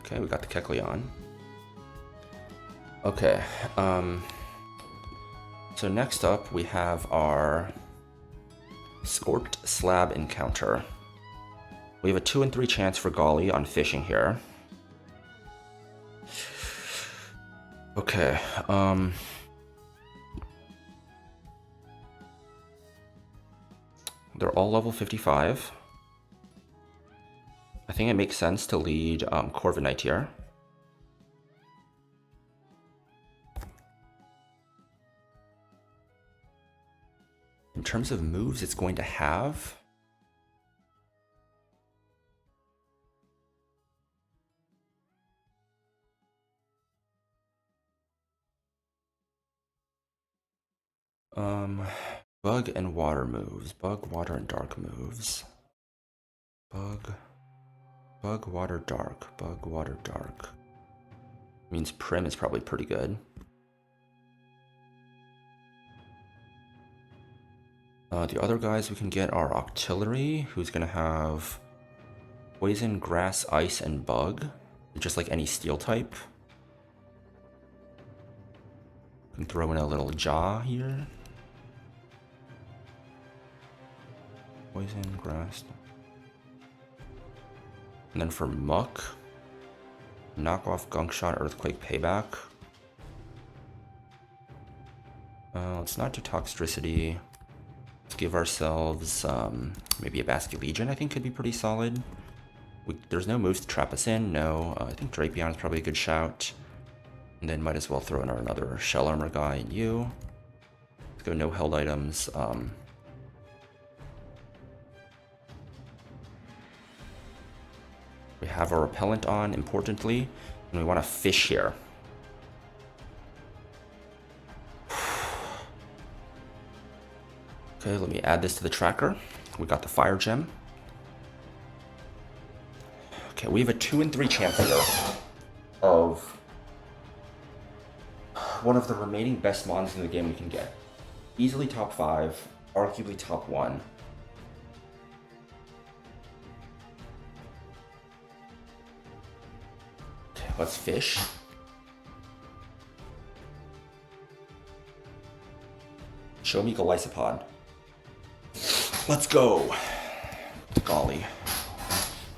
Okay, we got the Kecleon. Okay, so next up we have our Scorched Slab encounter. We have a 2 in 3 chance for Golly on fishing here. Okay, they're all level 55. I think it makes sense to lead Corviknight here. In terms of moves it's going to have, Bug and water moves. Bug, water, and dark moves. Bug, water, dark. Bug, water, dark. Means Prim is probably pretty good. The other guys we can get are Octillery, who's gonna have Poison, Grass, Ice, and Bug. Just like any steel type. Can throw in a little Jaw here. Poison, Grass. And then for Muck, knock off Gunk Shot, Earthquake, Payback. Let's not do Toxicity. Let's give ourselves maybe a Basculegion, I think could be pretty solid. There's no moves to trap us in, no. I think Drapion is probably a good shout. And then might as well throw in another Shell Armor guy and you. Let's go no held items. We have our Repellent on, importantly, and we want to fish here. Okay, let me add this to the tracker. We got the Fire Gem. Okay, we have a 2 in 3 chance here of one of the remaining best mons in the game we can get. Easily top 5, arguably top 1. Okay, let's fish. Show me Golisopod. Let's go. Golly.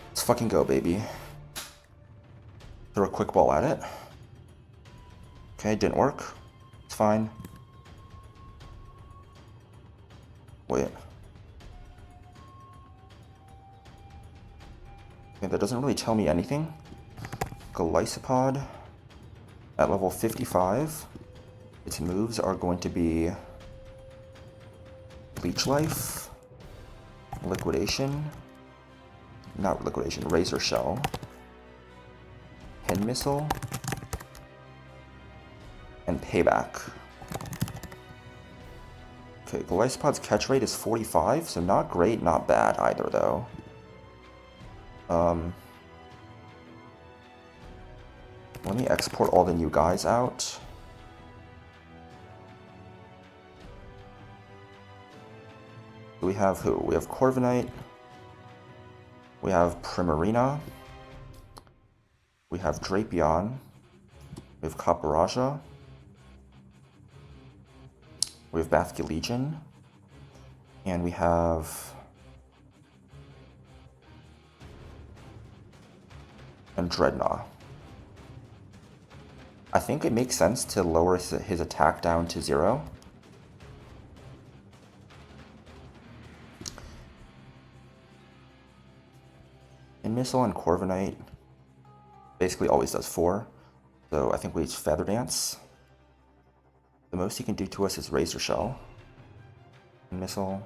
Let's fucking go, baby. Throw a quick ball at it. Okay, didn't work. It's fine. Wait. Okay, that doesn't really tell me anything. Golisopod at level 55. Its moves are going to be Leech Life, Liquidation, not Liquidation, Razor Shell, Pin Missile, and Payback. Okay, Golisopod's catch rate is 45, so not great, not bad either though. Let me export all the new guys out. We have who? We have Corviknight. We have Primarina. We have Drapion. We have Copperajah. We have Basculegion. And we have Dreadnought. I think it makes sense to lower his attack down to 0. And Missile and Corviknight basically always does 4. So I think we just Feather Dance. The most he can do to us is Razor Shell. And Missile.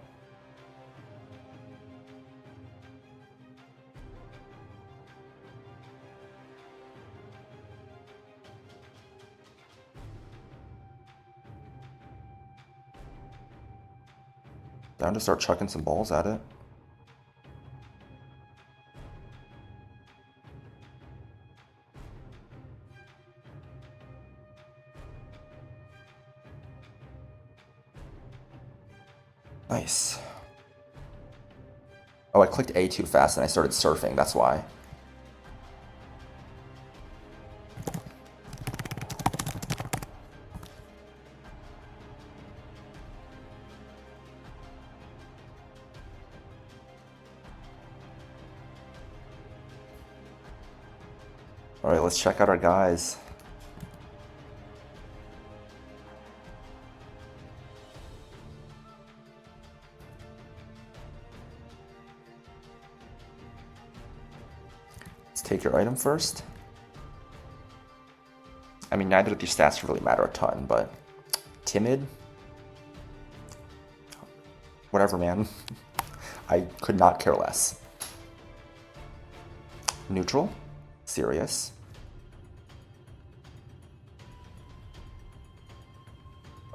Down to start chucking some balls at it. Nice. Oh, I clicked A too fast and I started surfing, that's why. Alright, let's check out our guys. Let's take your item first. I mean, neither of these stats really matter a ton, but timid? Whatever, man. I could not care less. Neutral? Serious?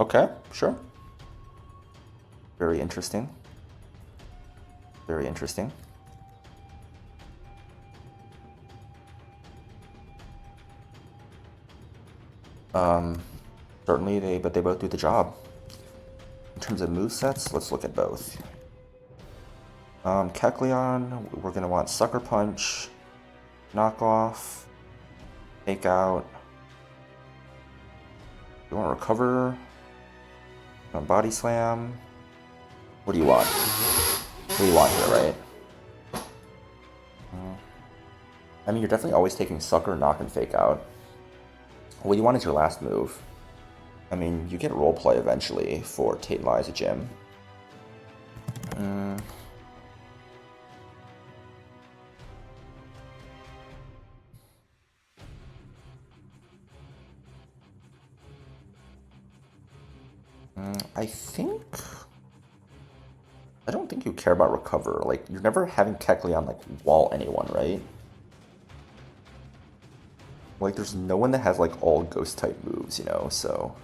Okay, sure. Very interesting. Very interesting. Certainly but they both do the job. In terms of movesets, let's look at both. Kecleon, we're gonna want Sucker Punch, Knock Off, Take Out. You want to recover? You want Body Slam? What do you want? What do you want here, right? I mean, you're definitely always taking Sucker, Knock, and Fake Out. What you want is your last move. I mean, you get roleplay eventually for Tate Lies a Gym. I don't think you care about recover. Like, you're never having Kecleon, like, wall anyone, right? Like, there's no one that has, like, all ghost-type moves, you know, so...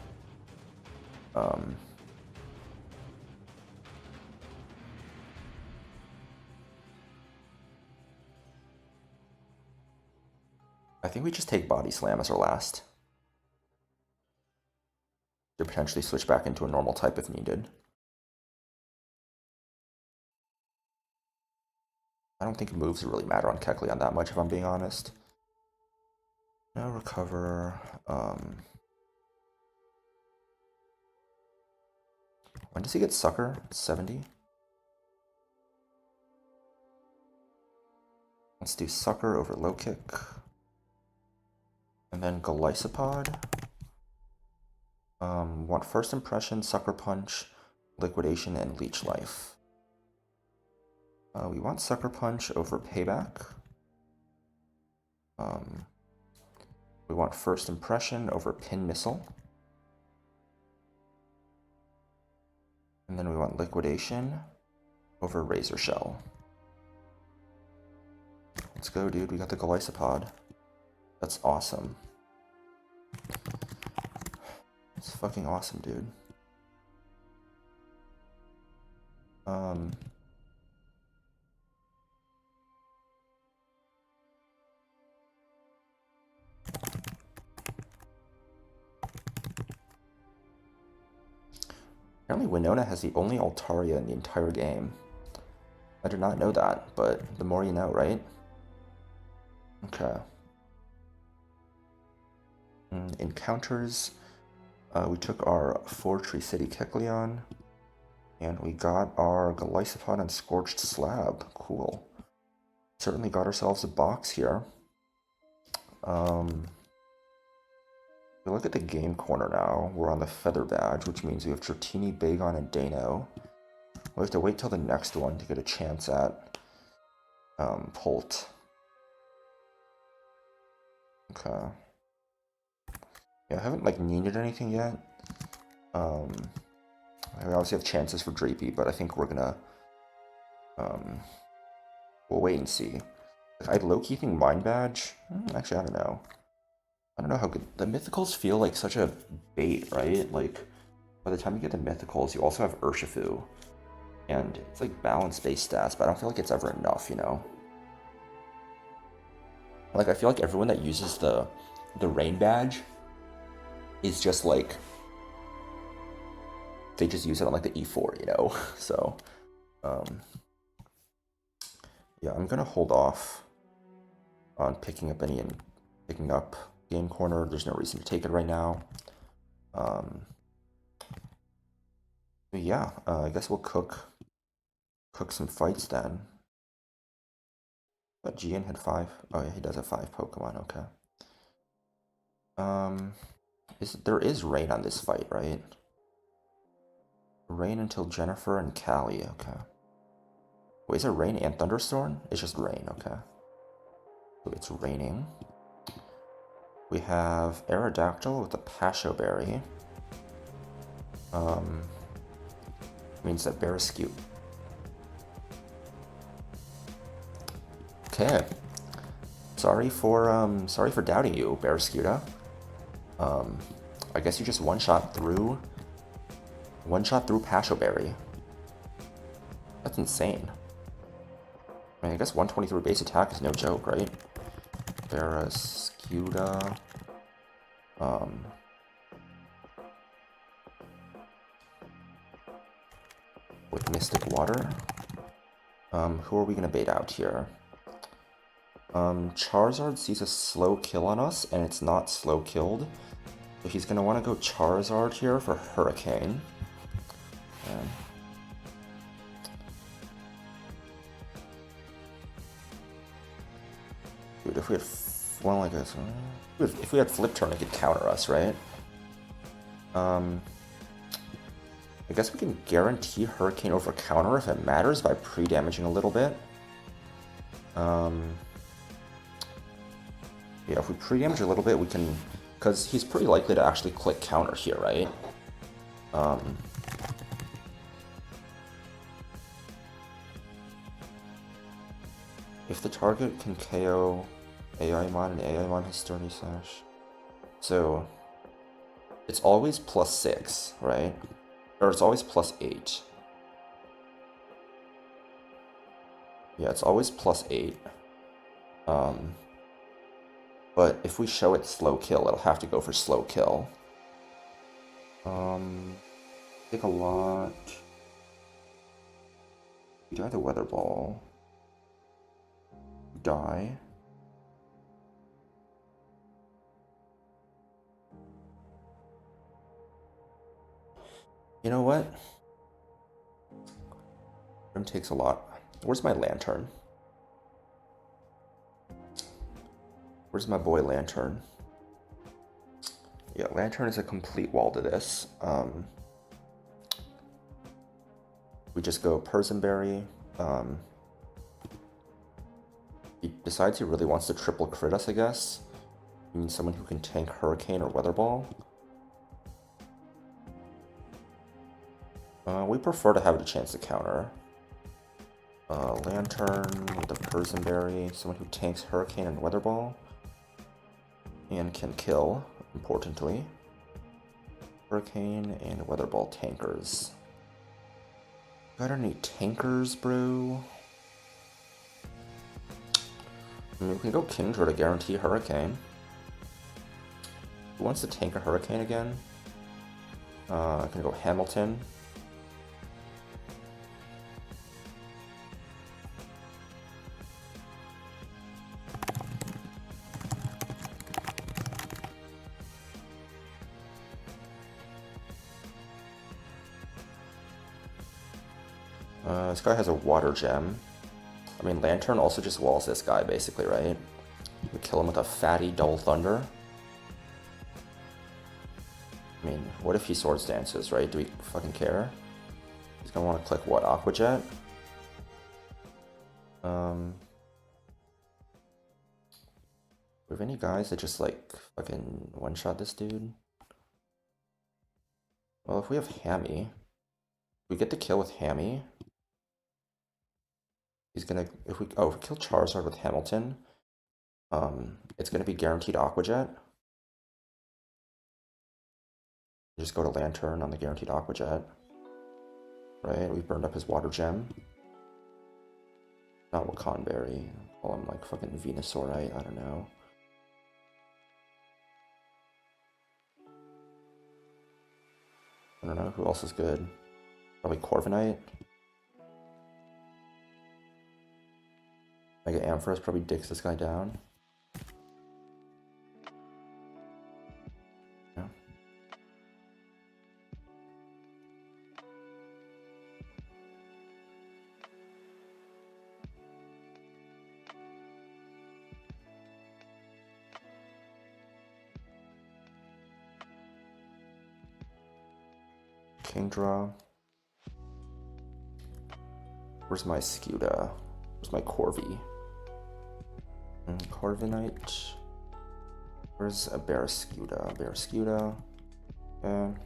I think we just take Body Slam as our last. To potentially switch back into a normal type if needed. I don't think moves really matter on Kecleon that much, if I'm being honest. No recover. When does he get Sucker? 70? Let's do Sucker over Low Kick. And then Golisopod. Want First Impression, Sucker Punch, Liquidation, and Leech Life. We want Sucker Punch over Payback. We want First Impression over Pin Missile. And then we want Liquidation over Razor Shell. Let's go, dude. We got the Golisopod. That's awesome. It's fucking awesome, dude. Apparently Winona has the only Altaria in the entire game. I did not know that, but the more you know, right? Okay. Encounters. We took our 4-Tree City Kecleon, and we got our Golisopod and Scorched Slab. Cool. Certainly got ourselves a box here. We look at the game corner now. We're on the Feather Badge, which means we have Dratini, Bagon, and Dano. We have to wait till the next one to get a chance at Polt. Okay. Yeah, I haven't like needed anything yet. We obviously have chances for Drapey, but I think we're gonna we'll wait and see. I low-key think Mind Badge. Actually, I don't know. I don't know how good the mythicals feel like. Such a bait, right? Like by the time you get the mythicals, you also have Urshifu, and it's like balance-based stats, but I don't feel like it's ever enough, you know. Like I feel like everyone that uses the Rain Badge is just like they just use it on like the E4, you know. So yeah, I'm gonna hold off on picking up Game Corner. There's no reason to take it right now. But yeah, I guess we'll cook some fights then. But Gian had 5. Oh yeah, he does have 5 Pokemon. Okay. There is rain on this fight, right? Rain until Jennifer and Callie, okay. Wait, is it rain and thunderstorm? It's just rain, okay. So it's raining. We have Aerodactyl with a Pasho Berry. Means that bear is cute. Okay. Sorry for doubting you, Barrascuda. I guess you just one-shot through Pasho Berry. That's insane. I mean, I guess 123 base attack is no joke, right? Barrascuda. With Mystic Water. Who are we gonna bait out here? Charizard sees a slow kill on us, and it's not slow killed. So he's gonna want to go Charizard here for Hurricane. Dude, if we had, well, I guess, if we had Flip Turn, it could counter us, right? I guess we can guarantee Hurricane over counter if it matters by pre-damaging a little bit. Yeah, if we pre-damage a little bit, we can, because he's pretty likely to actually click counter here, right? If the target can KO AImon and AImon has Sturdy Sash. So, it's always +6, right? Or it's always +8. Yeah, it's always +8. But if we show it slow kill, it'll have to go for slow kill. Take a lot. We die the Weather Ball. Die. You know what? Rim takes a lot. Where's my Lantern? Where's my boy Lantern? Yeah, Lantern is a complete wall to this. We just go Persimberry. He decides he really wants to triple crit us, I guess. We need someone who can tank Hurricane or Weather Ball. We prefer to have it a chance to counter. Lantern with a Persimberry, someone who tanks Hurricane and Weather Ball. And can kill, importantly. Hurricane and Weather Ball tankers. Got any tankers, bro? I mean, we can go Kingdra to guarantee Hurricane. Who wants to tank a Hurricane again? I can go Hamilton. This guy has a Water Gem. I mean, Lantern also just walls this guy, basically, right? We kill him with a fatty Dull Thunder. I mean, what if he Swords Dances, right? Do we fucking care? He's gonna want to click what? Aqua Jet? We have any guys that just, like, fucking one-shot this dude? Well, if we have Hammy, we get the kill with Hammy. He's gonna, if we kill Charizard with Hamilton, it's gonna be guaranteed Aqua Jet. Just go to Lantern on the guaranteed Aqua Jet. Right, we burned up his Water Gem. Not Wakanberry. Well, I'm like fucking Venusaurite, I don't know. I don't know, who else is good? Probably Corviknight. Mega Ampharos probably dicks this guy down. Yeah. king draw. Where's my Scuda? Where's my Corvi? Corviknight. Where's a Barrascuda? Barrascuda. Okay.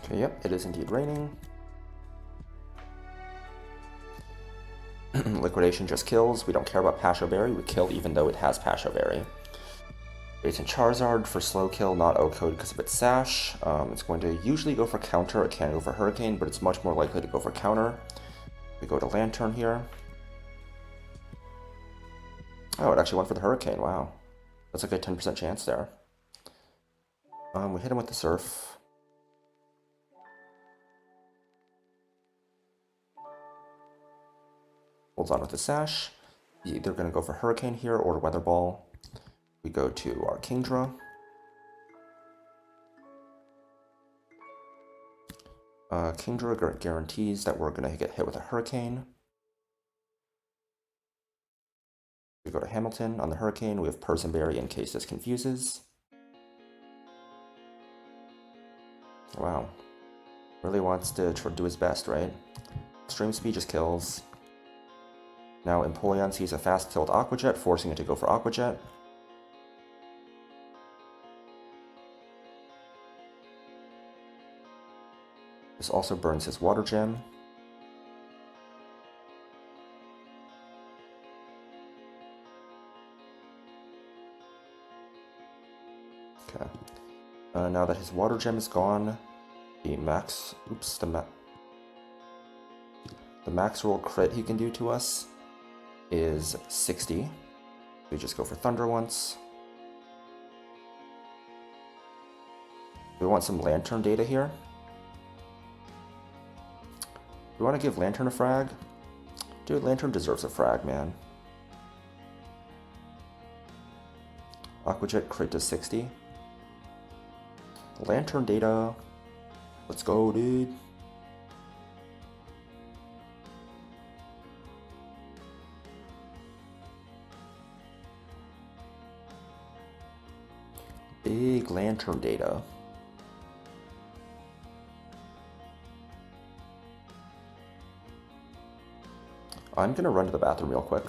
Okay, yep, it is indeed raining. Liquidation just kills. We don't care about Pasho Berry. We kill even though it has Pasho Berry. It's in Charizard for slow kill, not O-Code because of its sash. It's going to usually go for counter. It can go for Hurricane, but it's much more likely to go for counter. We go to Lantern here. Oh, it actually went for the Hurricane. Wow. That's like a 10% chance there. We hit him with the Surf. Holds on with the sash. They're going to go for Hurricane here or Weather Ball. We go to our Kingdra. Kingdra guarantees that we're going to get hit with a Hurricane. We go to Hamilton. On the Hurricane, we have Persenberry in case this confuses. Wow. Really wants to do his best, right? Extreme Speed just kills. Now Empoleon sees a fast-killed Aqua Jet, forcing it to go for Aqua Jet. This also burns his Water Gem. Okay. Now that his Water Gem is gone, the max roll crit he can do to us is 60. We just go for Thunder once. We want some Lantern data here. We want to give Lantern a frag. Dude, Lantern deserves a frag, man. Aqua Jet crit to 60. Lantern data. Let's go, dude. Big Lantern data. I'm gonna run to the bathroom real quick.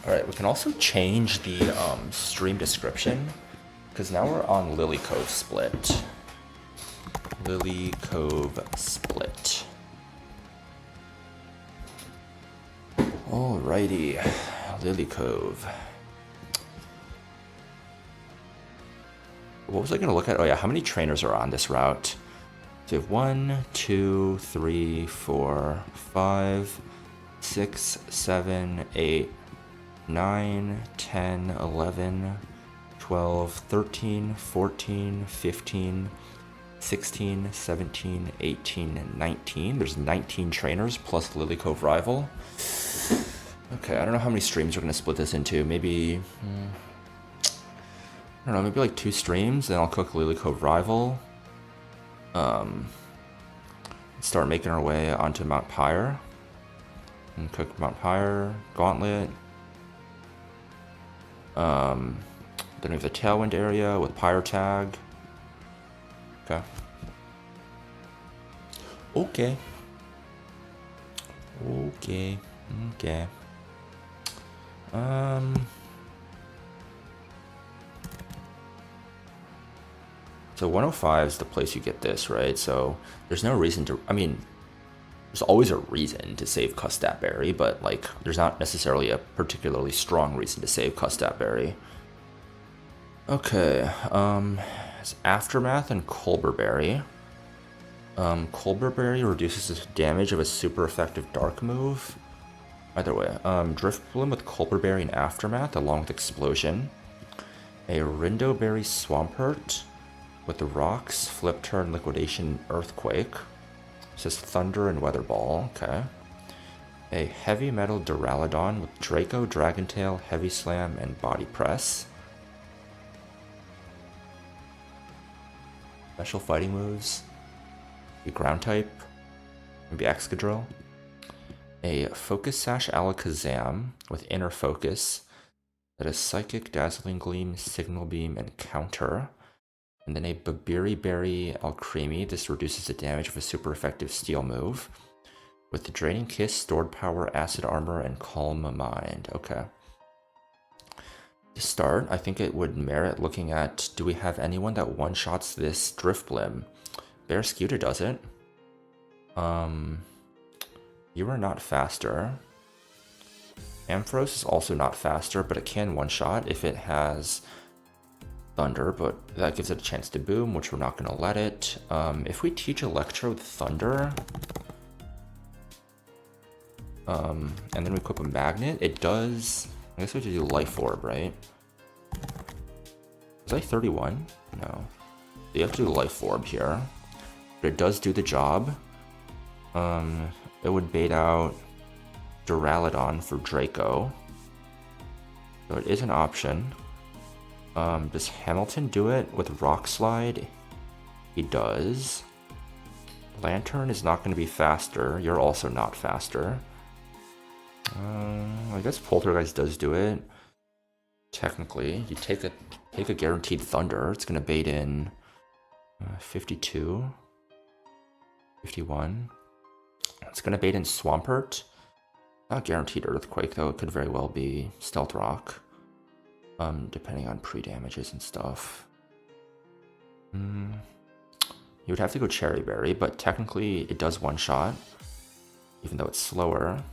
Alright, we can also change the stream description, because now we're on Lilycove split. Lilycove split. Alrighty, Lilycove. What was I going to look at? Oh yeah, how many trainers are on this route? So we have 1, 2, 3, 4, 5, 6, 7, 8, 9, 10, 11, 12, 13, 14, 15, 16, 17, 18, and 19. There's 19 trainers plus Lilycove Rival. Okay, I don't know how many streams we're going to split this into. Maybe, I don't know, maybe like 2 streams, then I'll cook Lilycove Rival. Start making our way onto Mount Pyre. And cook Mount Pyre, Gauntlet. Then we have the Tailwind area with Pyre Tag. Okay. Okay. Okay. Okay. So 105 is the place you get this, right? So there's no reason to, I mean, there's always a reason to save Custat Berry, but like there's not necessarily a particularly strong reason to save Custat Berry. Okay, it's Aftermath and Colbur Berry. Colbur Berry reduces the damage of a super effective dark move. Either way, Driftbloom with Colbur Berry and Aftermath along with Explosion. A Rindo Berry Swampert with the Rocks, Flip Turn, Liquidation, Earthquake. It says Thunder and Weather Ball, okay. A Heavy Metal Duraludon with Draco, Dragontail, Heavy Slam, and Body Press. Special fighting moves. Maybe Ground type. Maybe Excadrill. A Focus Sash Alakazam with Inner Focus. That is Psychic, Dazzling Gleam, Signal Beam, and Counter. And then a Babiri Berry Alcremie. This reduces the damage of a super effective steel move. With the Draining Kiss, Stored Power, Acid Armor, and Calm Mind. Okay. To start, I think it would merit looking at, do we have anyone that one-shots this Driftblim? Bearscuda does it. You are not faster. Ampharos is also not faster, but it can one-shot if it has Thunder, but that gives it a chance to boom, which we're not going to let it. If we teach Electro with Thunder, and then we equip a Magnet, it does, I guess we have to do Life Orb, right? Was I 31? No. You have to do Life Orb here. But it does do the job. It would bait out Duraludon for Draco. So it is an option. Does Hamilton do it with Rock Slide? He does. Lantern is not going to be faster. You're also not faster. I guess Poltergeist does do it. Technically, you take a guaranteed Thunder. It's going to bait in 52, 51. It's going to bait in Swampert. Not guaranteed Earthquake though. It could very well be Stealth Rock. Depending on pre-damages and stuff. You would have to go Cherry Berry, but technically it does one-shot, even though it's slower.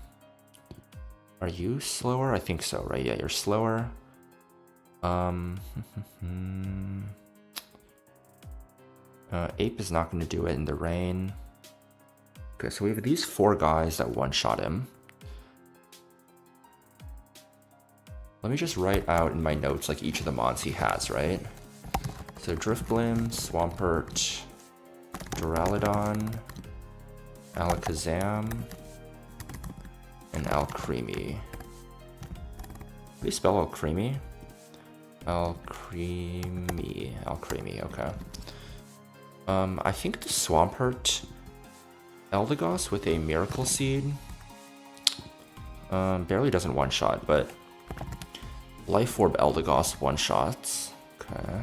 Are you slower? I think so, right? Yeah, you're slower. Ape is not going to do it in the rain. Okay, so we have these 4 guys that one-shot him. Let me just write out in my notes like each of the mons he has, right? So Driftblim, Swampert, Duraludon, Alakazam, and Alcremie. How do you spell Alcremie? Alcremie, okay. I think the Swampert Eldegoss with a Miracle Seed barely doesn't one-shot, but Life Orb Eldegoss one-shots. Okay.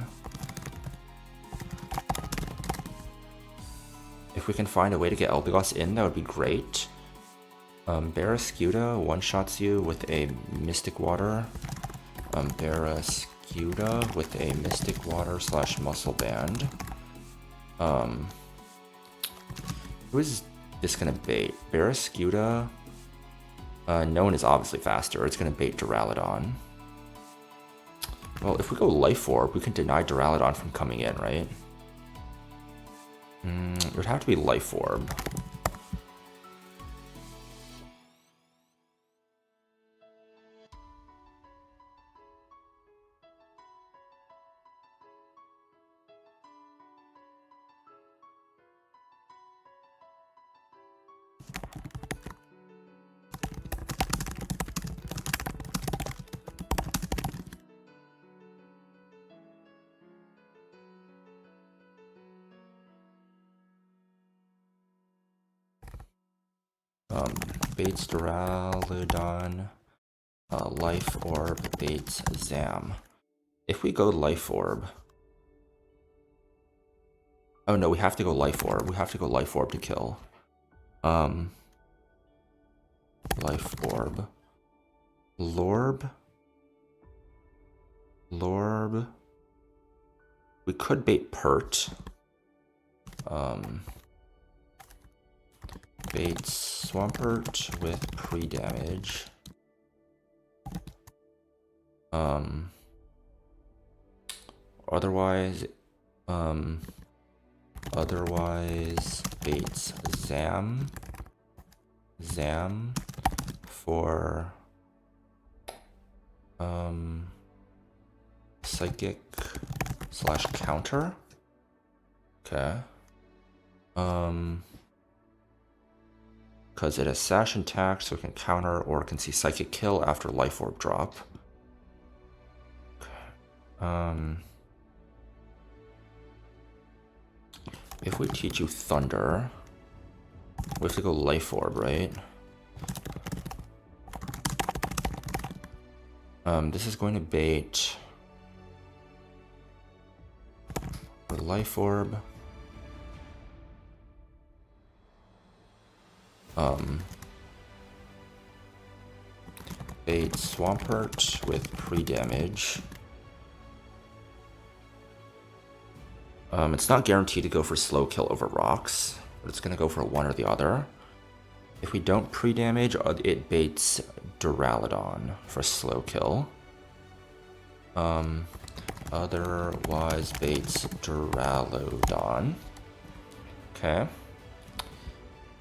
If we can find a way to get Eldegoss in, that would be great. Barraskewda one-shots you with a Mystic Water. Barraskewda with a Mystic Water / Muscle Band. Who is this gonna bait? Barraskewda. No one is obviously faster. It's gonna bait Duraludon. Well, if we go Life Orb, we can deny Duraludon from coming in, right? It would have to be Life Orb. Baits Duraludon. Life Orb baits Zam. If we go Life Orb... Oh no, we have to go Life Orb. We have to go Life Orb to kill. Life Orb. Lorb. We could bait Pert. Bait Swampert with pre-damage. Otherwise baits Zam for Psychic / counter. Okay. Because it has Sash and Tack, so it can counter or it can see Psychic Kill after Life Orb drop. If we teach you Thunder, we have to go Life Orb, right? This is going to bait for Life Orb. Bait Swampert with pre-damage. It's not guaranteed to go for slow kill over rocks, but it's going to go for one or the other. If we don't pre-damage, it baits Duraludon for slow kill. Otherwise baits Duraludon. Okay.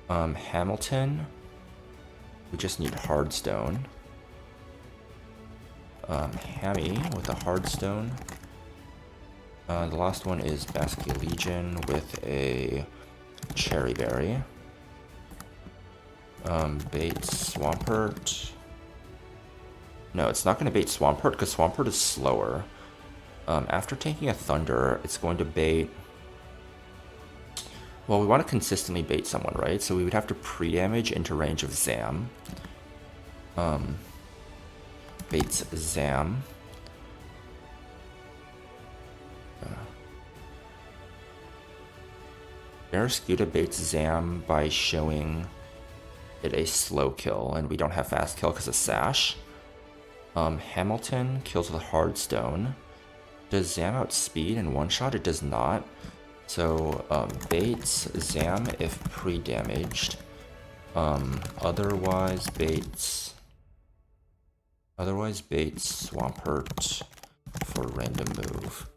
Hamilton. We just need Hardstone. Hammy with a Hardstone. The last one is Basculegion with a Cherry Berry. Bait Swampert. No, it's not going to bait Swampert because Swampert is slower. After taking a Thunder, it's going to bait... Well, we want to consistently bait someone, right? So we would have to pre-damage into range of Zam. Baits Zam. Barraskewda baits Zam by showing it a slow kill, and we don't have fast kill because of Sash. Hamilton kills with a Hardstone. Does Zam outspeed in one shot? It does not. So baits Zam if pre-damaged. Otherwise baits Swampert for random move.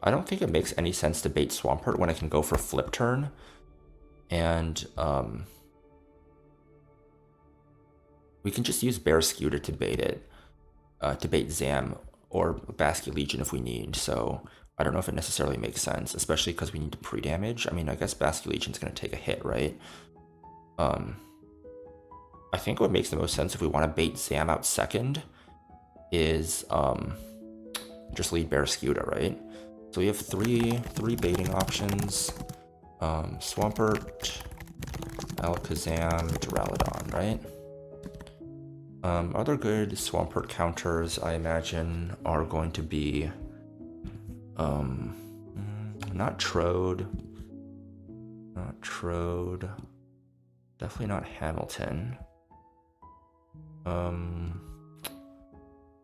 I don't think it makes any sense to bait Swampert when I can go for Flip Turn. And we can just use Barraskewda to bait it. To bait Zam or Basculegion if we need. So I don't know if it necessarily makes sense, especially because we need to pre-damage. I mean, I guess Basculegion's going to take a hit, right? I think what makes the most sense if we want to bait Zam out second is just lead Barraskewda, right? So we have three baiting options. Swampert, Alakazam, Duraludon, right? Other good Swampert counters, I imagine, are going to be not Trode. Not Trode. Definitely not Hamilton. I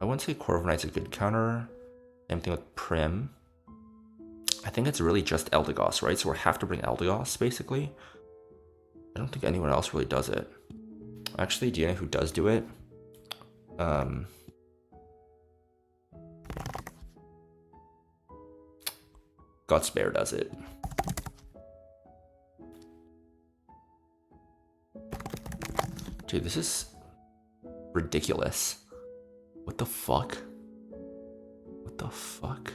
wouldn't say Corviknight's a good counter. Same thing with Prim. I think it's really just Eldegoss, right? So we have to bring Eldegoss, basically. I don't think anyone else really does it. Actually, do you know who does do it? Gutsbear does it. Dude, this is ridiculous. What the fuck? What the fuck?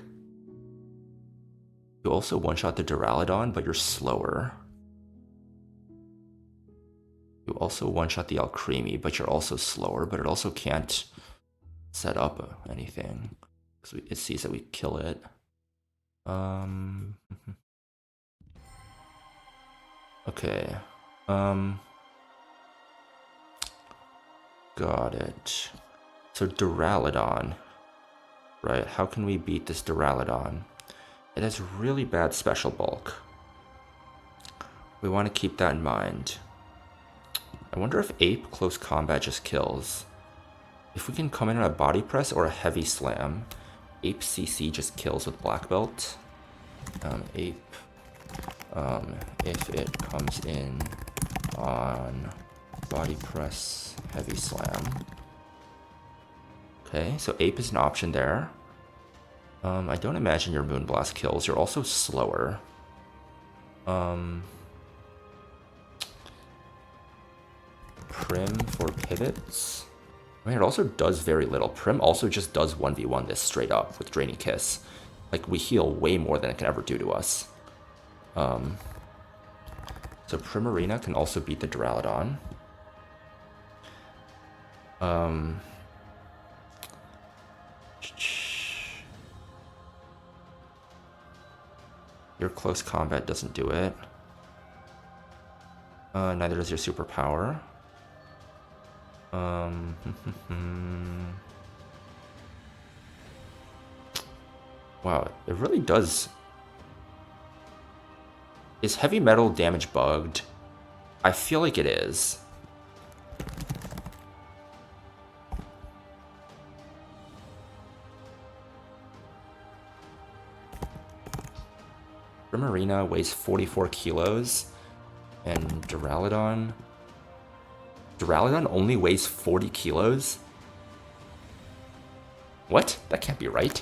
You also one-shot the Duraludon, but you're slower. You also one-shot the Alcremie, but you're also slower, but it also can't set up anything. Because it sees that we kill it. Okay. Got it. So Duraludon. Right, how can we beat this Duraludon? It has really bad special bulk. We want to keep that in mind. I wonder if Ape close combat just kills. If we can come in on a body press or a heavy slam, Ape CC just kills with black belt. Ape, if it comes in on body press, heavy slam. Okay, so Ape is an option there. I don't imagine your Moonblast kills. You're also slower. Prim for pivots. I mean, it also does very little. Prim also just does 1v1 this straight up with Drainy Kiss. Like, we heal way more than it can ever do to us. So Primarina can also beat the Duraludon. Your close combat doesn't do it. Neither does your superpower. Wow, it really does. Is heavy metal damage bugged? I feel like it is. Primarina weighs 44 kilos, and Duraludon only weighs 40 kilos? What? That can't be right.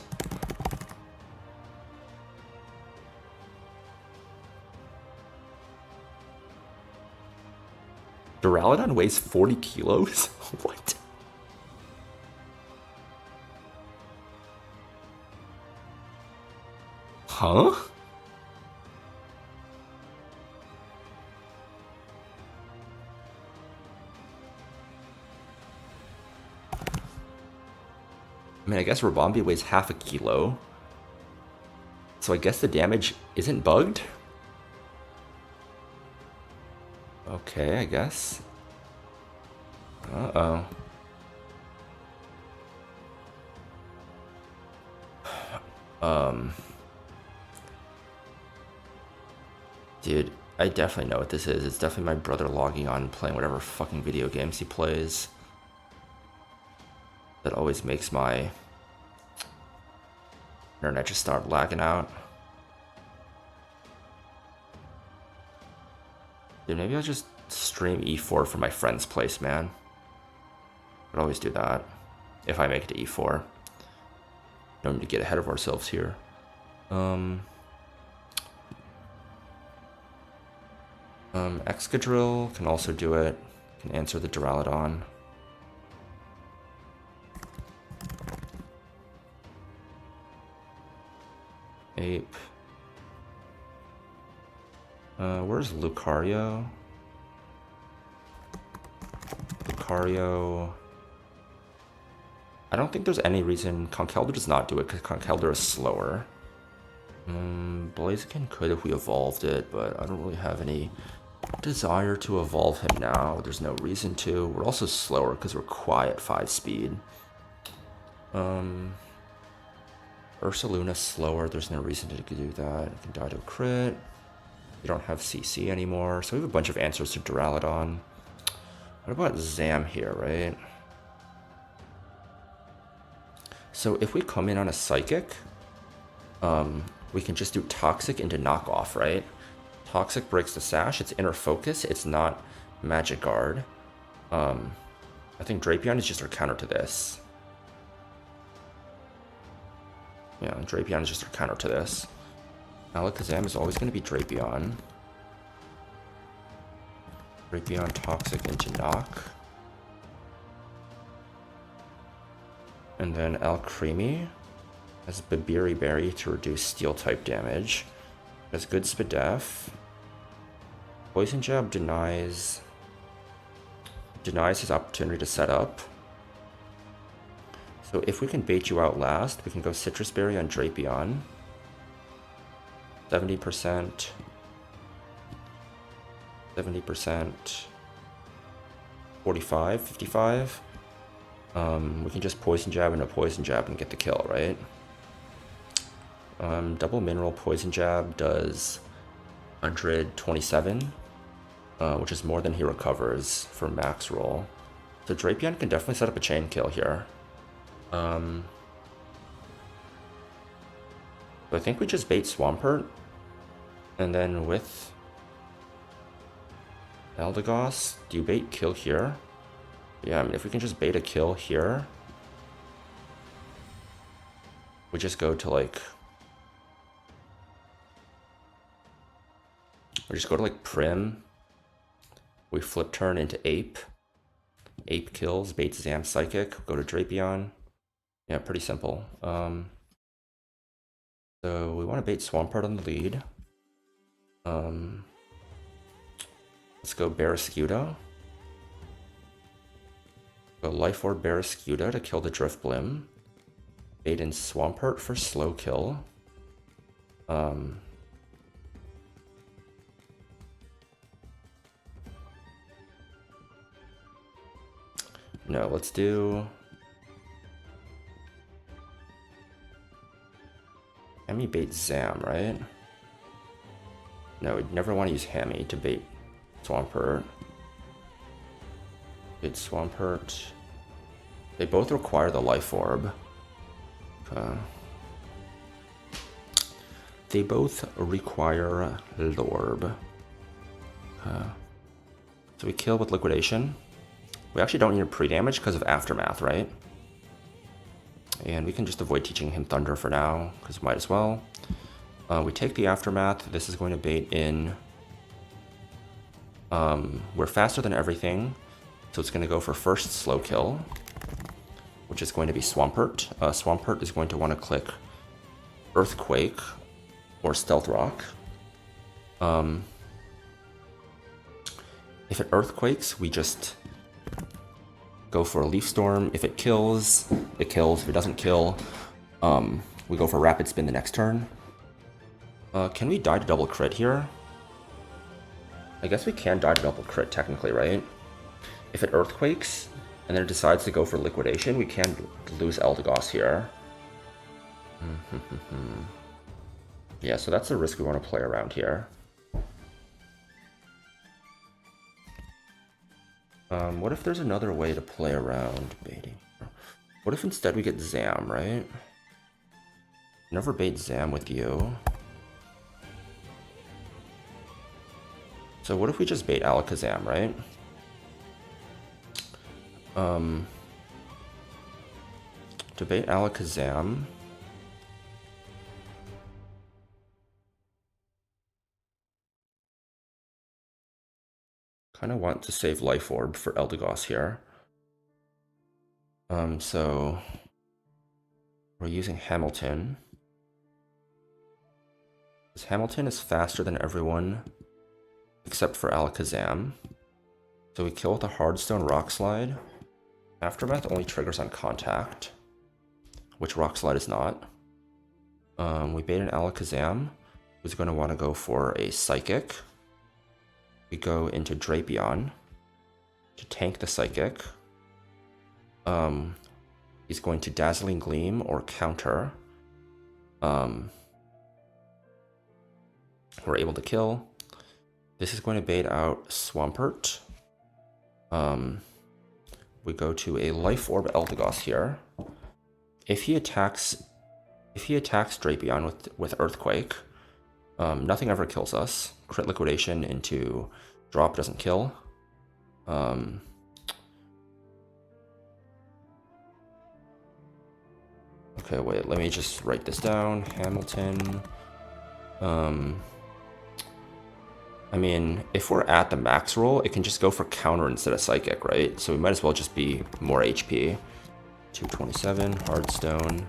Duraludon weighs 40 kilos? What? Huh? I mean, I guess Rabombi weighs half a kilo. So I guess the damage isn't bugged? Okay, I guess. Uh-oh. Dude, I definitely know what this is. It's definitely my brother logging on and playing whatever fucking video games he plays. That always makes my internet just start lagging out. Dude, maybe I'll just stream E4 from my friend's place, man. I'd always do that if I make it to E4. Don't need to get ahead of ourselves here. Excadrill can also do it. Can answer the Duraludon. Ape. Where's Lucario? Lucario. I don't think there's any reason Conkeldurr does not do it because Conkeldurr is slower. Blaziken could if we evolved it, but I don't really have any desire to evolve him now. There's no reason to. We're also slower because we're quiet 5 speed. Ursaluna's slower. There's no reason to do that. It can die to a crit. We don't have CC anymore, so we have a bunch of answers to Duraludon. What about Zam here, right? So if we come in on a Psychic, we can just do Toxic into Knockoff, right? Toxic breaks the Sash, it's Inner Focus, it's not Magic Guard. I think Drapion is just our counter to this. Yeah, Drapion is just our counter to this. Alakazam is always going to be Drapion. Drapion Toxic into Knock. And then Alcremie has Babiri Berry to reduce Steel type damage. Has good Spadef. Poison Jab denies his opportunity to set up. So if we can bait you out last, we can go Citrus Berry on Drapion. 70%. 70%. 45, 55. We can just Poison Jab and a Poison Jab and get the kill, right? Double Mineral Poison Jab does 127, which is more than he recovers for max roll. So Drapion can definitely set up a chain kill here. So I think we just bait Swampert, and then with Eldegoss, do you bait kill here? Yeah, I mean, if we can just bait a kill here, we just go to like... We just go to like Prim. We flip turn into Ape. Ape kills, bait Zam Psychic, go to Drapion. Yeah, pretty simple. So we want to bait Swampert on the lead. Let's go Barraskewda. Go Life Orb Barraskewda to kill the Drifblim. Bait in Swampert for slow kill. No, let's do... Hammy bait Zam, right? No, we'd never want to use Hammy to bait Swampert. Bait Swampert. They both require the Life Orb. They both require Lorb. So we kill with Liquidation. We actually don't need a pre-damage because of Aftermath, right? And we can just avoid teaching him Thunder for now, because might as well. We take the Aftermath. This is going to bait in... we're faster than everything, so it's going to go for first slow kill, which is going to be Swampert. Swampert is going to want to click Earthquake or Stealth Rock. If it Earthquakes, we just go for a Leaf Storm. If it kills, it kills. If it doesn't kill, we go for Rapid Spin the next turn. Can we die to double crit here? I guess we can die to double crit technically, right? If it Earthquakes and then it decides to go for Liquidation, we can lose Eldegoss here. Yeah, so that's the risk we want to play around here. What if there's another way to play around baiting? What if instead we get Zam, right? Never bait Zam with you. So what if we just bait Alakazam, right? To bait Alakazam... kind of want to save Life Orb for Eldegoss here. So we're using Hamilton. Because Hamilton is faster than everyone except for Alakazam. So we kill with a Hardstone Rock Slide. Aftermath only triggers on contact, which Rock Slide is not. We bait an Alakazam, who's going to want to go for a Psychic. We go into Drapion to tank the Psychic. He's going to Dazzling Gleam or counter. We're able to kill. This is going to bait out Swampert. We go to a Life Orb Eldegoss here. If he attacks Drapion with Earthquake, nothing ever kills us. Crit Liquidation into drop doesn't kill. Okay, wait, let me just write this down. Hamilton. I mean, if we're at the max roll, it can just go for counter instead of psychic, right? So we might as well just be more HP. 227, Hardstone.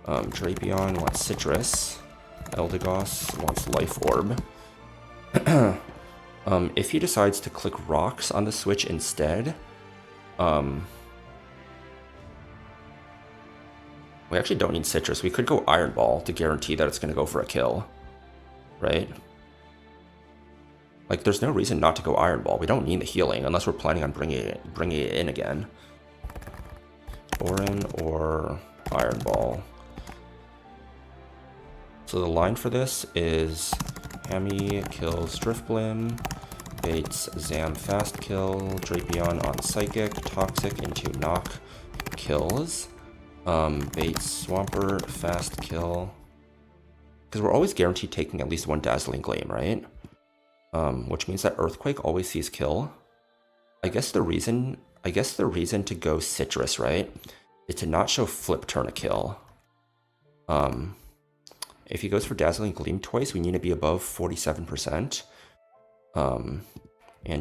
Drapion wants Citrus. Eldegoss wants Life Orb. If he decides to click Rocks on the switch instead, we actually don't need Citrus. We could go Iron Ball to guarantee that it's going to go for a kill, right? Like, there's no reason not to go Iron Ball. We don't need the healing unless we're planning on bringing it in again. Orin or Iron Ball. So the line for this is Hammy kills Driftblim, baits Zam fast kill, Drapion on Psychic, Toxic into knock, kills, baits Swampert, fast kill. Because we're always guaranteed taking at least one Dazzling Gleam, right? Which means that Earthquake always sees kill. I guess the reason to go Citrus, right, is to not show Flip Turn a kill. If he goes for Dazzling Gleam twice, we need to be above 47%. And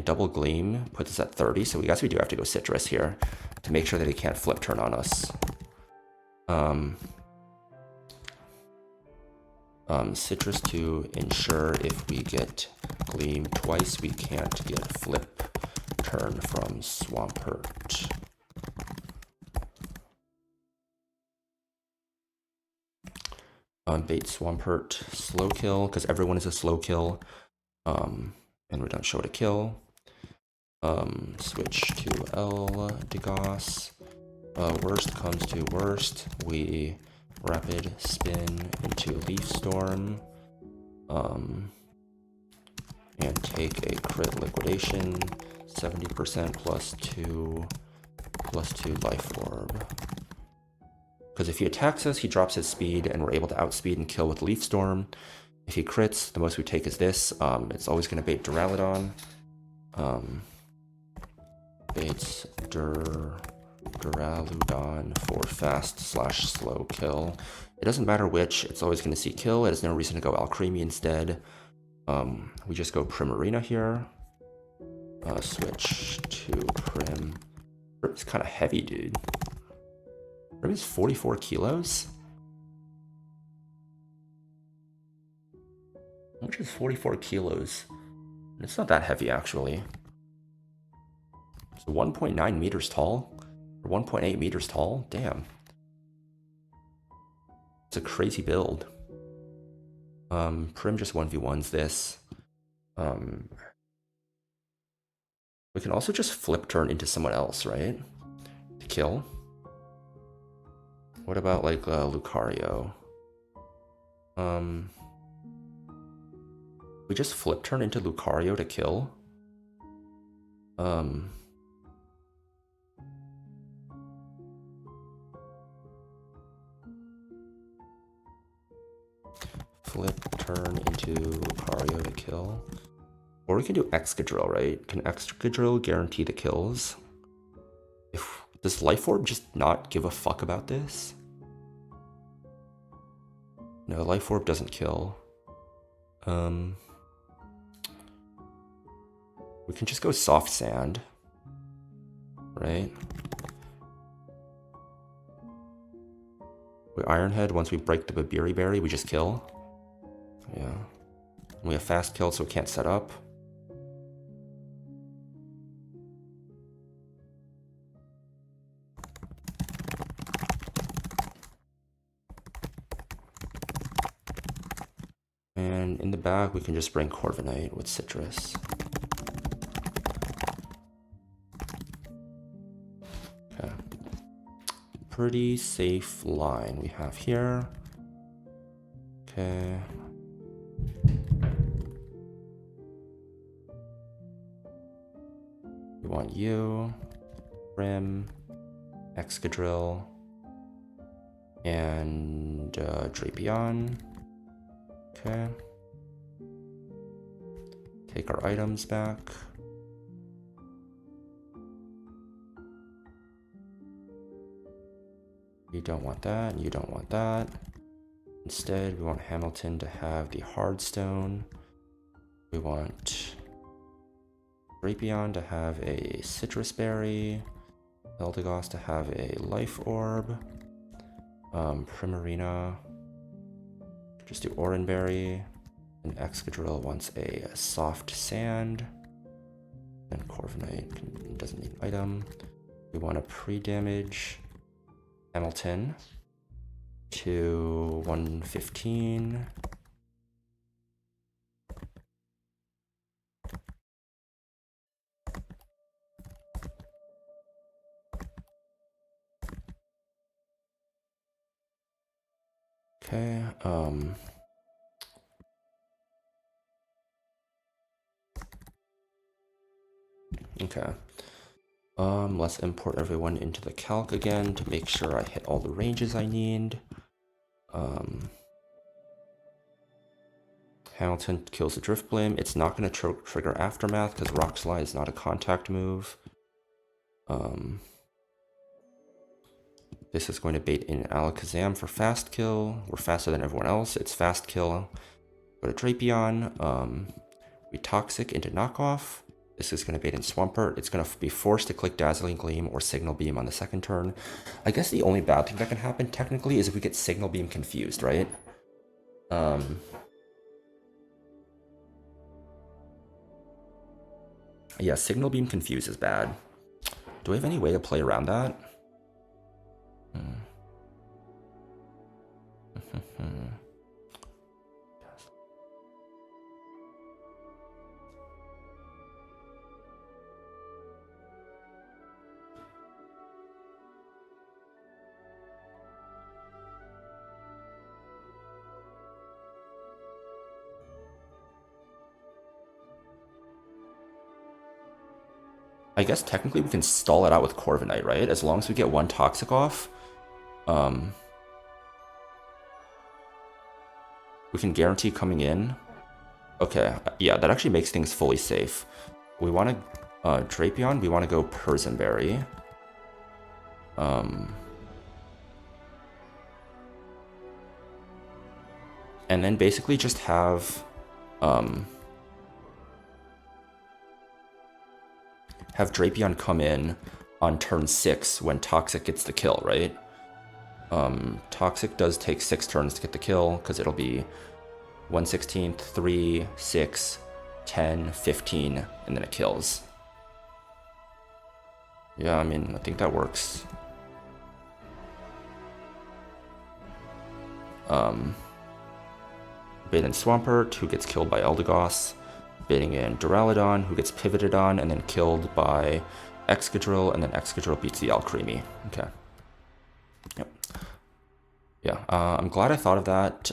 Double Gleam puts us at 30, so we guess we do have to go Citrus here to make sure that he can't Flip Turn on us. Citrus to ensure if we get Gleam twice, we can't get Flip Turn from Swampert. Bait Swampert, slow kill, because everyone is a slow kill. And we don't show it a kill. Switch to Eldegoss. Worst comes to worst, we rapid spin into Leaf Storm. And take a crit liquidation, 70% plus 2 Life Orb. Because if he attacks us, he drops his speed, and we're able to outspeed and kill with Leaf Storm. If he crits, the most we take is this. It's always going to bait Duraludon. Baits Duraludon for fast/slow kill. It doesn't matter which, it's always going to see kill. It has no reason to go Alcremie instead. We just go Primarina here. Switch to Prim. Prim's kind of heavy, dude. Prim is 44 kilos? How much is 44 kilos? It's not that heavy, actually. It's 1.9 meters tall? Or 1.8 meters tall? Damn. It's a crazy build. Prim just 1v1s this. We can also just Flip Turn into someone else, right? To kill. What about, like, Lucario? We just Flip Turn into Lucario to kill. Flip Turn into Lucario to kill. Or we can do Excadrill, right? Can Excadrill guarantee the kills? Does Life Orb just not give a fuck about this? No, Life Orb doesn't kill. We can just go Soft Sand, right? We Iron Head, once we break the Babiri Berry, we just kill. Yeah. We have fast kill, so we can't set up. And in the back, we can just bring Corviknight with Citrus. Okay. Pretty safe line we have here. Okay. We want you, Rim, Excadrill, and Drapion. Okay. Take our items back. You don't want that, and you don't want that. Instead, we want Hamilton to have the Hard Stone. We want Drapion to have a Citrus Berry. Eldegoss to have a Life Orb. Primarina, just do Oranberry. And Excadrill wants a Soft Sand. And Corviknight doesn't need an item. We want to pre-damage Hamilton to 115. Okay, okay. Let's import everyone into the calc again to make sure I hit all the ranges I need. Hamilton kills the Drift Blame. It's not going to trigger Aftermath because Rock Slide is not a contact move. This is going to bait in Alakazam for fast kill. We're faster than everyone else. It's fast kill. Go to Drapion. We Toxic into knockoff. This is going to bait in Swampert. It's going to be forced to click Dazzling Gleam or Signal Beam on the second turn. I guess the only bad thing that can happen technically is if we get Signal Beam confused, right? Yeah, Signal Beam confused is bad. Do we have any way to play around that? I guess technically we can stall it out with Corviknight, right? As long as we get one Toxic off. We can guarantee coming in. Okay, yeah, that actually makes things fully safe. We want to, Drapion, we want to go Persimberry. And then basically just have Drapion come in on turn 6 when Toxic gets the kill, right? Toxic does take 6 turns to get the kill, because it'll be 1/16, 3, 6, 10, 15, and then it kills. Yeah, I mean, I think that works. Bait in Swampert, who gets killed by Eldegoss. Baiting in Duraludon, who gets pivoted on and then killed by Excadrill, and then Excadrill beats the Alcremie. Okay. Yep. Yeah, I'm glad I thought of that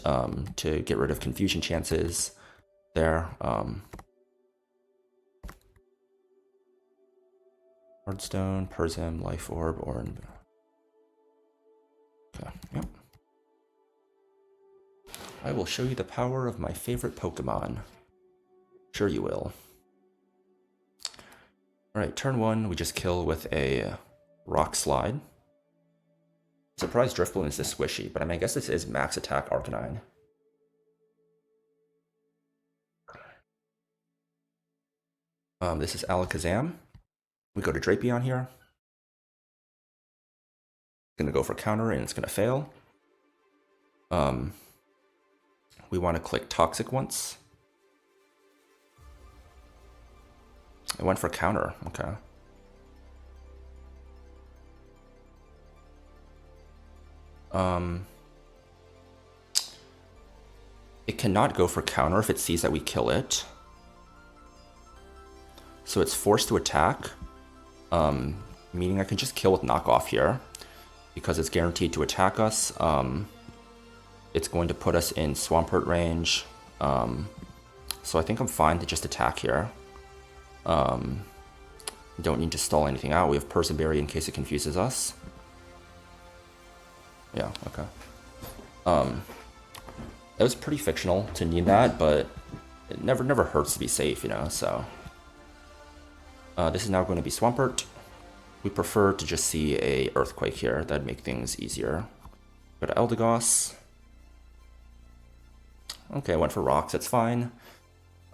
to get rid of confusion chances there. Hardstone, Persim, Life Orb, Oran. Okay, yep. I will show you the power of my favorite Pokemon. Sure you will. Alright, turn 1, we just kill with a Rock Slide. Surprised Drifbloom is this squishy, but I mean, I guess this is max attack Arcanine. This is Alakazam. We go to Drapion here. Gonna go for counter and it's gonna fail. We want to click Toxic once. I went for counter, okay. It cannot go for counter if it sees that we kill it. So it's forced to attack, meaning I can just kill with knockoff here because it's guaranteed to attack us. It's going to put us in Swampert range. So I think I'm fine to just attack here. Don't need to stall anything out. We have Perseberry in case it confuses us. Yeah, okay. It was pretty fictional to need that, but it never hurts to be safe, you know, so. This is now going to be Swampert. We prefer to just see a Earthquake here. That'd make things easier. Go to Eldegoss. Okay, I went for Rocks, that's fine.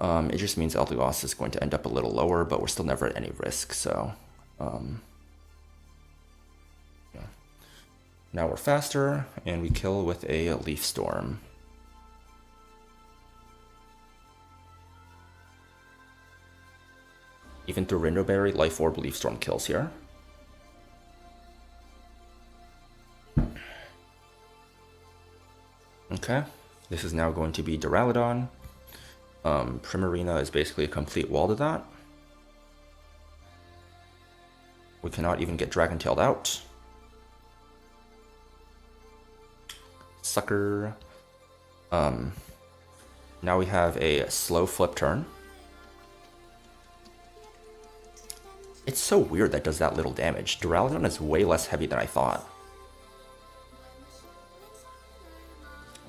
It just means Eldegoss is going to end up a little lower, but we're still never at any risk, so. Yeah. Now we're faster, and we kill with a Leaf Storm. Even through Window Berry, Life Orb, Leaf Storm kills here. Okay, this is now going to be Duraludon. Primarina is basically a complete wall to that. We cannot even get Dragon-tailed out. Sucker. Now we have a slow flip turn. It's so weird that does that little damage. Duraludon is way less heavy than I thought.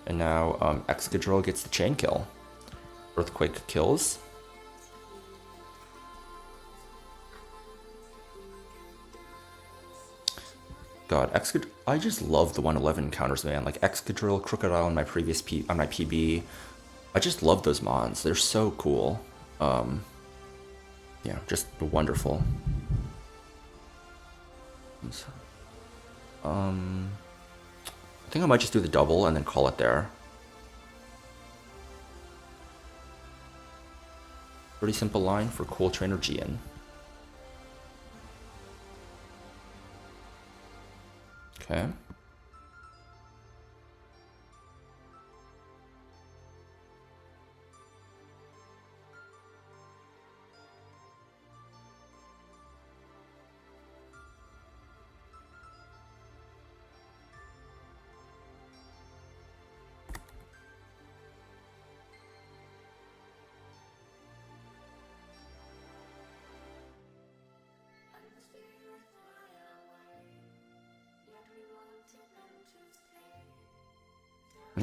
And now Excadrill gets the chain kill. Earthquake kills. God, I just love the 111 counters, man. Like Excadrill, Crocodile on my previous on my PB. I just love those mons. They're so cool. Yeah, just wonderful. I think I might just do the double and then call it there. Pretty simple line for Cool Trainer Gian. Okay.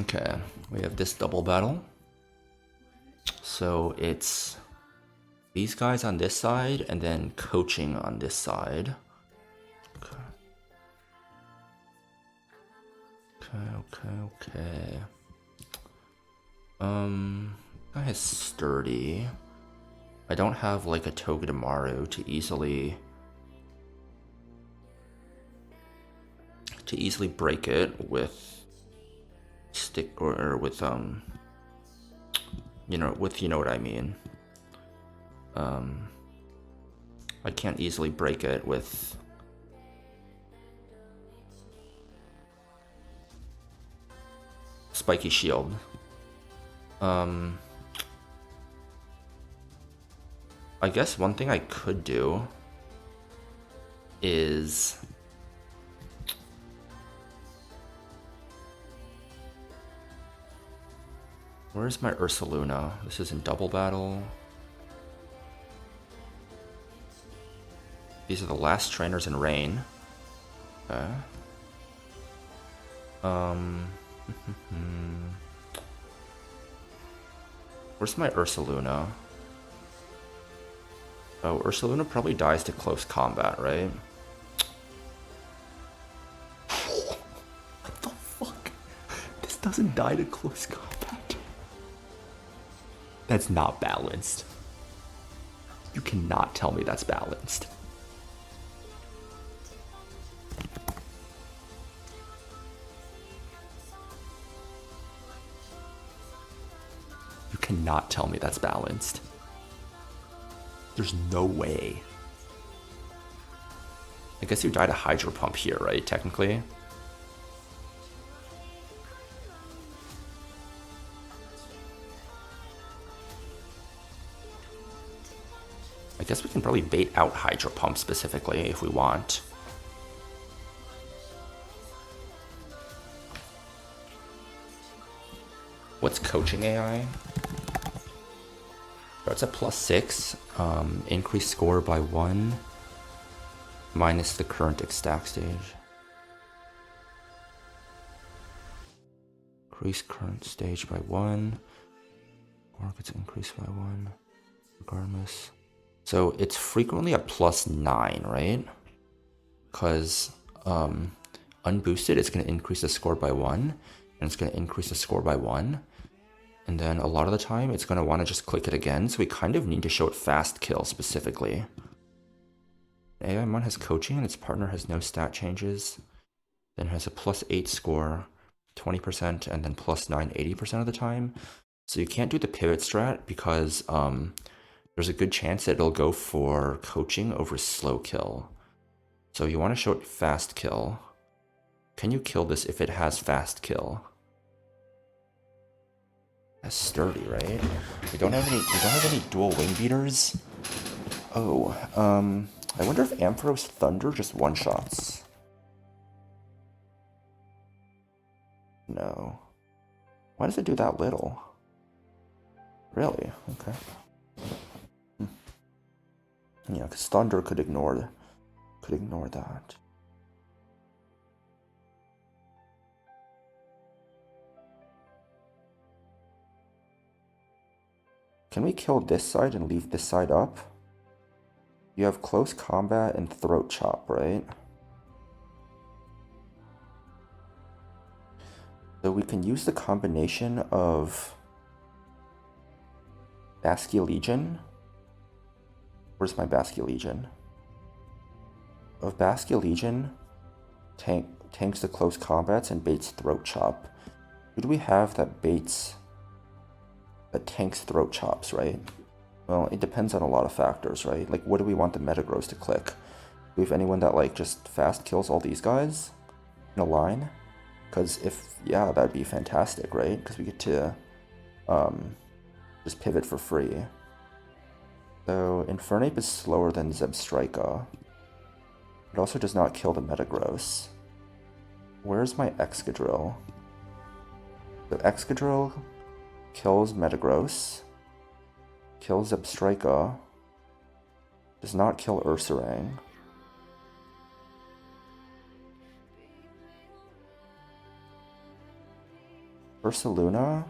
Okay, we have this double battle. So it's these guys on this side and then coaching on this side. Okay. Okay. Guy has Sturdy. I don't have like a Togedemaru to easily break it with stick or with you know what I mean. I can't easily break it with Spiky Shield. I guess one thing I could do is where's my Ursaluna? This is in double battle. These are the last trainers in Rain. Okay. Where's my Ursaluna? Oh, Ursaluna probably dies to close combat, right? What the fuck? This doesn't die to close combat. That's not balanced. You cannot tell me that's balanced. You cannot tell me that's balanced. There's no way. I guess you died a Hydro Pump here, right? Technically. I guess we can probably bait out Hydro Pump specifically if we want. What's coaching AI? Starts at +6. Increase score by 1. minus the current stack stage. Increase current stage by 1. Or gets increased by 1. Regardless. So it's frequently a +9, right? Because unboosted, it's going to increase the score by 1. And it's going to increase the score by 1. And then a lot of the time, it's going to want to just click it again. So we kind of need to show it fast kill specifically. AI1 has coaching and its partner has no stat changes. Then has a +8 score, 20%, and then +9, 80% of the time. So you can't do the pivot strat because there's a good chance that it'll go for coaching over slow kill. So you want to show it fast kill. Can you kill this if it has fast kill? That's sturdy, right? We don't have any dual wing beaters. Oh, I wonder if Ampharos Thunder just one-shots. No. Why does it do that little? Really? Okay. Yeah, because Thunder could ignore that. Can we kill this side and leave this side up? You have close combat and throat chop, right? So we can use the combination of Basque Legion. Where's my Basque Legion? Of Basque Legion, tanks the close combats and baits throat chop. Who do we have that tanks throat chops, right? Well, it depends on a lot of factors, right? Like, what do we want the Metagross to click? Do we have anyone that, like, just fast kills all these guys in a line? Because yeah, that'd be fantastic, right? Because we get to just pivot for free. So Infernape is slower than Zebstrika. It also does not kill the Metagross. Where's my Excadrill? So Excadrill kills Metagross, kills Zebstrika, does not kill Ursaring. Ursaluna?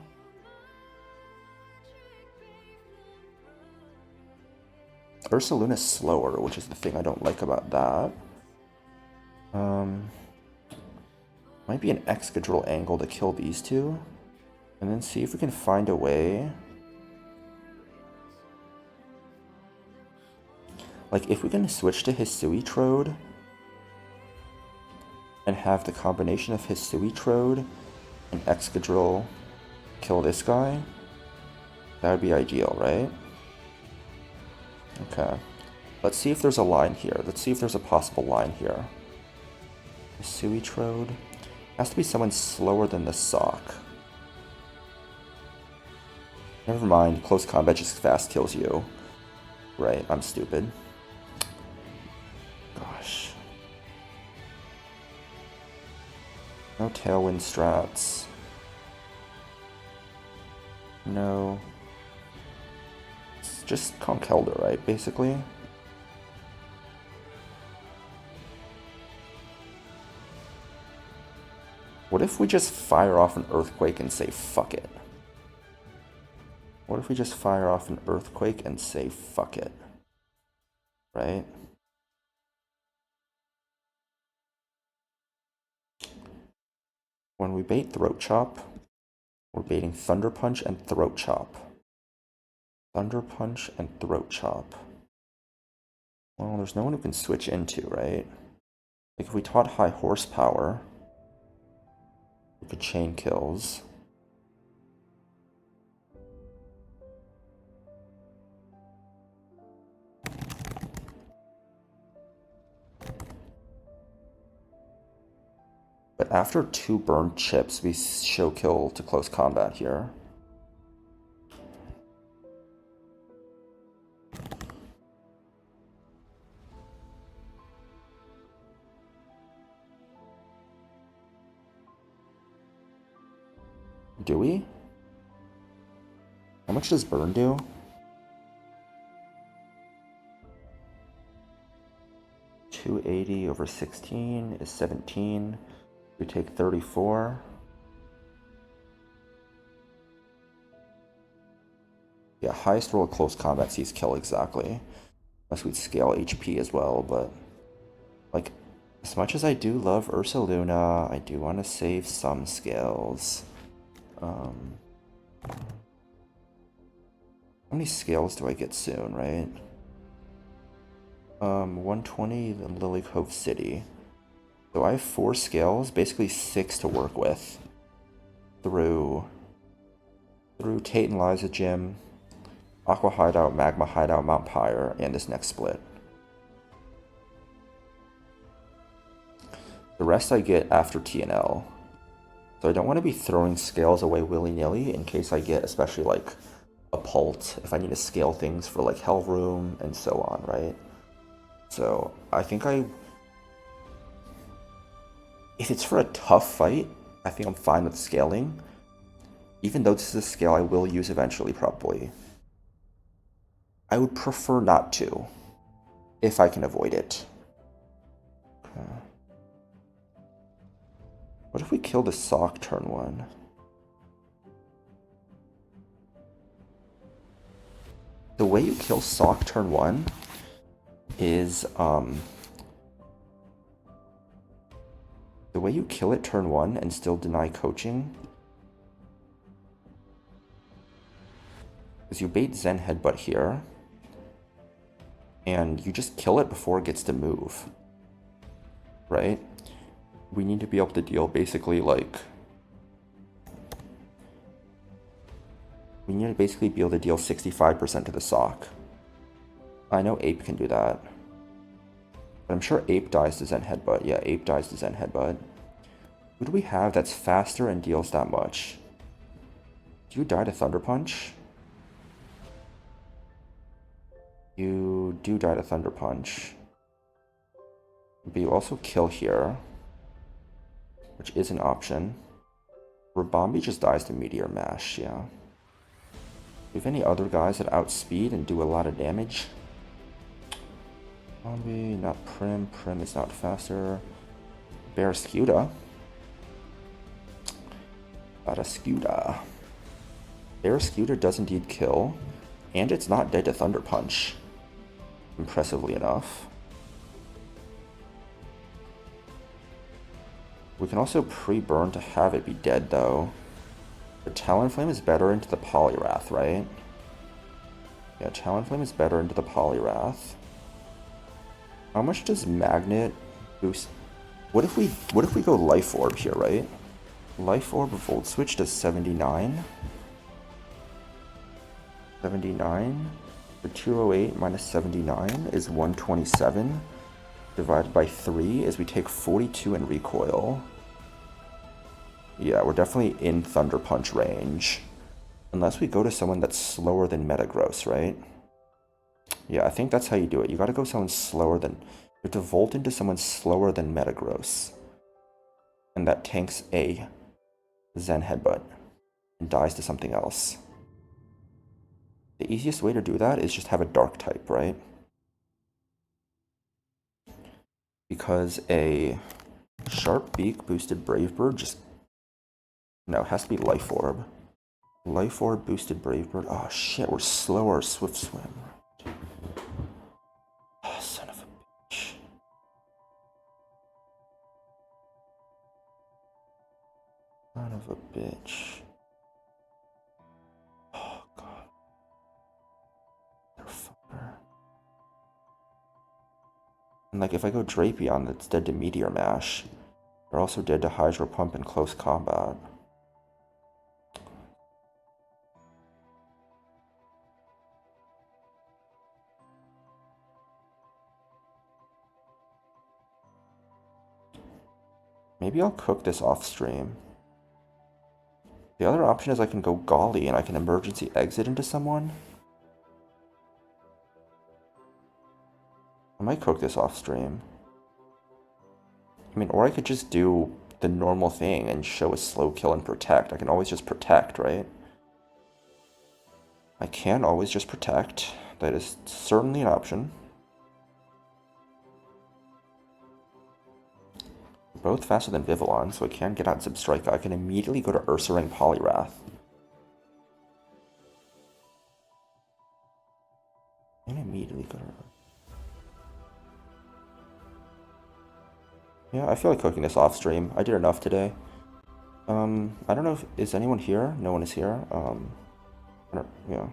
Ursaluna's slower, which is the thing I don't like about that. Might be an Excadrill angle to kill these two. And then see if we can find a way. Like, if we can switch to Hisuitrode and have the combination of Hisuitrode and Excadrill kill this guy, that would be ideal, right? Okay. Let's see if there's a line here. Let's see if there's a possible line here. Hisuitrode. Has to be someone slower than the Sock. Never mind, close combat just fast kills you. Right, I'm stupid. Gosh. No Tailwind strats. No. It's just Conkeldurr, right, basically? What if we just fire off an Earthquake and say fuck it? What if we just fire off an Earthquake and say fuck it? Right? When we bait Throat Chop, we're baiting Thunder Punch and Throat Chop. Thunder Punch and Throat Chop. Well, there's no one who can switch into, right? Like, if we taught High Horsepower, we could chain kills. But after 2 burned chips, we show kill to close combat here. Do we? How much does burn do? 280 over 16 is 17. We take 34. Yeah, highest roll of close combat sees kill exactly. Unless we'd scale HP as well, but like, as much as I do love Ursa Luna, I do want to save some scales. How many scales do I get soon, right? 120 in Lilycove City. So I have 4 scales, basically 6 to work with. Through Tate and Liza Gym, Aqua Hideout, Magma Hideout, Mount Pyre, and this next split. The rest I get after TNL. So I don't want to be throwing scales away willy-nilly in case I get, especially like a Pult, if I need to scale things for like Hell Room and so on, right? So I think if it's for a tough fight, I think I'm fine with scaling. Even though this is a scale I will use eventually, probably. I would prefer not to, if I can avoid it. Okay. What if we kill the Sock turn 1? The way you kill Sock turn 1 is, the way you kill it turn 1 and still deny coaching is you bait Zen Headbutt here, and you just kill it before it gets to move, right? We need to be able to deal basically like... We need to basically be able to deal 65% to the Sock. I know Ape can do that. But I'm sure Ape dies to Zen Headbutt. Yeah, Ape dies to Zen Headbutt. Who do we have that's faster and deals that much? Do you die to Thunder Punch? You do die to Thunder Punch. But you also kill here, which is an option. Rabambi just dies to Meteor Mash, yeah. Do you have any other guys that outspeed and do a lot of damage? Rabambi, not Prim. Prim is not faster. Barraskewda. Barraskewda. Barraskewda does indeed kill, and it's not dead to Thunder Punch, impressively enough. We can also pre-burn to have it be dead, though. But Talonflame is better into the Poliwrath, right? Yeah, Talonflame is better into the Poliwrath. How much does Magnet boost? What if we go Life Orb here, right? Life Orb of Volt Switch does 79. 79 for 208 minus 79 is 127. Divided by 3 is we take 42 in recoil. Yeah, we're definitely in Thunder Punch range. Unless we go to someone that's slower than Metagross, right? Yeah, I think that's how you do it. You gotta go someone slower than... You have to Volt into someone slower than Metagross. And that tanks a Zen Headbutt and dies to something else. The easiest way to do that is just have a Dark type, right? Because a Sharp Beak boosted Brave Bird just... No, it has to be Life Orb. Life Orb boosted Brave Bird. Oh shit, we're slower Swift Swim. Oh, son of a bitch. Son of a bitch. Oh god. Motherfucker. And like if I go Drapion, that's dead to Meteor Mash. They're also dead to Hydro Pump in close combat. Maybe I'll cook this off stream. The other option is I can go Golly and I can emergency exit into someone. I might cook this off stream. I mean, or I could just do the normal thing and show a slow kill and protect. I can always just protect, right? I can always just protect. That is certainly an option. Both faster than Vivillon, so I can get out Zebstrika. I can immediately go to Ursaring Poliwrath. And immediately go to... Yeah, I feel like cooking this off stream. I did enough today. I don't know if... Is anyone here? No one is here. I don't... Yeah.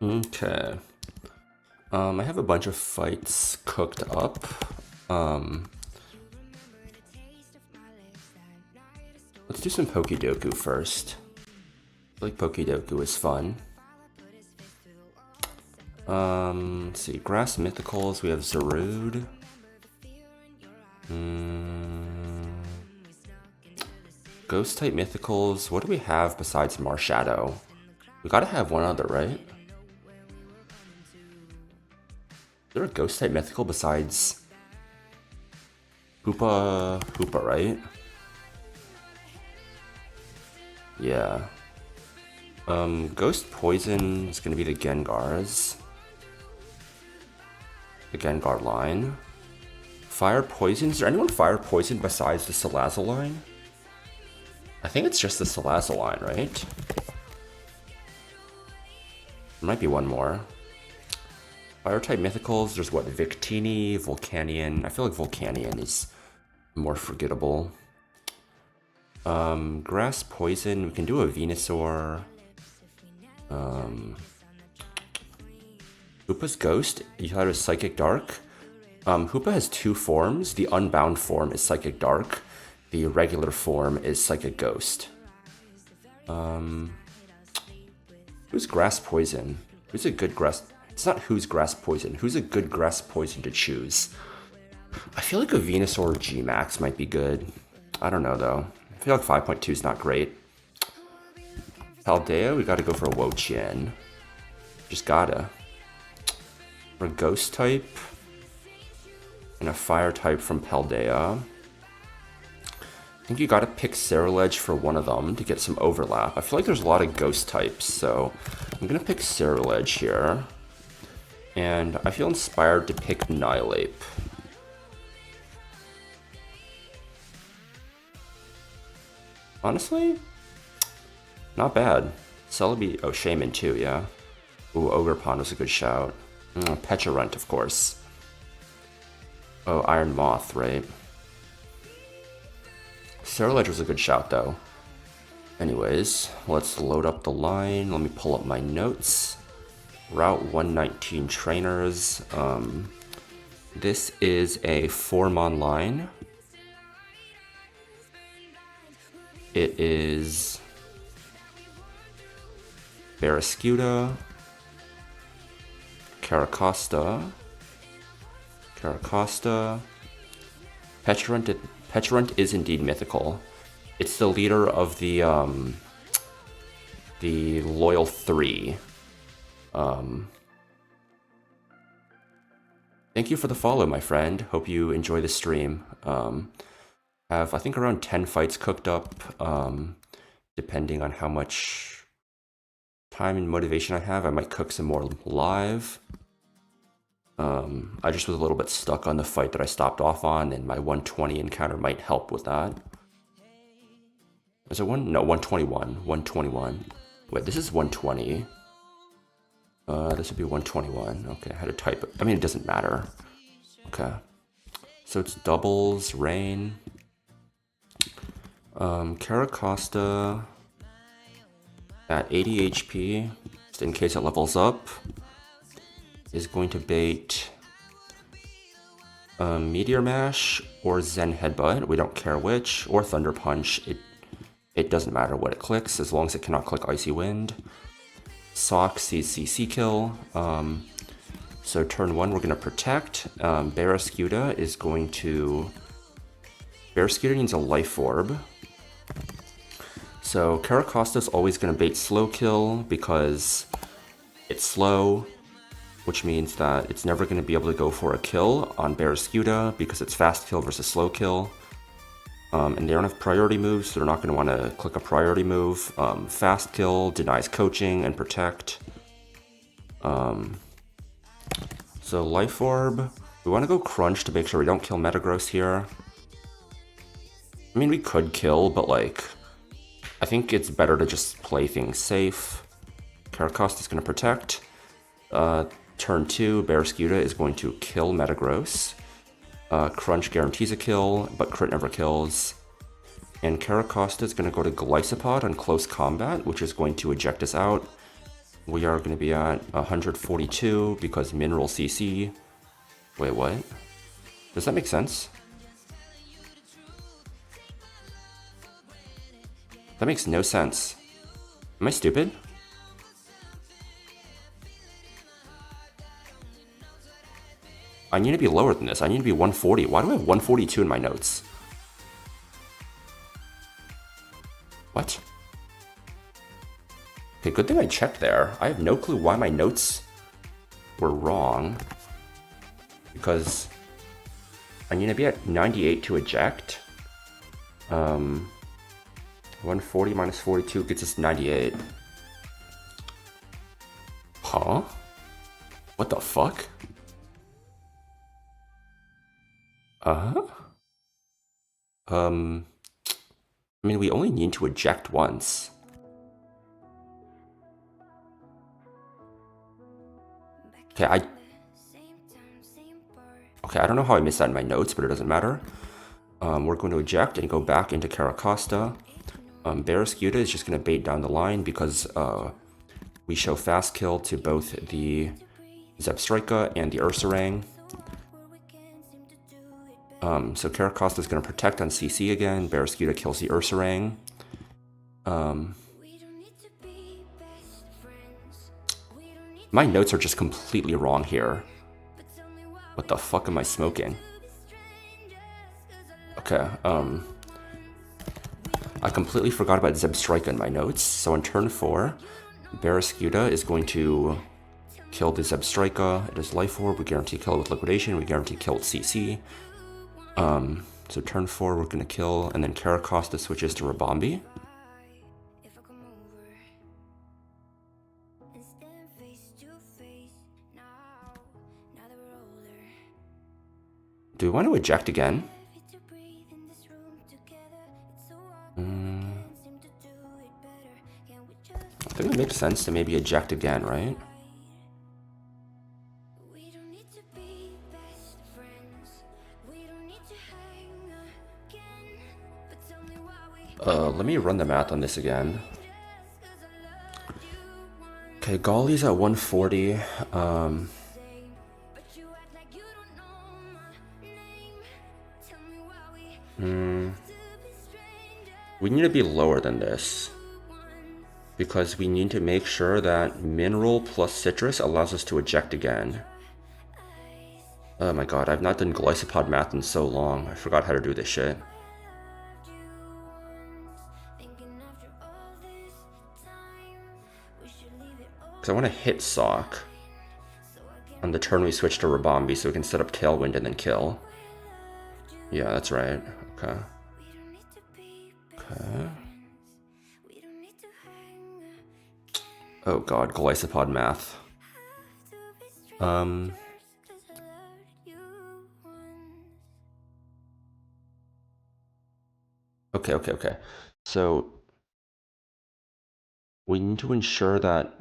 Okay. I have a bunch of fights cooked up. Let's do some Pokedoku first. I feel like Pokedoku is fun. Let's see. Grass Mythicals, we have Zarude. Ghost type Mythicals, what do we have besides Marshadow? We gotta have one other, right? Is there a ghost type mythical besides Hoopa, right? Yeah. Ghost Poison is gonna be the Gengars. The Gengar line. Fire Poison, is there anyone Fire Poison besides the Salazzle line? I think it's just the Salazzle line, right? There might be one more. Fire-type Mythicals, there's what, Victini, Volcanion. I feel like Volcanion is more forgettable. Grass Poison, we can do a Venusaur. Hoopa's Ghost, you thought it was Psychic Dark? Hoopa has two forms. The Unbound form is Psychic Dark. The regular form is Psychic Ghost. Who's Grass Poison? Who's a good Grass... It's not who's Grass Poison. Who's a good Grass Poison to choose? I feel like a Venusaur G-Max might be good. I don't know, though. I feel like 5.2 is not great. Paldea, we gotta go for a Wo-Chien. Just gotta. For a Ghost type. And a Fire type from Paldea. I think you gotta pick Ceruledge for one of them to get some overlap. I feel like there's a lot of Ghost types, so I'm gonna pick Ceruledge here. And I feel inspired to pick Nihilape. Honestly, not bad. Celebi, oh, Shaman too, yeah. Ooh, Ogerpon was a good shout. Pecharunt, of course. Oh, Iron Moth, right? Ceruledge was a good shout, though. Anyways, let's load up the line. Let me pull up my notes. Route 119 trainers. This is a 4-mon line. It is Barraskewda, Caracosta, Pecharunt is indeed mythical. It's the leader of the Loyal 3. Thank you for the follow, my friend. Hope you enjoy the stream. Have, I think, around 10 fights cooked up, depending on how much time and motivation I have. I might cook some more live. I just was a little bit stuck on the fight that I stopped off on, and my 120 encounter might help with that. Is it one? No, 121. 121. Wait, this is 120. This would be 121. Okay, I had to type it. I mean, it doesn't matter. Okay. So it's doubles, rain. Caracosta at 80 HP, just in case it levels up, is going to bait Meteor Mash or Zen Headbutt. We don't care which, or Thunder Punch. It doesn't matter what it clicks, as long as it cannot click Icy Wind. Sock sees CC kill. So turn 1, we're going to protect. Barraskewda is going to... Barraskewda needs a life orb. So Caracosta's always going to bait slow kill because it's slow, which means that it's never going to be able to go for a kill on Barraskewda because it's fast kill versus slow kill. And they don't have priority moves, so they're not going to want to click a priority move. Fast kill denies coaching and protect. So life orb, we want to go crunch to make sure we don't kill Metagross here. I mean, we could kill, but like, I think it's better to just play things safe. Caracosta is going to protect. Turn 2, Barraskewda is going to kill Metagross. Crunch guarantees a kill, but crit never kills. And Caracosta is going to go to Glycopod on close combat, which is going to eject us out. We are going to be at 142 because Mineral CC. Wait, what? Does that make sense? That makes no sense. Am I stupid? I need to be lower than this. I need to be 140. Why do I have 142 in my notes? What? Okay, good thing I checked there. I have no clue why my notes were wrong. Because I need to be at 98 to eject. 140 minus 42 gets us 98. Huh? What the fuck? I mean, we only need to eject once. Okay, I don't know how I missed that in my notes, but it doesn't matter. We're going to eject and go back into Caracosta. Barraskewda is just going to bait down the line because we show fast kill to both the Zebstrika and the Ursaring. So Caracosta is going to protect on CC again. Barraskewda kills the Ursaring. My notes are just completely wrong here. What the fuck am I smoking? Okay, I completely forgot about Zebstrika in my notes. So on turn 4, Barraskewda is going to kill the Zebstrika. It is life orb. We guarantee kill with liquidation. We guarantee kill with CC. So turn 4, we're going to kill, and then Caracosta switches to Rabombi. Do we want to eject again? I think it makes sense to maybe eject again, right? Let me run the math on this again. Okay, Golly's at 140. We need to be lower than this because we need to make sure that Mineral plus Citrus allows us to eject again. Oh my god, I've not done Glycopod math in so long. I forgot how to do this shit. Because I want to hit Sock on the turn we switch to Rabombi so we can set up Tailwind and then kill. Yeah, that's right. Okay. Okay. Oh god, Glycopod math. Okay. So we need to ensure that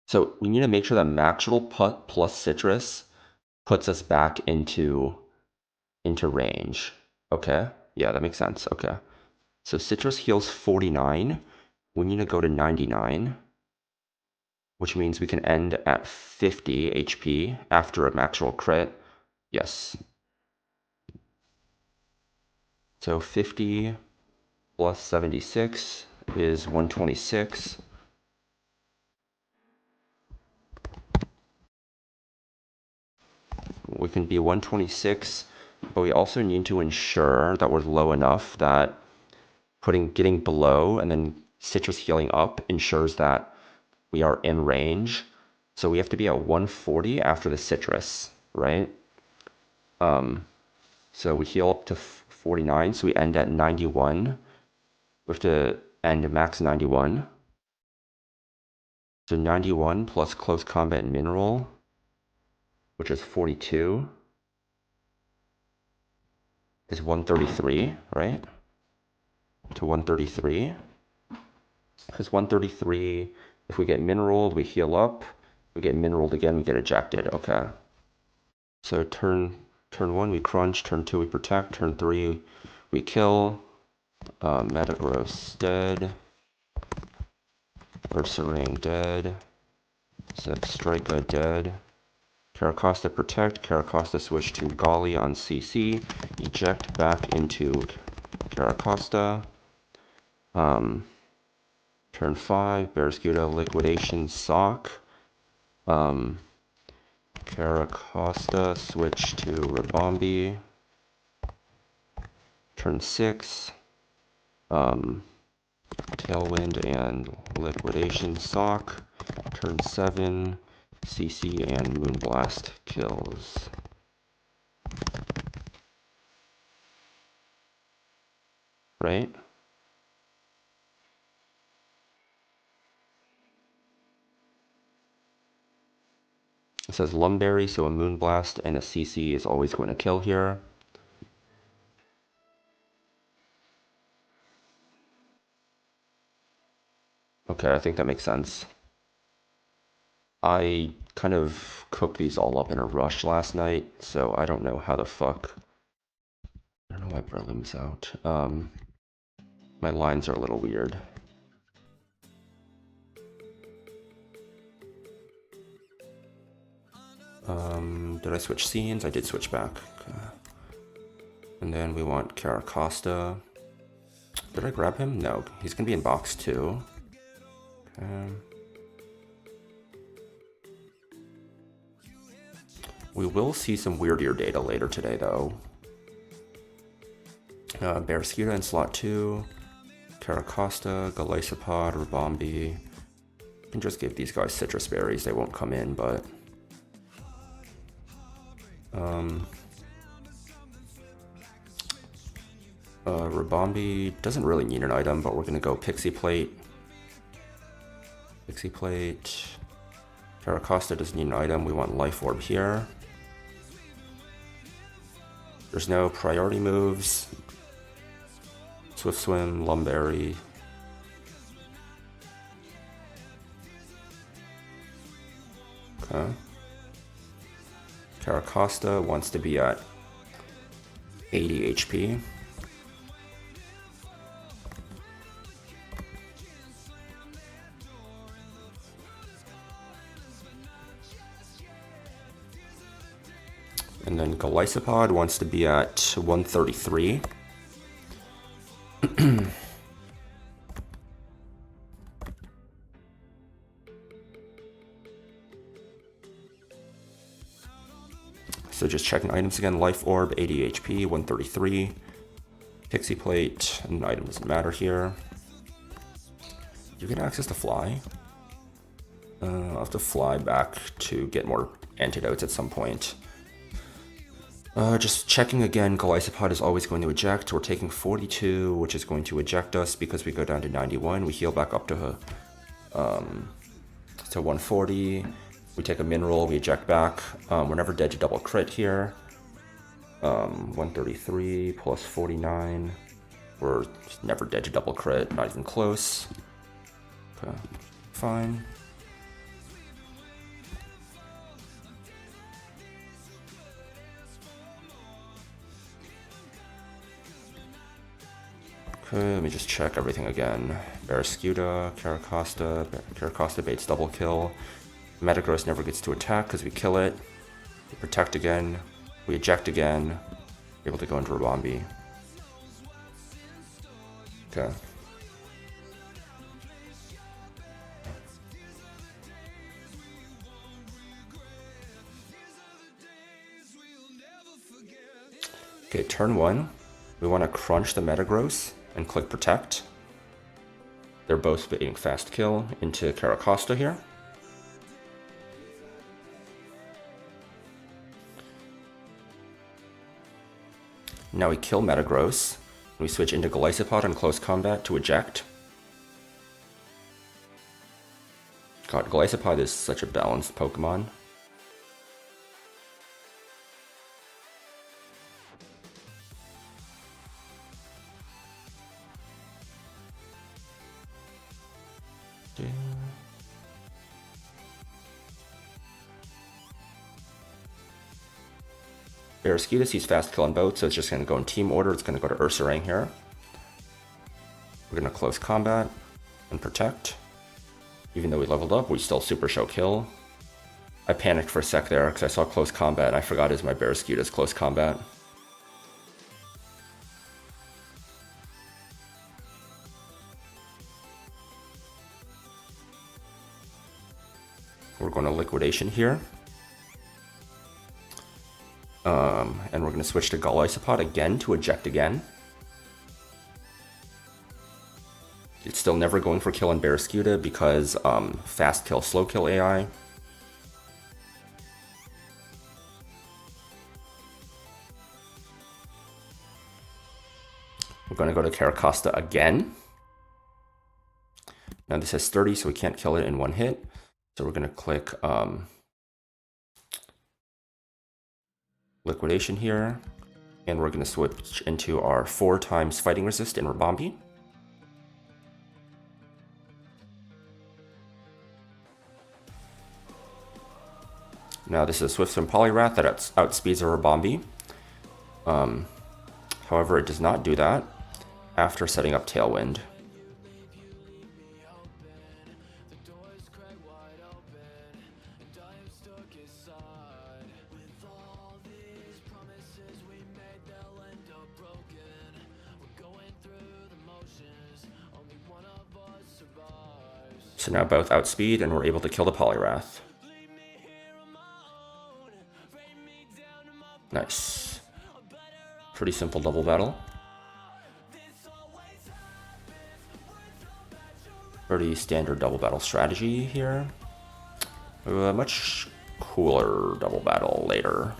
So we need to make sure that Maxwell plus Citrus puts us back into range. Okay? Yeah, that makes sense. Okay. So Citrus heals 49. We need to go to 99, which means we can end at 50 HP after a Maxwell crit. Yes. So 50 plus 76 is 126. we can be 126, but we also need to ensure that we're low enough that getting below and then citrus healing up ensures that we are in range. So we have to be at 140 after the citrus, right? So we heal up to 49, so we end at 91. We have to end at max 91. So 91 plus close combat mineral, which is 42, is 133, right? To 133. Because 133, if we get mineraled, we heal up. If we get mineraled again, we get ejected. Okay. So turn 1, we crunch. Turn 2, we protect. Turn 3, we kill. Metagross dead. Ursaring dead. Strika dead. Caracosta protect. Caracosta switch to Golly on CC. Eject back into Caracosta. Turn 5, Barraskewda liquidation sock. Caracosta switch to Rabombi. Turn 6, Tailwind and liquidation sock. Turn 7, CC and Moonblast kills. Right? It says Lumberry, so a Moonblast and a CC is always going to kill here. Okay, I think that makes sense. I kind of cooked these all up in a rush last night, so I don't know how the fuck. I don't know why Brelim's out. My lines are a little weird. Did I switch scenes? I did switch back. Okay. And then we want Caracosta. Did I grab him? No, he's gonna be in box 2. Okay. We will see some weird ear data later today, though. Barraskewda in slot 2. Caracosta, Galisopod, Rabombi. You can just give these guys citrus berries, they won't come in, but... Rabombi doesn't really need an item, but we're gonna go Pixie Plate. Pixie Plate. Caracosta doesn't need an item, we want Life Orb here. There's no priority moves. Swift Swim, Lumberry. Okay. Caracosta wants to be at 80 HP. And then Galisopod wants to be at 133. So just checking items again. Life Orb, 80 HP, 133. Pixie Plate, an item doesn't matter here. You get access to fly. I'll have to fly back to get more antidotes at some point. Just checking again, Galisopod is always going to eject. We're taking 42, which is going to eject us because we go down to 91. We heal back up to 140. We take a mineral, we eject back. We're never dead to double crit here. 133 plus 49. We're never dead to double crit, not even close. Okay, fine. Okay, let me just check everything again. Barraskewda, Caracosta baits double kill. Metagross never gets to attack because we kill it. We protect again. We eject again. We're able to go into Rabombi. Okay. Okay, turn 1. We want to crunch the Metagross and click Protect. They're both being fast kill into Caracosta here. Now we kill Metagross. We switch into Golisopod in close combat to eject. God, Golisopod is such a balanced Pokemon. Barraskewda sees fast kill on both, so it's just going to go in team order. It's going to go to Ursaring here. We're going to close combat and protect. Even though we leveled up, we still super show kill. I panicked for a sec there because I saw close combat and I forgot my Barraskewda's close combat. We're going to liquidation here. And we're going to switch to Golisopod again to eject again. It's still never going for kill on Barraskewda because fast kill, slow kill AI. We're going to go to Caracosta again. Now this has 30, so we can't kill it in one hit. So we're going to click liquidation here, and we're going to switch into our 4x fighting resist in Ribombee. Now this is a Swift Swim Poliwrath that outspeeds a Ribombee. However, it does not do that after setting up Tailwind. So now both outspeed and we're able to kill the Poliwrath. Nice. Pretty simple double battle. Pretty standard double battle strategy here. A much cooler double battle later.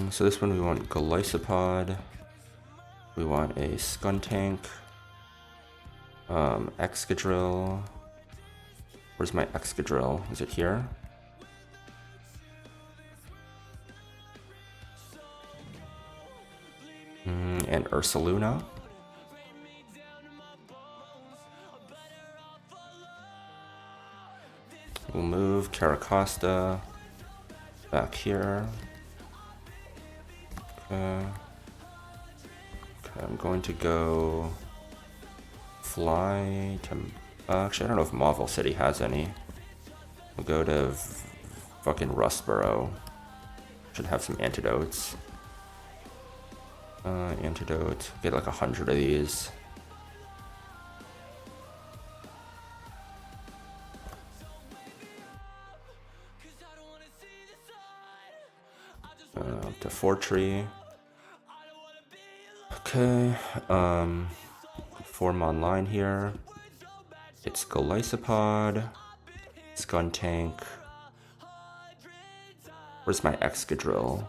So this one we want Golisopod, we want a Skuntank, Excadrill. Where's my Excadrill? Is it here? And Ursaluna. We'll move Caracosta back here. Okay, I'm going to go fly to... actually, I don't know if Mauville City has any. We'll go to fucking Rustboro. Should have some antidotes. Antidote. Get like 100 of these. To Fortree. Okay, form online here. It's Golisopod, Skuntank. Where's my Excadrill?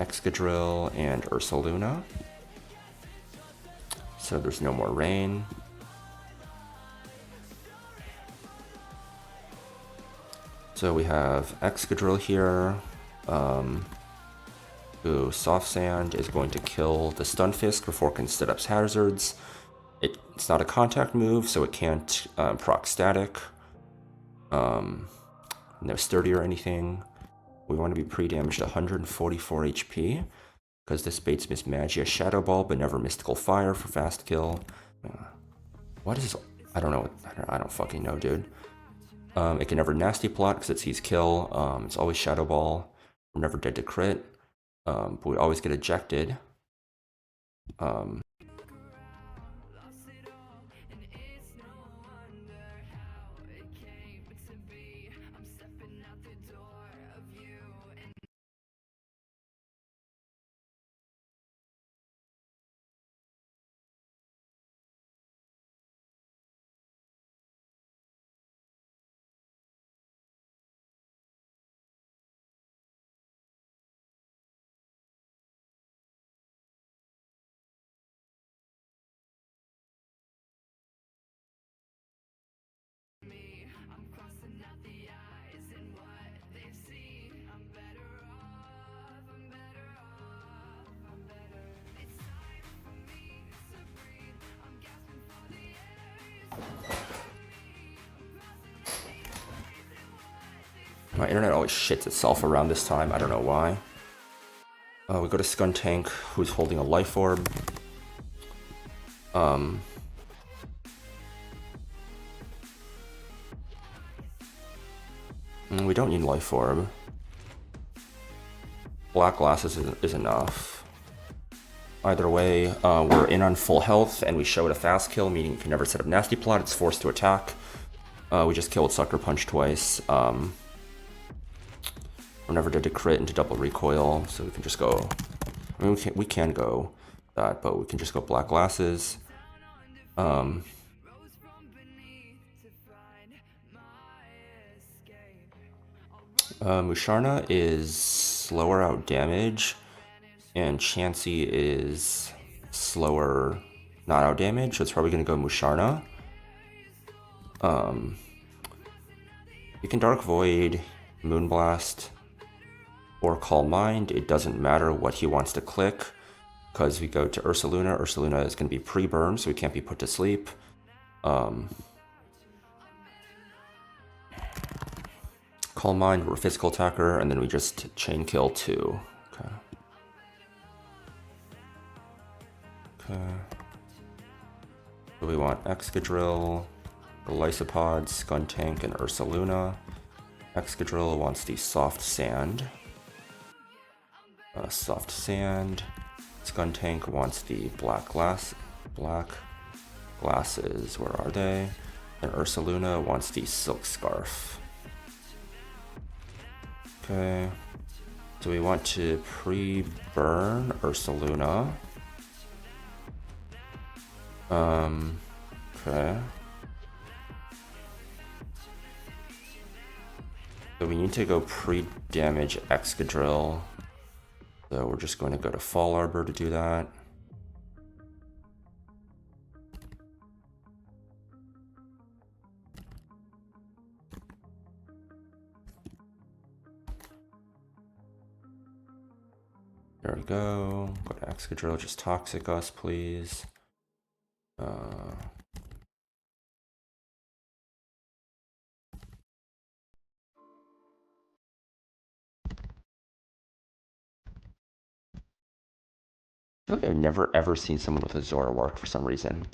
Excadrill and Ursaluna. So there's no more rain. So we have Excadrill here. Who Soft Sand is going to kill the Stunfisk before it can set up hazards. It's not a contact move, so it can't proc static. No sturdy or anything. We want to be pre-damaged 144 HP because this baits Miss Magia Shadow Ball, but never Mystical Fire for fast kill. What is I don't know. I don't fucking know, dude. It can never nasty plot because it sees kill. It's always shadow ball. We're never dead to crit. But we always get ejected. Um, My internet always shits itself around this time. I don't know why. We go to Skuntank, who's holding a life orb. We don't need life orb. Black glasses is enough. Either way, we're in on full health, and we show it a fast kill, meaning if you never set up nasty plot, it's forced to attack. We just killed Sucker Punch twice. We're never dead to crit into double recoil, so we can just go. I mean, we can go that, but we can just go black glasses. Musharna is slower out damage, and Chansey is slower not out damage, so it's probably going to go Musharna. You can Dark Void, Moonblast, or Calm Mind. It doesn't matter what he wants to click, because we go to Ursaluna. Ursaluna is going to be pre-burn, so we can't be put to sleep. Calm Mind, we're a physical attacker, and then we just chain kill 2. Okay. So we want Excadrill, Lysopod, Skuntank, and Ursaluna. Excadrill wants the soft sand. Skuntank wants the black glasses. Where are they? And Ursaluna wants the silk scarf. Okay. So we want to pre-burn Ursaluna. Okay. So we need to go pre-damage Excadrill. So we're just going to go to Fall Arbor to do that. There we go. Go to Excadrill, just Toxic us, please. I feel like I've never ever seen someone with a Zoroark for some reason.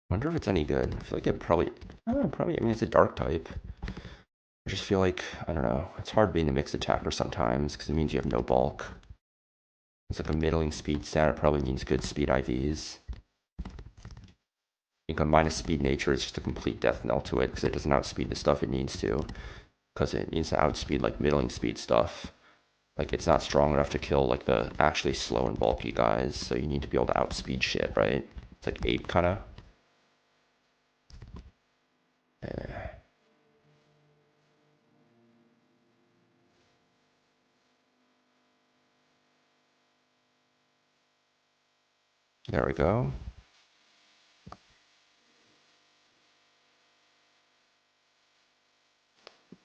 Wonder if it's any good. I feel like it probably, I mean, it's a dark type. I just feel like, I don't know, it's hard being a mixed attacker sometimes because it means you have no bulk. It's like a middling speed stat, it probably means good speed IVs. You can minus speed nature, it's just a complete death knell to it because it doesn't outspeed the stuff it needs to. Because it needs to outspeed like middling speed stuff. Like it's not strong enough to kill like the actually slow and bulky guys, so you need to be able to outspeed shit, right? It's like ape kinda. There we go.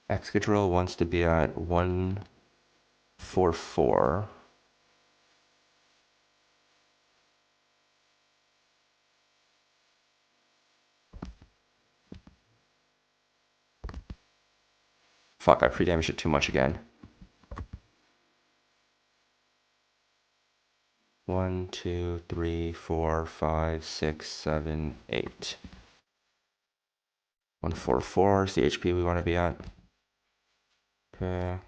Excadrill wants to be at 144. Fuck, I pre-damaged it too much again. 1, 2, 3, 4, 5, 6, 7, 8. 144 is the HP we want to be at. Okay.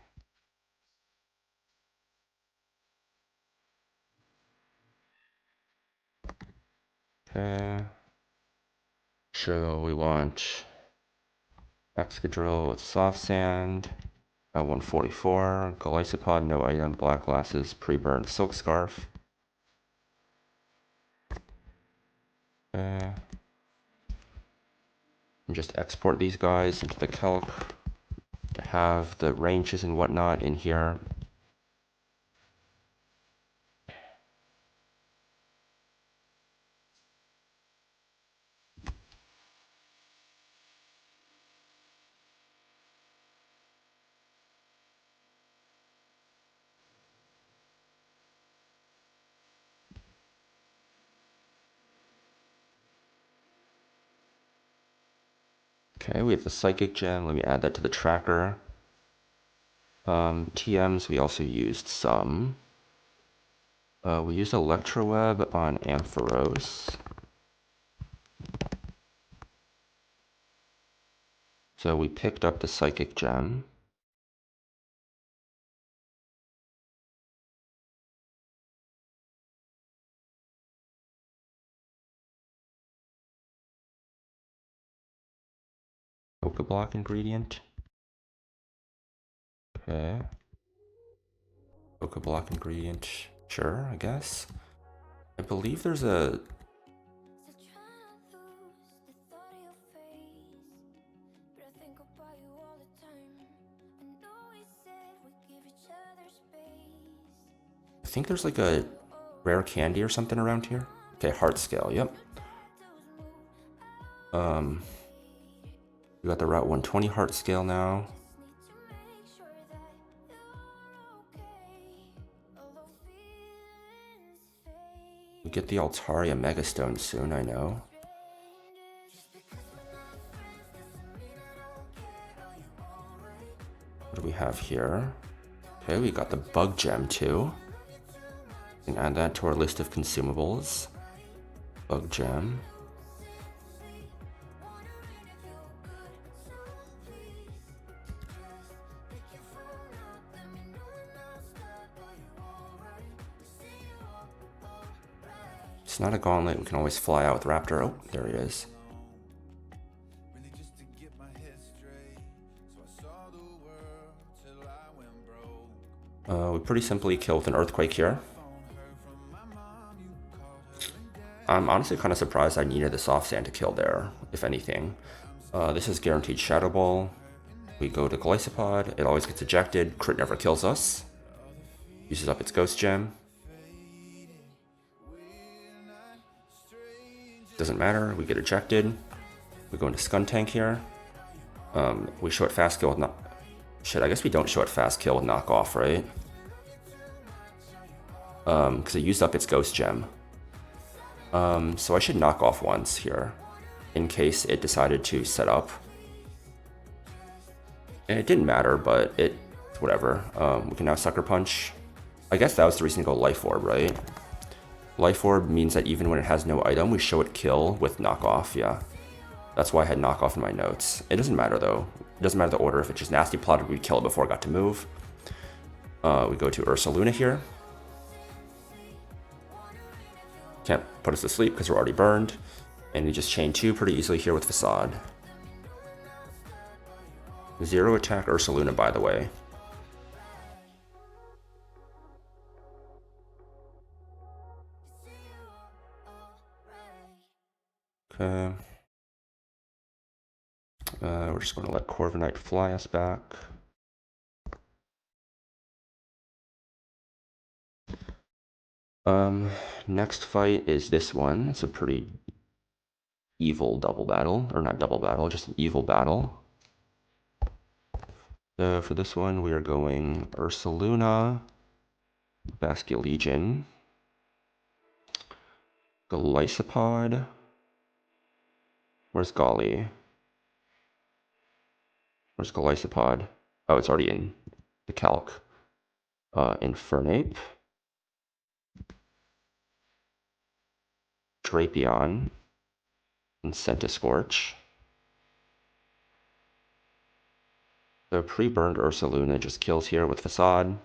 Okay. So we want Excadrill with soft sand. 144. Golisopod, no item. Black glasses, pre-burned silk scarf. Okay. And just export these guys into the calc to have the ranges and whatnot in here. Okay, we have the Psychic Gem. Let me add that to the tracker. TMs, we also used some. We used Electroweb on Ampharos. So we picked up the Psychic Gem. Pokeblock ingredient. Okay. Pokeblock ingredient. Sure, I guess. I believe there's a... I think there's like a rare candy or something around here. Okay, heart scale, yep. We got the Route 120 heart scale now. We get the Altaria Megastone soon, I know. What do we have here? Okay, we got the Bug Gem too. We can add that to our list of consumables. Bug Gem. It's not a gauntlet, we can always fly out with Raptor. Oh, there he is. We pretty simply kill with an Earthquake here. I'm honestly kind of surprised I needed the soft sand to kill there, if anything. This is guaranteed Shadow Ball. We go to Golisopod, it always gets ejected, crit never kills us. Uses up its Ghost Gem. Doesn't matter, we get ejected. We go into Skuntank here. We show it Fast Kill with not... Shit, I guess we don't show it Fast Kill with Knockoff, right? Because it used up its Ghost Gem. So I should knock off once here, in case it decided to set up. And it didn't matter, but it... whatever. We can now Sucker Punch. I guess that was the reason to go Life Orb, right? Life Orb means that even when it has no item, we show it kill with knockoff, yeah. That's why I had knockoff in my notes. It doesn't matter though. It doesn't matter the order. If it just nasty plotted, we'd kill it before it got to move. We go to Ursaluna here. Can't put us to sleep because we're already burned. And we just chain 2 pretty easily here with Facade. 0 attack Ursaluna, by the way. Okay. We're just going to let Corviknight fly us back. Next fight is this one. It's a pretty evil double battle, or not double battle, just an evil battle. So for this one, we are going Ursaluna, Basculegion, Golisopod. Where's Golly? Where's Golisopod? Oh, it's already in the calc. Infernape. Drapion, and Centiscorch. The pre-burned Ursaluna just kills here with Facade.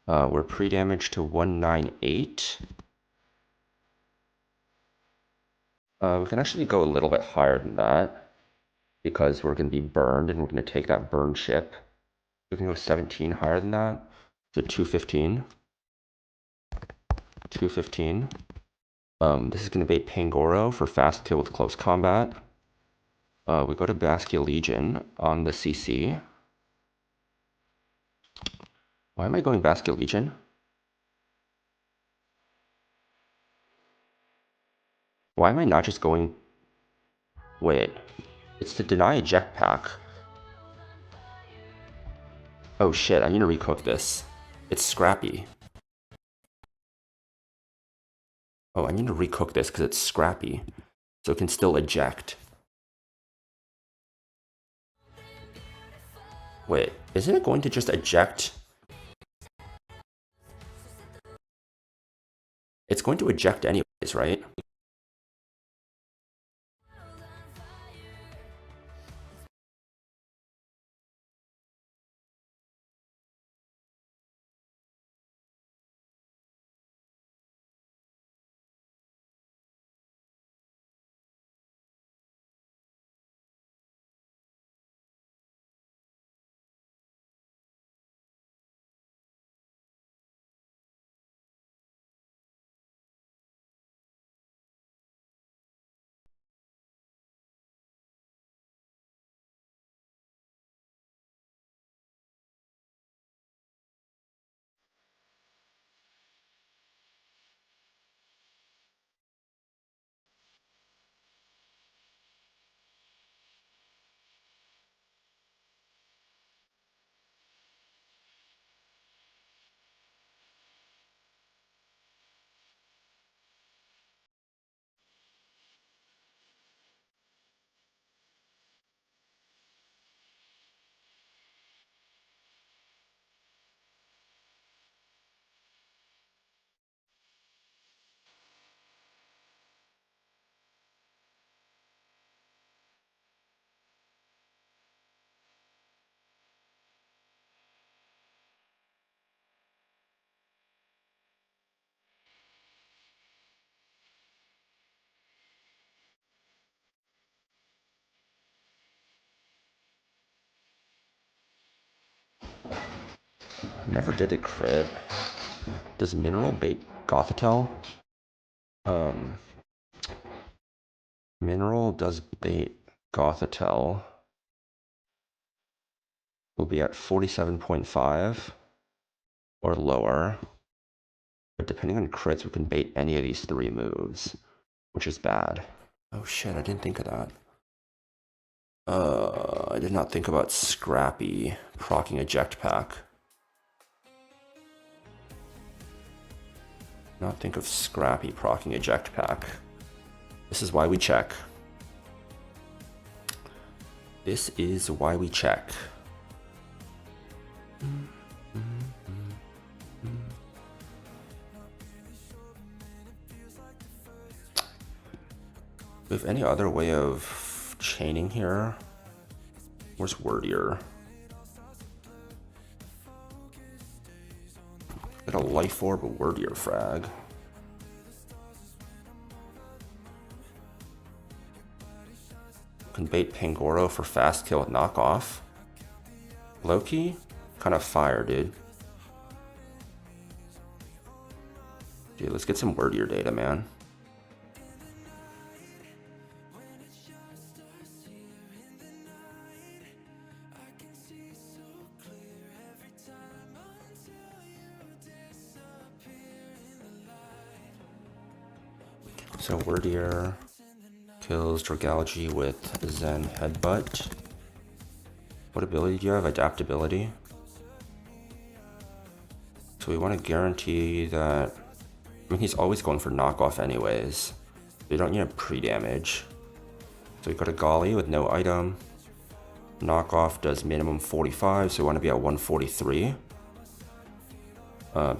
We're pre-damaged to 198. We can actually go a little bit higher than that because we're going to be burned and we're going to take that burned ship. We can go 17 higher than that. So 215. 215. This is going to bait Pangoro for fast kill with close combat. We go to Baskia Legion on the CC. Why am I going Baskia Legion? Why am I not just going... Wait. It's to deny a jetpack. Oh shit, I need to recook this. It's scrappy. Oh, I need to recook this because it's scrappy. So it can still eject. Wait, isn't it going to just eject? It's going to eject anyways, right? Never did a crit. Does Mineral bait Gothitelle? Mineral does bait Gothitelle. We'll be at 47.5 or lower. But depending on crits, we can bait any of these 3 moves, which is bad. Oh shit, I didn't think of that. I did not think about Scrappy proccing eject pack. Not think of Scrappy proccing eject pack. This is why we check. This is why we check. Do we have any other way of chaining here? Where's Wordier? Get a Life Orb, a Wordier frag. Can bait Pangoro for fast kill with knockoff. Loki? Kind of fire, dude. Dude, let's get some Wordier data, man. So Wordier kills Dragalge with Zen Headbutt. What ability do you have? Adaptability. So we want to guarantee that... I mean, he's always going for knockoff anyways. We don't need a pre-damage. So we go to Golly with no item. Knockoff does minimum 45, so we want to be at 143.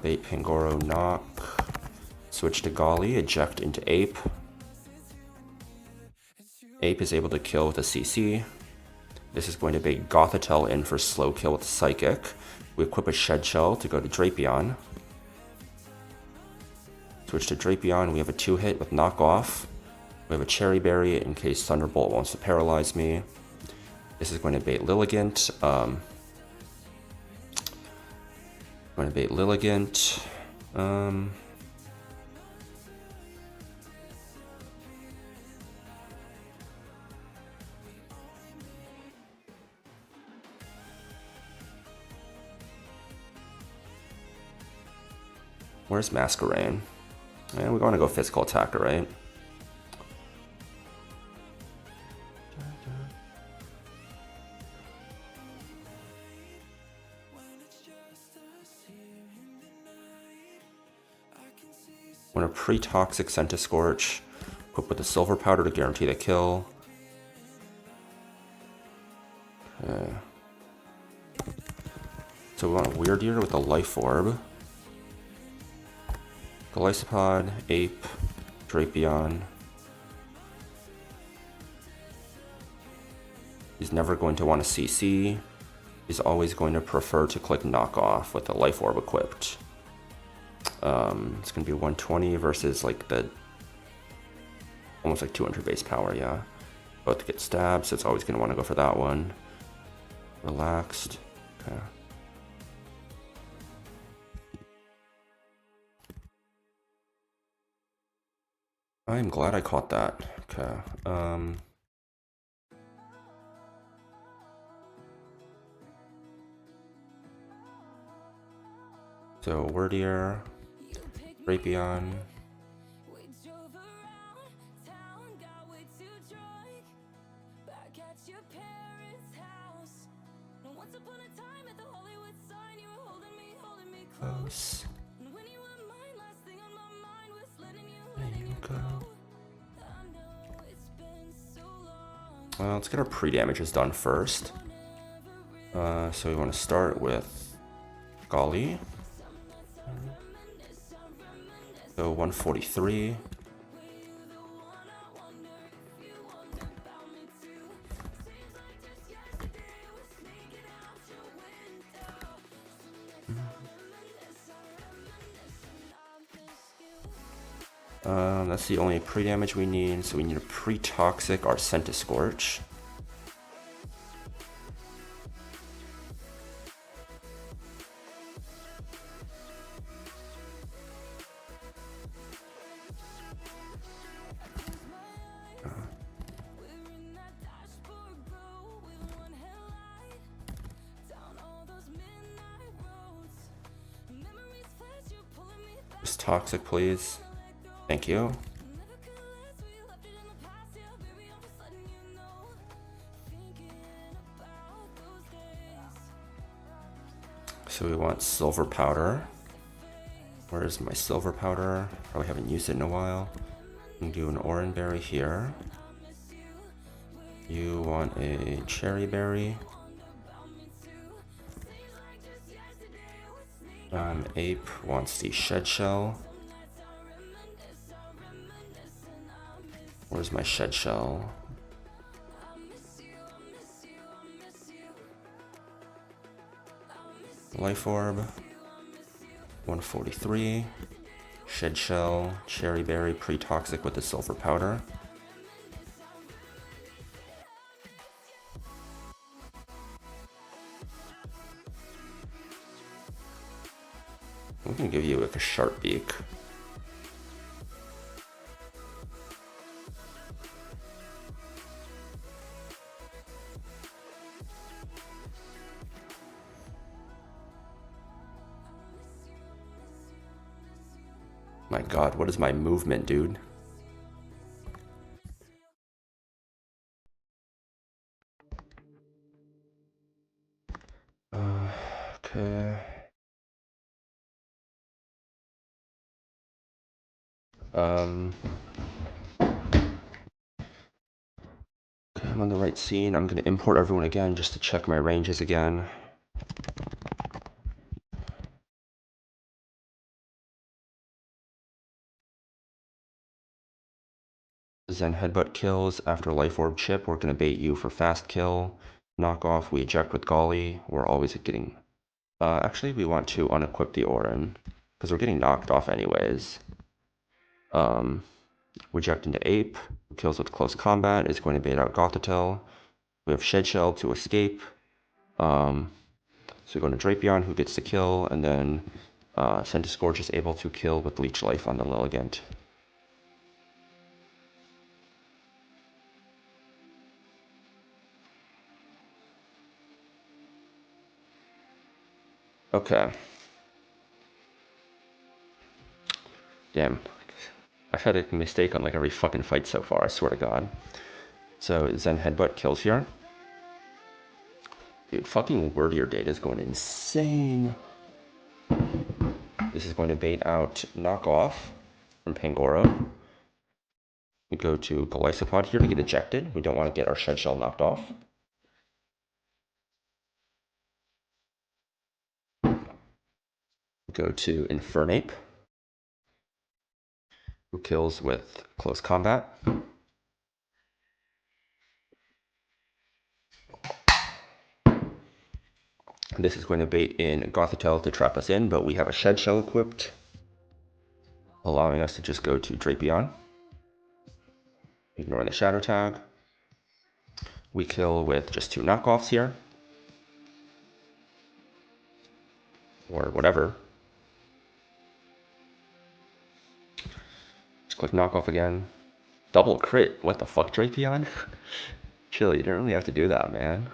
Bait Pangoro knock. Switch to Golly, eject into Ape. Ape is able to kill with a CC. This is going to bait Gothitelle in for slow kill with Psychic. We equip a Shed Shell to go to Drapion. Switch to Drapion, we have a 2-hit with Knockoff. We have a Cherry Berry in case Thunderbolt wants to paralyze me. This is going to bait Lilligant. Going to bait Lilligant. Where's Masquerain? And we're going to go physical attacker, right? I'm going to pre-toxic Centiscorch, equip with the Silver Powder to guarantee the kill. Okay. So we want a Weirdeer with a Life Orb. Golisopod, Ape, Drapion. He's never going to want a CC. He's always going to prefer to click Knockoff with the Life Orb equipped. It's going to be 120 versus like the almost like 200 base power, yeah. Both get stabbed, so it's always going to want to go for that one. Relaxed. Okay. I'm glad I caught that. Okay. So Weirdeer, Drapion. Close. There you go. Well, let's get our pre-damages done first. So we want to start with Golly. So 143. That's the only pre-damage we need, so we need a pre-toxic our Centiscorch. Just toxic, please. Thank you. So we want Silver Powder. Where's my Silver Powder? Probably haven't used it in a while. I'm gonna do an Oranberry here. You want a Cherry Berry. Ape wants the Shed Shell. Where's my Shed Shell? Life Orb. 143. Shed Shell. Cherry Berry. Pre-toxic with the Silver Powder. We can give you like a Sharp Beak. My god, what is my movement, dude? Okay. Okay, I'm on the right scene. I'm gonna import everyone again just to check my ranges again. Zen Headbutt kills after Life Orb Chip. We're going to bait you for fast kill. Knockoff, we eject with Golly. We're always getting... actually, we want to unequip the Orin, because we're getting knocked off anyways. We eject into Ape. Kills with Close Combat. Is going to bait out Gothitelle. We have Shed Shell to escape. So we go to Drapion, who gets the kill, and then Centiscourge is able to kill with Leech Life on the Lilligant. Okay. Damn. I've had a mistake on like every fucking fight so far, I swear to God. So Zen Headbutt kills here. Dude, fucking Wordier data is going insane. This is going to bait out Knockoff from Pangoro. We go to Golisopod here to get ejected. We don't want to get our Shed Shell knocked off. Go to Infernape, who kills with Close Combat. This is going to bait in Gothitelle to trap us in, but we have a Shed Shell equipped, allowing us to just go to Drapion. Ignoring the Shadow tag. We kill with just 2 knockoffs here. Or whatever. Just click knockoff again. Double crit. What the fuck, Drapion? Chill, you didn't really have to do that, man.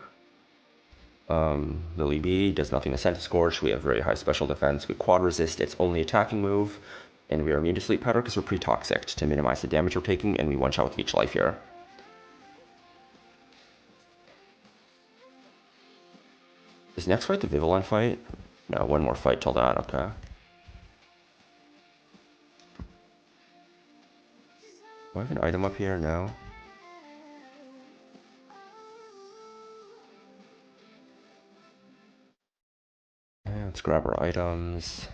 Lily B does nothing to Centiscourge. We have very high special defense. We quad resist its only attacking move. And we are immune to Sleep Powder because we're pre-toxic to minimize the damage we're taking, and we one-shot with each life here. Is next fight the Vivillon fight? No, one more fight till that, okay. Do I have an item up here? No. Okay, let's grab our items.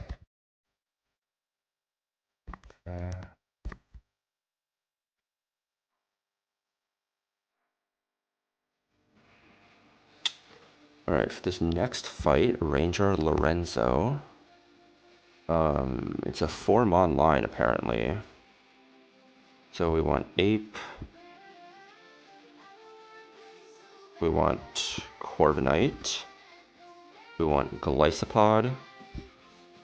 Okay. Alright, for this next fight, Ranger Lorenzo. It's a 4-mon line, apparently. So we want Ape. We want Corviknight. We want Golisopod.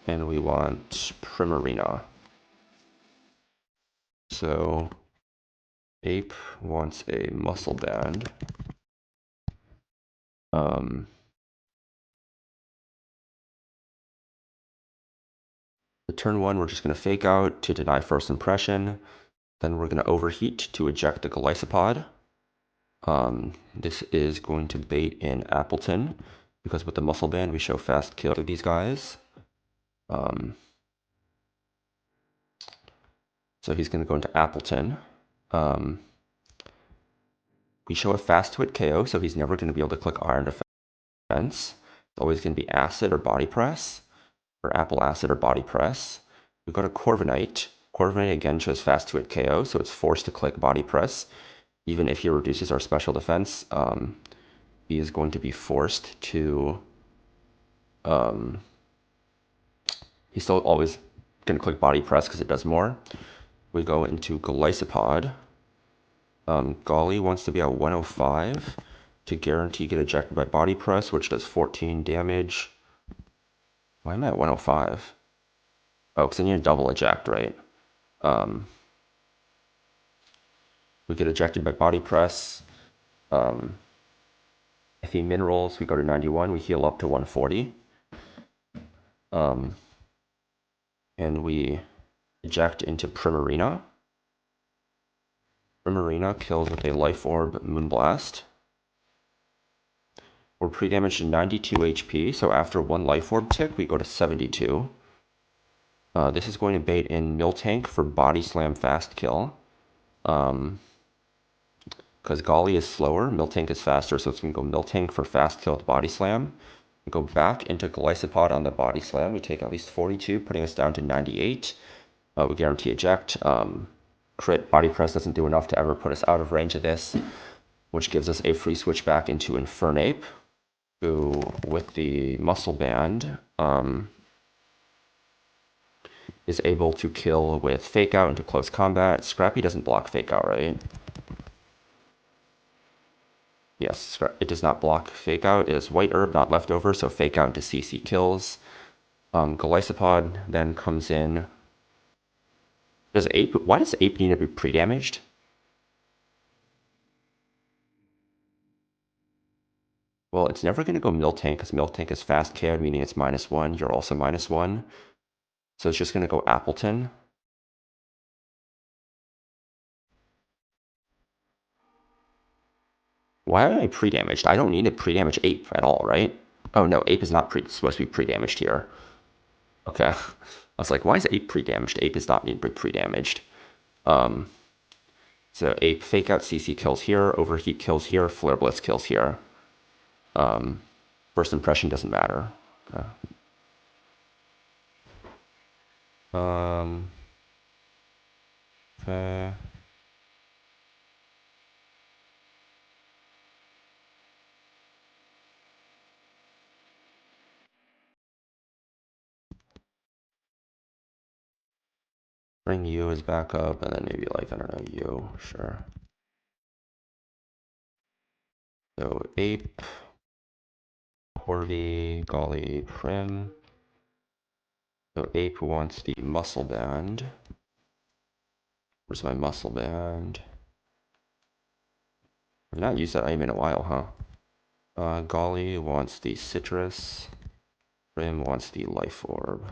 And we want Primarina. So Ape wants a Muscle Band. The turn 1, we're just going to Fake Out to deny first impression. Then we're going to Overheat to eject the Golisopod. This is going to bait in Appleton, because with the Muscle Band we show fast kill to these guys. So he's going to go into Appleton. We show a fast to hit KO, so he's never going to be able to click Iron Defense. It's always going to be Acid or Body Press, or Apple Acid or Body Press. We go to Corviknight. Corviknight again shows fast to hit KO, so it's forced to click Body Press. Even if he reduces our special defense, he is going to be forced to... he's still always going to click Body Press because it does more. We go into Golisopod. Golly wants to be at 105 to guarantee get ejected by Body Press, which does 14 damage. Why am I at 105? Oh, because I need a double eject, right? We get ejected by Body Press. If he min rolls, we go to 91. We heal up to 140. And we eject into Primarina. Primarina kills with a Life Orb Moonblast. We're pre-damaged to 92 HP, so after 1 Life Orb tick, we go to 72. This is going to bait in Miltank for Body Slam fast kill. Because Golly is slower, Miltank is faster, so it's going to go Miltank for fast kill with Body Slam. We go back into Golisopod on the Body Slam. We take at least 42, putting us down to 98. We guarantee eject. Crit body press doesn't do enough to ever put us out of range of this, which gives us a free switch back into Infernape, who, with the muscle band, is able to kill with Fake Out into close combat. Scrappy doesn't block Fake Out, right? Yes, it does not block Fake Out. It is White Herb, not Leftover, so Fake Out into CC kills. Golisopod then comes in. Why does Ape need to be pre-damaged? Well, it's never going to go Miltank, because Miltank is fast KO'd, meaning it's -1. You're also -1. So it's just going to go Appleton. Why am I pre-damaged? I don't need to pre-damage Ape at all, right? Oh no, Ape is not supposed to be pre-damaged here. Okay. I was like, why is Ape pre-damaged? Ape is not need to be pre-damaged. So Ape Fake Out CC kills here, Overheat kills here, Flare Blitz kills here. First impression doesn't matter. Okay. Bring you as backup, and then maybe like, I don't know, you, sure. So Ape, Corby, Golly, Prim. So Ape wants the muscle band. Where's my muscle band? I've not used that item in a while, huh? Golly wants the citrus. Prim wants the life orb.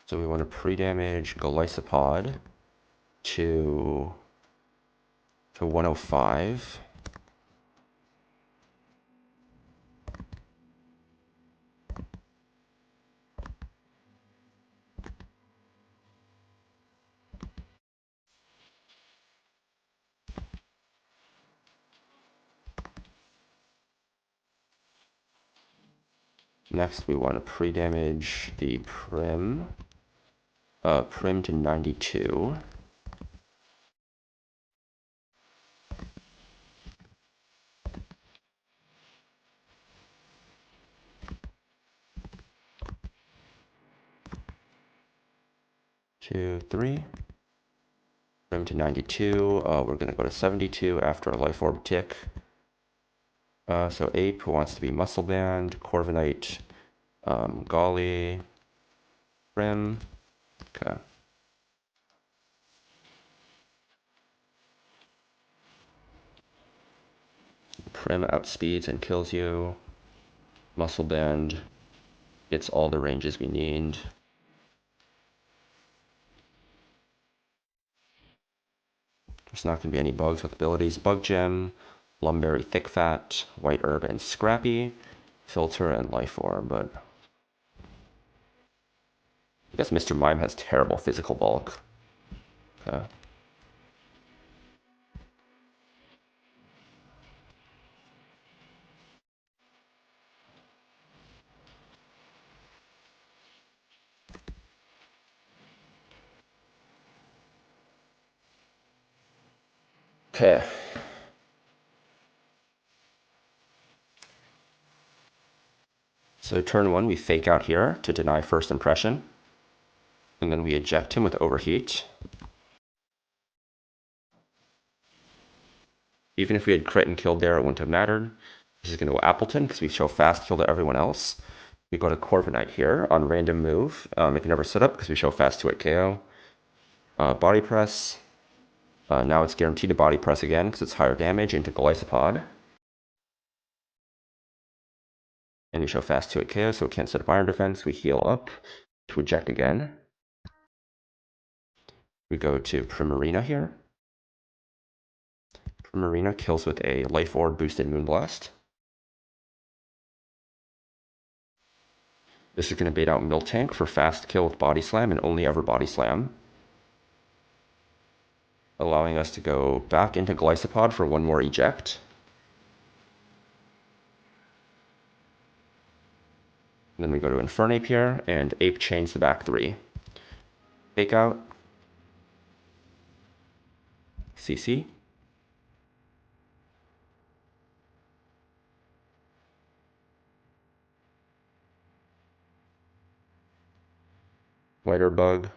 So we want to pre-damage Golisopod to 105. Next, we want to pre-damage the Prim. Prim to 92. Two, three. Prim to 92. We're going to go to 72 after a life orb tick. So Ape wants to be Muscle Band, Corviknight, Golly, Prim. Okay. Prim outspeeds and kills you. Muscle Band gets all the ranges we need. There's not going to be any bugs with abilities. Bug Gem, Lumberry Thick Fat, White Herb and Scrappy, Filter and Life Orb, but I guess Mr. Mime has terrible physical bulk. Okay. Okay. So turn 1, we Fake Out here to deny first impression. And then we eject him with Overheat. Even if we had crit and killed there, it wouldn't have mattered. This is going to go Appleton because we show fast kill to everyone else. We go to Corviknight here on random move. It can never sit up because we show fast 2 at KO. Body Press. Now it's guaranteed to body press again because it's higher damage into Golisopod. And we show fast 2 at KO, so it can't set up Iron Defense. We heal up to eject again. We go to Primarina here. Primarina kills with a Life Orb boosted Moonblast. This is going to bait out Miltank for fast kill with Body Slam and only ever Body Slam, allowing us to go back into Golisopod for one more eject. Then we go to Infernape here, and Ape chains the back 3. Fake out. CC. Whiter Bug.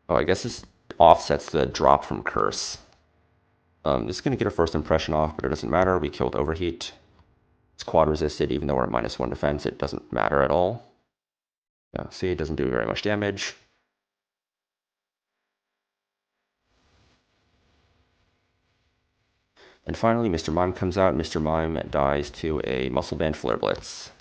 Oh, I guess this offsets the drop from Curse. This is going to get a first impression off, but it doesn't matter. We killed Overheat. It's quad resisted, even though we're at -1 defense. It doesn't matter at all. Yeah, see, it doesn't do very much damage. And finally, Mr. Mime comes out. Mr. Mime dies to a Muscle Band Flare Blitz.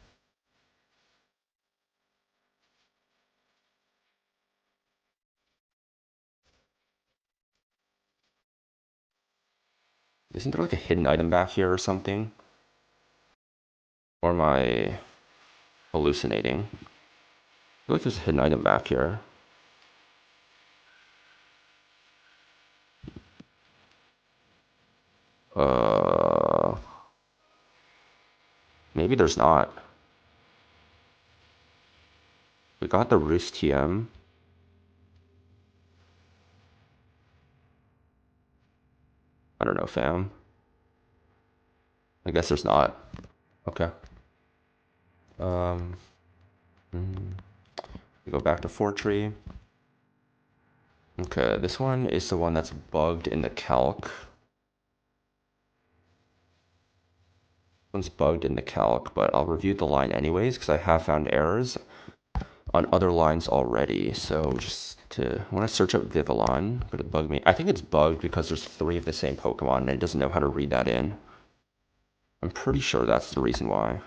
Isn't there like a hidden item back here or something? Or am I hallucinating? I feel like there's a hidden item back here. Maybe there's not. We got the Roost TM. I don't know, fam. I guess there's not. Okay. We go back to Fortree. Okay, this one is the one that's bugged in the calc. One's bugged in the calc, but I'll review the line anyways because I have found errors on other lines already. So when I search up Vivillon, could it bug me? I think it's bugged because there's 3 of the same Pokemon and it doesn't know how to read that in. I'm pretty sure that's the reason why.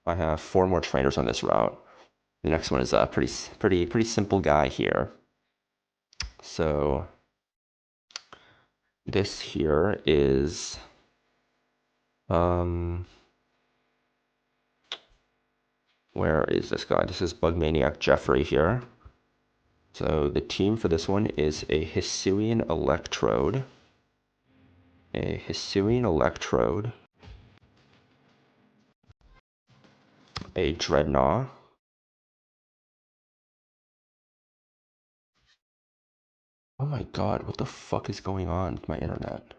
I have 4 more trainers on this route. The next one is a pretty simple guy here. So this here is where is this guy? This is Bugmaniac Jeffrey here. So the team for this one is a Hisuian Electrode. A Hisuian Electrode. A Dreadnought. Oh my god, what the fuck is going on with my internet?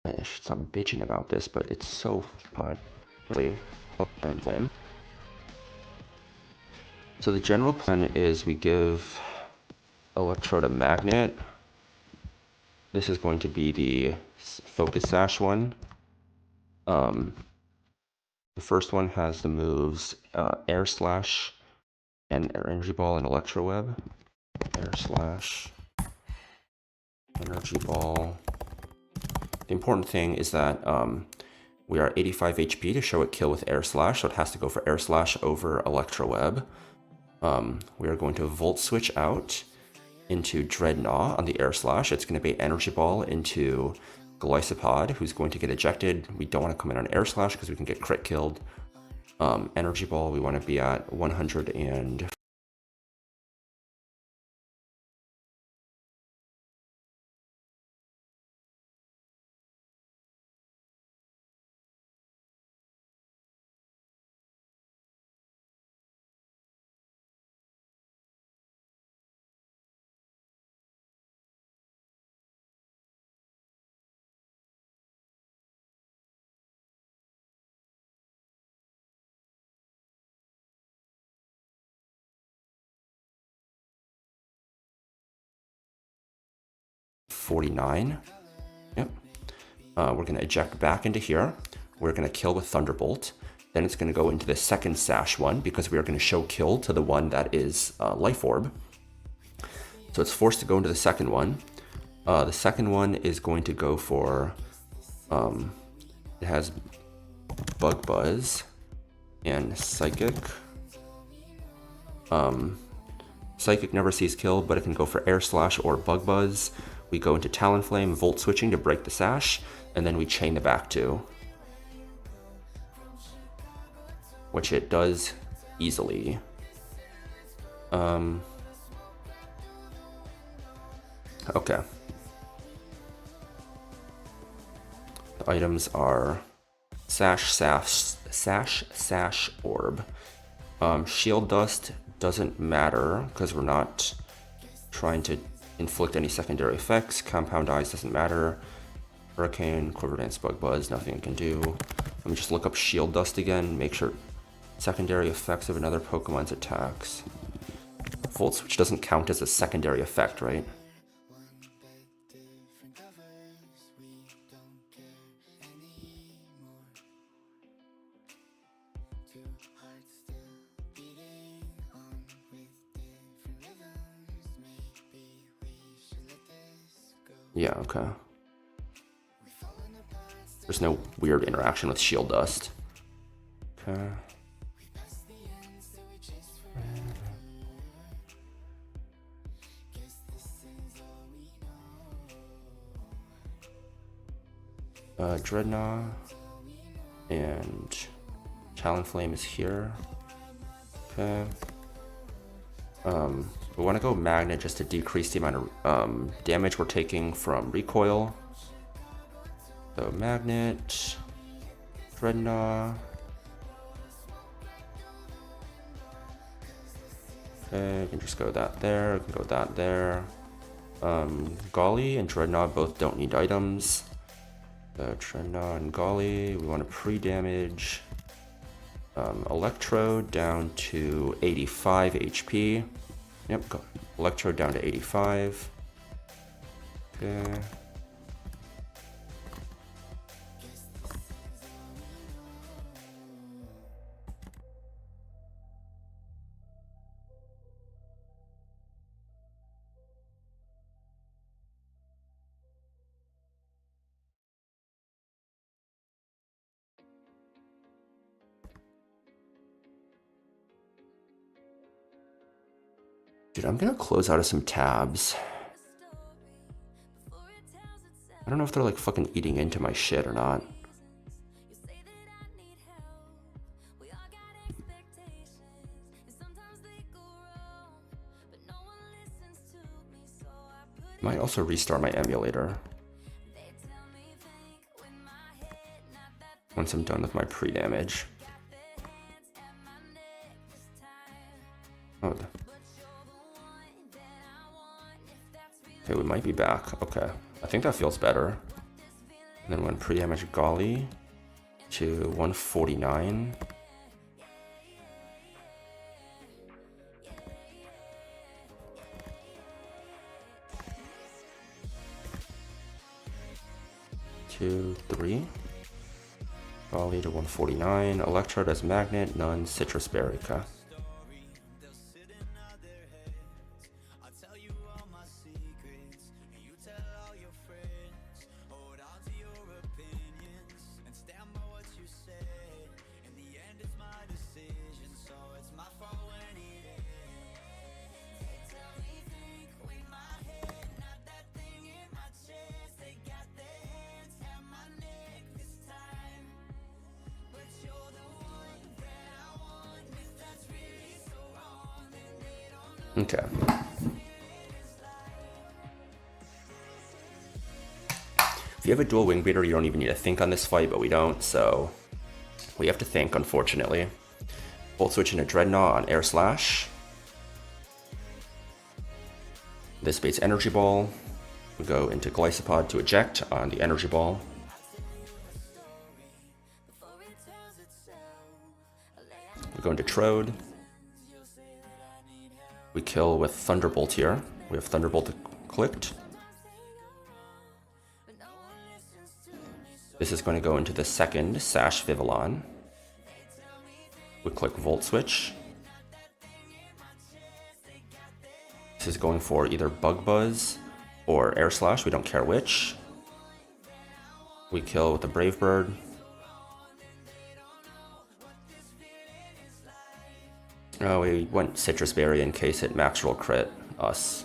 I should stop bitching about this, but it's so fun. So the general plan is we give Electrode a magnet. This is going to be the Focus Sash one. The first one has the moves Air Slash and Energy Ball and Electro Web. Air Slash, Energy Ball. The important thing is that we are 85 HP to show it kill with Air Slash, so it has to go for Air Slash over Electro Web. We are going to Volt Switch out into Dreadnought on the Air Slash. It's going to be Energy Ball into Glycopod, who's going to get ejected. We don't want to come in on Air Slash because we can get crit killed. Energy Ball, we want to be at 100 and... $49. Yep. We're going to eject back into here. We're going to kill with Thunderbolt. Then it's going to go into the second Sash one because we are going to show kill to the one that is Life Orb. So it's forced to go into the second one. The second one is going to go for... it has Bug Buzz and Psychic. Psychic never sees kill, but it can go for Air Slash or Bug Buzz. We go into Talonflame, Volt Switching to break the Sash, and then we chain the back 2. Which it does easily. Okay. The items are Sash, Sash Orb. Shield Dust doesn't matter because we're not trying to inflict any secondary effects. Compound Eyes doesn't matter. Hurricane, Quiver Dance, Bug Buzz, nothing it can do. Let me just look up Shield Dust again, make sure secondary effects of another Pokemon's attacks. Volt Switch doesn't count as a secondary effect, right? Yeah, okay. There's no weird interaction with Shield Dust. Okay. Dreadnought and Talonflame is here. Okay. We want to go Magnet just to decrease the amount of damage we're taking from recoil. So Magnet, Dreadnought. Okay, we can just go that there, we can go that there. Golly and Dreadnought both don't need items. Dreadnought and Golly, we want to pre-damage. Electrode down to 85 HP. Yep, go. Electrode down to 85. Okay. Dude, I'm gonna close out of some tabs. I don't know if they're like fucking eating into my shit or not. Might also restart my emulator once I'm done with my pre-damage. Oh. Okay, we might be back. Okay, I think that feels better. And then when pre-damage Golly to 149. Two, three. Golly to 149. Electrode as Magnet, none. Citrus Berry. Okay. Okay. If you have a dual wing beater, you don't even need to think on this fight, but we don't, so we have to think, unfortunately. Volt Switch into Dreadnought on Air Slash. This baits Energy Ball. We go into Glycopod to eject on the Energy Ball. We go into Trode. We kill with Thunderbolt here. We have Thunderbolt clicked. This is going to go into the second Sash Vivillon. We click Volt Switch. This is going for either Bug Buzz or Air Slash, we don't care which. We kill with the Brave Bird. Oh, we went Citrus Berry in case it max roll crit us.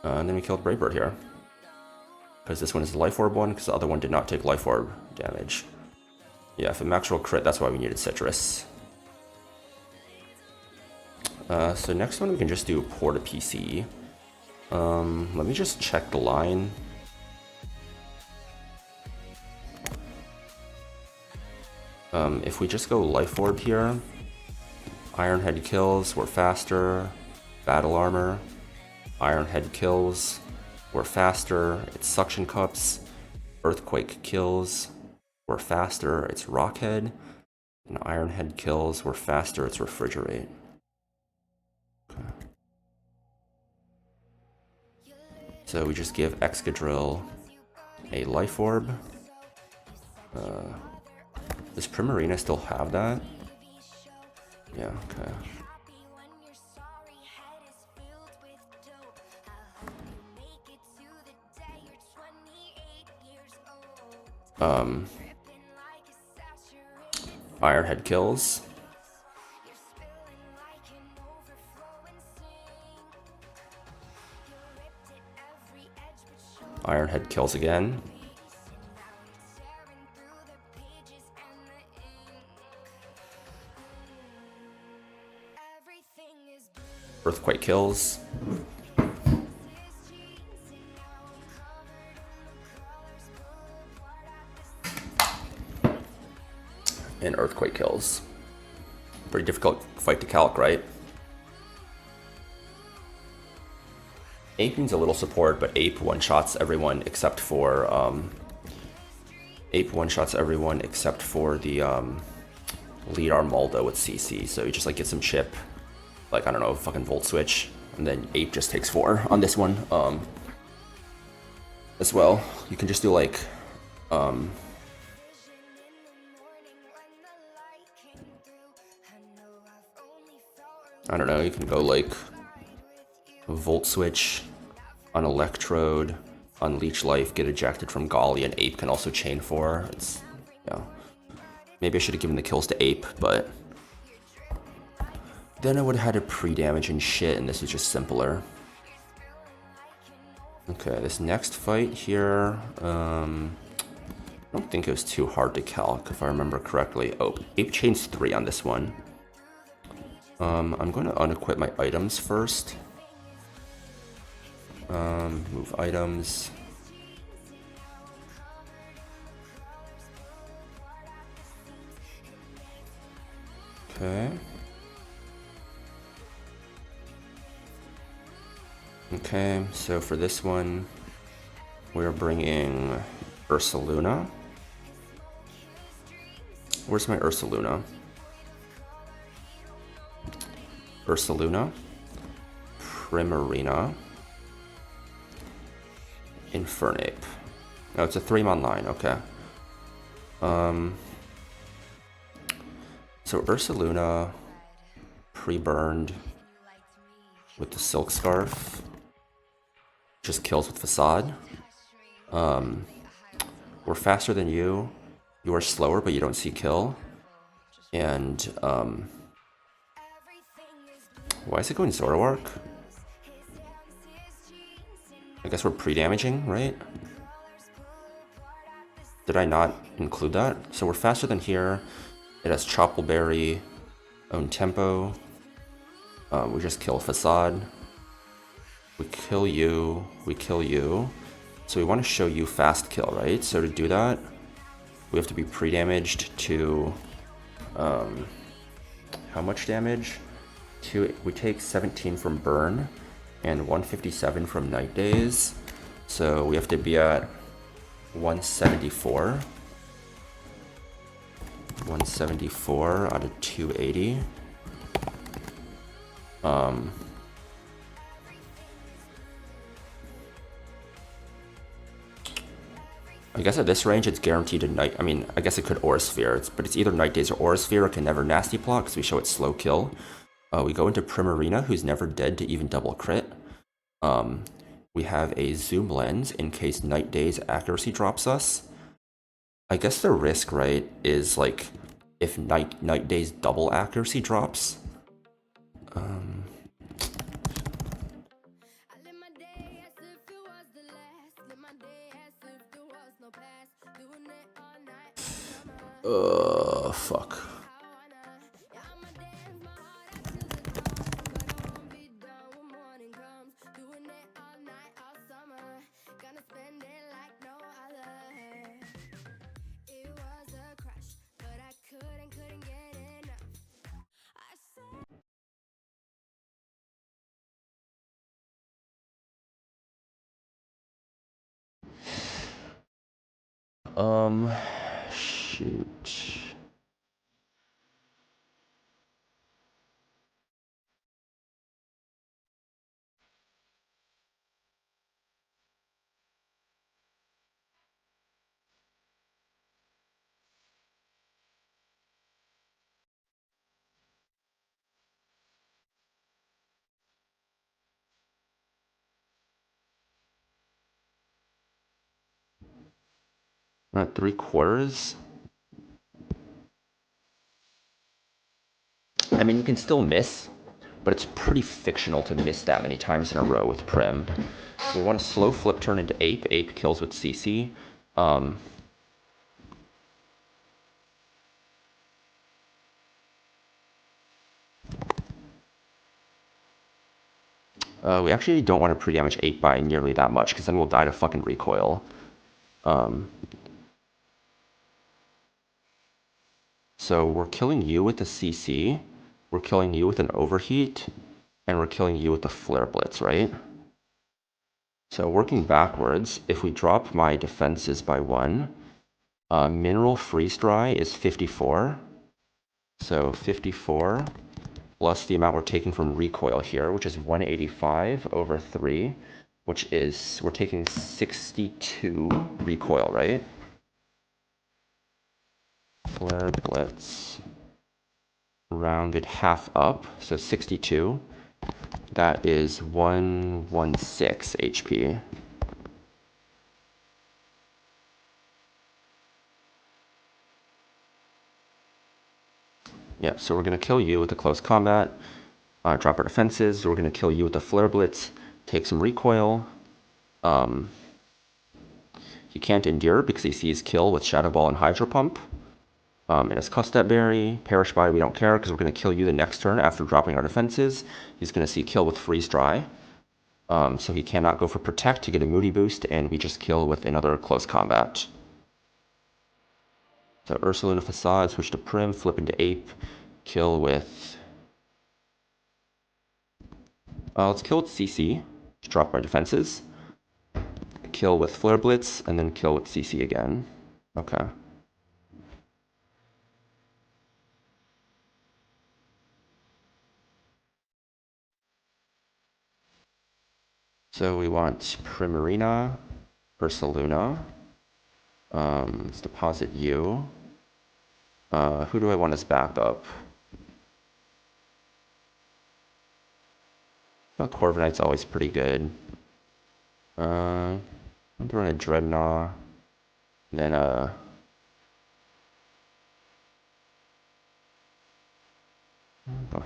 And then we killed Brave Bird here. Because this one is the Life Orb one, because the other one did not take Life Orb damage. Yeah, if it max roll crit, that's why we needed Citrus. So next one we can just do Porta PC. Let me just check the line. If we just go Life Orb here, Iron Head kills, we're faster. Battle Armor, Iron Head kills, we're faster. It's Suction Cups. Earthquake kills, we're faster. It's Rock Head. And Iron Head kills, we're faster. It's Refrigerate. Okay. So we just give Excadrill a Life Orb. Does Primarina still have that? Yeah, okay. Iron Head kills. Iron Head kills again. Earthquake kills. And Earthquake kills. Pretty difficult fight to calc, right? Ape needs a little support, but Ape one-shots everyone except for the lead Armaldo with CC. So you just like get some chip, like I don't know, fucking Volt Switch, and then Ape just takes 4 on this one. As well, you can just do like I don't know, you can go like Volt Switch on Electrode, on Leech Life, get ejected from Golly, and Ape can also chain 4. It's, yeah. Maybe I should have given the kills to Ape, but then I would have had to pre-damage and shit, and this was just simpler. Okay, this next fight here, I don't think it was too hard to calc, if I remember correctly. Oh, Ape chains 3 on this one. I'm going to unequip my items first. Move items. Okay. Okay, so for this one, we're bringing Ursaluna. Where's my Ursaluna? Ursaluna, Primarina, Infernape. Oh, it's a 3-mon line, okay. So Ursaluna pre-burned with the Silk Scarf. Just kills with Facade. We're faster than you. You are slower, but you don't see kill. And, why is it going Zoroark? I guess we're pre-damaging, right? Did I not include that? So we're faster than here. It has Choppleberry, own tempo. We just kill Facade. We kill you. We kill you. So we want to show you fast kill, right? So to do that, we have to be pre-damaged to... how much damage? We take 17 from Burn and 157 from Night Days. So we have to be at 174. 174 out of 280. I guess at this range it's guaranteed to night. I mean, I guess it could Aura Sphere, but it's either Night Days or Aura Sphere. It can never Nasty Plot because we show it slow kill. We go into Primarina, who's never dead to even double crit. We have a Zoom Lens in case Night Days accuracy drops us. I guess the risk, right, is like if Night Days double accuracy drops. Fuck. Um, shoot. At 3/4. I mean, you can still miss, but it's pretty fictional to miss that many times in a row with Prim. We want a slow flip turn into Ape. Ape kills with CC. We actually don't want to pre-damage Ape by nearly that much, because then we'll die to fucking recoil. So we're killing you with the CC, we're killing you with an overheat, and we're killing you with the flare blitz, right? So working backwards, if we drop my defenses by 1, mineral freeze dry is 54. So 54 plus the amount we're taking from recoil here, which is 185 over 3, which is, we're taking 62 recoil, right? Flare blitz rounded half up, so 62. That is 116 HP. Yeah, so we're going to kill you with the close combat, drop our defenses. We're going to kill you with the flare blitz, take some recoil. He can't endure because he sees kill with Shadow Ball and Hydro Pump. And his Custap Berry, Perish by, we don't care because we're going to kill you the next turn after dropping our defenses. He's going to see kill with Freeze Dry. So he cannot go for Protect to get a Moody boost, and we just kill with another close combat. So Ursaluna Facade, switch to Prim, flip into Ape, kill with... let's kill with CC, to drop our defenses. Kill with Flare Blitz, and then kill with CC again. Okay. So we want Primarina, Ursaluna. Let's deposit you. Who do I want as backup? Well, Corviknight's always pretty good. I'm throwing a Dreadnought. Then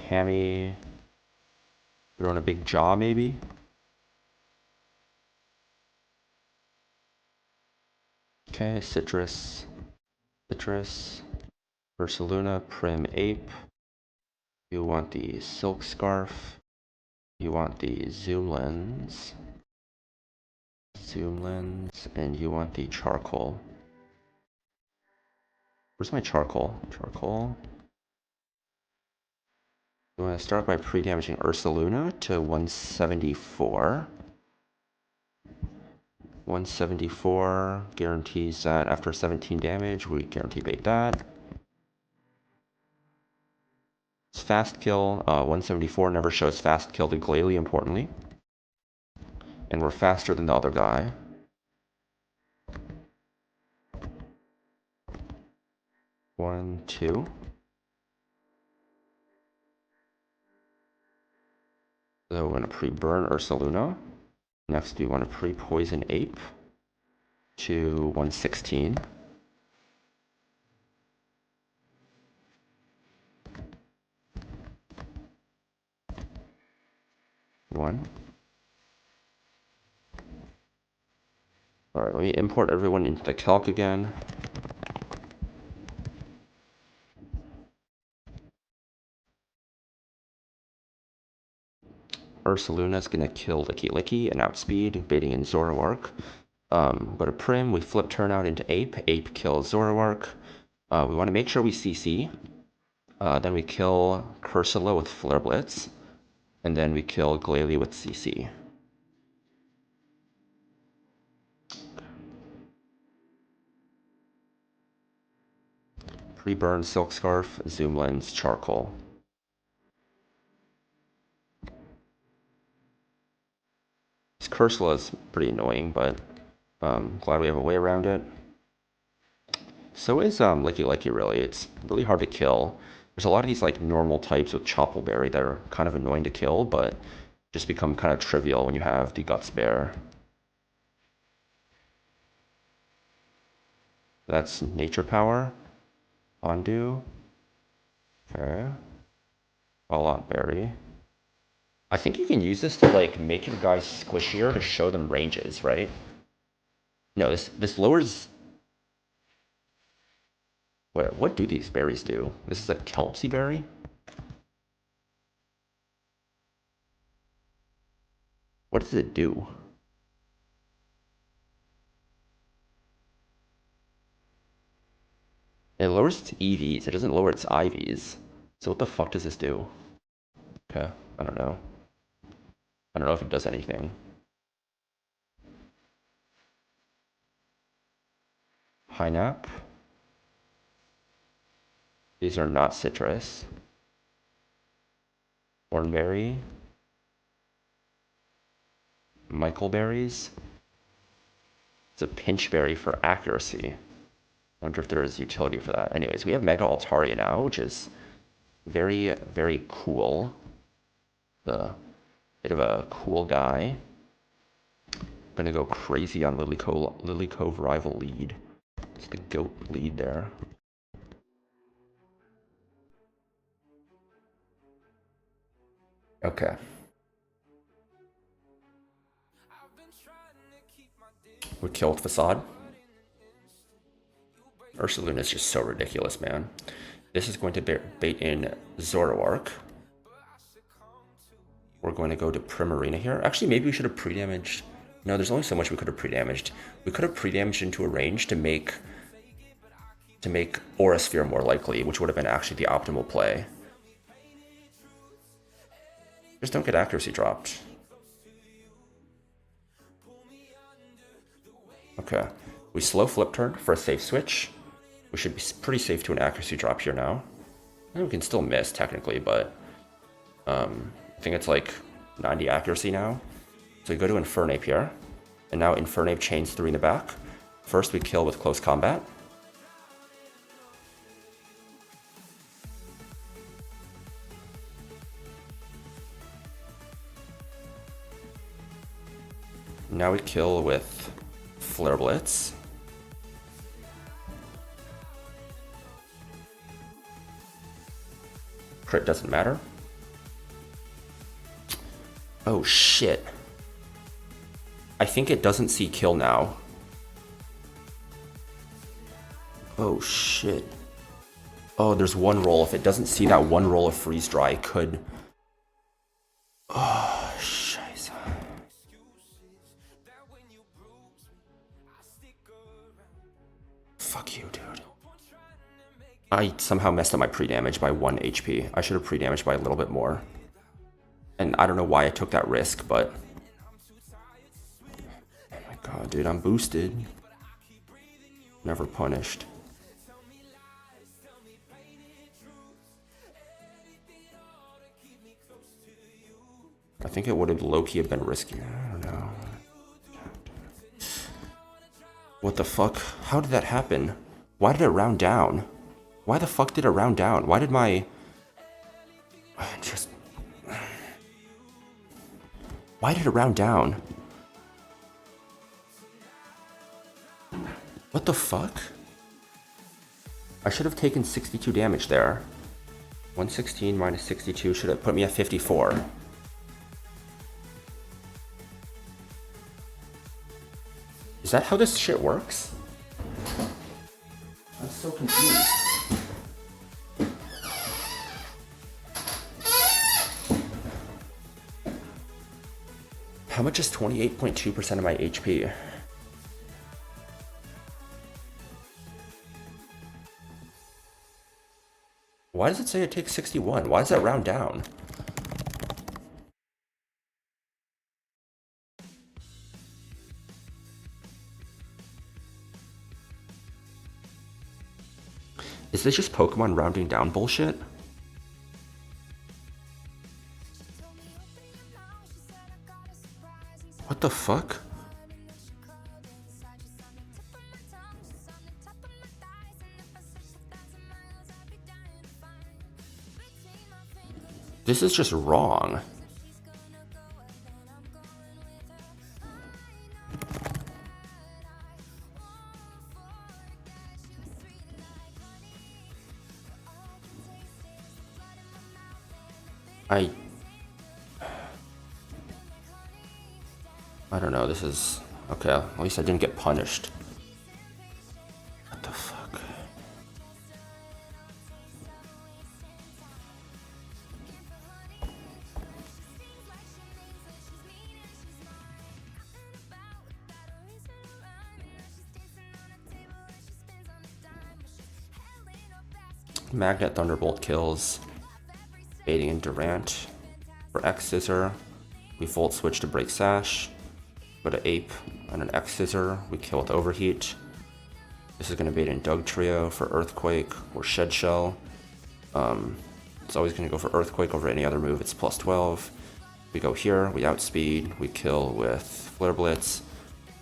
Hammy. Throwing a big Jaw maybe. Okay, Citrus, Ursaluna, Prim Ape. You want the Silk Scarf. You want the Zoom Lens, and you want the Charcoal. Where's my Charcoal? You want to start by pre-damaging Ursaluna to 174. 174 guarantees that after 17 damage, we guarantee bait that. It's fast kill. 174 never shows fast kill to Glalie, importantly. And we're faster than the other guy. One, two. So we're going to pre-burn Ursaluna. Next, we want to pre-poison Ape to 116. One. Alright, let me import everyone into the calc again. Ursaluna is going to kill Licky and outspeed, baiting in Zoroark. Go to Prim, we flip turnout into Ape. Ape kills Zoroark. We want to make sure we CC. Then we kill Cursula with Flare Blitz. And then we kill Glalie with CC. Pre-burn silk scarf, zoom lens, charcoal. This Cursula is pretty annoying, but glad we have a way around it. So is Licky really. It's really hard to kill. There's a lot of these like normal types with Choppleberry that are kind of annoying to kill, but just become kind of trivial when you have the Guts Bear. That's Nature Power. Undo. Okay. Fallout Berry. I think you can use this to like make your guys squishier to show them ranges, right? No, this lowers. What do these berries do? This is a Kelpsy berry? What does it do? It lowers its EVs. It doesn't lower its IVs. So what the fuck does this do? Okay, I don't know. I don't know if it does anything. High nap. These are not citrus. Thornberry. Michaelberries. It's a pinchberry for accuracy. I wonder if there is utility for that. Anyways, we have Mega Altaria now, which is very, very cool. The bit of a cool guy. Gonna go crazy on Lilycove rival lead. It's the GOAT lead there. Okay. We killed Facade. Ursaluna is just so ridiculous, man. This is going to bait in Zoroark. We're going to go to Primarina here. Actually, maybe we should have pre-damaged. No, there's only so much we could have pre-damaged. We could have pre-damaged into a range to make Aura Sphere more likely, which would have been actually the optimal play. Just don't get accuracy dropped. Okay. We slow flip turn for a safe switch. We should be pretty safe to an accuracy drop here now. And we can still miss, technically, but I think it's like 90 accuracy now. So we go to Infernape here. And now Infernape chains 3 in the back. First, we kill with close combat. Now we kill with Flare Blitz. Crit doesn't matter. Oh shit. I think it doesn't see kill now. Oh shit. Oh, there's one roll. If it doesn't see that one roll of Freeze Dry, it could... Oh, scheiße. Fuck you, dude. I somehow messed up my pre-damage by 1 HP. I should have pre-damaged by a little bit more. And I don't know why I took that risk, but... Oh my god, dude, I'm boosted. Never punished. I think it would have low-key been risky. I don't know. What the fuck? How did that happen? Why did it round down? Why the fuck did it round down? Why did my... Just... Why did it round down? What the fuck? I should have taken 62 damage there. 116 minus 62 should have put me at 54. Is that how this shit works? I'm so confused. How much is 28.2% of my HP? Why does it say it takes 61? Why does that round down? Is this just Pokemon rounding down bullshit? What the fuck? This is just wrong. I don't know, this is... Okay, at least I didn't get punished. What the fuck? Magnet Thunderbolt kills. Baiting in Durant. For X Scissor, we Volt Switch to break Sash. Go to Ape on an X Scissor, we kill with Overheat. This is going to bait in Doug Trio for Earthquake or Shed Shell. It's always going to go for Earthquake over any other move, it's plus 12. We go here, we outspeed, we kill with Flare Blitz.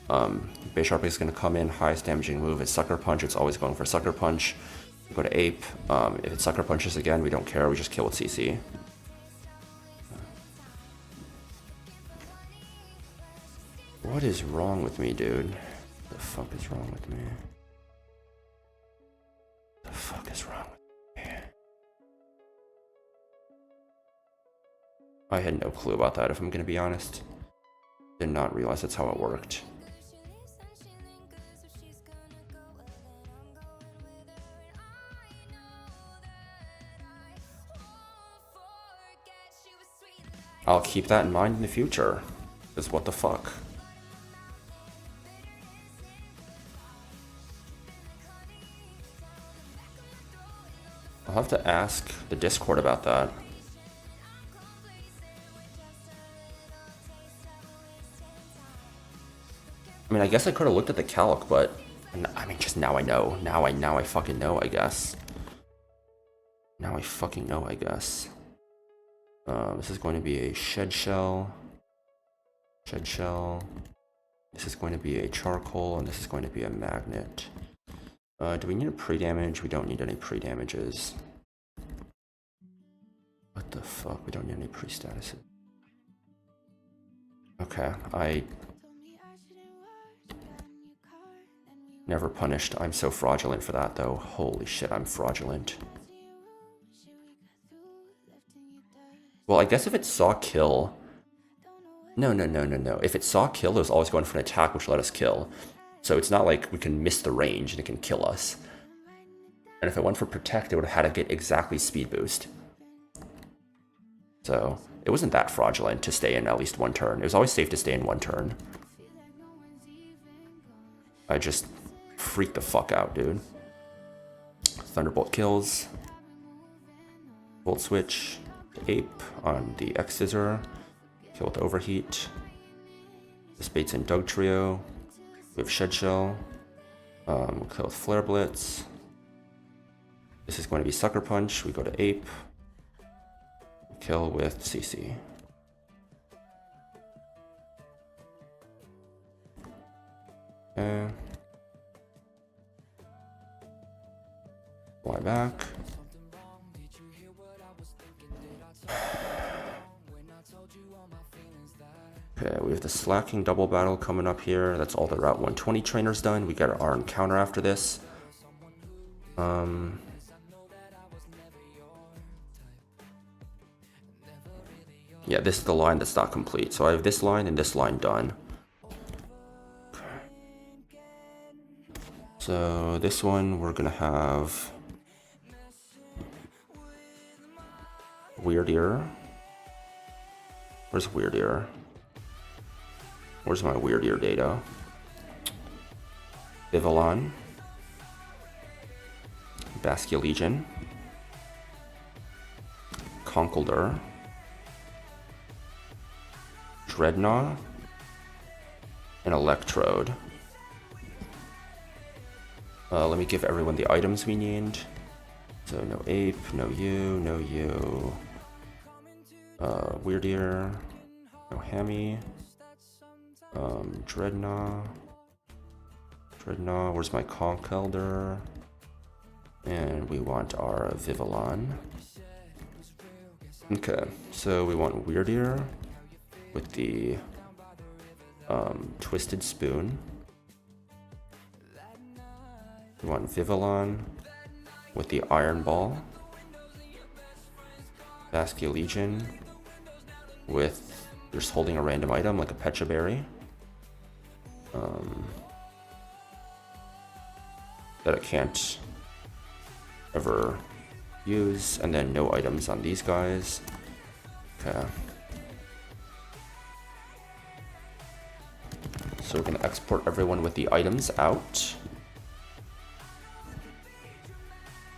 Base Sharpie is going to come in, highest damaging move is Sucker Punch, it's always going for Sucker Punch. We go to Ape, if it Sucker Punches again, we don't care, we just kill with CC. What is wrong with me, dude? What the fuck is wrong with me? What the fuck is wrong with me? I had no clue about that, if I'm gonna be honest. Did not realize that's how it worked. I'll keep that in mind in the future. Because what the fuck? I'll have to ask the Discord about that. I mean, I guess I could have looked at the calc, but I mean, just now I know. Now I fucking know, I guess. Now I fucking know, I guess. This is going to be a Shed Shell. Shed Shell. This is going to be a Charcoal, and this is going to be a Magnet. Do we need a pre-damage? We don't need any pre-damages. What the fuck? We don't need any pre-statuses. Okay, I... Never punished. I'm so fraudulent for that, though. Holy shit, I'm fraudulent. Well, I guess if it saw kill... No. If it saw kill, it was always going for an attack, which let us kill. So it's not like we can miss the range and it can kill us. And if it went for protect, it would have had to get exactly speed boost. So it wasn't that fraudulent to stay in at least one turn. It was always safe to stay in one turn. I just freaked the fuck out, dude. Thunderbolt kills. Volt Switch. Ape on the X Scissor. Kill with Overheat. This baits in Doug Trio. We have Shed Shell. We'll kill with Flare Blitz. This is going to be Sucker Punch. We go to Ape. Kill with CC. Okay. Fly back. Okay, we have the Slacking Double Battle coming up here. That's all the Route 120 trainers done. We got our encounter after this. Yeah, this is the line that's not complete. So I have this line and this line done. Okay. So this one we're gonna have Weird Ear. Where's Weird Ear? Where's my Weird Ear data? Vivillon. Basculegion. Conkeldurr. Dreadnought. And Electrode. Let me give everyone the items we need. So no Ape, no you, no you. Weird Ear, no Hammy. Dreadnought. Dreadnought, where's my Conch Elder? And we want our Vivillon. Okay, so we want Weird Ear with the Twisted Spoon. We want Vivillon with the Iron Ball. Baskia Legion with just holding a random item like a Pecha Berry. That it can't ever use, and then no items on these guys. Okay. So we're gonna export everyone with the items out.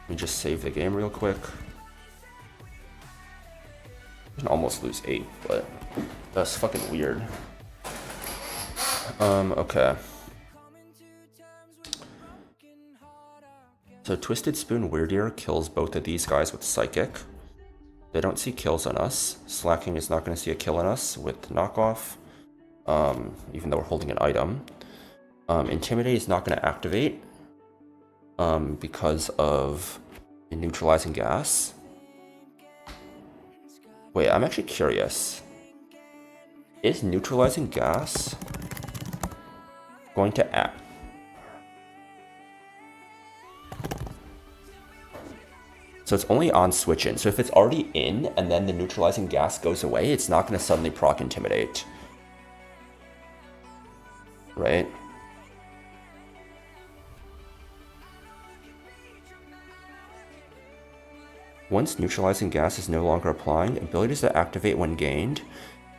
Let me just save the game real quick. I can almost lose 8, but that's fucking weird. Okay. So Twisted Spoon Weird Ear kills both of these guys with Psychic. They don't see kills on us. Slacking is not going to see a kill on us with Knockoff, even though we're holding an item. Intimidate is not going to activate because of the neutralizing gas. Wait, I'm actually curious. Is neutralizing gas going to act? So it's only on switch in. So if it's already in and then the neutralizing gas goes away, it's not going to suddenly proc Intimidate. Right? Once neutralizing gas is no longer applying, abilities that activate when gained,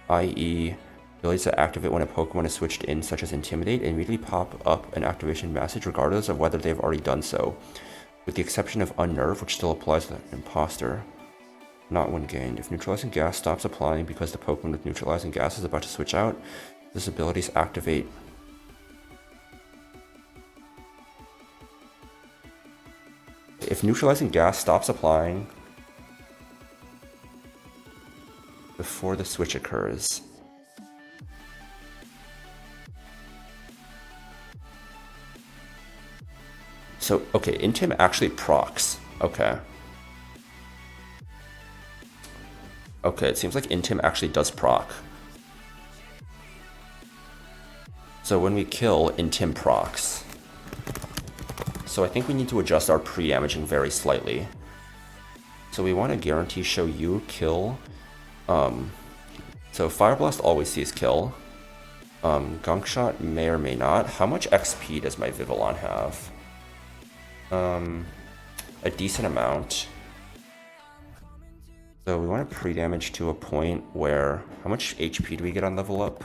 i.e. abilities that activate when a Pokemon is switched in, such as Intimidate, immediately pop up an activation message regardless of whether they've already done so. With the exception of Unnerve, which still applies to the Imposter, not when gained. If neutralizing gas stops applying because the Pokemon with neutralizing gas is about to switch out, this abilities activate. If neutralizing gas stops applying before the switch occurs, so, okay, Intim actually procs. Okay. Okay, it seems like Intim actually does proc. So when we kill, Intim procs. So I think we need to adjust our pre-damaging very slightly. So we want to guarantee show you kill. So Fire Blast always sees kill. Gunk Shot may or may not. How much XP does my Vivillon have? A decent amount. So we want to pre-damage to a point where, how much HP do we get on level up?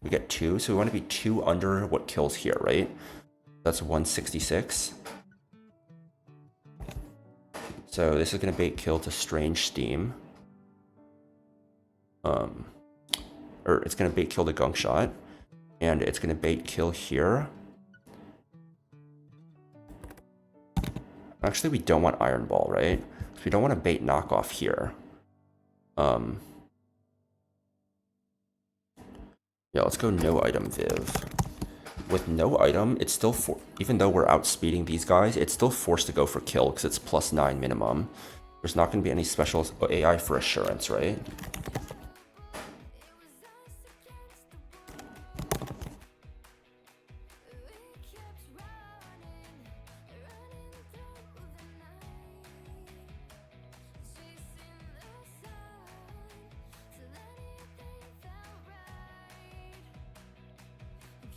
We get 2, so we want to be 2 under what kills here, right? That's 166. So this is going to bait kill to Strange Steam. Or it's going to bait kill to Gunk Shot. And it's going to bait kill here. Actually, we don't want Iron Ball, right? So we don't want to bait knockoff here. Yeah, let's go no item Viv. With no item, it's still even though we're outspeeding these guys, it's still forced to go for kill because it's +9 minimum. There's not going to be any special AI for assurance, right?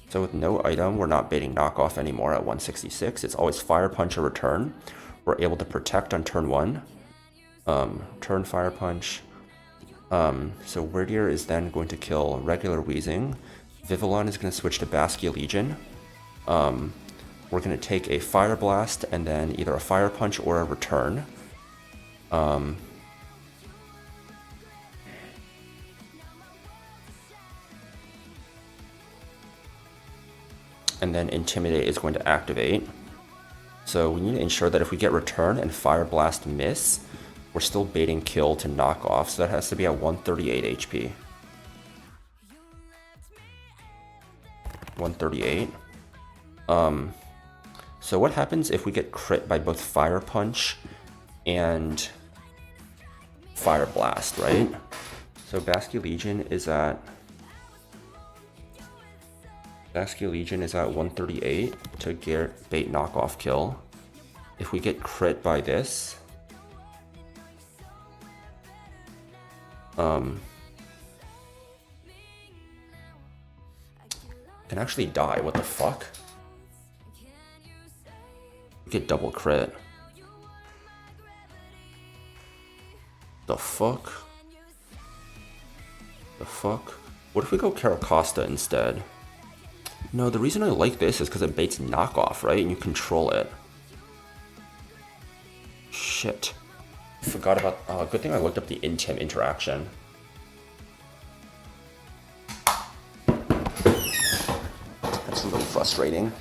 So with no item, we're not baiting knockoff anymore at 166. It's always Fire Punch or Return. We're able to protect on turn 1. Turn Fire Punch. So Weird Ear is then going to kill regular Weezing. Vivillon is going to switch to Baskia Legion. We're going to take a Fire Blast and then either a Fire Punch or a Return. And then Intimidate is going to activate. So we need to ensure that if we get return and Fire Blast miss, we're still baiting kill to knock off, so that has to be at 138 HP. 138. So what happens if we get crit by both Fire Punch and Fire Blast, right? So Basque Legion is at 138 to get bait knockoff kill. If we get crit by this, can actually die. What the fuck? We get double crit. The fuck? The fuck? What if we go Caracosta instead? No, the reason I like this is because it baits knockoff, right? And you control it. Shit. I forgot about... Oh, good thing I looked up the Intim interaction. That's really frustrating.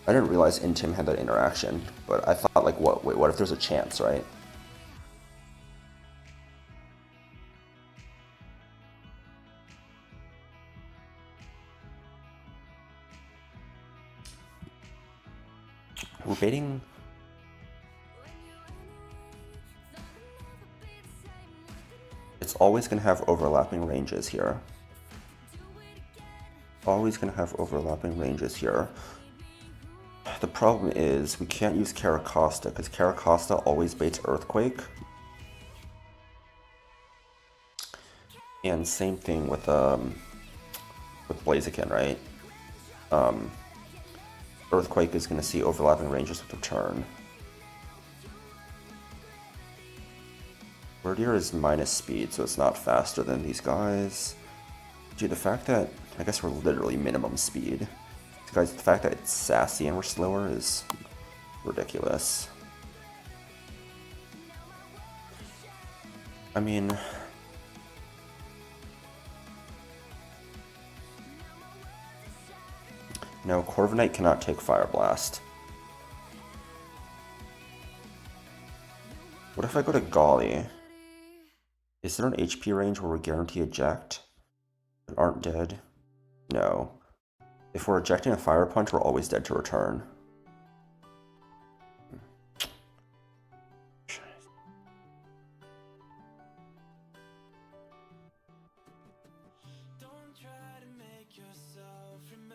I didn't realize Intim had that interaction, but I thought, like, what if there's a chance, right? We're baiting... It's always going to have overlapping ranges here. Always going to have overlapping ranges here. The problem is we can't use Caracosta because Caracosta always baits Earthquake. And same thing with Blaziken, right? Earthquake is going to see overlapping ranges with Return. Wordier is minus speed, so it's not faster than these guys. Dude, the fact that, I guess we're literally minimum speed. Guys, the fact that it's sassy and we're slower is ridiculous. I mean... No, Corviknight cannot take Fire Blast. What if I go to Golly? Is there an HP range where we guarantee eject? But aren't dead? No. If we're ejecting a Fire Punch, we're always dead to Return.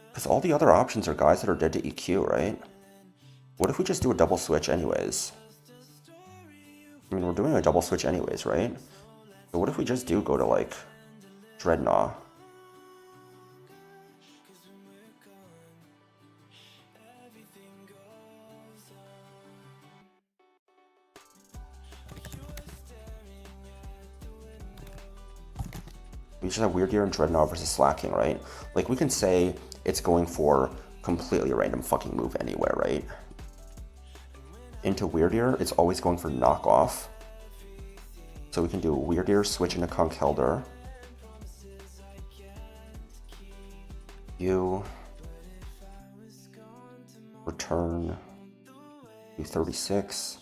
Because all the other options are guys that are dead to EQ, right? What if we just do a double switch anyways? I mean, we're doing a double switch anyways, right? So what if we just do go to, like, Dreadnought? We just have Weird Ear and Dreadnought versus Slacking, right? Like, we can say it's going for completely random fucking move anywhere, right? Into Weird Ear, it's always going for knockoff. So we can do Weird Ear, switch into Conkeldurr. You return U36.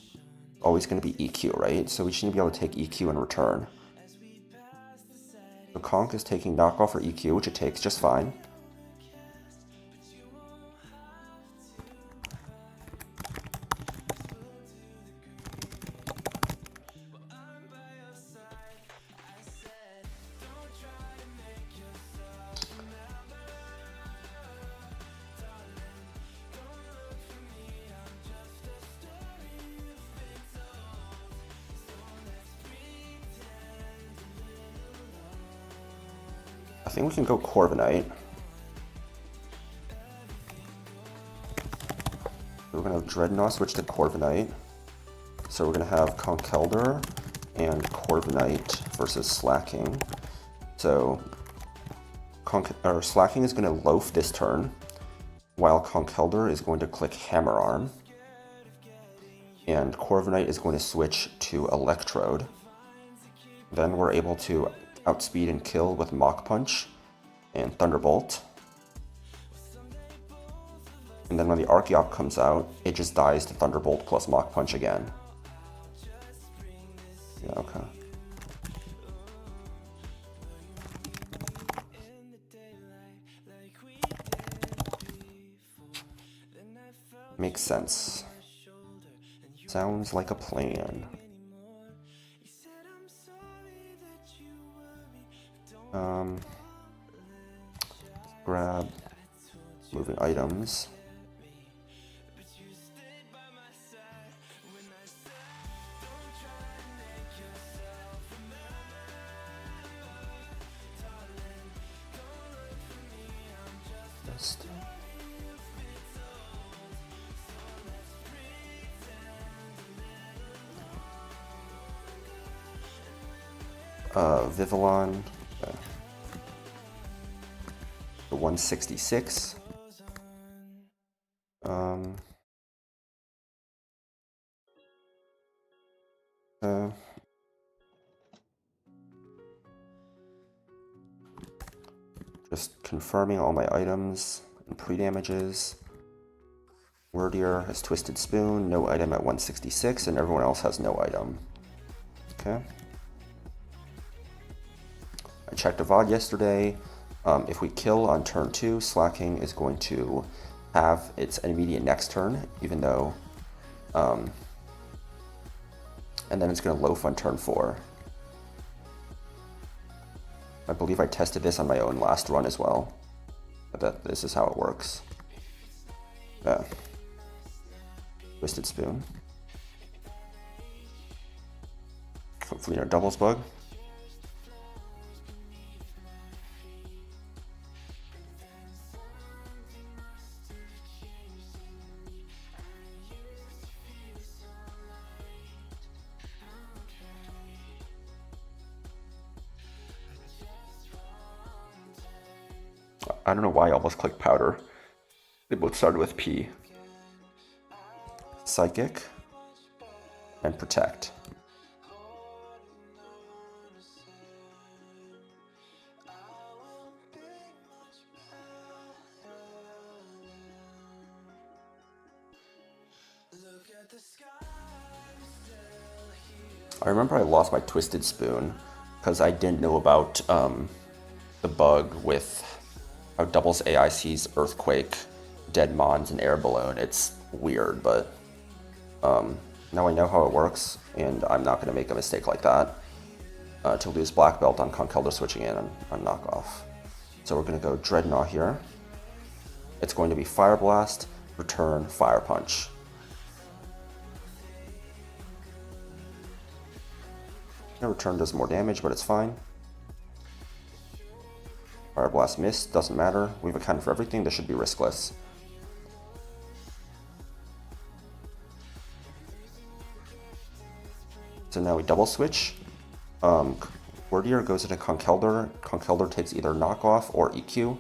Always going to be EQ, right? So we just need to be able to take EQ and return. So Conk is taking knockoff or EQ, which it takes just fine. I think we can go Corviknight. We're going to Dreadnought switch to Corviknight. So we're going to have Conkeldurr and Corviknight versus Slacking. So Slacking is going to loaf this turn, while Conkeldurr is going to click Hammer Arm. And Corviknight is going to switch to Electrode. Then we're able to outspeed and kill with Mach Punch and Thunderbolt. And then when the Archeop comes out, it just dies to Thunderbolt plus Mach Punch again. Yeah, okay. Makes sense. Sounds like a plan. Grab moving items. Just Vivillon, the 166. Just confirming all my items and pre-damages. Wordier has Twisted Spoon, no item at 166, and everyone else has no item. Okay. I checked a VOD yesterday. If we kill on turn 2, Slacking is going to have its immediate next turn, even though... and then it's going to loaf on turn 4. I believe I tested this on my own last run as well. But this is how it works. Twisted Spoon. Hopefully no doubles bug. I don't know why I almost clicked Powder. They both started with P. Psychic and Protect. I remember I lost my Twisted Spoon because I didn't know about the bug with how doubles AIC's Earthquake, Dead Mons, and Air Balloon. It's weird, but now I know how it works, and I'm not going to make a mistake like that to lose Black Belt on Conkeldurr switching in on knockoff. So we're going to go Dreadnought here. It's going to be Fire Blast, return Fire Punch. Return does more damage, but it's fine. Fire Blast missed, doesn't matter. We've accounted for everything, this should be riskless. So now we double switch. Wordier goes into Conkeldurr. Conkeldurr takes either knockoff or EQ.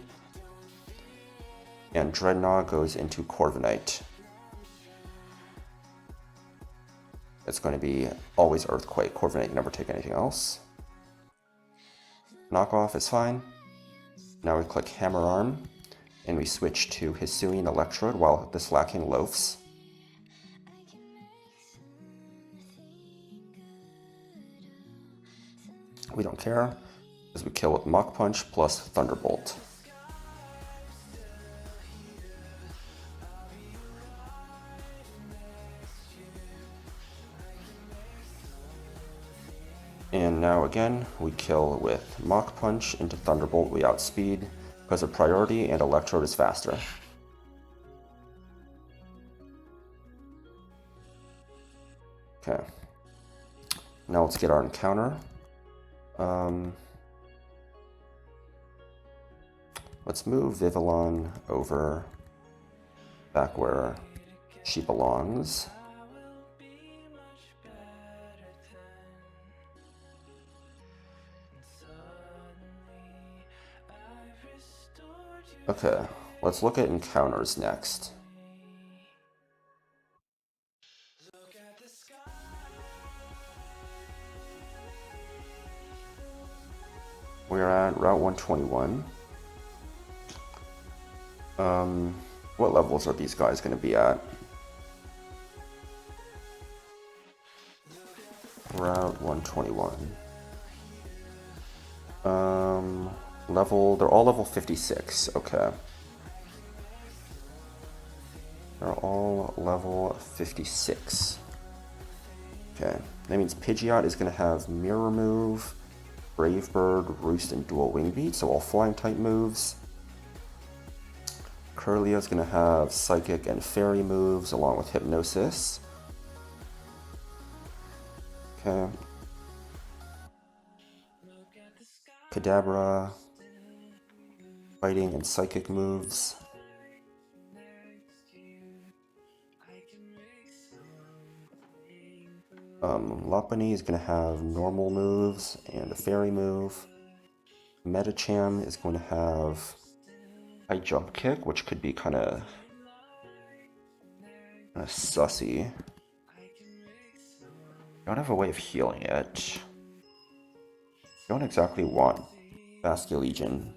And Dreadnought goes into Corviknight. It's going to be always Earthquake. Corviknight never take anything else. Knockoff is fine. Now we click Hammer Arm, and we switch to Hisuian Electrode while the Slacking loafs. We don't care, because we kill with Mach Punch plus Thunderbolt. And now again, we kill with Mach Punch into Thunderbolt. We outspeed because of priority, and Electrode is faster. Okay. Now let's get our encounter. Let's move Vivillon over back where she belongs. Okay, let's look at encounters next. We're at Route 121. What levels are these guys going to be at? Route 121. They're all level 56. Okay. They're all level 56. Okay. That means Pidgeot is going to have Mirror Move, Brave Bird, Roost, and Dual Wing Beat, so all flying type moves. Curlia is going to have Psychic and Fairy moves along with Hypnosis. Okay. Kadabra, Fighting and Psychic moves. Lopunny is going to have normal moves and a fairy move. Medicham is going to have a jump kick, which could be kind of sussy. Don't have a way of healing it. Don't exactly want Basculegion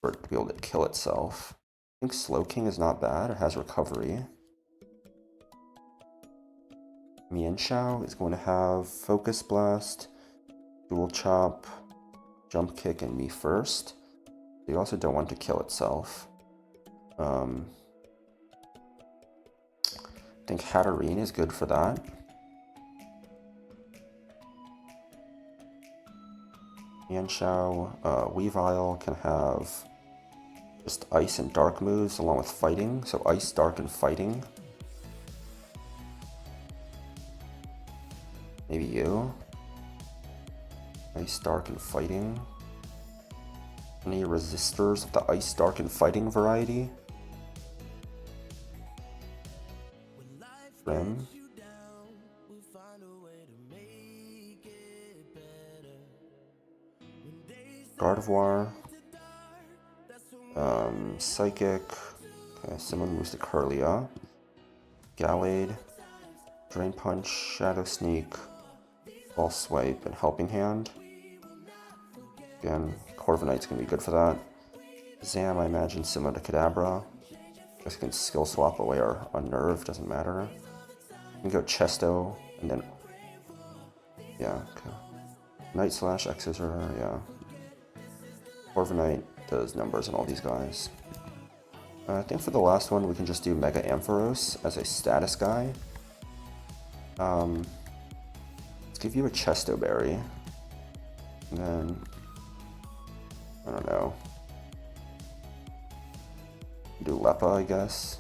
for it to be able to kill itself. I think Slowking is not bad. It has recovery. Mienshao is going to have Focus Blast, Dual Chop, Jump Kick, and Me First. You also don't want to kill itself. I think Hatterene is good for that. Mienshao, Weavile can have just Ice and Dark moves along with Fighting. So Ice, Dark, and Fighting. Maybe you. Ice, Dark, and Fighting. Any resistors of the Ice, Dark, and Fighting variety? Rim. Gardevoir. Psychic. Okay, someone moves to Curlia. Gallade. Drain Punch, Shadow Sneak, False Swipe, and Helping Hand. Again, Corviknight's gonna be good for that. Zam, I imagine, similar to Kadabra. Guess you can skill swap away or Unnerve, doesn't matter. You can go Chesto, and then... yeah, okay. Night Slash, X-Scissor, yeah. Corviknight does numbers on all these guys. I think for the last one, we can just do Mega Ampharos as a status guy. Let's give you a Chesto Berry. And then... I don't know. Do Leppa, I guess.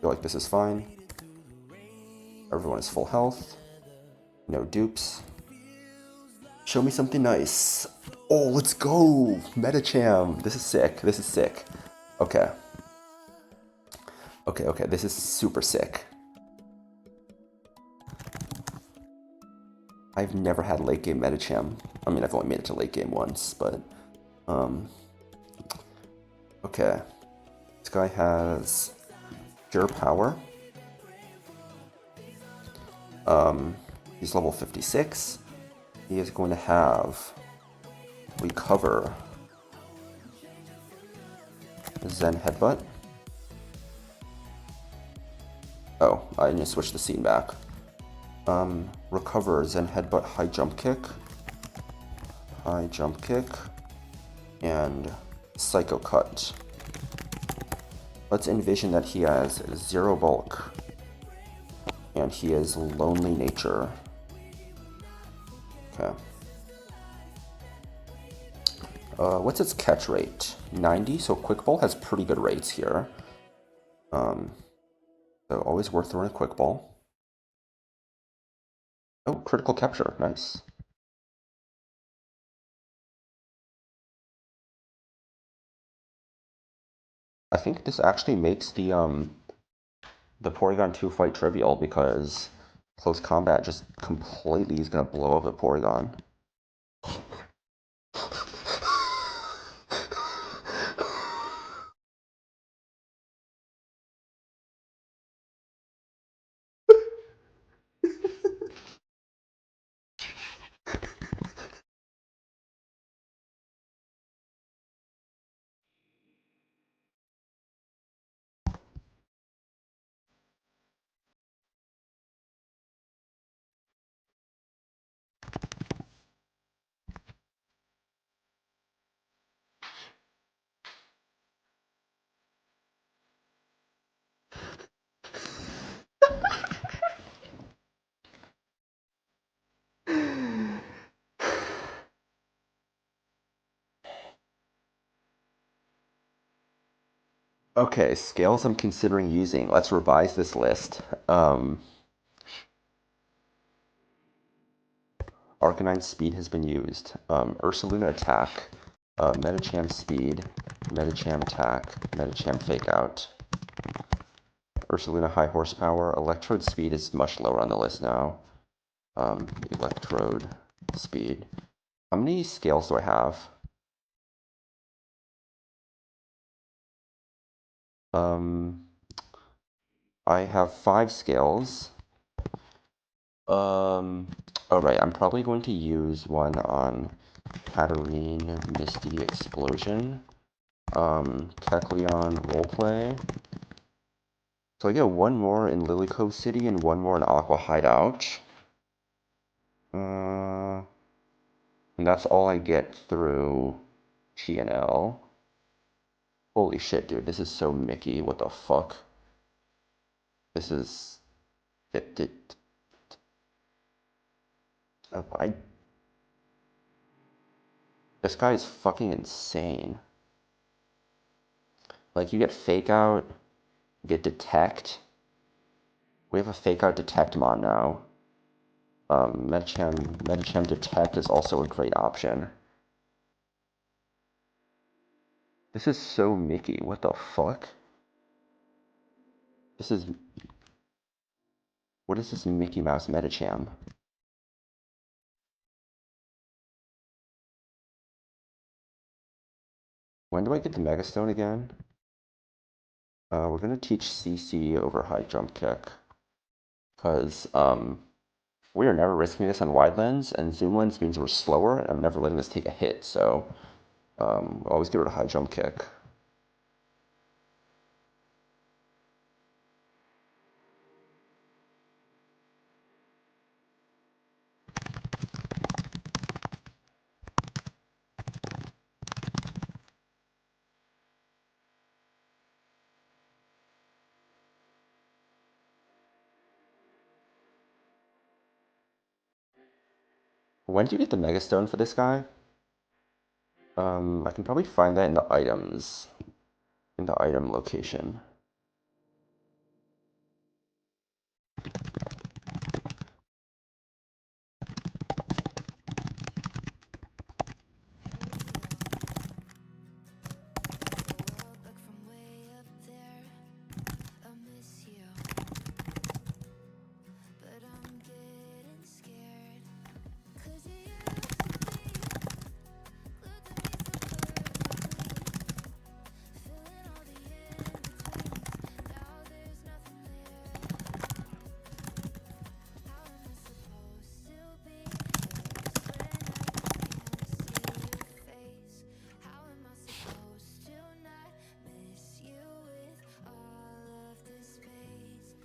Feel like this is fine. Everyone is full health. No dupes. Show me something nice. Oh, let's go! Medicham! This is sick. This is sick. Okay. Okay, this is super sick. I've never had late game Medicham. I mean, I've only made it to late game once, but... okay. This guy has... Pure Power. He's level 56. He is going to have... Recover. Zen Headbutt. Oh, I need to switch the scene back. Recover, Zen Headbutt, High Jump Kick. High Jump Kick. And Psycho Cut. Let's envision that he has 0 bulk. And he is Lonely Nature. Okay. What's its catch rate? 90, so Quick Ball has pretty good rates here. So always worth throwing a Quick Ball. Oh, critical capture, nice. I think this actually makes the Porygon 2 fight trivial because close combat just completely is gonna blow up a Porygon. Okay, scales I'm considering using. Let's revise this list. Arcanine Speed has been used. Ursaluna Attack, Medicham Speed, Medicham Attack, Medicham Fake Out. Ursaluna High Horsepower. Electrode Speed is much lower on the list now. Electrode Speed. How many scales do I have? I have 5 scales. Alright, I'm probably going to use one on Katarine, Misty Explosion, Kecleon Roleplay. So I get one more in Lilycove City and one more in Aqua Hideout. And that's all I get through TNL. Holy shit, dude, this is so Mickey. What the fuck? This is... This guy is fucking insane. Like, you get Fake Out, you get Detect. We have a Fake Out Detectmon now. Medicham Detect is also a great option. This is so Mickey. What the fuck? This is... What is this Mickey Mouse Medicham? When do I get the Megastone again? We're gonna teach CC over High Jump Kick. Because, we are never risking this on Wide Lens, and Zoom Lens means we're slower, and I'm never letting this take a hit, so... always get rid of High Jump Kick. When do you get the Megastone for this guy? I can probably find that in the items. In the item location.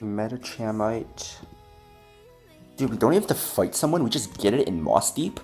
Metachamite. Dude, we don't even have to fight someone, we just get it in Moss Deep?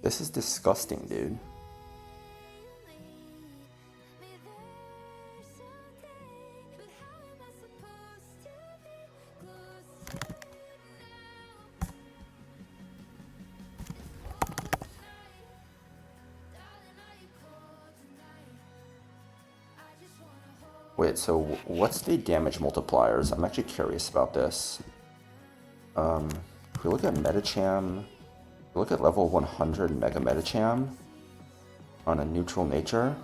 This is disgusting, dude. Wait, so what's the damage multipliers? I'm actually curious about this. If we look at Metacham, if we look at level 100 Mega Metacham on a neutral nature.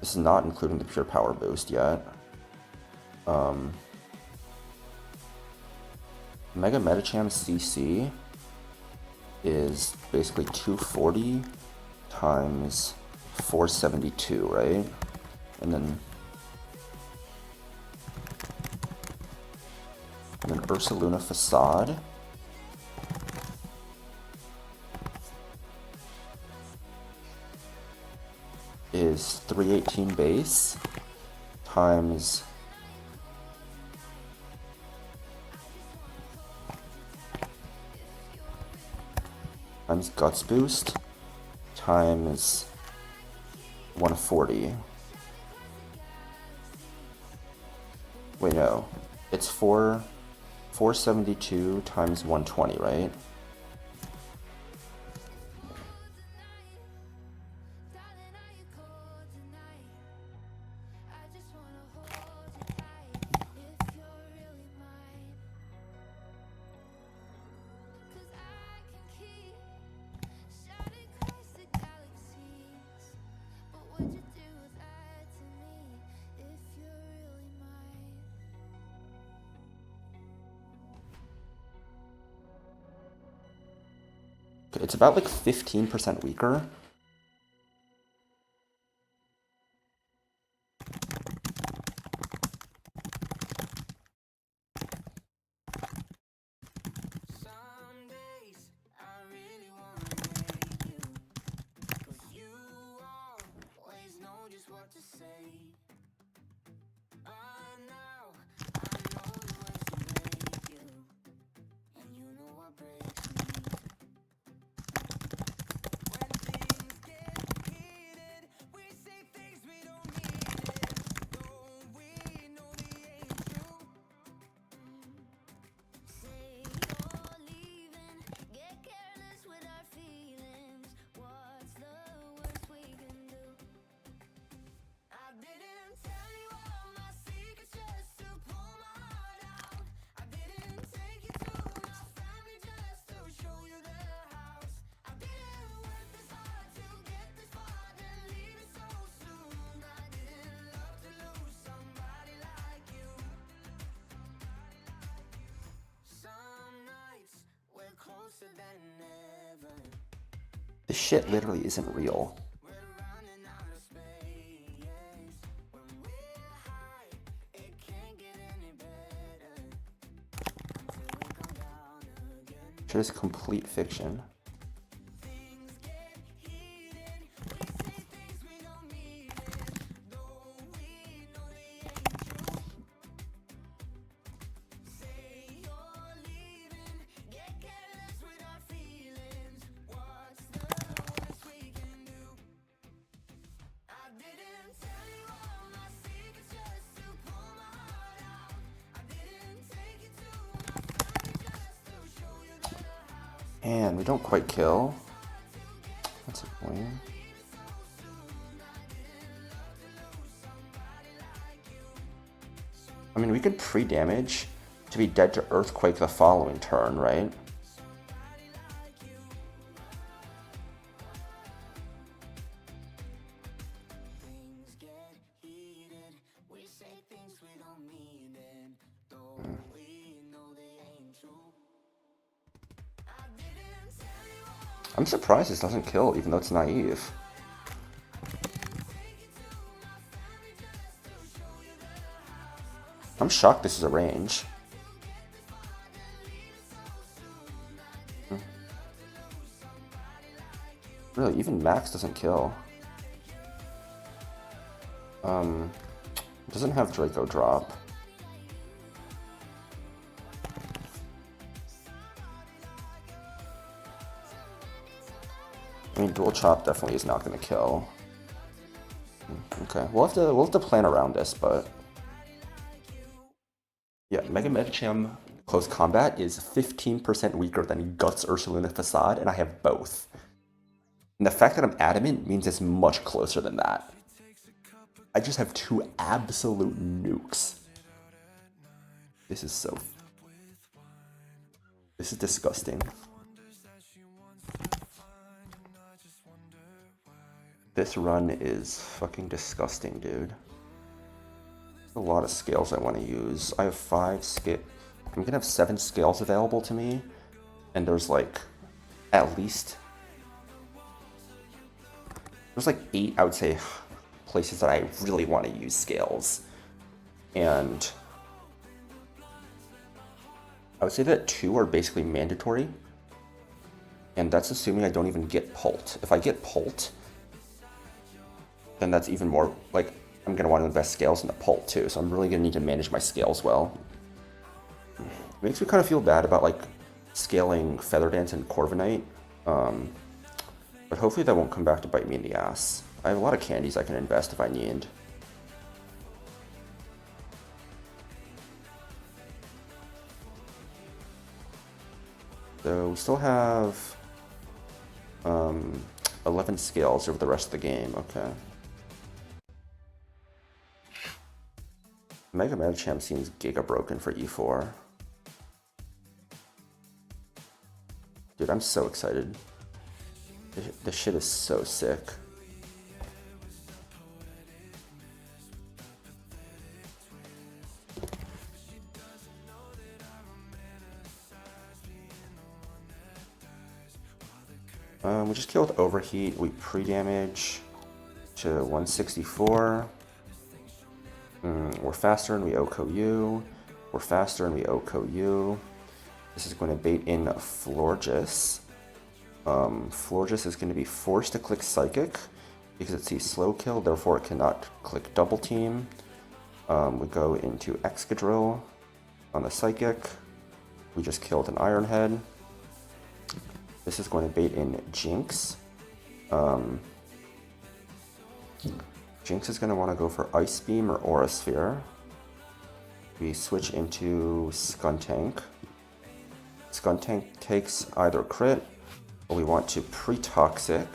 This is not including the pure power boost yet. Mega Metacham CC is basically 240 times 472, right? And then Ursaluna Facade is 318 base times Guts Boost times 140. Wait, no. It's 472 times 120, right? It's about like 15% weaker. This shit literally isn't real. Shit is complete fiction. And we don't quite kill. That's annoying. I mean, we could pre-damage to be dead to Earthquake the following turn, right? I'm surprised this doesn't kill, even though it's naive. I'm shocked this is a range. Really, even Max doesn't kill. Doesn't have Draco drop. I mean, Dual Chop definitely is not going to kill. Okay, we'll have to plan around this, but yeah, Mega Medicham Close Combat is 15% weaker than Guts Ursaluna Facade, and I have both. And the fact that I'm adamant means it's much closer than that. I just have two absolute nukes. This is so... This is disgusting. This run is fucking disgusting, dude. A lot of scales I want to use. I have 5 scale. I'm gonna have 7 scales available to me, and there's like at least there's like 8, I would say, places that I really want to use scales, and I would say that 2 are basically mandatory, and that's assuming I don't even get pult. If I get pult, then that's even more, like, I'm going to want to invest scales in the pult too, so I'm really going to need to manage my scales well. It makes me kind of feel bad about, like, scaling Feather Dance and Corviknight, but hopefully that won't come back to bite me in the ass. I have a lot of candies I can invest if I need. So we still have 11 scales over the rest of the game, okay. Mega Medicham seems giga broken for E4. Dude, I'm so excited. This shit is so sick. We just killed Overheat. We pre-damage to 164. We're faster and we OHKO you. We're faster and we OHKO you. This is going to bait in Florges. Florges is going to be forced to click Psychic because it sees slow kill, therefore it cannot click double team. We go into Excadrill on the Psychic. We just killed an Ironhead. This is going to bait in Jinx. Jinx is going to want to go for Ice Beam or Aura Sphere. We switch into Skuntank. Skuntank takes either crit, or we want to pre-toxic.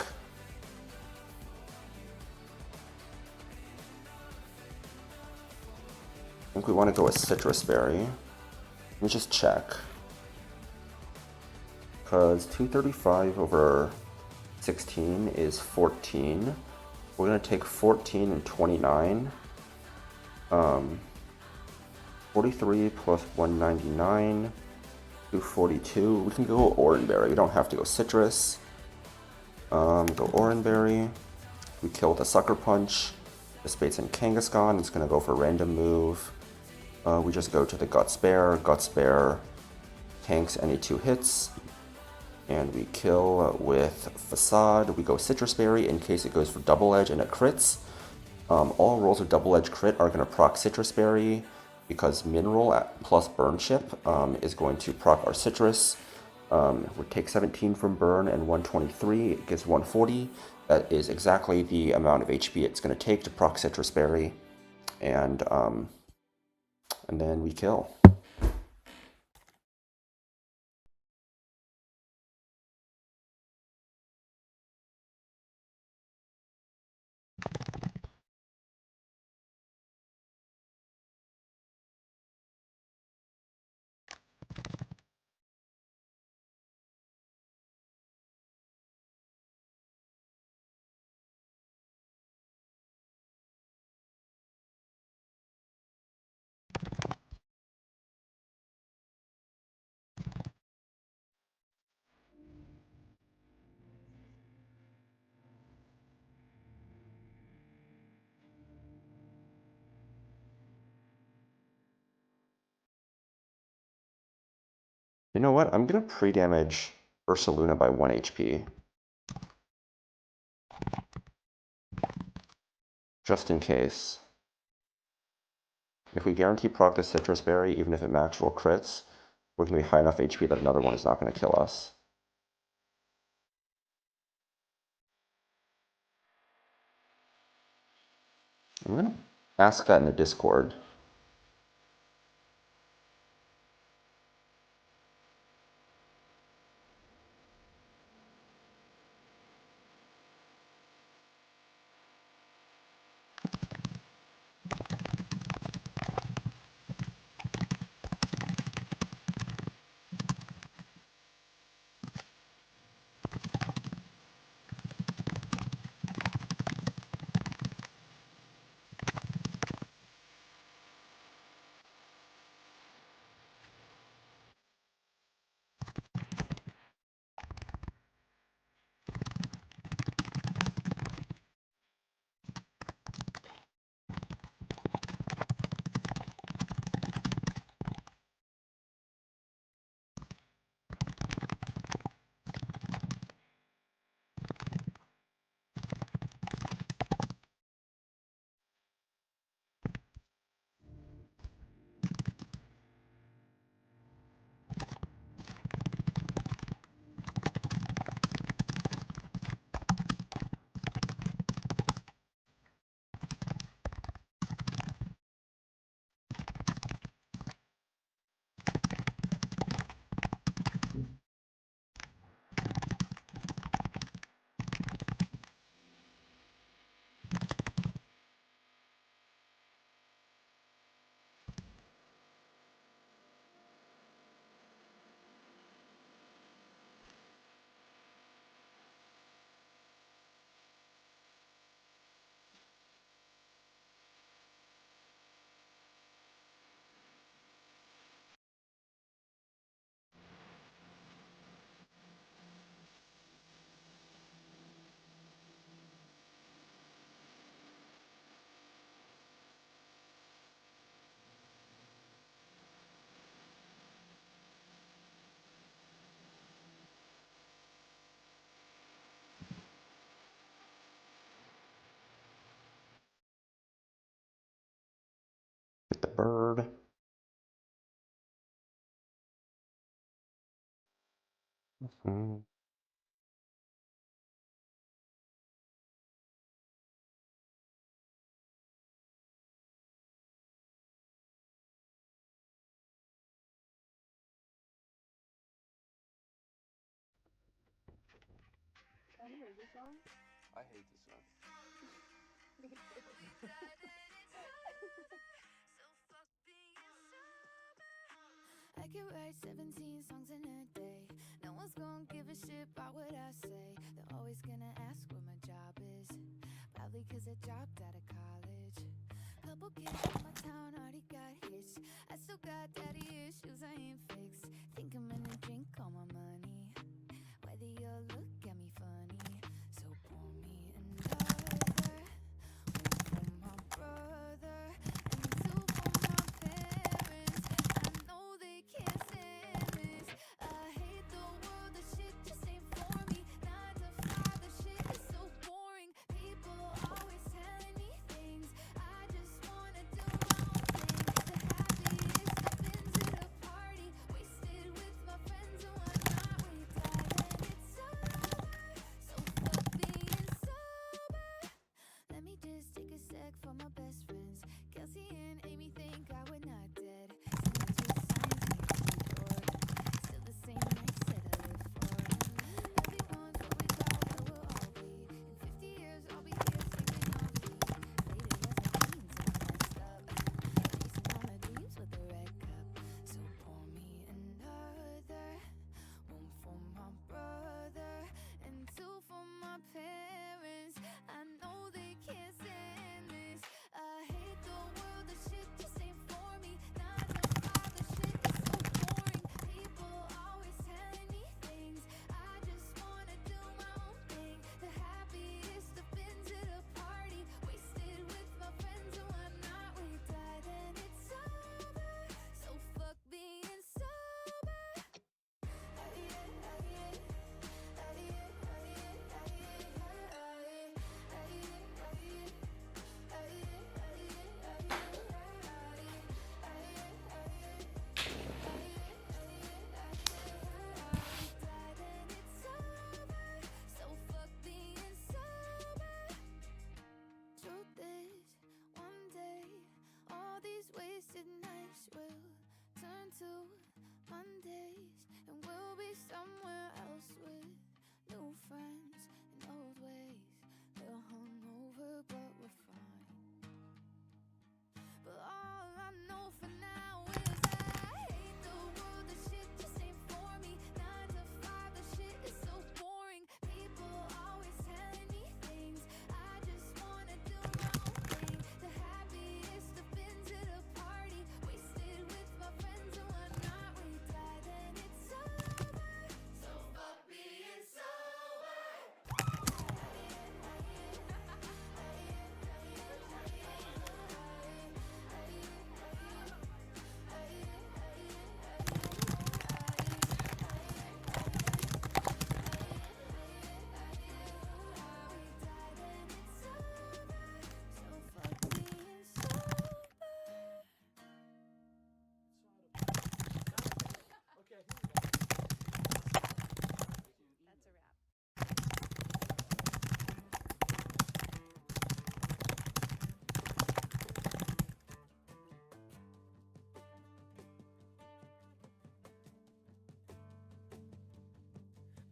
I think we want to go with Citrus Berry. Let me just check. Because 235 over 16 is 14. We're going to take 14 and 29. 43 plus 199, 242. We can go Oranberry. We don't have to go Citrus. Go Oranberry. We kill the Sucker Punch. This baits in Kangaskhan. It's going to go for random move. We just go to the Guts Bear. Guts Bear tanks any 2 hits. And we kill with Facade. We go Citrus Berry in case it goes for Double Edge and it crits. All rolls of Double Edge crit are going to proc Citrus Berry because Mineral plus Burn Chip is going to proc our Citrus. We take 17 from Burn and 123. It gives 140. That is exactly the amount of HP it's going to take to proc Citrus Berry. And then we kill. You know what? I'm going to pre-damage Ursaluna by 1 HP. Just in case. If we guarantee proc the Citrus Berry, even if it actual crits, we're going to be high enough HP that another one is not going to kill us. I'm going to ask that in the Discord. Get the bird. Mm-hmm. I hate this song. I hate this song. I could write 17 songs in a day. No one's gonna give a shit about what I say. They're always gonna ask what my job is. Probably cause I dropped out of college. Couple kids in my town already got hitched. I still got daddy issues I ain't fixed. Think I'm gonna drink all my money. Whether you look at me funny. So pour me another. One for my brother. And two for my parents. I know they can't stand this. I hate the world, the shit just ain't for me. 9 to 5, the shit is so boring. People always telling me things. I just wanna do my own thing. The happiest I've been to the party. Wasted with my friends and whatnot. We died and it's over. So fuck being sober. Let me just take a sec for my best friends. Kelsey and Amy think I would not dead. Still the same mindset I live for. Everyone's worried about where we'll all be. In 50 years I'll be here singing off key. Faded as my jeans and messed up. Chasing all my dreams with a red cup. So pour me another. One for my brother and two for my parents. I know they can't stand this. I hate the world, the shit just ain't for me. 9 to 5, the shit is so boring. People always telling me things. I just wanna do my own thing. The happiest I've been to the party. Wasted with my friends and whatnot. We died and it's over. So fuck being sober. Truth is, one day, all these wasted nights will turn to Mondays, and we'll be somewhere else with new friends and old ways. They're hungover, but we're fine. But all I know for now is I hate the world, the shit just ain't for me. 9 to 5, the shit is so boring. People always telling me things. I just wanna do my own thing. The happiest I've been to the party. Wasted with my friends and whatnot. We died and it's over. So fuck being sober. Okay, here we go. That's a wrap.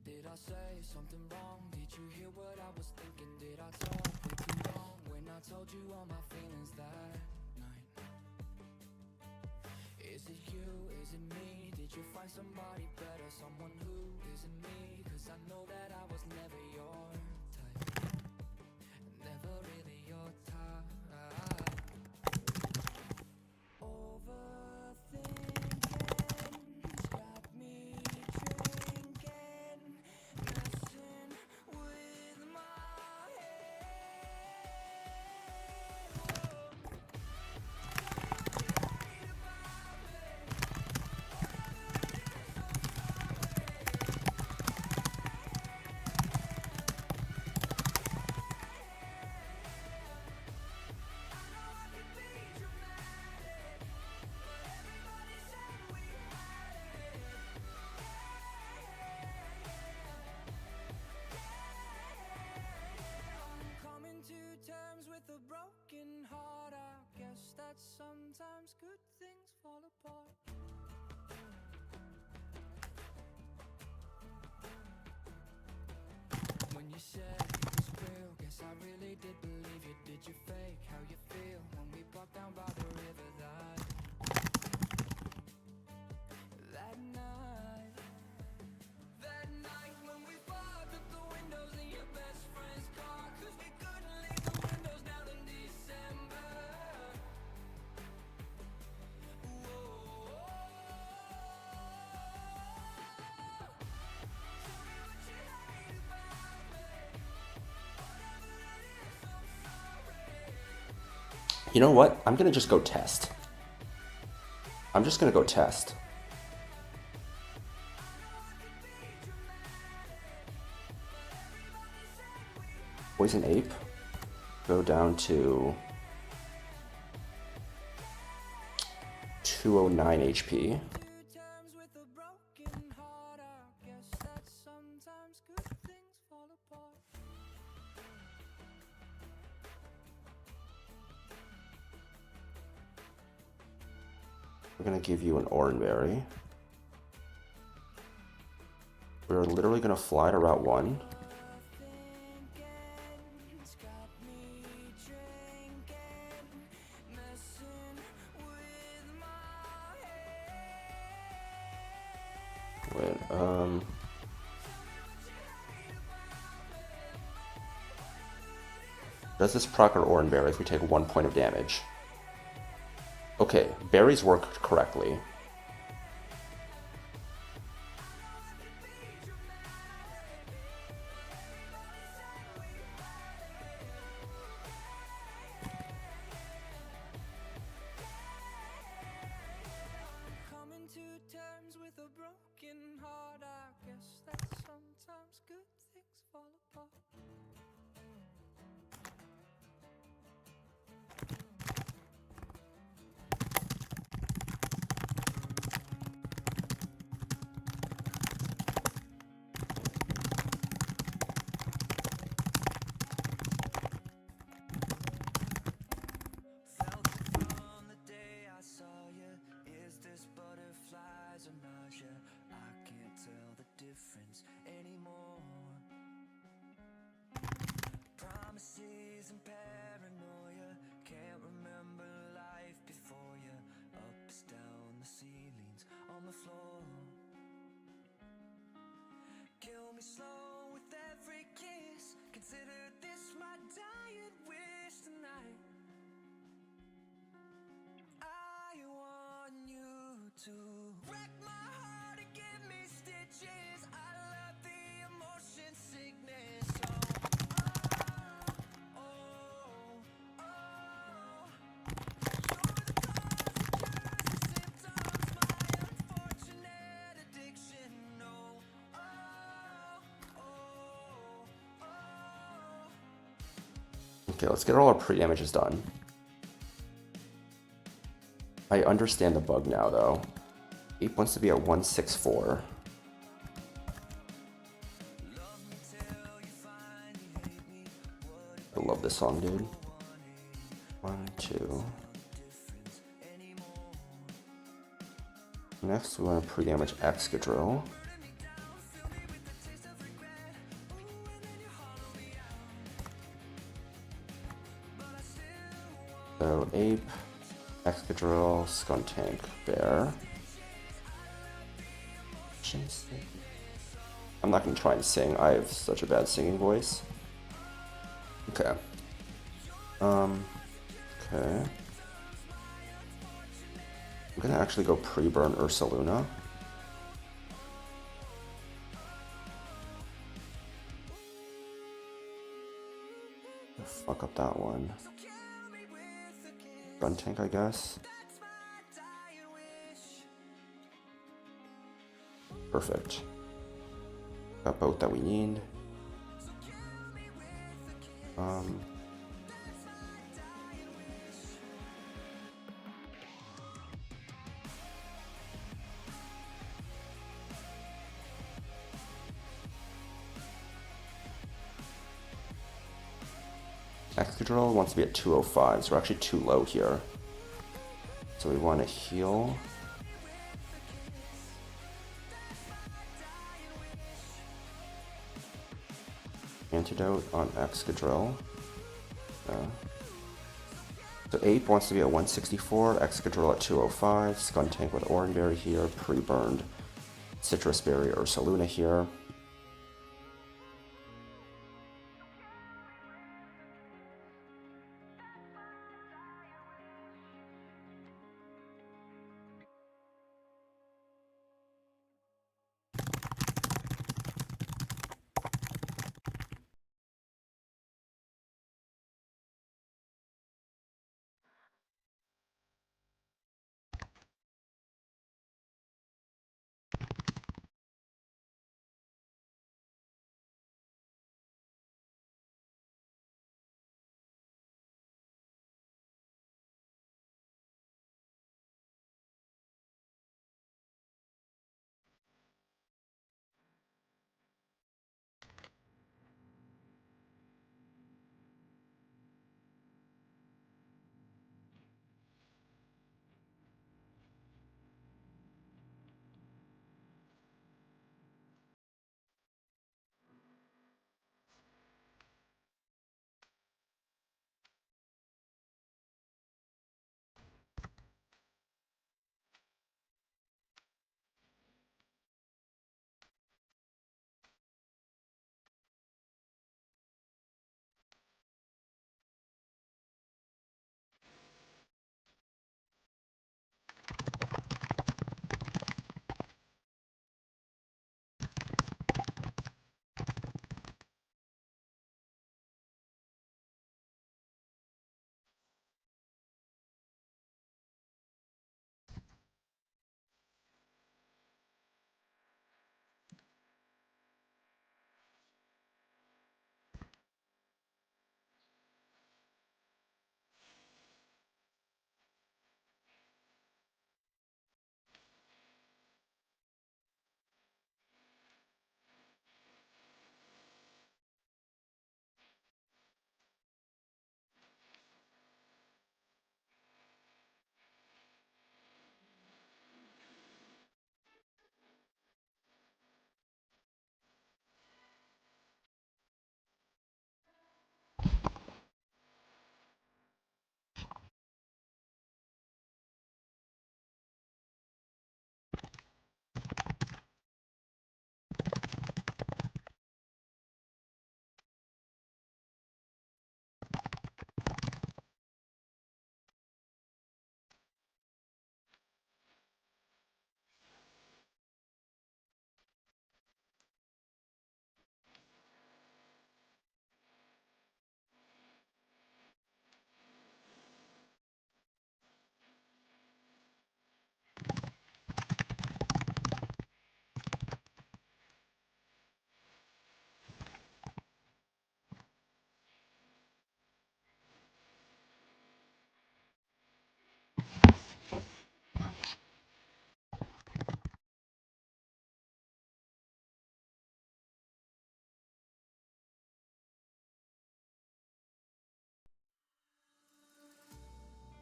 Did I say something wrong? Did you hear what I was thinking? Did I talk way too long when I told you all my feelings that night? Is it you? Is it me? Did you find somebody better? Someone who isn't me? 'Cause I know that I was never your type. Never really your type. Overthinking's got me drinking, messing with my head. sometimes good things fall apart. When you said it was real, guess I really did believe you. Did you fake how you feel when we walked down by the river that night? That night when we fogged up the windows in your best friend's car, 'cause we couldn't leave the windows down in December. Whoa. Tell me what you hate about me. Whatever it is, I'm sorry. You know what? I'm gonna just go test. I'm just gonna go test. Poison Ape. Go down to 209 HP. Times with a broken heart, I guess that sometimes good things fall apart. We're gonna give you an Oranberry. We're literally gonna fly to Route 1. It's got me drinking, messing with my head. Wait, does this proc our Oranberry if we take 1 point of damage? Okay, berries work correctly. Coming to terms with a broken heart, I guess that sometimes good things fall apart. Felt it from the day I saw you. Is this butterflies or nausea? I can't tell the difference anymore. Promises and paranoia. Can't remember life before you. Ups, down, the ceilings, on the floor. Kill me slow with every kiss. Consider this my dying wish tonight. I want you to wreck my heart and give me stitches. I love the emotion sickness. Oh, oh, oh. You're the cause, the symptoms, my unfortunate addiction. Oh, oh, oh, oh. Okay, let's get all our pre-damages done. I understand the bug now, though. Ape wants to be at 164. I love this song, dude. 1, 2. Next, we want to pre-damage Excadrill. So, Ape, Excadrill, Skuntank, Bear. I'm not going to try and sing. I have such a bad singing voice. Okay. Okay. I'm going to actually go pre-burn Ursaluna. Fuck up that one. Skuntank, I guess. Perfect. Got both that we need. Excadrill wants to be at 205, so we're actually too low here. So we want to heal. Antidote on Excadrill. So Ape wants to be at 164, Excadrill at 205, Skuntank with Oranberry here, pre-burned Citrus Berry or Ursaluna here.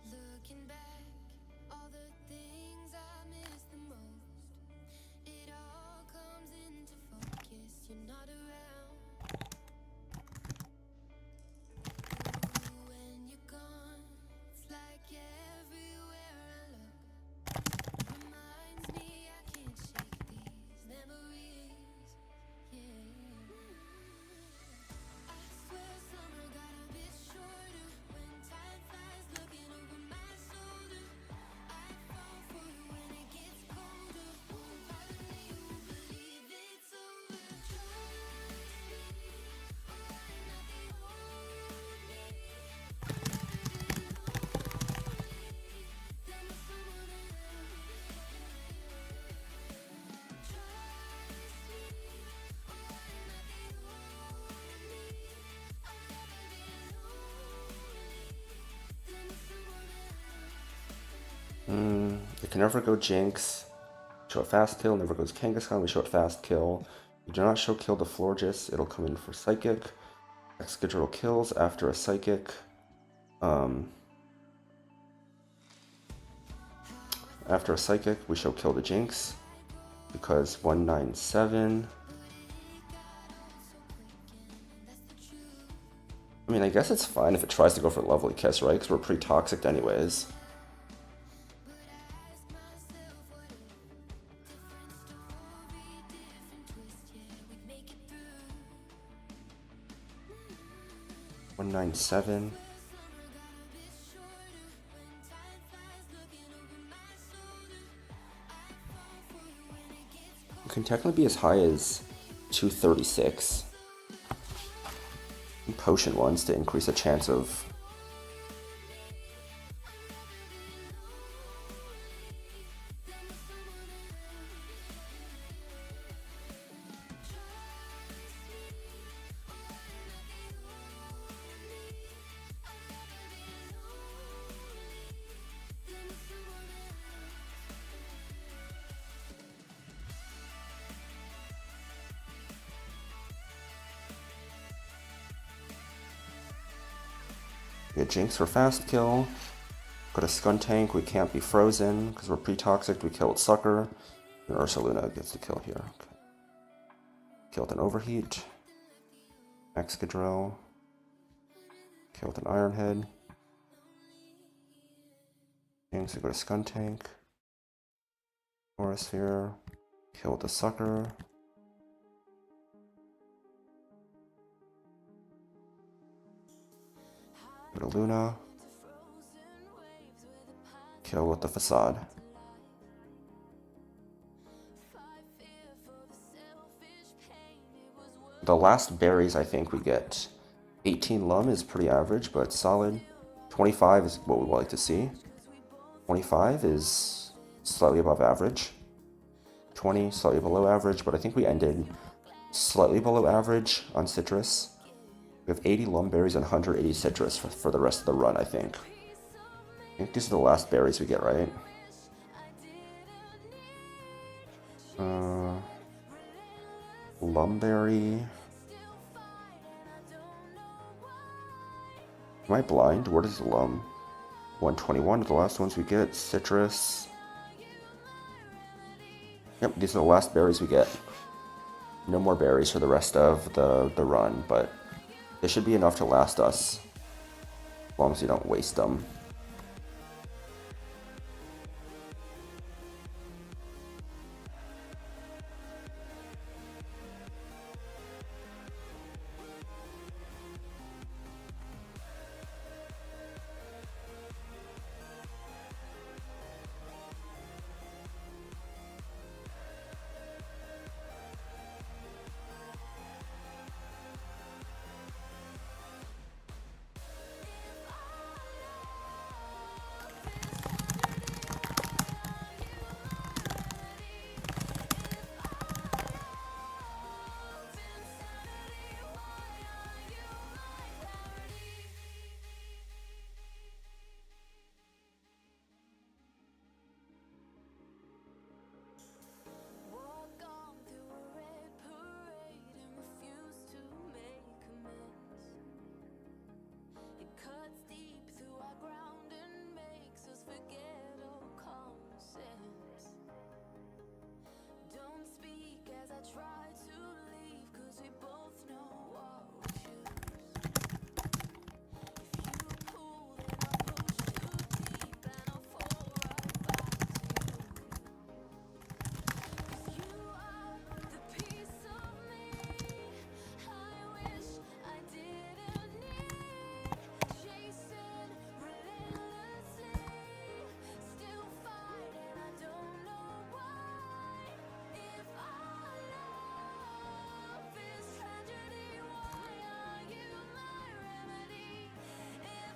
Looking back, all the things I miss the most, it all comes into focus. You're not around. Ooh, when you're gone, it's like everywhere I look reminds me I can't shake these memories. Yeah, I swear summer got a bit shorter when time flies. Looking over my shoulder, I fall for you when it gets colder. Part of me won't believe it's over. Trust me, oh, I'm not the only. I've never been lonely. There was someone else. Trust me, oh, I'm not the only. I've never been lonely. There was someone else. It can never go Jinx. Show a fast kill, never goes Kangaskhan, we show it fast kill. We do not show kill to Florges, it'll come in for Psychic. Excadrill kills after a Psychic. After a Psychic, we shall kill the Jinx, because 197... I mean, I guess it's fine if it tries to go for Lovely Kiss, right? Because we're pretty toxic anyways. $197. It can technically be as high as 236. Potion ones to increase the chance of... We get Jinx for fast kill. Got a Skuntank, we can't be frozen because we're pre-toxic. We killed Sucker. And Ursaluna gets the kill here. Okay. Killed an Overheat. Excadrill. Killed an Ironhead. Jinx, we got a Skuntank. Aura Sphere. Killed a Sucker. Go to Luna. Kill with the Facade. The last berries, I think we get 18 Lum is pretty average, but solid. 25 is what we would like to see. 25 is slightly above average. 20, slightly below average, but I think we ended slightly below average on citrus. We have 80 Lum berries and 180 citrus for the rest of the run, I think. I think these are the last berries we get, right? Lumberry. Am I blind? What is Lum? 121 are the last ones we get. Citrus. Yep, these are the last berries we get. No more berries for the rest of the run, but they should be enough to last us. As long as you don't waste them.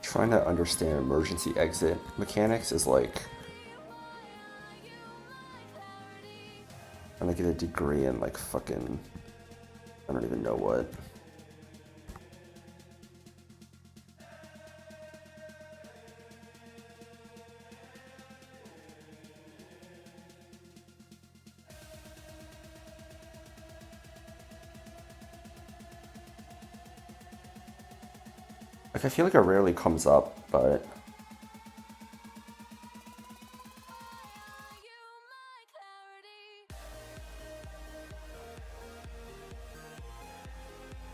Trying to understand emergency exit mechanics is like trying to get a degree in like fucking I don't even know what. Like, I feel like it rarely comes up, but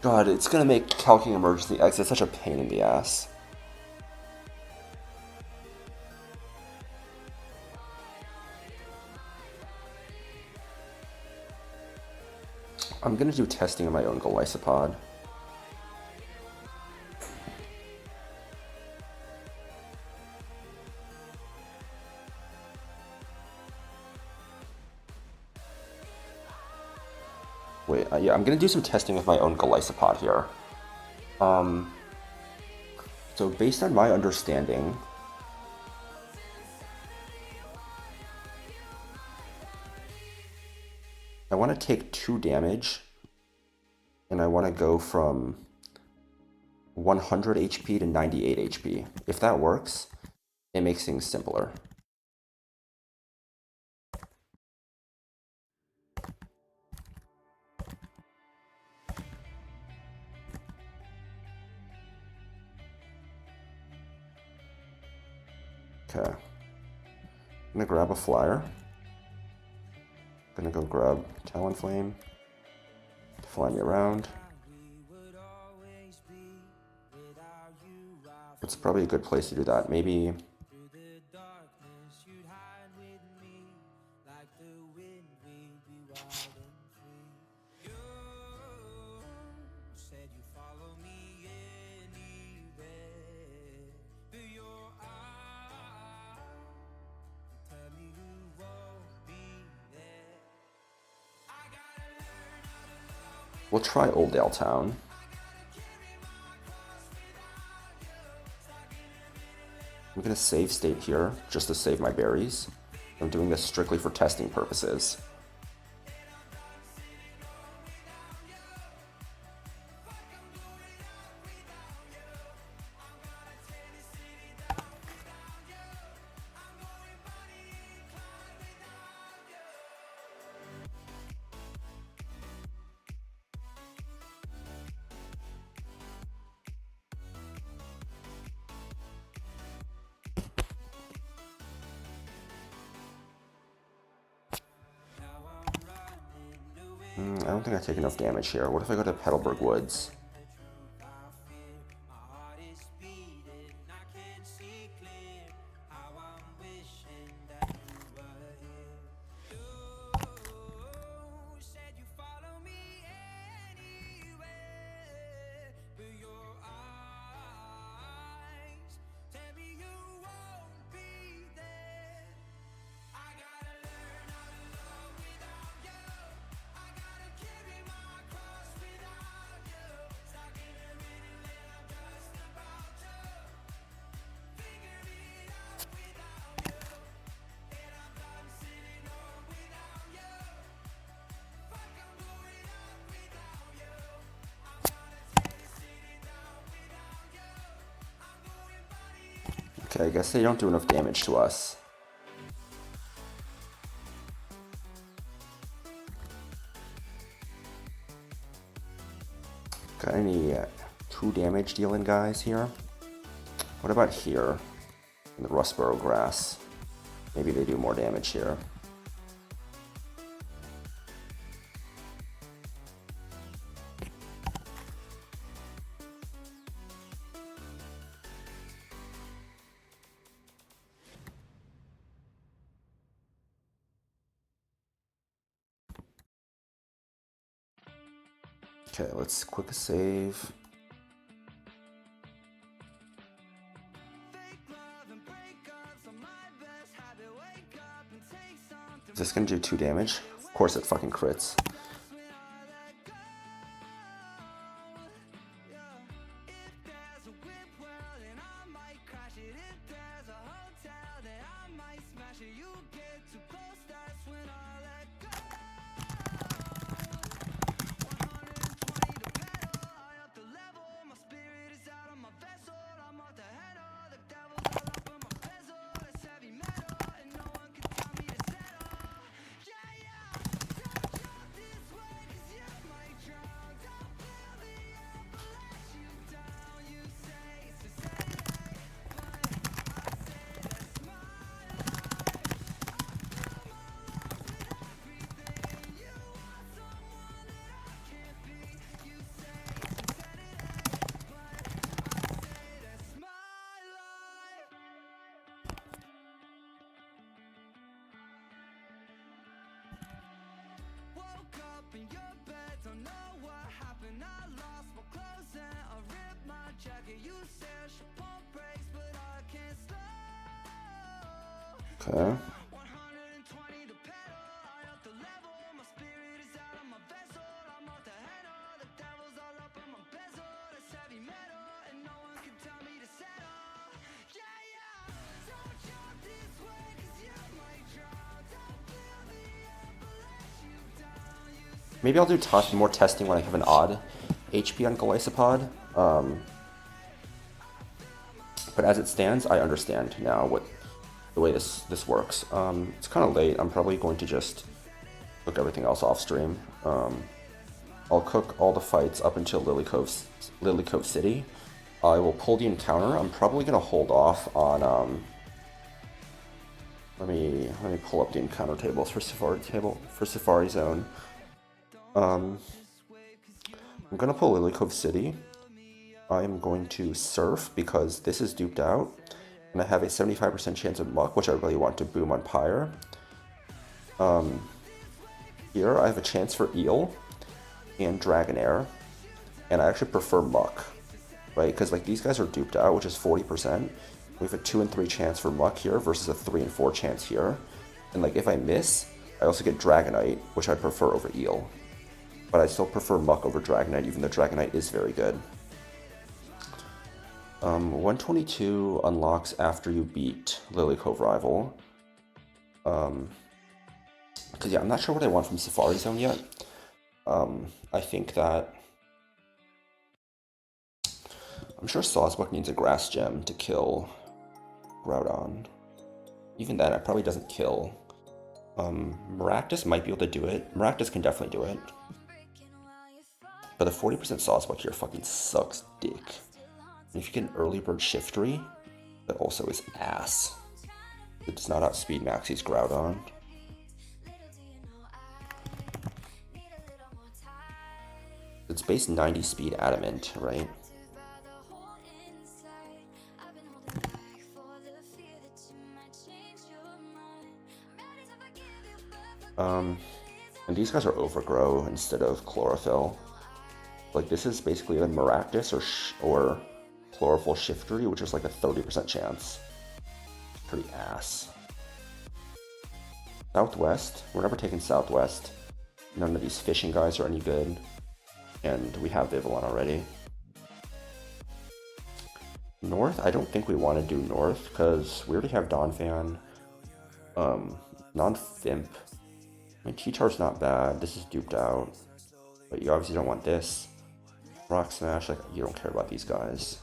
God, it's gonna make calculating emergency exit such a pain in the ass. I'm gonna do testing of my own Golisopod. Wait, yeah, I'm gonna do some testing with my own Golisopod here. So based on my understanding, I want to take 2 damage, and I want to go from 100 HP to 98 HP. If that works, it makes things simpler. Okay. I'm gonna grab a flyer. Gonna go grab Talonflame. Fly me around. It's probably a good place to do that. Maybe. We'll try Oldale Town. I'm gonna save state here, just to save my berries. I'm doing this strictly for testing purposes. I don't think I take enough damage here. What if I go to Petalburg Woods? Okay, I guess they don't do enough damage to us. Got any 2 damage dealing guys here? What about here in the Rustboro grass? Maybe they do more damage here. Okay, let's quick save. Is this gonna do 2 damage? Of course it fucking crits. up in your bed, don't know what happened, I lost my clothes and I ripped my jacket. You say I should pump brakes, but I can't slow. Okay. 120 the pedal, I up the level, my spirit is out of my vessel. I'm off the handle, the devil's all up on my bezel. It's heavy metal, and no one can tell me to settle. Yeah, yeah, don't jump this way, cause you might drown. Don't fill me up, I'll let you down. You say Maybe I'll do more testing when I have an odd HP on Golisopod. But as it stands, I understand now the way this works. It's kind of late. I'm probably going to just cook everything else off stream. I'll cook all the fights up until Lilycove City. I will pull the encounter. I'm probably gonna hold off on. Let me pull up the encounter tables for Safari Zone. I'm gonna pull Lilycove City. I'm going to surf because this is duped out, and I have a 75% chance of muck, which I really want to boom on Pyre. Here I have a chance for eel and Dragonair, and I actually prefer muck, right? Because like these guys are duped out, which is 40%. We have a 2 and 3 chance for muck here versus a 3 and 4 chance here. And like if I miss, I also get Dragonite, which I prefer over eel. But I still prefer muck over Dragonite, even though Dragonite is very good. 122 unlocks after you beat Lilycove Rival. Because yeah, I'm not sure what I want from Safari Zone yet. I think that I'm sure Sawsbuck needs a grass gem to kill Groudon. Even then, it probably doesn't kill. Maractus might be able to do it. Maractus can definitely do it. But the 40% Sawsbuck here fucking sucks dick. And if you get an early bird Shiftry, that also is ass. It does not outspeed Maxie's Groudon. It's base 90 speed Adamant, right? And these guys are Overgrow instead of Chlorophyll. Like this is basically a Maractus or Chlorophyll Shiftry, which is like a 30% chance. Pretty ass. Southwest, we're never taking Southwest. None of these fishing guys are any good. And we have Vivillon already. North, I don't think we want to do North, because we already have Donphan. Non-Fimp. I mean, T-Char's not bad. This is duped out. But you obviously don't want this. Rock Smash, like, you don't care about these guys.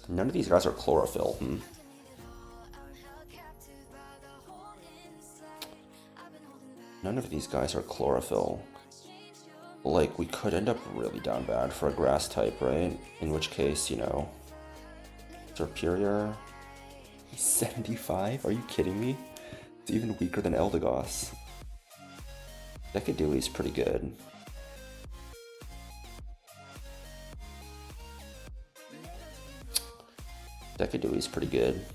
None of these guys are Chlorophyll. None of these guys are Chlorophyll. Like, we could end up really down bad for a grass type, right? In which case, you know... Serperior... 75? Are you kidding me? It's even weaker than Eldegoss. Decaduli's pretty good. Decaduli's pretty good.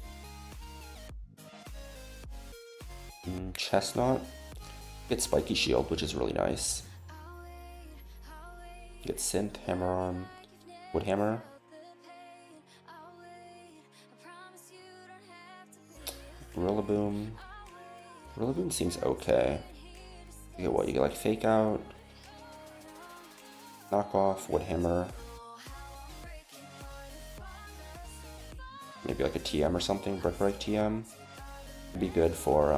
Chestnut. Get Spiky Shield, which is really nice. Get Synth, Hammer-On, Woodhammer. Rillaboom. Rillaboom seems okay. You get what? You get like Fake Out, Knockoff, Woodhammer. Maybe like a TM or something, Brick Break TM. Would be good for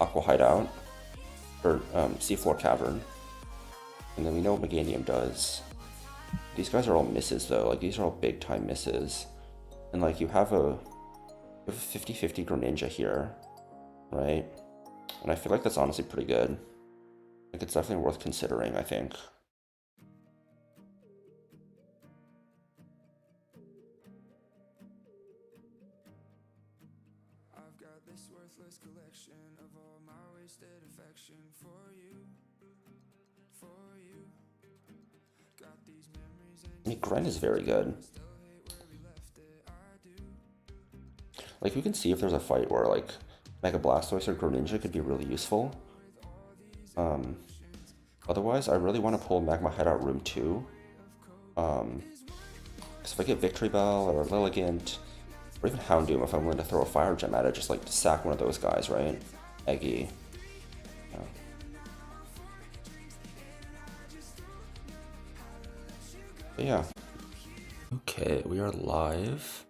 Aqua Hideout, or Seafloor Cavern. And then we know what Meganium does. These guys are all misses though, like these are all big time misses. And like you have a 50-50 Greninja here, right? And I feel like that's honestly pretty good. Like it's definitely worth considering, I think. I've got this worthless collection of all my wasted affection for you. Got these memories and I mean, Gren is very good. Like, we can see if there's a fight where, like, Mega Blastoise or Greninja could be really useful. Otherwise, I really want to pull Magma Hideout Room 2. Because if I get Victory Bell or Lilligant, or even Houndoom, if I'm willing to throw a Fire Gem at it, just like sack one of those guys, right? Eggy. Yeah. But yeah. Okay, we are live.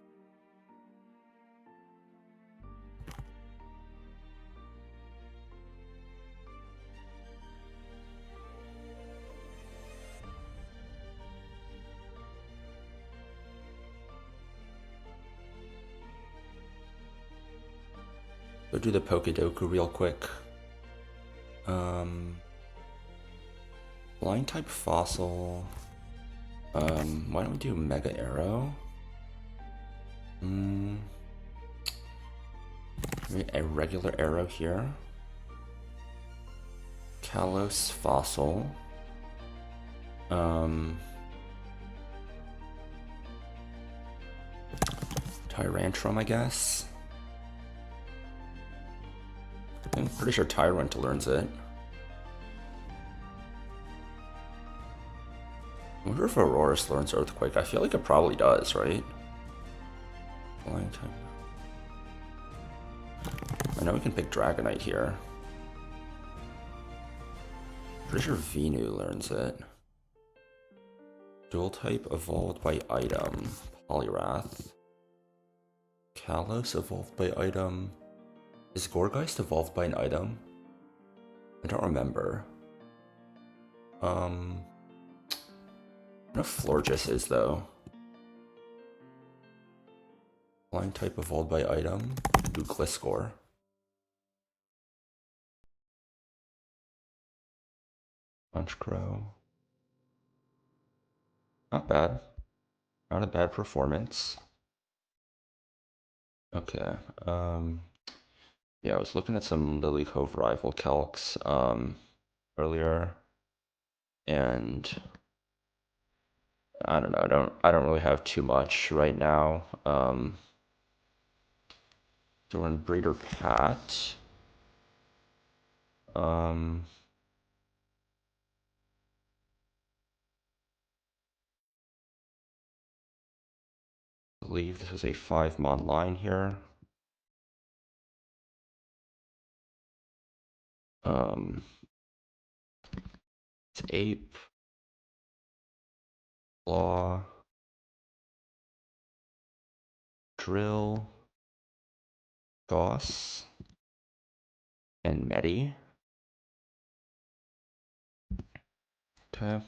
Go do the Pokedoku real quick. Blind type Fossil. Why don't we do Mega Arrow? A regular arrow here. Kalos Fossil. Tyrantrum, I guess. I'm pretty sure Tyrant learns it. I wonder if Aurorus learns Earthquake. I feel like it probably does, right? Blind type. I know we can pick Dragonite here. Pretty sure Venu learns it. Dual type evolved by item. Poliwrath. Kalos evolved by item. Is Gourgeist evolved by an item? I don't remember. I don't know if Florges is though. Blind type evolved by item. Do Gliscor. Punchcrow. Not bad. Not a bad performance. Okay. Yeah, I was looking at some Lilycove rival calcs earlier, and I don't know. I don't really have too much right now. Doing Breeder Pat. I believe this is a 5-mon line here. It's Ape, Claw, Drill, Goss, and Medi. Okay.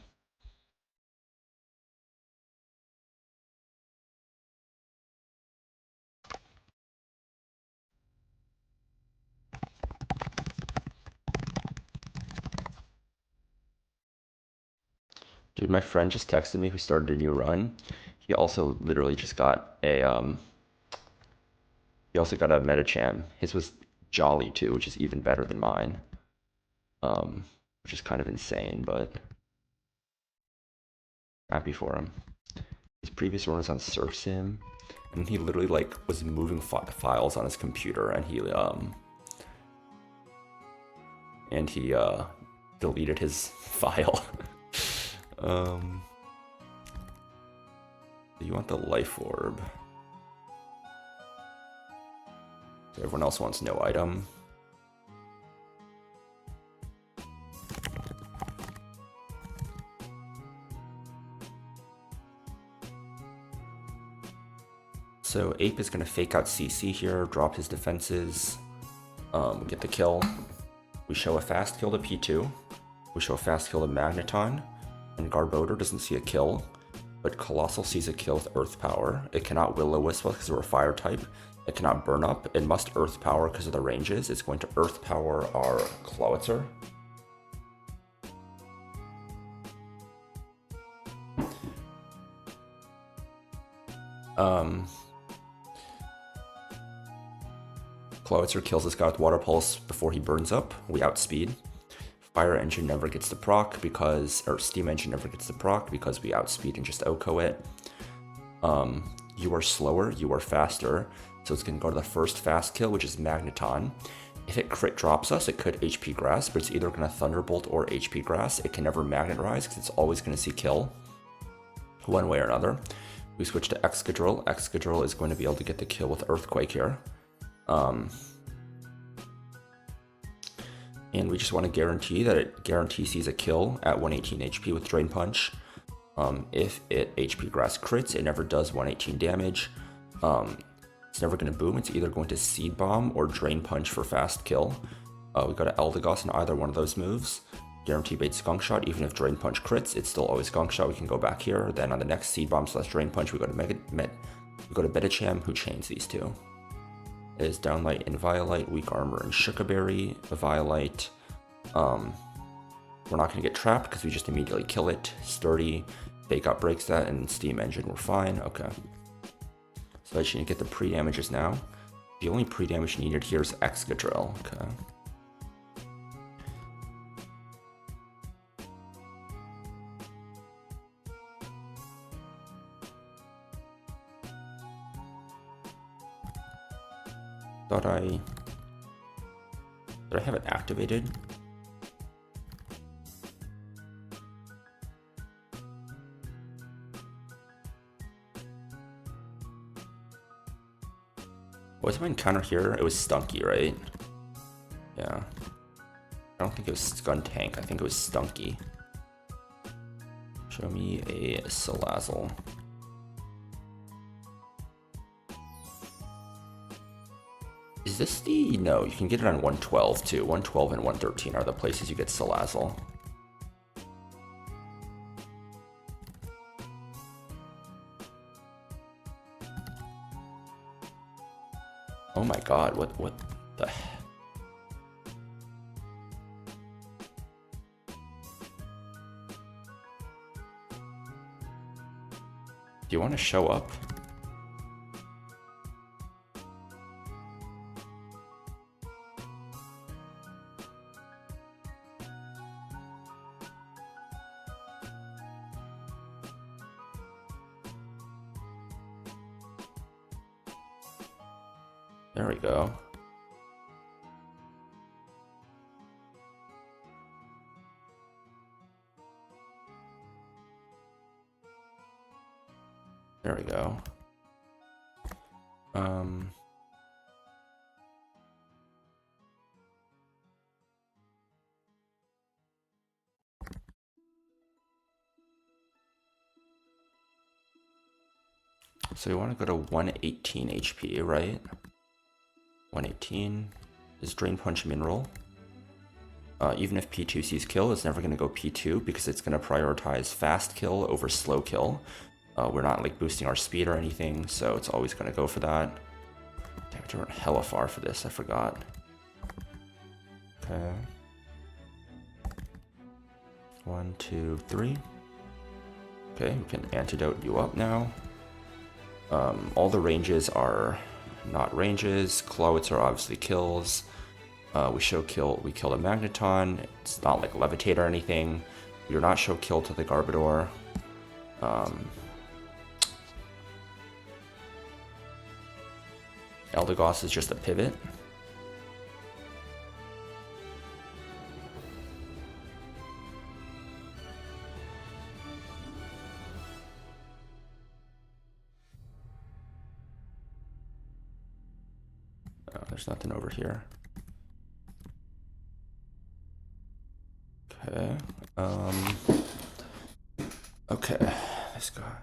Dude, my friend just texted me who started a new run. He also literally just got a he also got a Metacham. His was Jolly too, which is even better than mine. Which is kind of insane, but happy for him. His previous run was on Surf Sim, and he literally like was moving files on his computer, and he deleted his file. You want the Life Orb. Everyone else wants no item. So Ape is going to fake out CC here, drop his defenses, get the kill. We show a fast kill to P2. We show a fast kill to Magneton. And Garbodor doesn't see a kill, but Colossal sees a kill with Earth Power. It cannot Will-O-Wisp because we're a Fire type. It cannot Burn Up. It must Earth Power because of the ranges. It's going to Earth Power our Clawitzer. Clawitzer kills this guy with Water Pulse before he burns up. We outspeed. Fire Engine never gets the proc because, or Steam Engine never gets the proc because we outspeed and just OHKO it. you are slower, you are faster. So it's going to go to the first fast kill, which is Magneton. If it crit drops us, it could HP Grass, but it's either going to Thunderbolt or HP Grass. It can never Magnet Rise because it's always going to see kill one way or another. We switch to Excadrill. Excadrill is going to be able to get the kill with Earthquake here. And we just want to guarantee that it guarantees a kill at 118 HP with Drain Punch. If it HP Grass crits, it never does 118 damage. It's never going to boom. It's either going to Seed Bomb or Drain Punch for fast kill. We go to Eldegoss in either one of those moves. Guarantee bait Skunk Shot. Even if Drain Punch crits, it's still always Skunk Shot. We can go back here. Then on the next Seed Bomb / Drain Punch, we go to Betacham, who chains these two. It is Downlight and Violite, Weak Armor and Shukaberry. Violite, we're not going to get trapped because we just immediately kill it. Sturdy, Fake Out breaks that, and Steam Engine, we're fine. Okay. So I just need to get the pre-damages now. The only pre-damage needed here is Excadrill. Okay. Did I have it activated? What was my encounter here? It was Stunky, right? Yeah. I don't think it was Skuntank. I think it was Stunky. Show me a Salazzle. Is this the... No, you can get it on 112 too. 112 and 113 are the places you get Salazzle. Oh my god, what the... Do you want to show up? There we go. There we go. So you want to go to 118 HP, right? 118 is Drain Punch Mineral. Even if P2 sees kill, it's never going to go P2 because it's going to prioritize fast kill over slow kill. We're not like boosting our speed or anything, so it's always going to go for that. Damn, I went hella far for this, I forgot. Okay. 1, 2, 3. Okay, we can antidote you up now. All the ranges are not ranges. Clowits are obviously kills. We kill a Magneton. It's not like Levitate or anything. You're not show kill to the Garbodor. Eldegoss is just a pivot. Oh, there's nothing over here. Okay. Okay, this guy.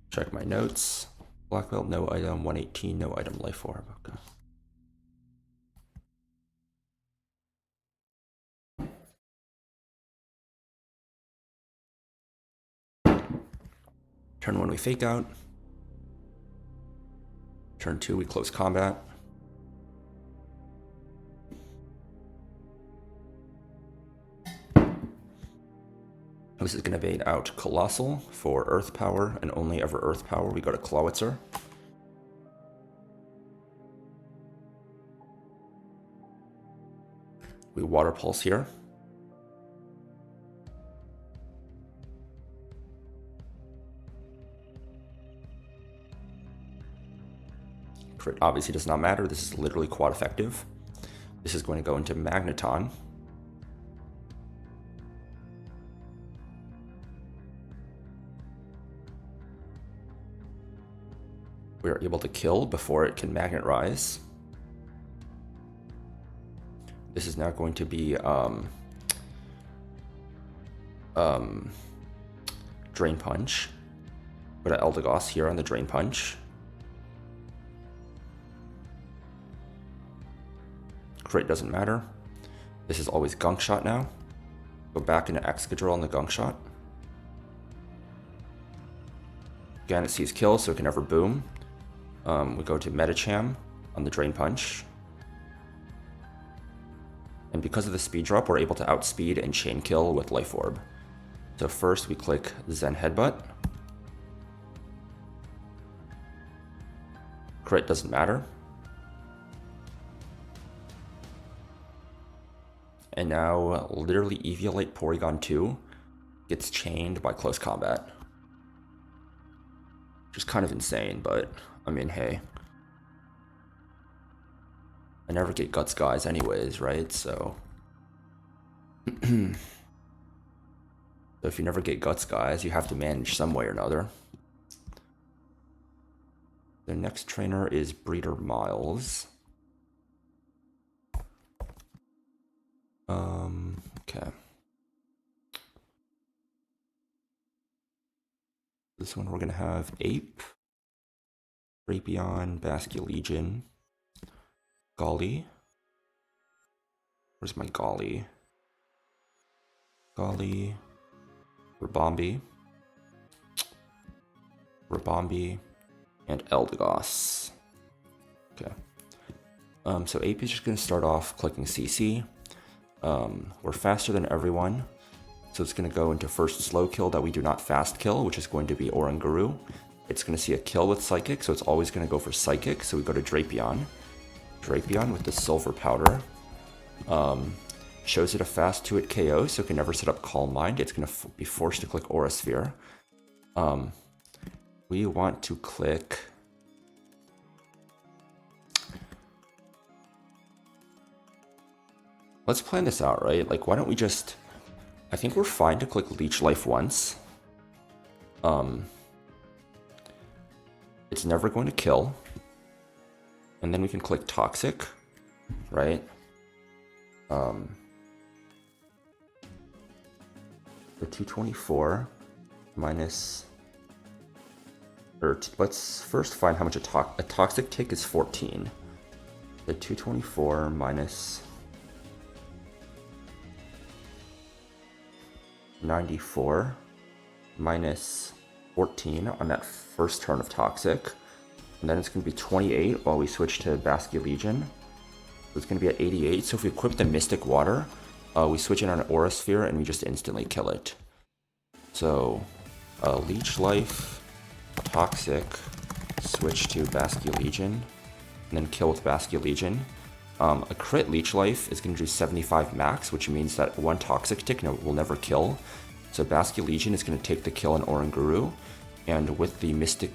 Check my notes. Black belt, no item. 118, no item. Life orb. Okay. Turn 1, we fake out. Turn 2, we close combat. This is going to bait out Colossal for Earth Power, and only ever Earth Power. We go to Clawitzer. We Water Pulse here. Crit obviously does not matter. This is literally quad effective. This is going to go into Magneton. We are able to kill before it can Magnet Rise. This is now going to be Drain Punch. Go to Eldegoss here on the Drain Punch. Crit doesn't matter. This is always Gunk Shot now. Go back into Excadrill on the Gunk Shot. Again, it sees kill, so it can never boom. We go to Medicham on the Drain Punch. And because of the speed drop, we're able to outspeed and chain kill with Life Orb. So first we click Zen Headbutt. Crit doesn't matter. And now literally Eviolite Porygon 2 gets chained by close combat. Which is kind of insane, but I mean, hey. I never get Guts guys anyways, right? So if you never get Guts guys, you have to manage some way or another. The next trainer is Breeder Miles. Okay. This one we're gonna have Ape, Drapion, Basculegion, Golly. Where's my Golly? Golly, Rabombi, and Eldegoss. Okay. So Ape is just gonna start off clicking CC. We're faster than everyone, so it's going to go into first slow kill that we do not fast kill, which is going to be Oranguru. It's going to see a kill with Psychic, so it's always going to go for Psychic, so we go to Drapion. Drapion with the Silver Powder. Shows it a fast 2-hit KO, so it can never set up Calm Mind. It's going to be forced to click Aura Sphere. We want to click... Let's plan this out, right? Like, why don't we just... I think we're fine to click Leech Life once. It's never going to kill. And then we can click Toxic, right? The 224 minus... let's first find how much a Toxic Tick is 14. The 224 minus... 94 minus 14 on that first turn of Toxic, and then it's going to be 28 while we switch to Basculegion. So it's going to be at 88. So if we equip the Mystic Water, we switch in on Aura Sphere and we just instantly kill it. So Leech Life, Toxic, switch to Basculegion, and then kill with Basculegion. A crit Leech Life is going to do 75 max, which means that one Toxic Tick will never kill. So Basculegion is going to take the kill on Oranguru, and with the Mystic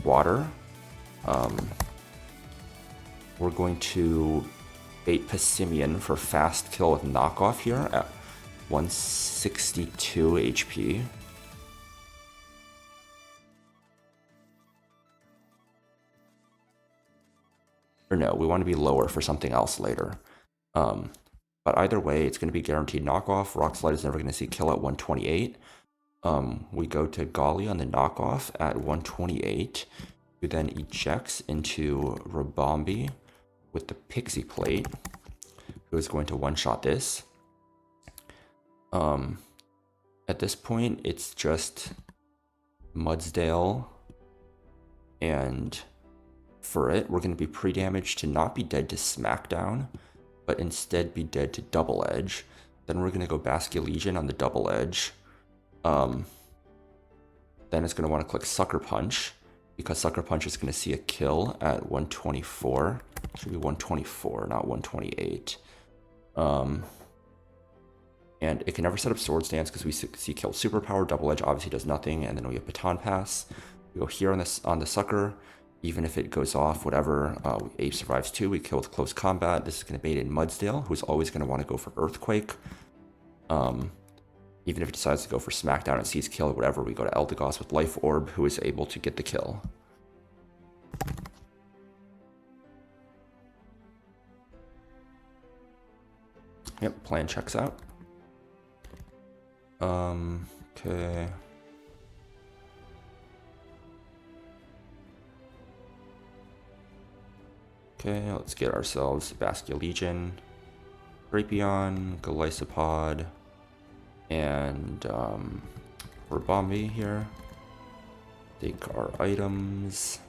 Water, we're going to bait Passimian for fast kill with Knockoff here at 162 HP. Or no, we want to be lower for something else later. But either way, it's going to be guaranteed knockoff. Rock Slide is never going to see kill at 128. We go to Golly on the knockoff at 128, who then ejects into Rabombi with the Pixie Plate, who is going to one-shot this. At this point, it's just Mudsdale, and for it, we're going to be pre-damaged to not be dead to Smackdown, but instead be dead to Double Edge. Then we're going to go Basculegion on the Double Edge. Then it's going to want to click Sucker Punch, because Sucker Punch is going to see a kill at 124. It should be 124, not 128. And it can never set up Swords Dance because we see kill Superpower. Double Edge obviously does nothing, and then we have Baton Pass. We go here on the Sucker, Even if it goes off, whatever, Ape survives 2, we kill with close combat. This is going to bait in Mudsdale, who's always going to want to go for Earthquake. Even if he decides to go for Smackdown and sees kill, whatever, we go to Eldegoss with Life Orb, who is able to get the kill. Yep, plan checks out. Okay. Okay, let's get ourselves Baskia Legion, Drapion, Golisopod, and Rabombi here. Take our items.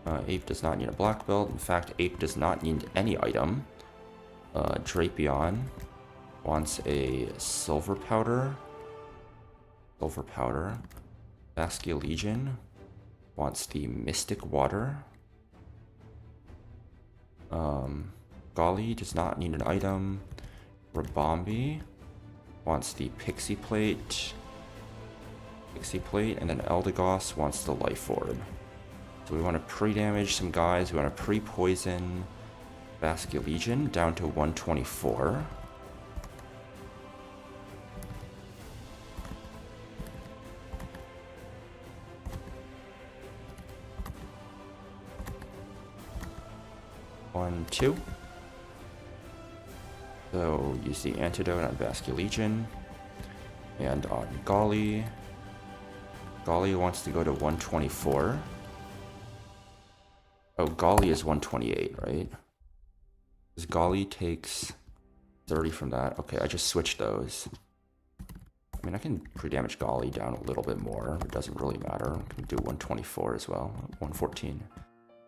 Ape does not need a black belt. In fact, Ape does not need any item. Drapion wants a silver powder. Baskia Legion wants the Mystic Water. Golly does not need an item. Rabombi wants the Pixie Plate, and then Eldegoss wants the Life Orb. So we want to pre-damage some guys. We want to pre-poison Baskia Legion down to 124. One, two. So use the antidote on Baskia Legion and on Golly. Golly wants to go to 124. Oh, Golly is 128, right? Because Golly takes 30 from that. Okay, I just switched those. I mean, I can pre-damage Golly down a little bit more. It doesn't really matter. I can do 124 as well. 114.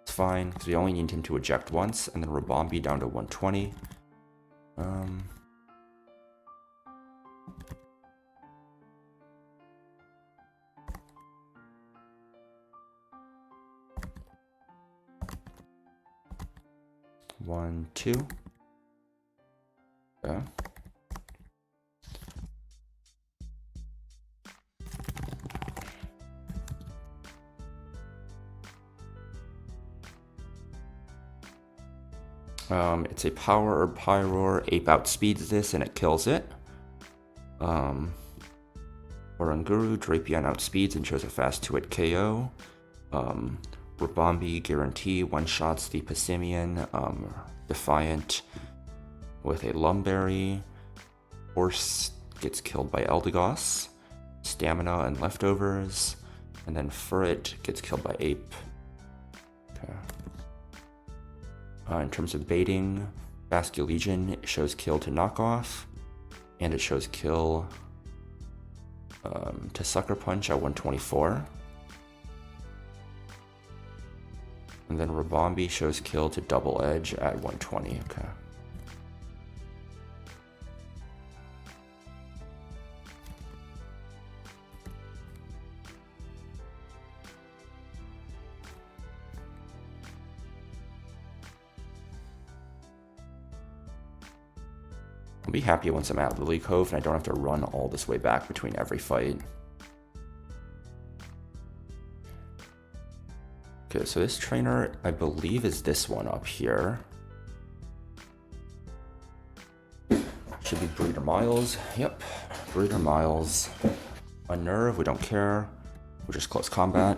It's fine, because we only need him to eject once, and then Rabombi down to 120. One, two. Okay. It's a power or Pyroar. Ape outspeeds this and it kills it. Oranguru, Drapion outspeeds and shows a fast 2-hit KO. Rabombi guarantee one-shots the Passimian. Defiant with a Lumberry. Horse gets killed by Eldegoss. Stamina and leftovers. And then Furret gets killed by Ape. Okay. In terms of baiting, Baskia Legion shows kill to knockoff, and it shows kill to Sucker Punch at 124. And then Rabombi shows kill to Double Edge at 120. Okay. I'll be happy once I'm at Lilycove and I don't have to run all this way back between every fight. Okay, so this trainer, I believe, is this one up here. Should be Breeder Miles. Yep, Breeder Miles. Unnerve, we don't care. We're just close combat.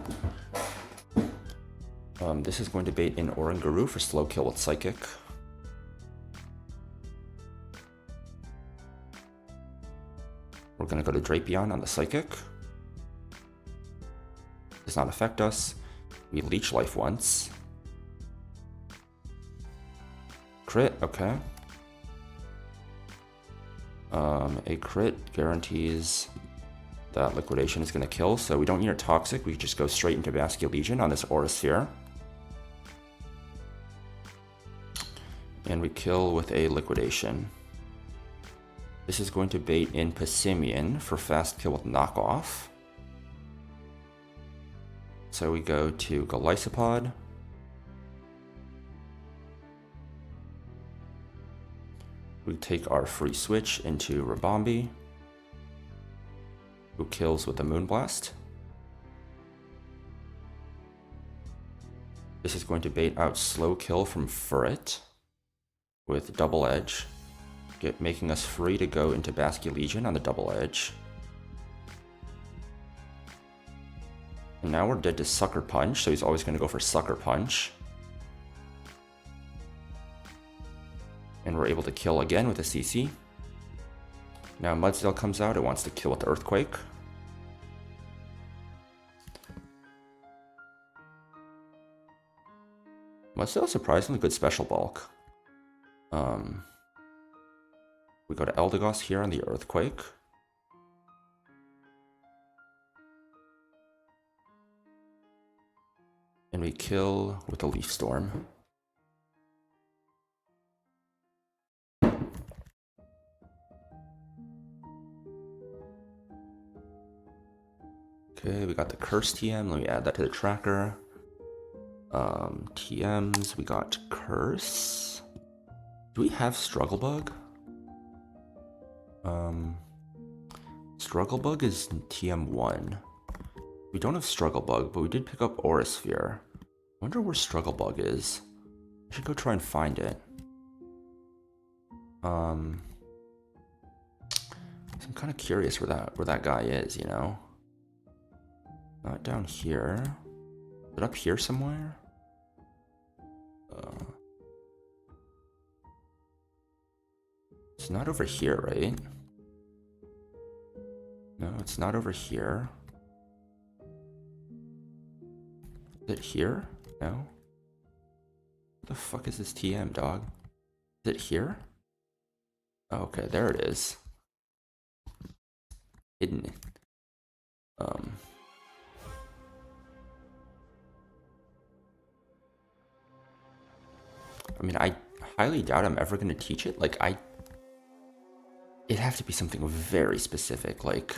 This is going to bait in Oranguru for slow kill with Psychic. We're going to go to Drapion on the Psychic. Does not affect us. We leech life once. Crit, okay. A crit guarantees that liquidation is going to kill, so we don't need a toxic. We just go straight into Baskia Legion on this Aura Sphere. And we kill with a liquidation. This is going to bait in Passimian for fast kill with knockoff. So we go to Golisopod. We take our free switch into Rabombi, who kills with the Moonblast. This is going to bait out slow kill from Furret with double edge, making us free to go into Basque Legion on the double edge. And now we're dead to Sucker Punch, so he's always going to go for Sucker Punch. And we're able to kill again with a CC. Now Mudsdale comes out, it wants to kill with Earthquake. Mudsdale surprisingly good special bulk. We go to Eldegoss here on the Earthquake. And we kill with a Leaf Storm. Okay, we got the Curse TM. Let me add that to the tracker. TMs, we got Curse. Do we have Struggle Bug? Struggle Bug is TM1. We don't have Struggle Bug, but we did pick up Aura Sphere. I wonder where Struggle Bug is. I should go try and find it. So I'm kind of curious where that guy is, you know? Not down here. Is it up here somewhere? It's not over here, right? No, it's not over here. Is it here? No. What the fuck is this TM, dog? Is it here? Oh, okay, there it is. Hidden. I mean, I highly doubt I'm ever going to teach it. Like, it'd have to be something very specific. Like,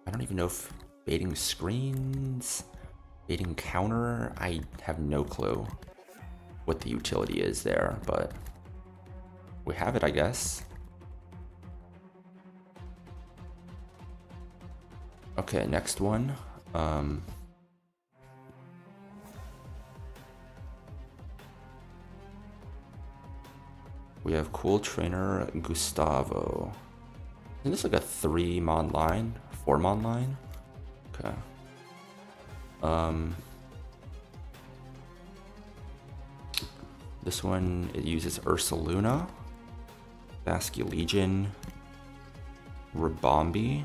I don't even know if baiting screens, baiting counter, I have no clue what the utility is there, but we have it, I guess. Okay, next one. We have Cool Trainer Gustavo. Isn't this like a 3-mon line? 4-mon line? Okay. This one, it uses Ursaluna, Basque Legion, Rabombi,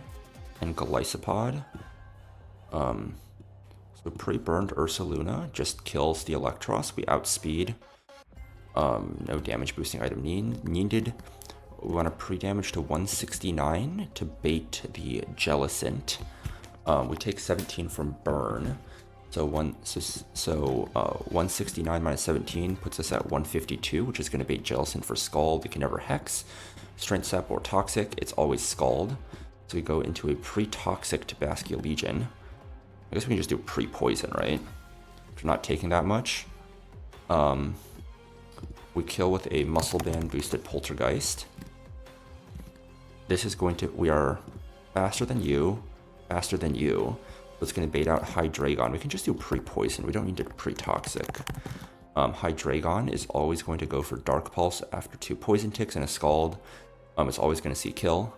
and Galisopod. So pre-burned Ursaluna just kills the Electros. We outspeed. No damage boosting item needed. We want to pre-damage to 169 to bait the Jellicent. We take 17 from burn. So 169 minus 17 puts us at 152, which is going to bait Jellicent for Scald. We can never Hex, Strength Sap, or Toxic. It's always Scald. So we go into a pre-toxic to Basque Legion. I guess we can just do pre-poison, right? If we're not taking that much. We kill with a Muscle Band boosted Poltergeist. This is going to, we are faster than you. So it's going to bait out Hydreigon. We can just do pre-poison. We don't need to pre-toxic. Hydreigon is always going to go for Dark Pulse after 2 poison ticks and a Scald. It's always going to see kill.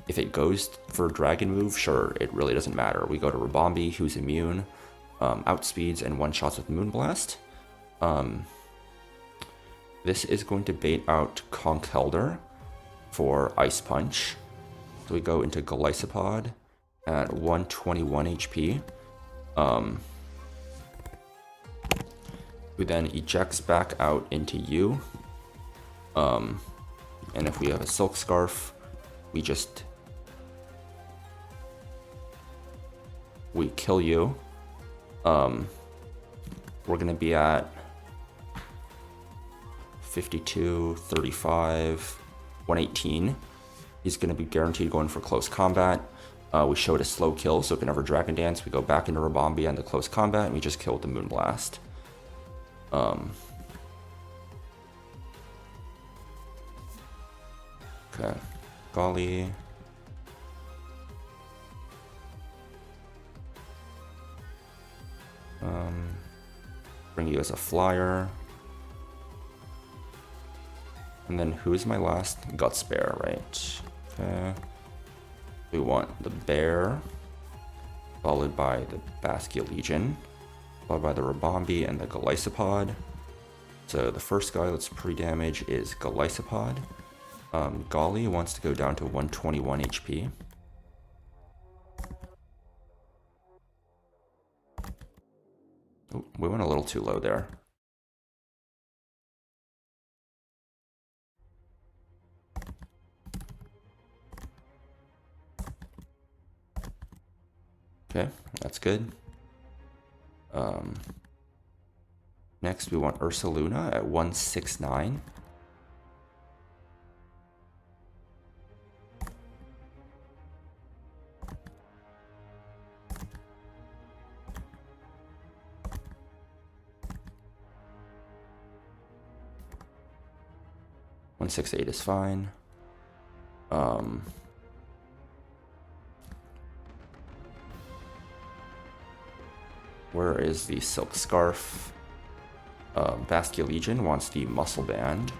If it goes for Dragon move, sure, it really doesn't matter. We go to Rabombi, who's immune, outspeeds, and one-shots with Moonblast. This is going to bait out Conkeldurr for Ice Punch. So we go into Galisopod at 121 HP. Who then ejects back out into you. And if we have a Silk Scarf, we kill you. We're gonna be at 52, 35, 118. He's gonna be guaranteed going for close combat. We showed a slow kill, so it can never Dragon Dance. We go back into Rabombi on the close combat, and we just kill with the Moonblast. Okay, Golly. bring you as a flyer. And then who's my last? Guts Bear, right? Okay. We want the bear, followed by the Baskia Legion, followed by the Rabombi and the Galysopod. So the first guy that's pre-damage is Galysopod. Golly wants to go down to 121 HP. Oh, we went a little too low there. Okay, that's good. Next we want Ursaluna at 169. $168 is fine. Where is the Silk Scarf? Baskia Legion wants the Muscle Band.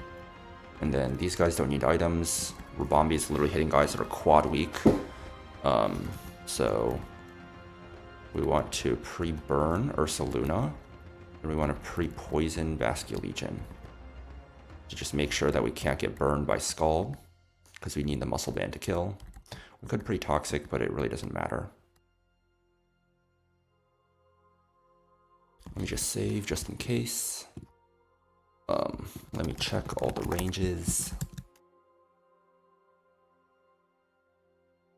And then these guys don't need items. Rabombi is literally hitting guys that are quad weak. So we want to pre-burn Ursaluna. And we want to pre-poison Baskia Legion. To just make sure that we can't get burned by Scald. Because we need the Muscle Band to kill. We could pre-toxic, but it really doesn't matter. Let me just save just in case. Let me check all the ranges.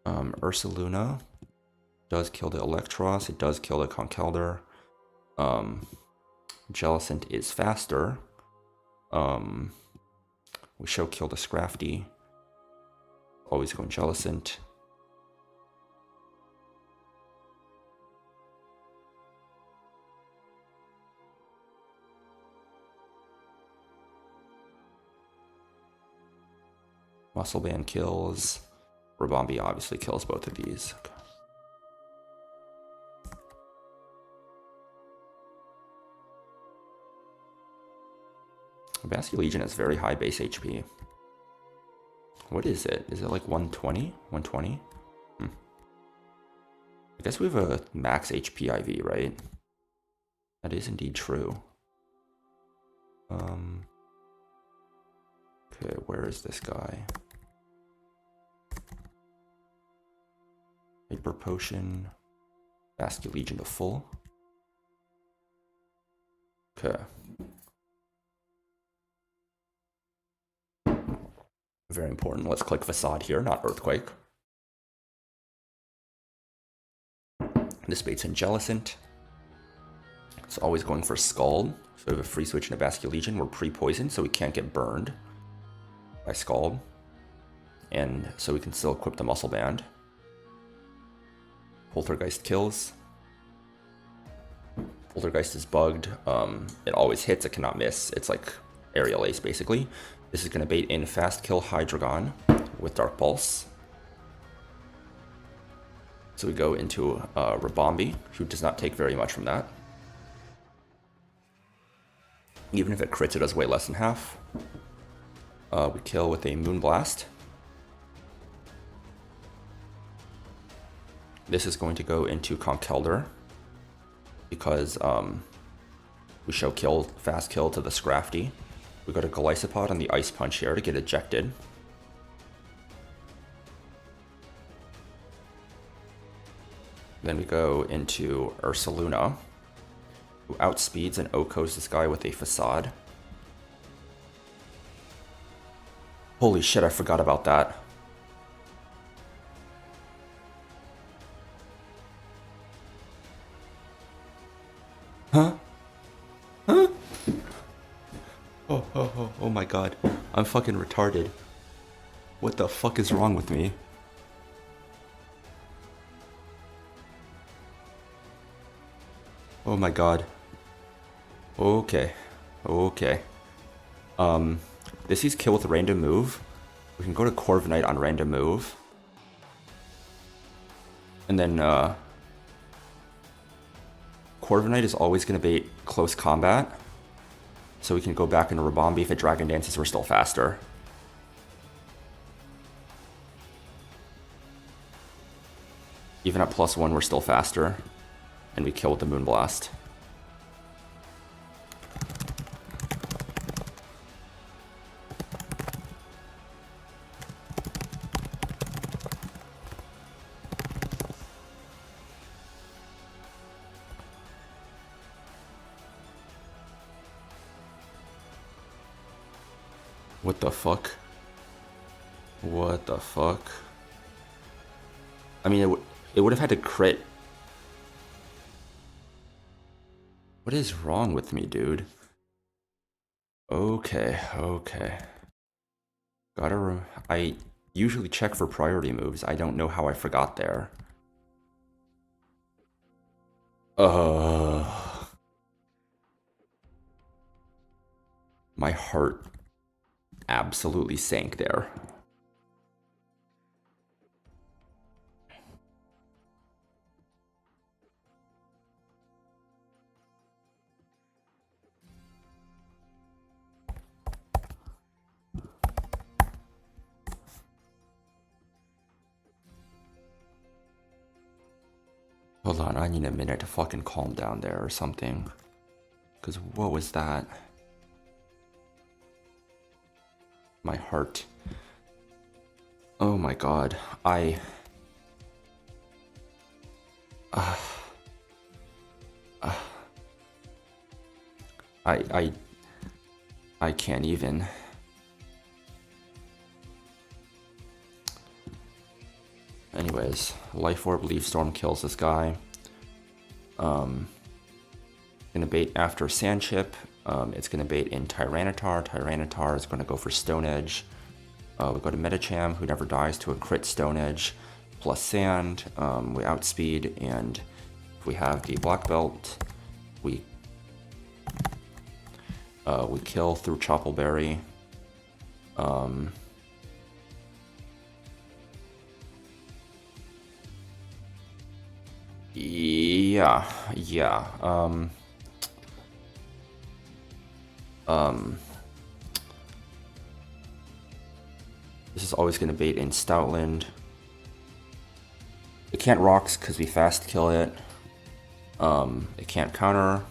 Ursaluna does kill the Electros. It does kill the Conkeldurr. Jellicent is faster. We show kill the Scrafty. Always going Jellicent. Muscle Band kills. Rabombi obviously kills both of these. Okay. Baskia Legion has very high base HP. What is it? Is it like 120? 120? I guess we have a max HP IV, right? That is indeed true. Okay, where is this guy? Hyper Potion. Baskia Legion to full. Okay. Very important. Let's click Facade here, not Earthquake. This bait's in Jellicent. It's always going for Scald. So we have a free switch in a Baskia Legion. We're pre-poisoned, so we can't get burned by Scald. And so we can still equip the Muscle Band. Poltergeist kills. Poltergeist is bugged. It always hits, it cannot miss. It's like Aerial Ace, basically. This is going to bait in Fast Kill Hydreigon with Dark Pulse. So we go into Rabombi, who does not take very much from that. Even if it crits, it does way less than half. We kill with a Moonblast. This is going to go into Conkeldurr because we show kill, fast kill to the Scrafty. We go to Galysopod on the Ice Punch here to get ejected. Then we go into Ursaluna, who outspeeds and OHKOs this guy with a Facade. Holy shit, I forgot about that. Huh? Huh? Oh my god. I'm fucking retarded. What the fuck is wrong with me? Oh my god. Okay. Okay. This is kill with a random move. We can go to Corviknight on random move. And then, Corviknight is always going to bait close combat. So we can go back into Rabombi. If it Dragon Dances, we're still faster. Even at +1, we're still faster. And we kill with the Moonblast. What the fuck? What the fuck? I mean, it would have had to crit. What is wrong with me, dude? Okay. I usually check for priority moves. I don't know how I forgot there. My heart absolutely sank there. Hold on, I need a minute to fucking calm down there or something. Because what was that? My heart. Oh my god. I can't even. Anyways, Life Orb Leaf Storm kills this guy. Gonna bait after Sand Chip. It's gonna bait in Tyranitar. Tyranitar is gonna go for Stone Edge. We go to Medicham, who never dies, to a crit Stone Edge plus Sand. We outspeed, and if we have the Black Belt, we kill through Choppleberry. Yeah. This is always going to bait in Stoutland. It can't Rocks because we fast kill it. It can't counter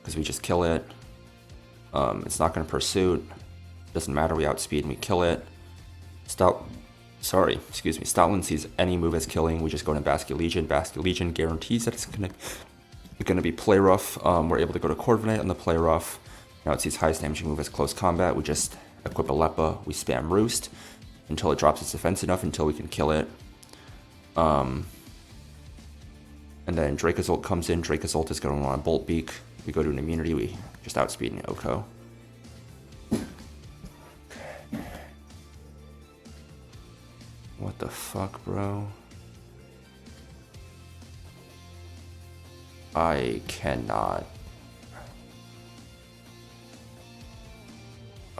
because we just kill it. It's not going to Pursuit. Doesn't matter, we outspeed and we kill it. Stoutland sees any move as killing. We just go to Basket Legion. Basket Legion guarantees that it's gonna be Play Rough. We're able to go to Corviknight on the Play Rough. Now it sees highest damaging move as close combat. We just equip a Leppa. We spam Roost until it drops its defense enough until we can kill it. And then Dracozolt comes in. Dracozolt is going on Bolt Beak. We go to an immunity. We just outspeed an Oko. What the fuck, bro? I cannot.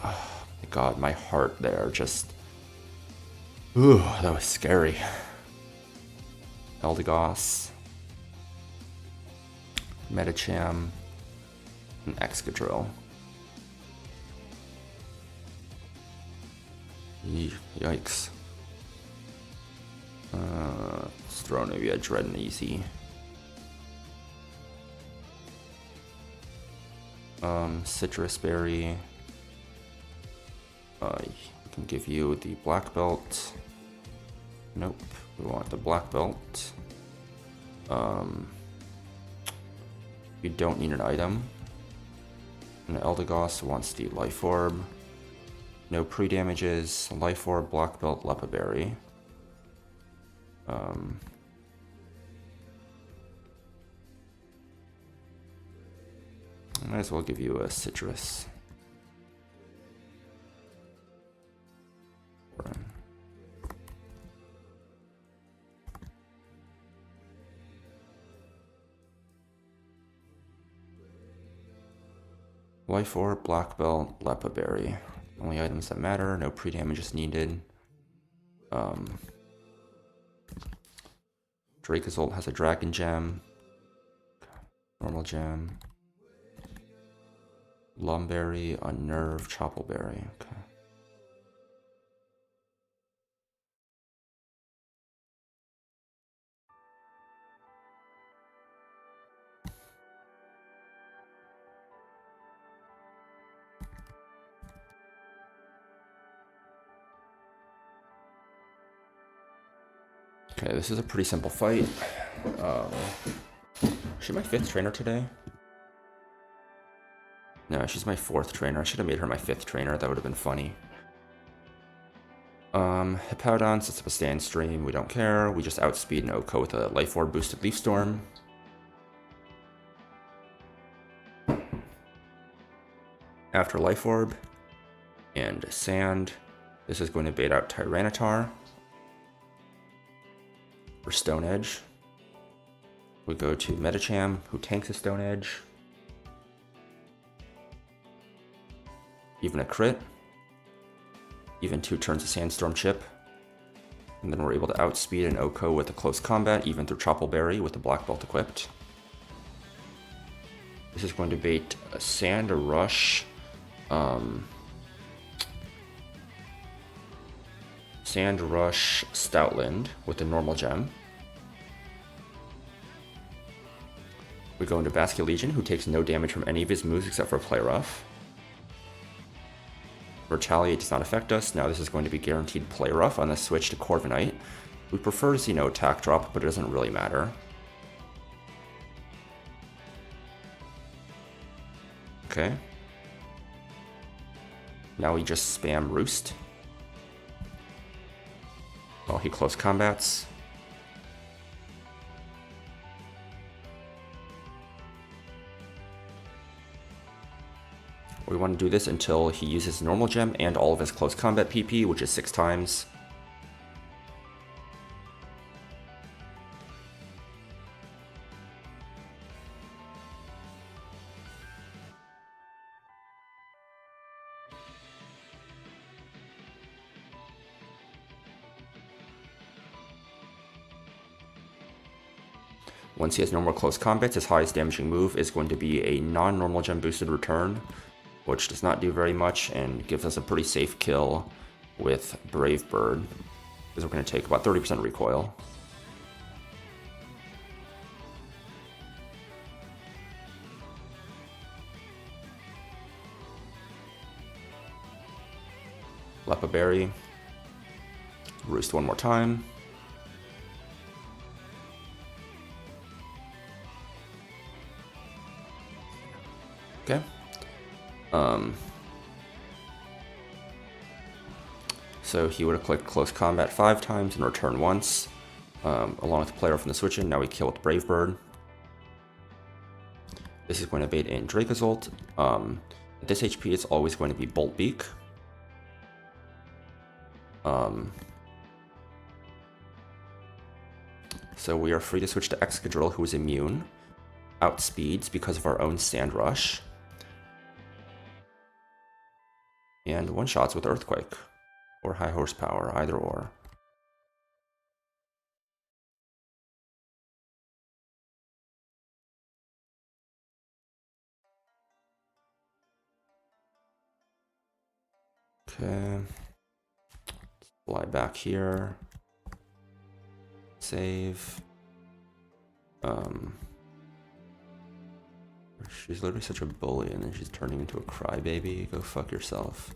Oh my god, my heart there just... Ooh, that was scary. Eldegoss. Medicham. And Excadrill. Yikes. Let's throw maybe a Dread and Easy. Citrus Berry. We can give you the Black Belt. Nope, we want the Black Belt. You don't need an item. And Eldegoss wants the Life Orb. No pre-damages. Life Orb, Black Belt, Leppa Berry. Might as well give you a Citrus. Life Orb, Black Belt, Leppa Berry. Only items that matter, no pre-damage is needed. Dracozolt has a Dragon Gem. Normal Gem. Lumberry, Unnerve, Choppleberry. Okay. Okay, this is a pretty simple fight. Is she my 5th trainer today? No, she's my 4th trainer. I should have made her my 5th trainer. That would have been funny. Hippowdon sets up a stand stream. We don't care. We just outspeed an Oko with a Life Orb boosted Leaf Storm. After Life Orb and Sand, this is going to bait out Tyranitar for Stone Edge. We go to Metacham, who tanks a Stone Edge. Even a crit. Even 2 turns of Sandstorm Chip. And then we're able to outspeed an Oko with a close combat, even through Choppleberry with the Black Belt equipped. This is going to bait a Sand, a Rush, Sand Rush Stoutland with the normal gem. We go into Basket Legion, who takes no damage from any of his moves except for Play Rough. Retaliate does not affect us. Now this is going to be guaranteed Play Rough on the switch to Corviknight. We prefer to see no attack drop, but it doesn't really matter. Okay. Now we just spam Roost while he close combats. We want to do this until he uses normal gem and all of his close combat PP, which is 6 times. Once he has no more close combats, his highest damaging move is going to be a non-normal gem boosted return, which does not do very much and gives us a pretty safe kill with Brave Bird, because we're going to take about 30% recoil. Lepa Berry. Roost one more time. Okay. So he would have clicked close combat 5 times and return once, along with the player from the switch in. Now we kill with Brave Bird. This is going to bait in Dracozolt. At this HP, it's always going to be Bolt Beak. So we are free to switch to Excadrill, who is immune. Outspeeds because of our own Sand Rush. And one-shots with Earthquake. Or High Horsepower, either or. Okay. Fly back here. Save. She's literally such a bully, and then she's turning into a crybaby. Go fuck yourself.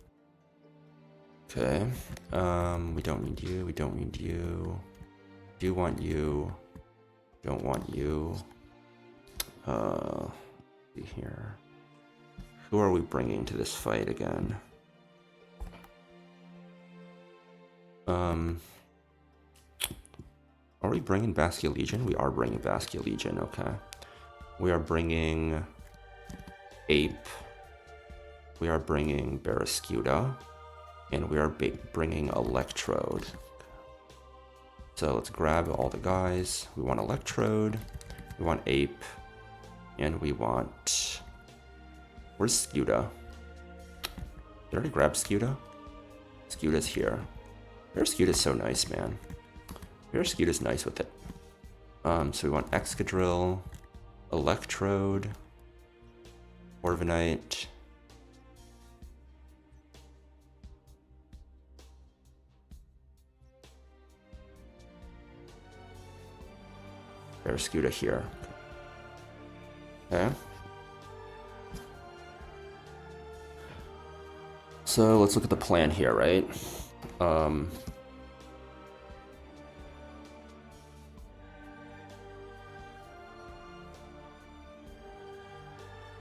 Okay. We don't need you. We don't need you. Do want you. Don't want you. See here. Who are we bringing to this fight again? Are we bringing Basket Legion? We are bringing Basket Legion, okay. We are bringing Ape. We are bringing Barraskewda. And we are bringing Electrode. So let's grab all the guys. We want Electrode. We want Ape. And we want... Where's Skewda? Did I already grab Skewda? Skewda's here. Barraskewda's so nice, man. Barraskewda's nice with it. So we want Excadrill. Electrode, Corviknight. Barraskewda here. Okay. So let's look at the plan here, right?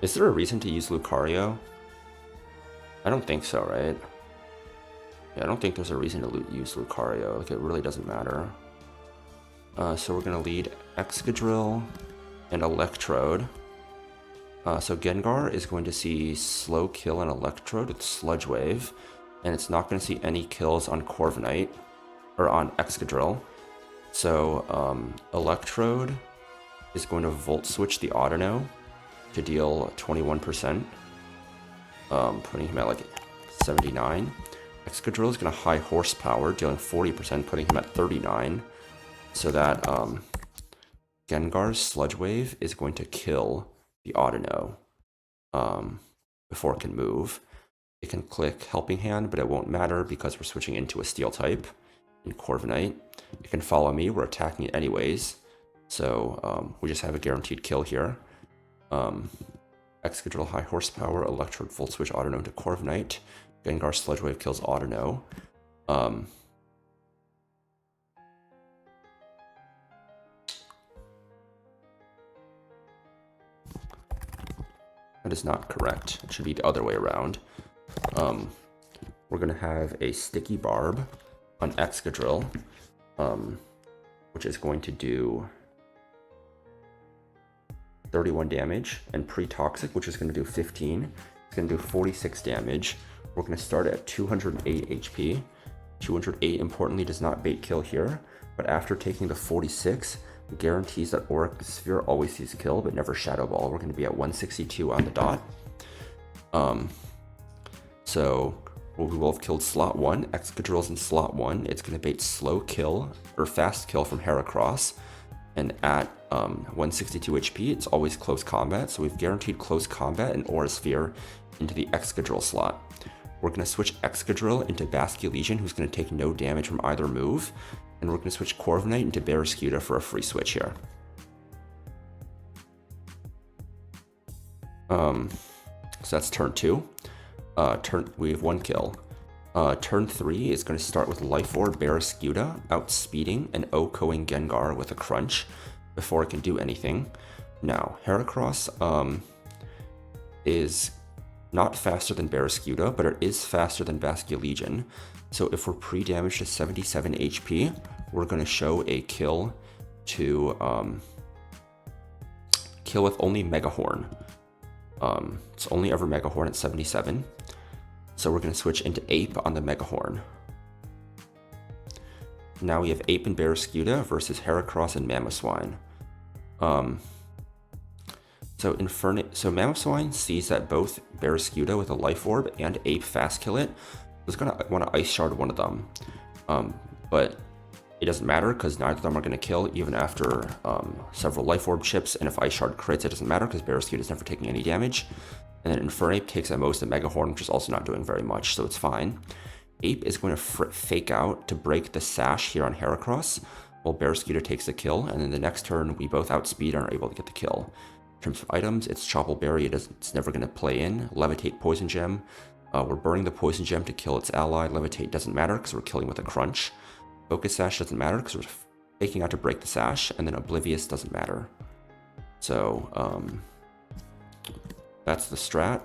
Is there a reason to use Lucario? I don't think so, right? Yeah, I don't think there's a reason to use Lucario. Like, it really doesn't matter. So we're gonna lead Excadrill and Electrode. So Gengar is going to see Slow Kill and Electrode with Sludge Wave, and it's not going to see any kills on Corviknight, or on Excadrill. So Electrode is going to Volt Switch the Autono to deal 21%, putting him at like 79. Excadrill is going to High Horsepower, dealing 40%, putting him at 39. So that Gengar's Sludge Wave is going to kill the Autono before it can move. It can click Helping Hand, but it won't matter because we're switching into a Steel type in Corviknight. It can follow me, we're attacking it anyways. So we just have a guaranteed kill here. Excadrill High Horsepower, Electrode Volt Switch Autono to Corviknight. Gengar Sludge Wave kills Autono. That is not correct. It should be the other way around. We're going to have a Sticky Barb on Excadrill, which is going to do 31 damage, and Pre-Toxic, which is going to do 15. It's going to do 46 damage. We're going to start at 208 HP. 208, importantly, does not bait kill here, but after taking the 46, guarantees that Auric Sphere always sees kill, but never Shadow Ball. We're going to be at 162 on the dot. So we will have killed slot 1. Excadrill's in slot 1. It's going to bait slow kill, or fast kill from Heracross. And at 162 HP, it's always close combat. So we've guaranteed close combat and Aura Sphere into the Excadrill slot. We're going to switch Excadrill into Basculegion, who's going to take no damage from either move. And we're going to switch Corviknight into Barraskewda for a free switch here. So that's turn 2. We have 1 kill. Turn 3 is going to start with Life Orb Barraskewda, outspeeding and OHKOing Gengar with a crunch before it can do anything. Now, Heracross is not faster than Barraskewda, but it is faster than Basculegion. So if we're pre-damaged to 77 HP, we're going to show a kill to kill with only Mega Horn. It's only ever Mega Horn at 77. So we're going to switch into Ape on the Mega Horn. Now we have Ape and Barraskewda versus Heracross and Mamoswine. So Mamoswine sees that both Barraskewda with a Life Orb and Ape fast kill it. It's going to want to Ice Shard one of them. But it doesn't matter because neither of them are going to kill even after several Life Orb chips. And if Ice Shard crits, it doesn't matter because Barraskewda is never taking any damage. And then Infernape takes at most a Mega Horn, which is also not doing very much, so it's fine. Ape is going to Fake Out to break the Sash here on Heracross, while Barraskewda takes the kill. And then the next turn, we both outspeed and are able to get the kill. In terms of items, it's Chople Berry. It's never going to play in. Levitate Poison Gem. We're burning the Poison Gem to kill its ally. Levitate doesn't matter because we're killing with a crunch. Focus Sash doesn't matter because we're faking out to break the Sash. And then Oblivious doesn't matter. So, that's the strat.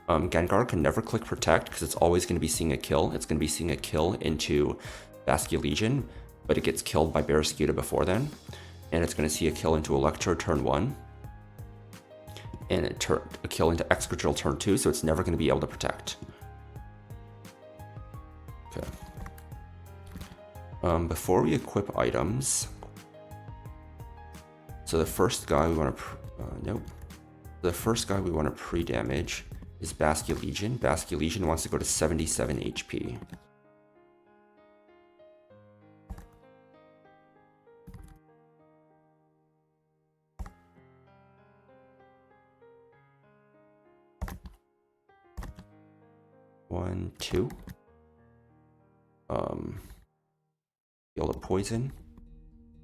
Gengar can never click Protect because it's always going to be seeing a kill. It's going to be seeing a kill into Basculegion, but it gets killed by Barraskewda before then. And it's going to see a kill into Electro turn 1. And a kill into Excadrill turn 2, so it's never going to be able to protect. Okay. Before we equip items, so the first guy we want to the first guy we want to pre-damage is Basculegion. Basculegion wants to go to 77 HP. 1, 2. Heal the poison.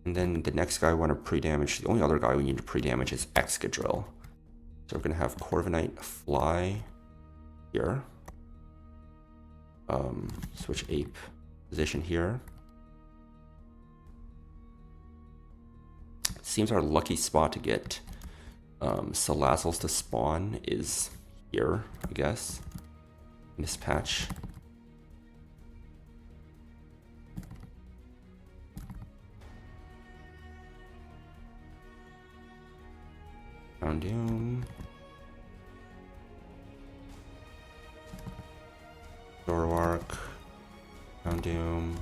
And then the next guy we want to pre-damage, the only other guy we need to pre-damage is Excadrill. So we're going to have Corviknight fly here. Switch ape position here. Seems our lucky spot to get Salazzles to spawn is here, I guess, in this patch. Houndoom. Zoroark. Houndoom.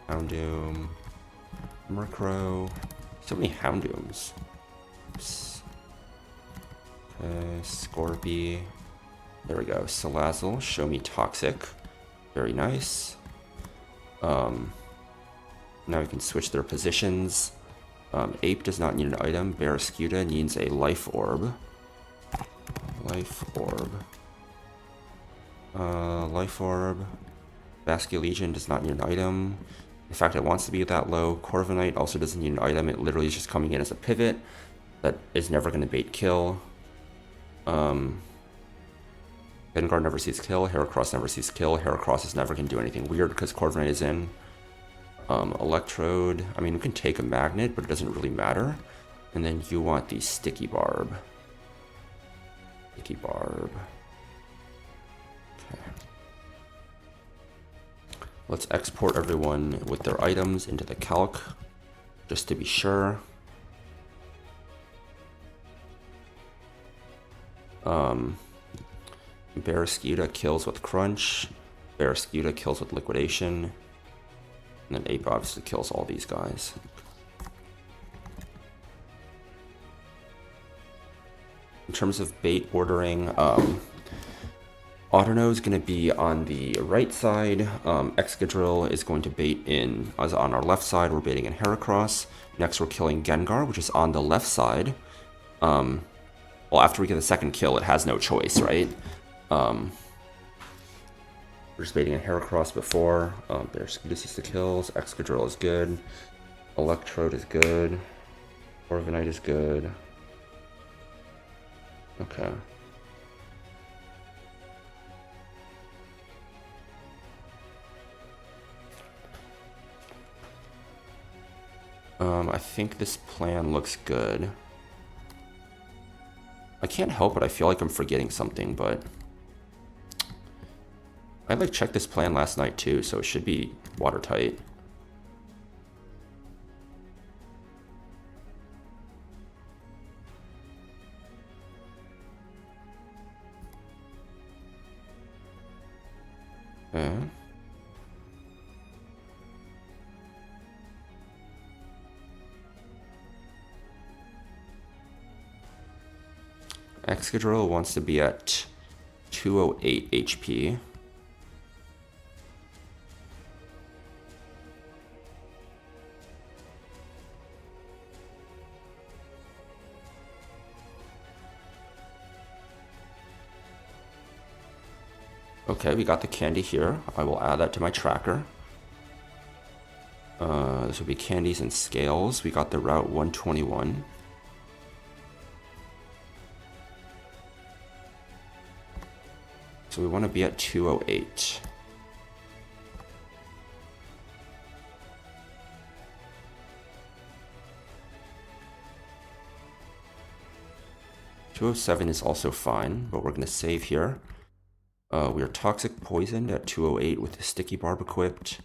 Houndoom. Murkrow. So many Houndooms. Oops. Okay, Scorpy. There we go. Salazzle, show me Toxic. Very nice. Now we can switch their positions. Ape does not need an item. Barraskewda needs a Life Orb. Life Orb. Life Orb. Basculegion does not need an item. In fact, it wants to be that low. Corviknight also doesn't need an item. It literally is just coming in as a pivot that is never going to bait kill. Gengar never sees kill. Heracross never sees kill. Heracross is never going to do anything weird because Corviknight is in. Electrode. I mean, we can take a magnet, but it doesn't really matter. And then you want the Sticky Barb. Sticky Barb. Okay. Let's export everyone with their items into the calc, just to be sure. Barraskewda kills with Crunch. Barraskewda kills with Liquidation. And then Ape obviously kills all these guys. In terms of bait ordering, Autono is going to be on the right side. Excadrill is going to bait in, as on our left side, we're baiting in Heracross. Next we're killing Gengar, which is on the left side. Well, after we get the second kill, it has no choice, right? We're just baiting in Heracross before. There's the kills. Excadrill is good. Electrode is good. Corviknight is good. Okay. I think this plan looks good. I can't help it, I feel like I'm forgetting something, but I like checked this plan last night too, so it should be watertight. Okay. Excadrill wants to be at 208 HP. Okay, we got the candy here. I will add that to my tracker. This will be candies and scales. We got the Route 121. So we want to be at 208. .207 is also fine, but we're going to save here. We are toxic poisoned at 208 with the Sticky Barb equipped.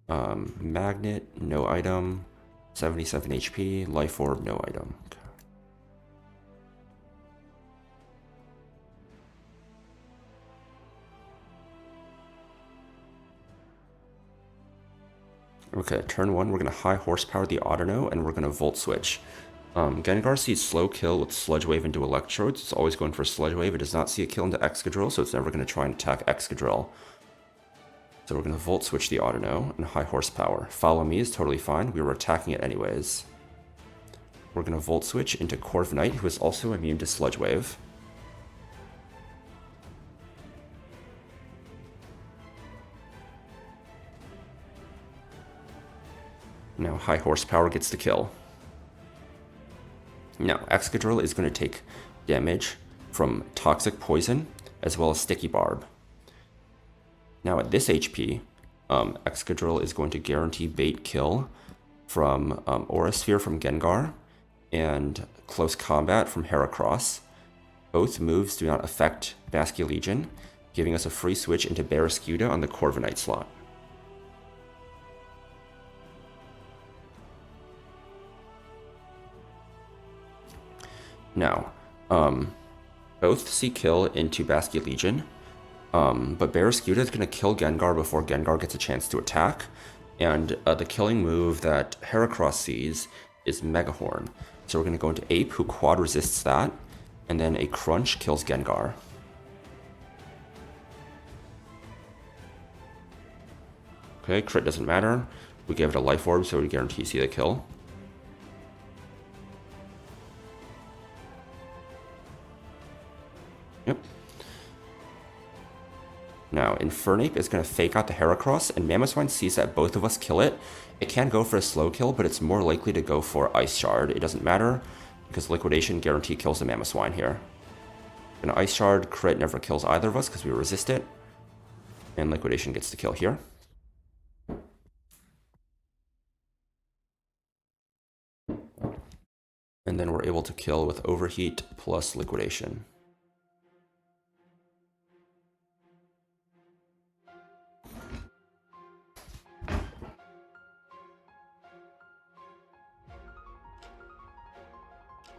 Magnet, no item. 77 HP. Life Orb, no item. Okay, turn one, we're going to high horsepower the Autono, and we're going to Volt Switch. Gengar sees slow kill with Sludge Wave into Electrodes. It's always going for Sludge Wave. It does not see a kill into Excadrill, so it's never going to try and attack Excadrill. So we're going to Volt Switch the Autono and high horsepower. Follow Me is totally fine. We were attacking it anyways. We're going to Volt Switch into Corviknight, who is also immune to Sludge Wave. Now high horsepower gets the kill. Now Excadrill is going to take damage from toxic poison as well as sticky barb. Now at this HP, Excadrill is going to guarantee bait kill from Aura Sphere from Gengar and Close Combat from Heracross. Both moves do not affect Basculegion, giving us a free switch into Barraskewda on the Corviknight slot. Now, both see kill into Basculegion, but Barraskewda is going to kill Gengar before Gengar gets a chance to attack, and the killing move that Heracross sees is Megahorn. So we're going to go into Ape, who quad resists that, and then a Crunch kills Gengar. Okay, crit doesn't matter. We gave it a Life Orb, so we guarantee see the kill. Yep. Now, Infernape is going to fake out the Heracross, and Mamoswine sees that both of us kill it. It can go for a slow kill, but it's more likely to go for Ice Shard. It doesn't matter, because Liquidation guarantee kills the Mamoswine here. An Ice Shard crit never kills either of us because we resist it. And Liquidation gets the kill here. And then we're able to kill with Overheat plus Liquidation.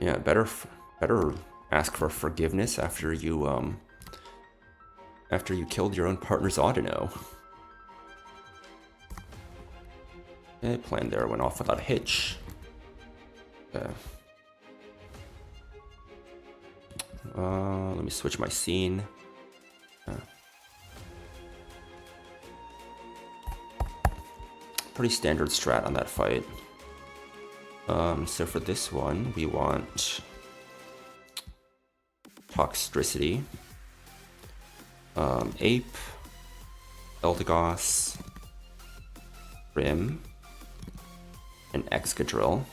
Yeah, better ask for forgiveness after you killed your own partner's Audino. Okay, plan there went off without a hitch. Let me switch my scene. Pretty standard strat on that fight. So for this one, we want Toxtricity, Ape, Eldegoss, Rim, and Excadrill.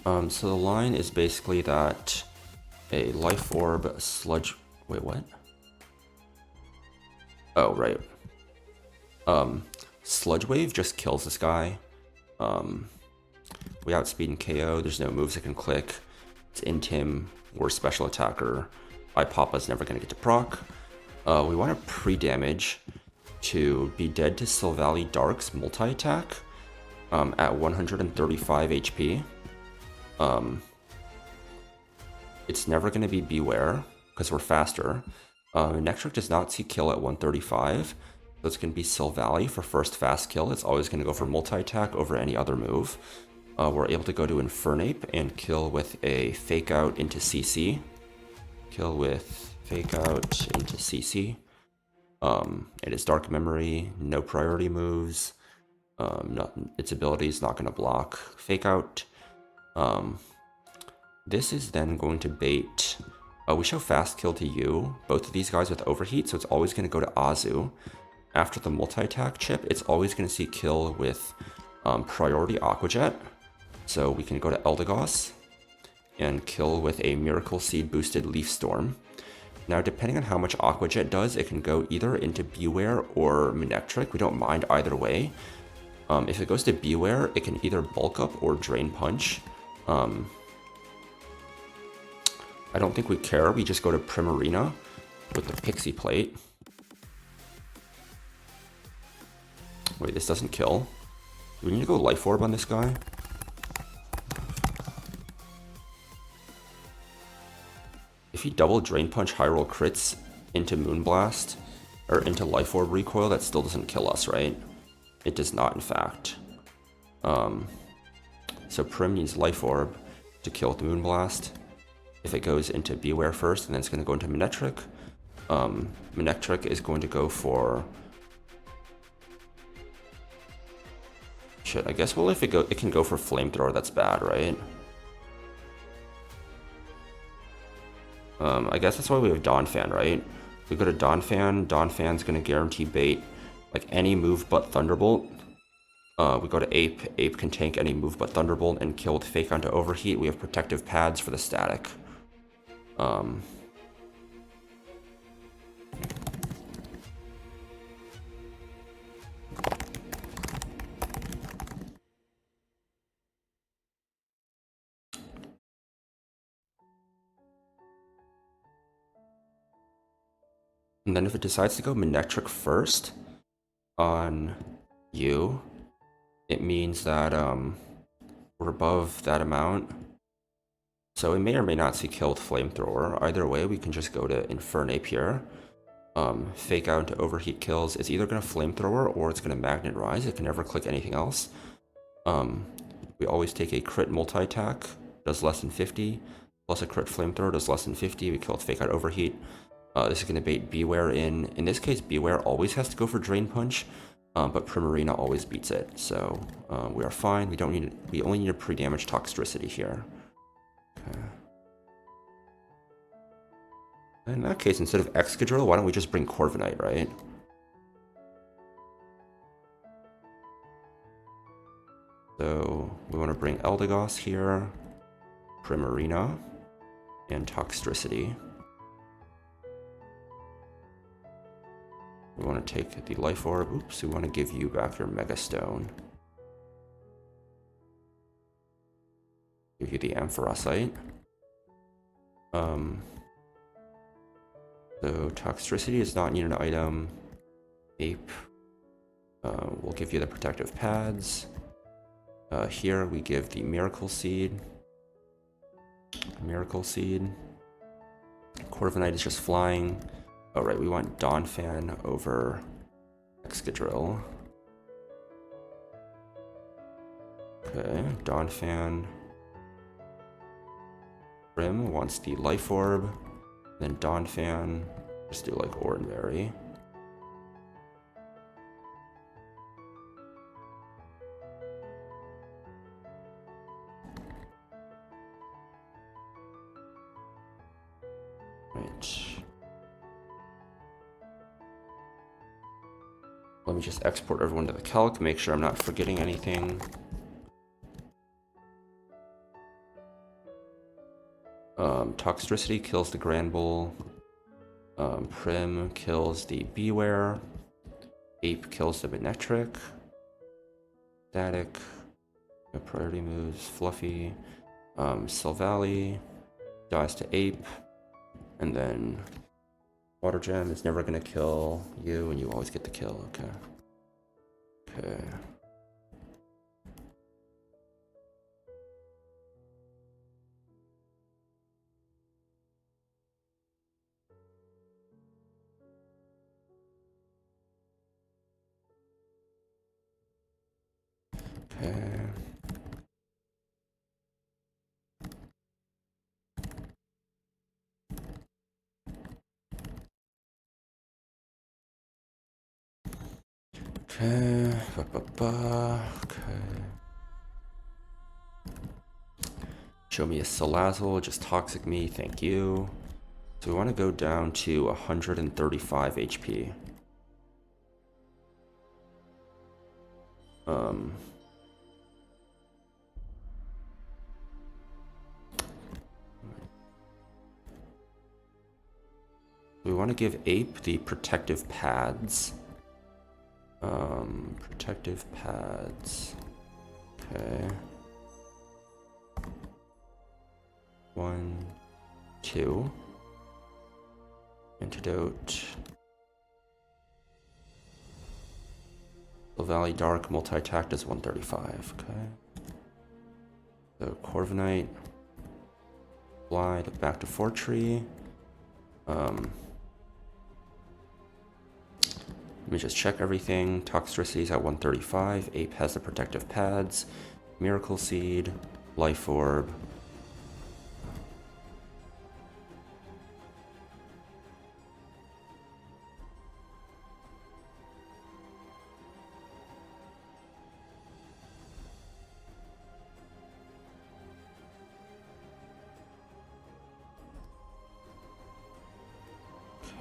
So the line is basically that a Life Orb, Sludge... Wait, what? Oh, right. Sludge Wave just kills this guy. We outspeed and KO. There's no moves that can click. It's Intim. We're a special attacker. Ipapa's never going to get to proc. We want to pre-damage to be dead to Silvally Dark's multi-attack at 135 HP. It's never going to be Beware because we're faster. Nectric does not see kill at 135. So it's going to be Silvally for first fast kill. It's always going to go for multi-attack over any other move. We're able to go to Infernape and kill with a Fake Out into CC. Kill with Fake Out into CC. It is Dark Memory, no priority moves. Its ability is not going to block Fake Out. This is then going to bait... we show fast kill to you. Both of these guys with Overheat, so it's always going to go to Azu. After the multi-attack chip, it's always going to see kill with priority Aqua Jet. So we can go to Eldegoss and kill with a Miracle Seed boosted Leaf Storm. Now, depending on how much Aqua Jet does, it can go either into Beware or Manectric. We don't mind either way. If it goes to Beware, it can either bulk up or Drain Punch. I don't think we care. We just go to Primarina with the Pixie Plate. Wait, this doesn't kill. Do we need to go Life Orb on this guy? If he double Drain Punch High Roll crits into Moonblast, or into Life Orb recoil, that still doesn't kill us, right? It does not, in fact. So Prim needs Life Orb to kill with the Moonblast. If it goes into Beware first, and then it's going to go into Manectric. Manectric is going to go for... Shit, I guess, well, if it can go for Flamethrower, that's bad, right? I guess that's why we have Donphan, right? We go to Donphan. Donphan's going to guarantee bait like any move but Thunderbolt. We go to Ape. Ape can tank any move but Thunderbolt and kill with Fake onto Overheat. We have protective pads for the static. And then if it decides to go Manectric first on you, it means that we're above that amount. So it may or may not see kill with Flamethrower. Either way, we can just go to Infernape here. Fake out into Overheat kills. It's either going to Flamethrower or it's going to Magnet Rise. It can never click anything else. We always take a crit multi-attack, does less than 50, plus a crit Flamethrower, does less than 50. We kill with Fake out Overheat. This is going to bait Beware in. In this case, Beware always has to go for Drain Punch, but Primarina always beats it. So we are fine. We only need a pre-damage Toxtricity here. Okay. In that case, instead of Excadrill, why don't we just bring Corviknight, right? So we want to bring Eldegoss here, Primarina, and Toxtricity. We want to take the Life Orb. Oops, we want to give you back your Mega Stone. Give you the Ampharocyte. So Toxtricity is not needed an item. Ape. We'll give you the protective pads. Here we give the Miracle Seed. Miracle Seed. Corviknight is just flying. Oh right, we want Donphan over Excadrill. Okay, Donphan. Prim wants the Life Orb. Then Donphan, just do like Ordinary. Right. Let me just export everyone to the calc, make sure I'm not forgetting anything. Toxtricity kills the Granbull. Prim kills the Beware. Ape kills the Manectric. Static. Priority moves. Fluffy. Silvally dies to Ape. And then Water Gem is never going to kill you, and you always get the kill. Okay. Okay. Okay. Okay. Okay. Show me a Salazzle, just toxic me, thank you. So we want to go down to 135 HP. We want to give Ape the protective pads. Protective pads. Okay. 1, 2. Antidote. Valley Dark multi-attack does 135. Okay. So Corviknight. Fly back to Fortree. Let me just check everything. Toxtricity is at 135. Ape has the protective pads. Miracle Seed. Life Orb.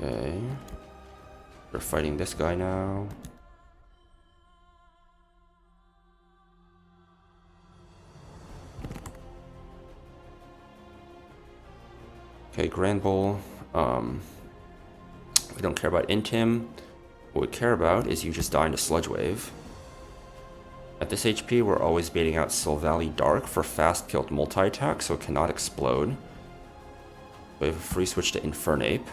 Okay. We're fighting this guy now. Okay, Grand Bowl. We don't care about Intim. What we care about is you just die into Sludge Wave. At this HP, we're always baiting out Soul Valley Dark for fast killed multi-attack, so it cannot explode. We have a free switch to Infernape,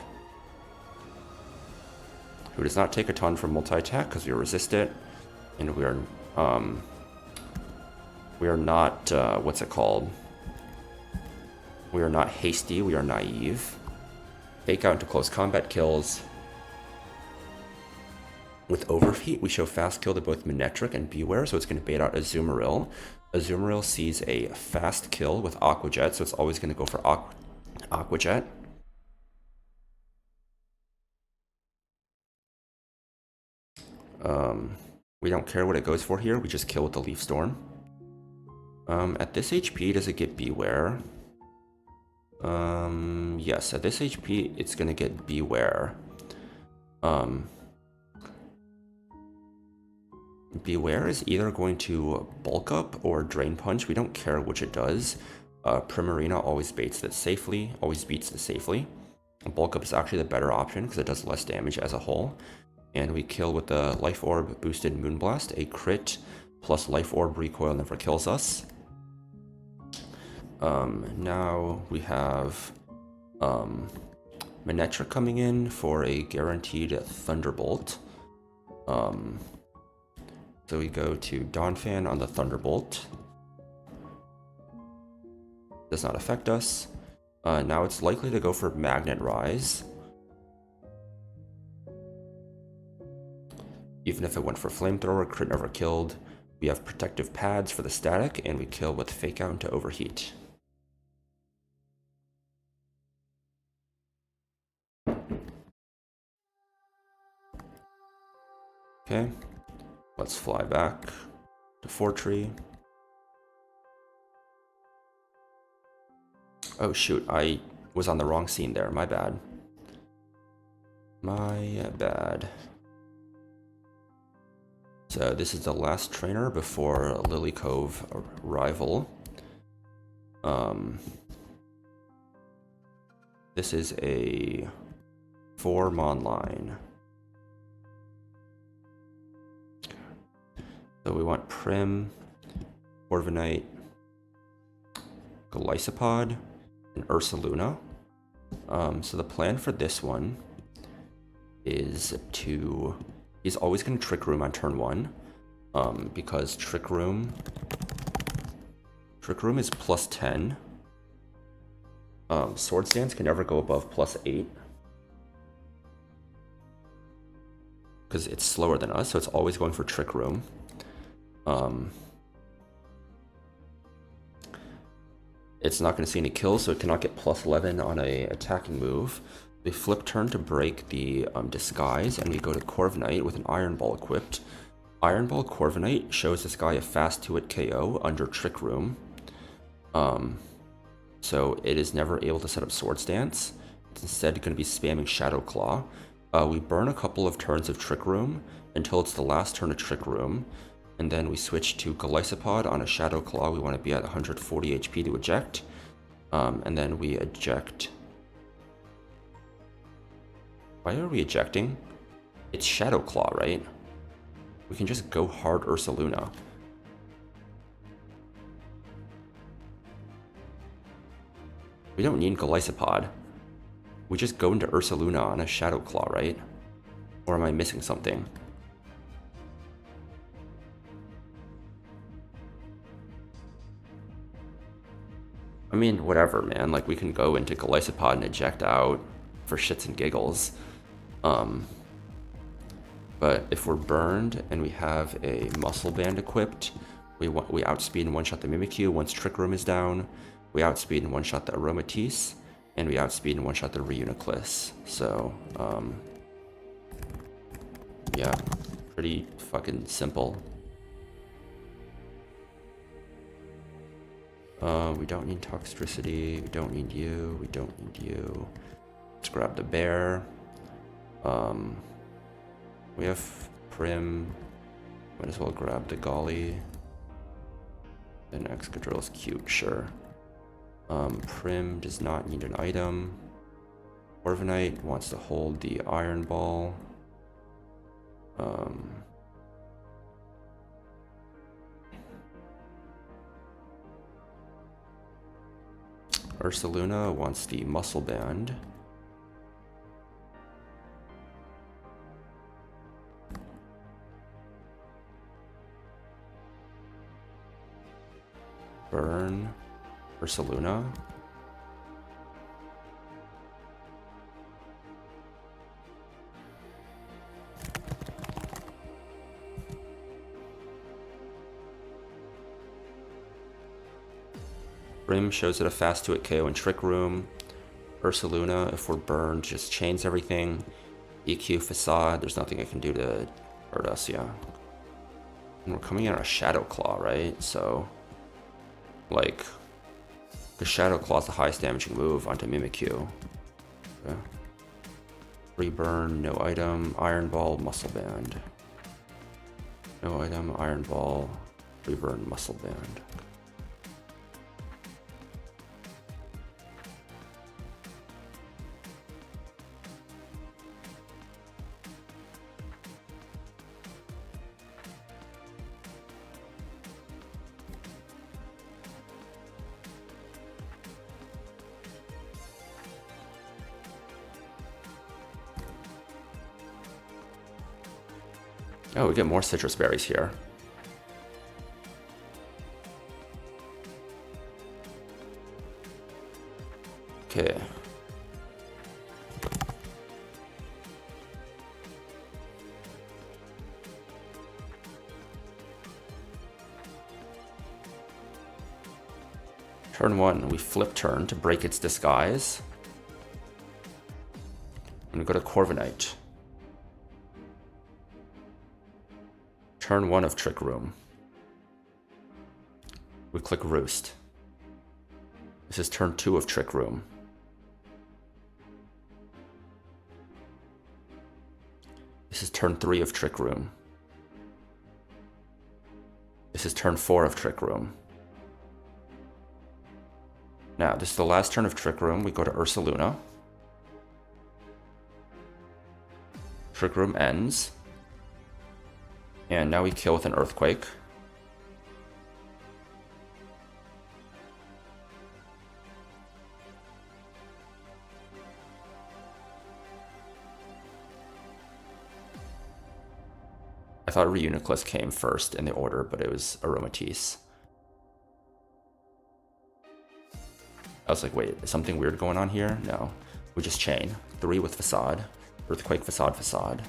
who does not take a ton from multi-attack because we resist it, and we are not what's it called? We are not hasty. We are naive. Fake out into close combat kills. With Overheat, we show fast kill to both Manectric and Beware, so it's going to bait out Azumarill. Azumarill sees a fast kill with Aqua Jet, so it's always going to go for Aqua Jet. We don't care what it goes for here, we just kill with the Leaf Storm. At this HP, does it get Beware? Yes, at this HP, it's going to get Beware. Beware is either going to bulk up or Drain Punch. We don't care which it does. Primarina always beats it safely. Bulk up is actually the better option because it does less damage as a whole. And we kill with the Life Orb boosted Moonblast. A crit plus Life Orb recoil never kills us. Now we have Manectric coming in for a guaranteed Thunderbolt. So we go to Donphan on the Thunderbolt. Does not affect us. Now it's likely to go for Magnet Rise. Even if it went for Flamethrower, crit never killed. We have Protective Pads for the static, and we kill with Fake Out into Overheat. Okay. Let's fly back to Fortree. Oh shoot, I was on the wrong scene there, my bad. My bad. So this is the last trainer before Lilycove arrival. This is a 4-mon line. So we want Prim, Corviknight, Golisopod, and Ursaluna. So the plan for this one is to... He's always going to Trick Room on turn 1, because Trick Room is plus 10. Sword Stance can never go above plus 8. Because it's slower than us, so it's always going for Trick Room. It's not going to see any kills, so it cannot get plus 11 on a attacking move. We flip turn to break the disguise, and we go to Corviknight with an Iron Ball equipped. Iron Ball Corviknight shows this guy a fast 2-hit KO under Trick Room. So it is never able to set up Sword Stance. It's instead going to be spamming Shadow Claw. We burn a couple of turns of Trick Room until it's the last turn of Trick Room. And then we switch to Golisopod on a Shadow Claw. We want to be at 140 HP to eject. And then we eject. Why are we ejecting? It's Shadow Claw, right? We can just go hard Ursaluna. We don't need Golisopod. We just go into Ursaluna on a Shadow Claw, right? Or am I missing something? I mean, whatever, man. Like, we can go into Golisopod and eject out for shits and giggles. But if we're burned and we have a Muscle Band equipped, we outspeed and one-shot the Mimikyu once Trick Room is down. We outspeed and one-shot the Aromatisse, and we outspeed and one-shot the Reuniclus. So, yeah, pretty fucking simple. We don't need Toxtricity, we don't need you, we don't need you. Let's grab the bear. We have Prim. Might as well grab the Golly. Then Excadrill's cute, sure. Prim does not need an item. Corviknight wants to hold the Iron Ball. Ursaluna wants the Muscle Band. Burn. Ursaluna. Brim shows it a fast 2-hit KO in Trick Room. Ursaluna, if we're burned, just chains everything. EQ Facade, there's nothing I can do to hurt us, yeah. And we're coming in on a Shadow Claw, right? So, like, the Shadow Claw is the highest damaging move onto Mimikyu. Okay. Reburn, no item, Iron Ball, Muscle Band. No item, Iron Ball, Reburn, Muscle Band. Oh, we get more citrus berries here. Okay. Turn 1, we flip turn to break its disguise. I'm gonna go to Corviknight. Turn 1 of Trick Room. We click Roost. This is turn 2 of Trick Room. This is turn 3 of Trick Room. This is turn 4 of Trick Room. Now, this is the last turn of Trick Room. We go to Ursaluna. Trick Room ends. And now we kill with an Earthquake. I thought Reuniclus came first in the order, but it was Aromatisse. I was like, wait, is something weird going on here? No. We just chain. 3 with Facade. Earthquake, Facade, Facade.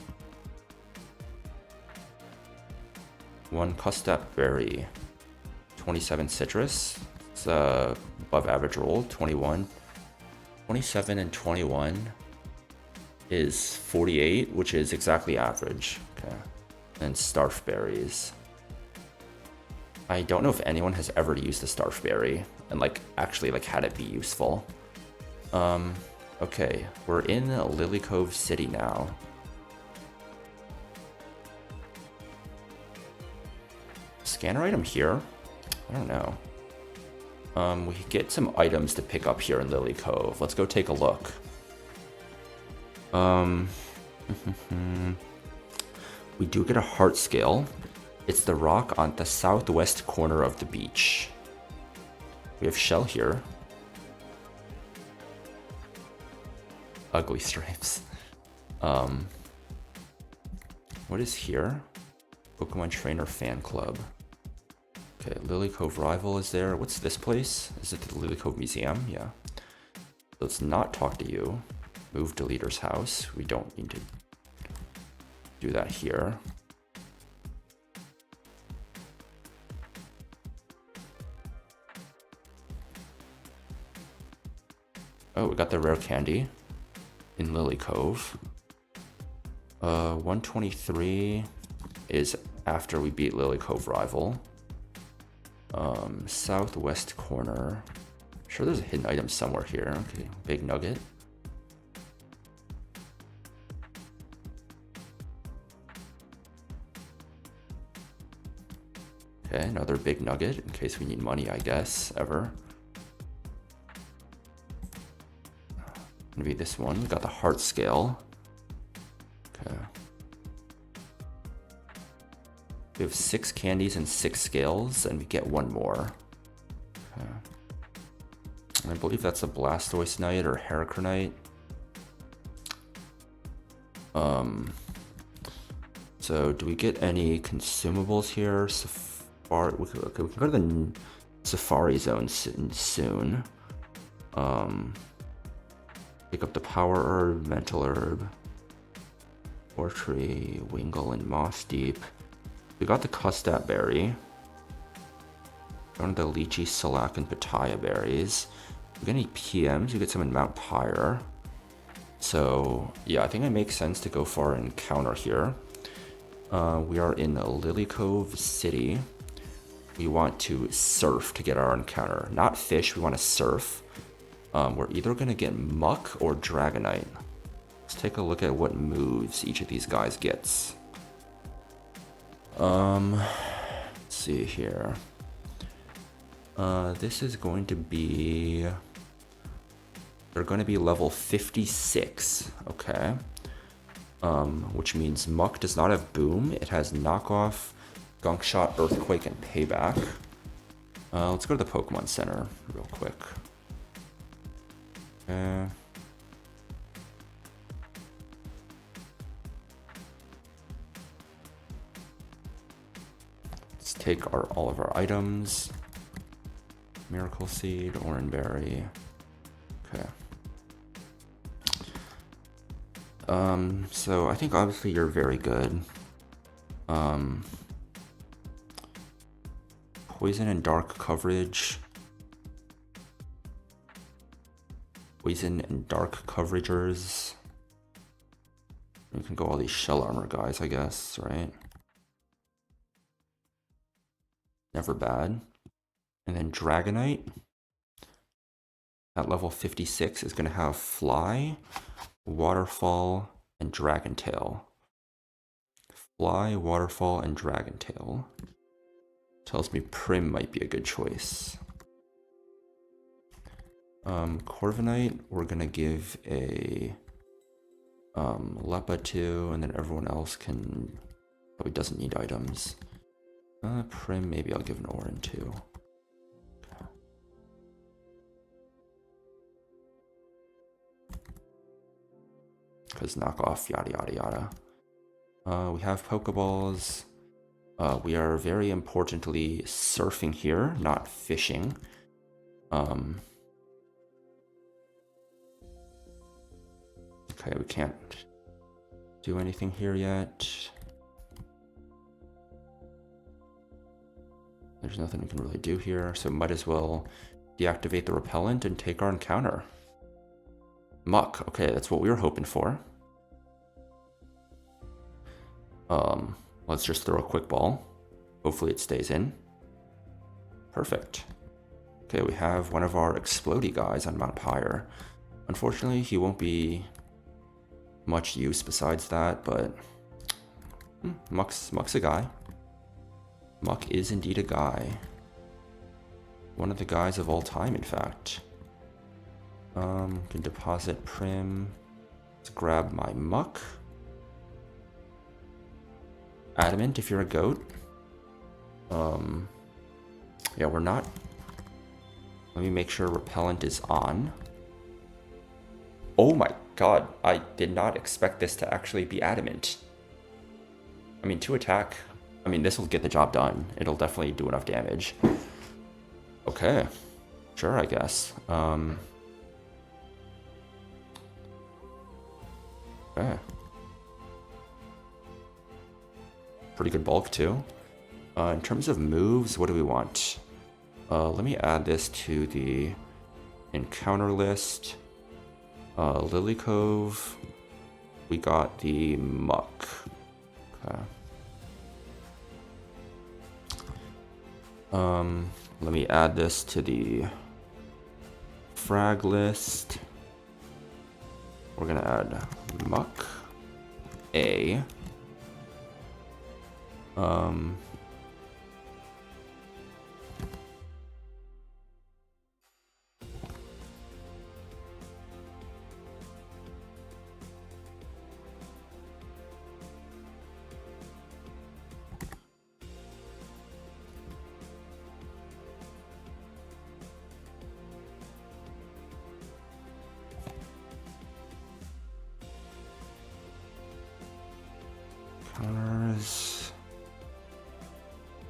1 Custap Berry. 27 Citrus. It's above average roll. 21. 27 and 21 is 48, which is exactly average. Okay. And Starf Berries. I don't know if anyone has ever used the Starf Berry and actually had it be useful. Okay, we're in Lilycove City now. Scanner item here? I don't know. We could get some items to pick up here in Lilycove. Let's go take a look. We do get a heart scale. It's the rock on the southwest corner of the beach. We have shell here. Ugly stripes. What is here? Pokemon Trainer Fan Club. Okay, Lilycove Rival is there. What's this place? Is it the Lilycove Museum? Yeah. Let's not talk to you. Move to Leader's house. We don't need to do that here. Oh, we got the rare candy in Lilycove. 123 is after we beat Lilycove Rival. Southwest corner. Sure, there's a hidden item somewhere here. Okay, big nugget. Okay, another big nugget in case we need money, I guess, ever. Gonna be this one. We got the heart scale. Okay. We have 6 candies and 6 scales, and we get 1 more. Okay. And I believe that's a Blastoise Knight or Heracronite. So do we get any consumables here? Safari. Okay, we can go to the Safari Zone soon. Pick up the Power Herb, Mental Herb, Ortree, Wingull, and Moss Deep. We got the Custap Berry. Going to the Lychee, Salac, and Pitaya Berries. We get any PMs? We get some in Mount Pyre. So yeah, I think it makes sense to go for an encounter here. We are in Lilycove City. We want to surf to get our encounter. Not fish, we want to surf. We're either going to get Muck or Dragonite. Let's take a look at what moves each of these guys gets. Let's see here. This is going to be... They're going to be level 56, okay. Which means Muck does not have Boom. It has Knockoff, Gunk Shot, Earthquake, and Payback. Let's go to the Pokemon Center real quick. Okay. Let's take all of our items. Miracle Seed, Oranberry. Okay. So I think obviously you're very good. Poison and dark coverage. Poison and dark coveragers. We can go all these shell armor guys, I guess, right? Never bad. And then Dragonite at level 56 is going to have Fly, Waterfall, and Dragon Tail. Fly, Waterfall, and Dragon Tail. Tells me Prim might be a good choice. Corviknight, we're going to give a Lepa to, and then everyone else can probably doesn't need items. Prim, maybe I'll give an Orin to. Because knockoff, yada yada yada. We have Pokeballs. We are very importantly surfing here, not fishing. Okay, we can't do anything here yet. There's nothing we can really do here, so might as well deactivate the repellent and take our encounter. Muck, okay, that's what we were hoping for. Let's just throw a quick ball. Hopefully it stays in. Perfect. Okay, we have one of our explodey guys on Mount Pyre. Unfortunately, he won't be much use besides that, but Muck's a guy. Muck is indeed a guy. One of the guys of all time, in fact. Can deposit Prim. Let's grab my Muck. Adamant, if you're a goat. Yeah, we're not. Let me make sure repellent is on. Oh my god, I did not expect this to actually be adamant. I mean, 2 attack. I mean, this will get the job done. It'll definitely do enough damage. Okay. Sure, I guess. Okay. Pretty good bulk, too. In terms of moves, what do we want? Let me add this to the encounter list. Lilycove. We got the Muck. Okay. Let me add this to the frag list. We're gonna add Muck, A.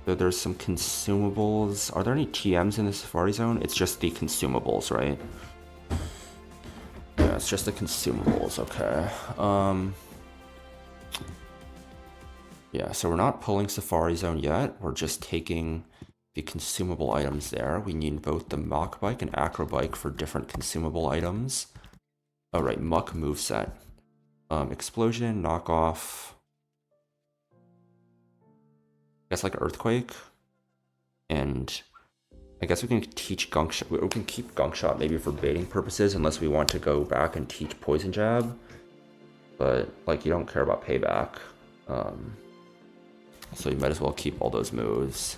So there's some consumables. Are there any TMs in the Safari Zone? It's just the consumables, right? Yeah, it's just the consumables, okay. Yeah, so we're not pulling Safari Zone yet. We're just taking the consumable items there. We need both the Mach Bike and Acro Bike for different consumable items. Oh, right, Muck moveset. Explosion, knockoff. I guess like Earthquake. And I guess we can teach Gunk Shot. We can keep Gunk Shot maybe for baiting purposes unless we want to go back and teach Poison Jab. But, like, you don't care about payback. So you might as well keep all those moves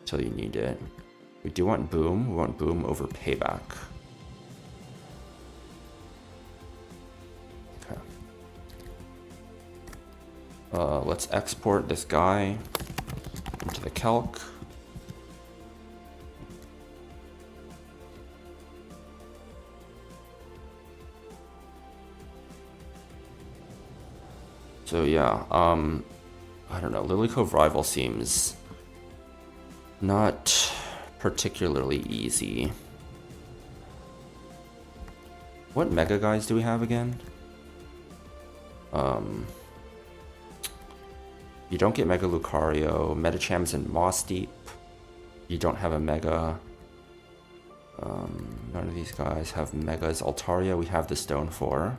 until you need it. We do want Boom. We want Boom over payback. Okay. Let's export this guy into the calc. So yeah, I don't know, Lilycove Rival seems not particularly easy. What mega guys do we have again? You don't get Mega Lucario, Metacham's in Moss Deep. You don't have a Mega. None of these guys have Megas. Altaria we have the Stone for.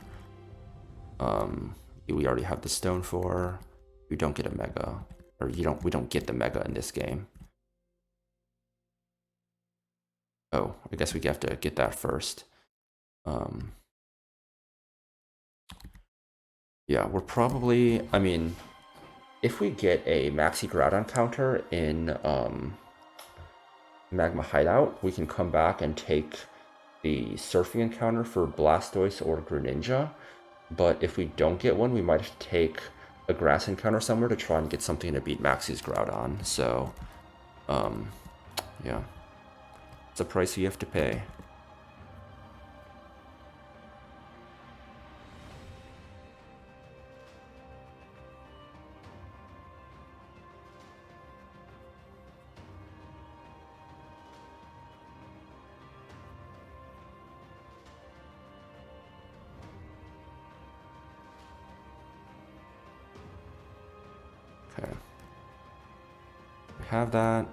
We already have the Stone for. We don't get a Mega. Or we don't get the Mega in this game. Oh, I guess we have to get that first. Yeah, we're probably, I mean, if we get a Maxi Groudon counter in Magma Hideout, we can come back and take the Surfing encounter for Blastoise or Greninja. But if we don't get one, we might take a Grass encounter somewhere to try and get something to beat Maxi's Groudon. So, yeah. It's a price you have to pay. Okay. We have that.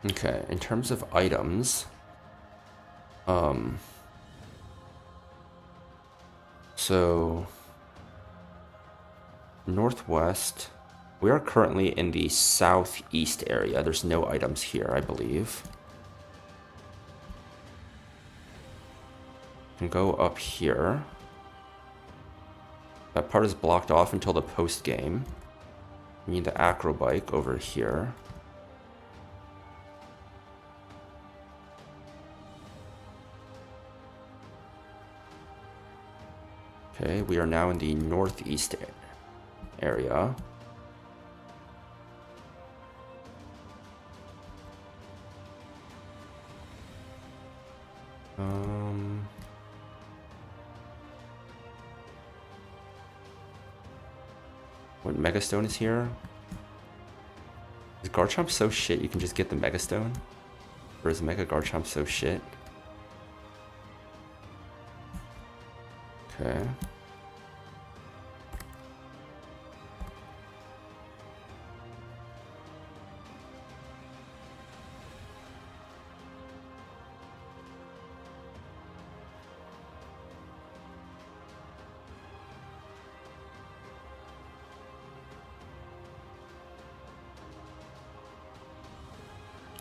Okay, in terms of items, so northwest, we are currently in the southeast area. There's no items here, I believe. We can go up here. That part is blocked off until the post game. We need the Acro Bike over here. Okay, we are now in the northeast area. What Megastone is here? Is Garchomp so shit you can just get the Megastone? Or is Mega Garchomp so shit? Okay.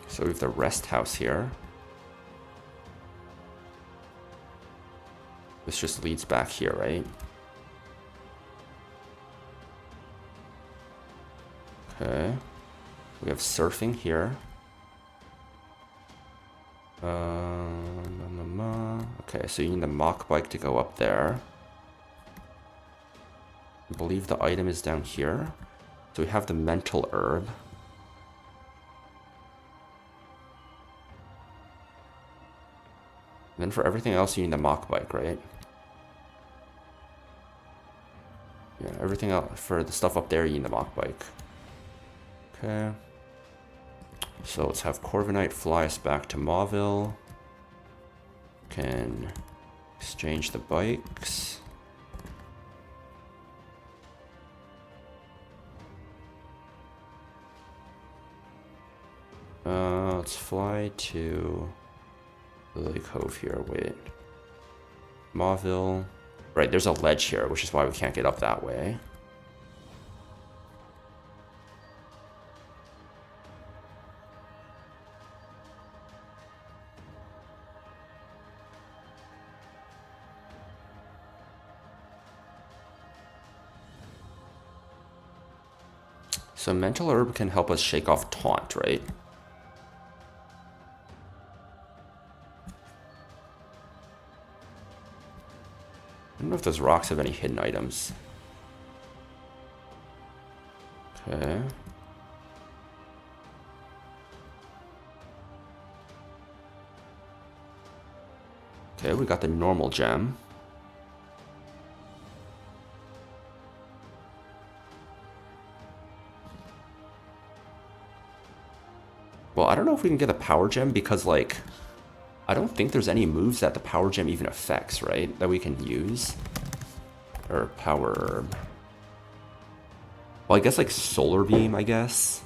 So we have the rest house here. This just leads back here, right? Okay. We have surfing here. Okay, so you need the Mach Bike to go up there. I believe the item is down here. So we have the Mental Herb. And then for everything else, you need the mock bike, right? Yeah, everything else, for the stuff up there, you need the mock bike. Okay. So let's have Corviknight fly us back to Mauville. Can exchange the bikes. Let's fly to Lilycove here. Wait. Mauville. Right, there's a ledge here, which is why we can't get up that way. So Mental Herb can help us shake off Taunt, right? I don't know if those rocks have any hidden items. Okay. Okay, we got the normal gem. Well, I don't know if we can get the power gem because, like, I don't think there's any moves that the power gem even affects, right? That we can use. Or power herb. Well, I guess, like, solar beam, I guess.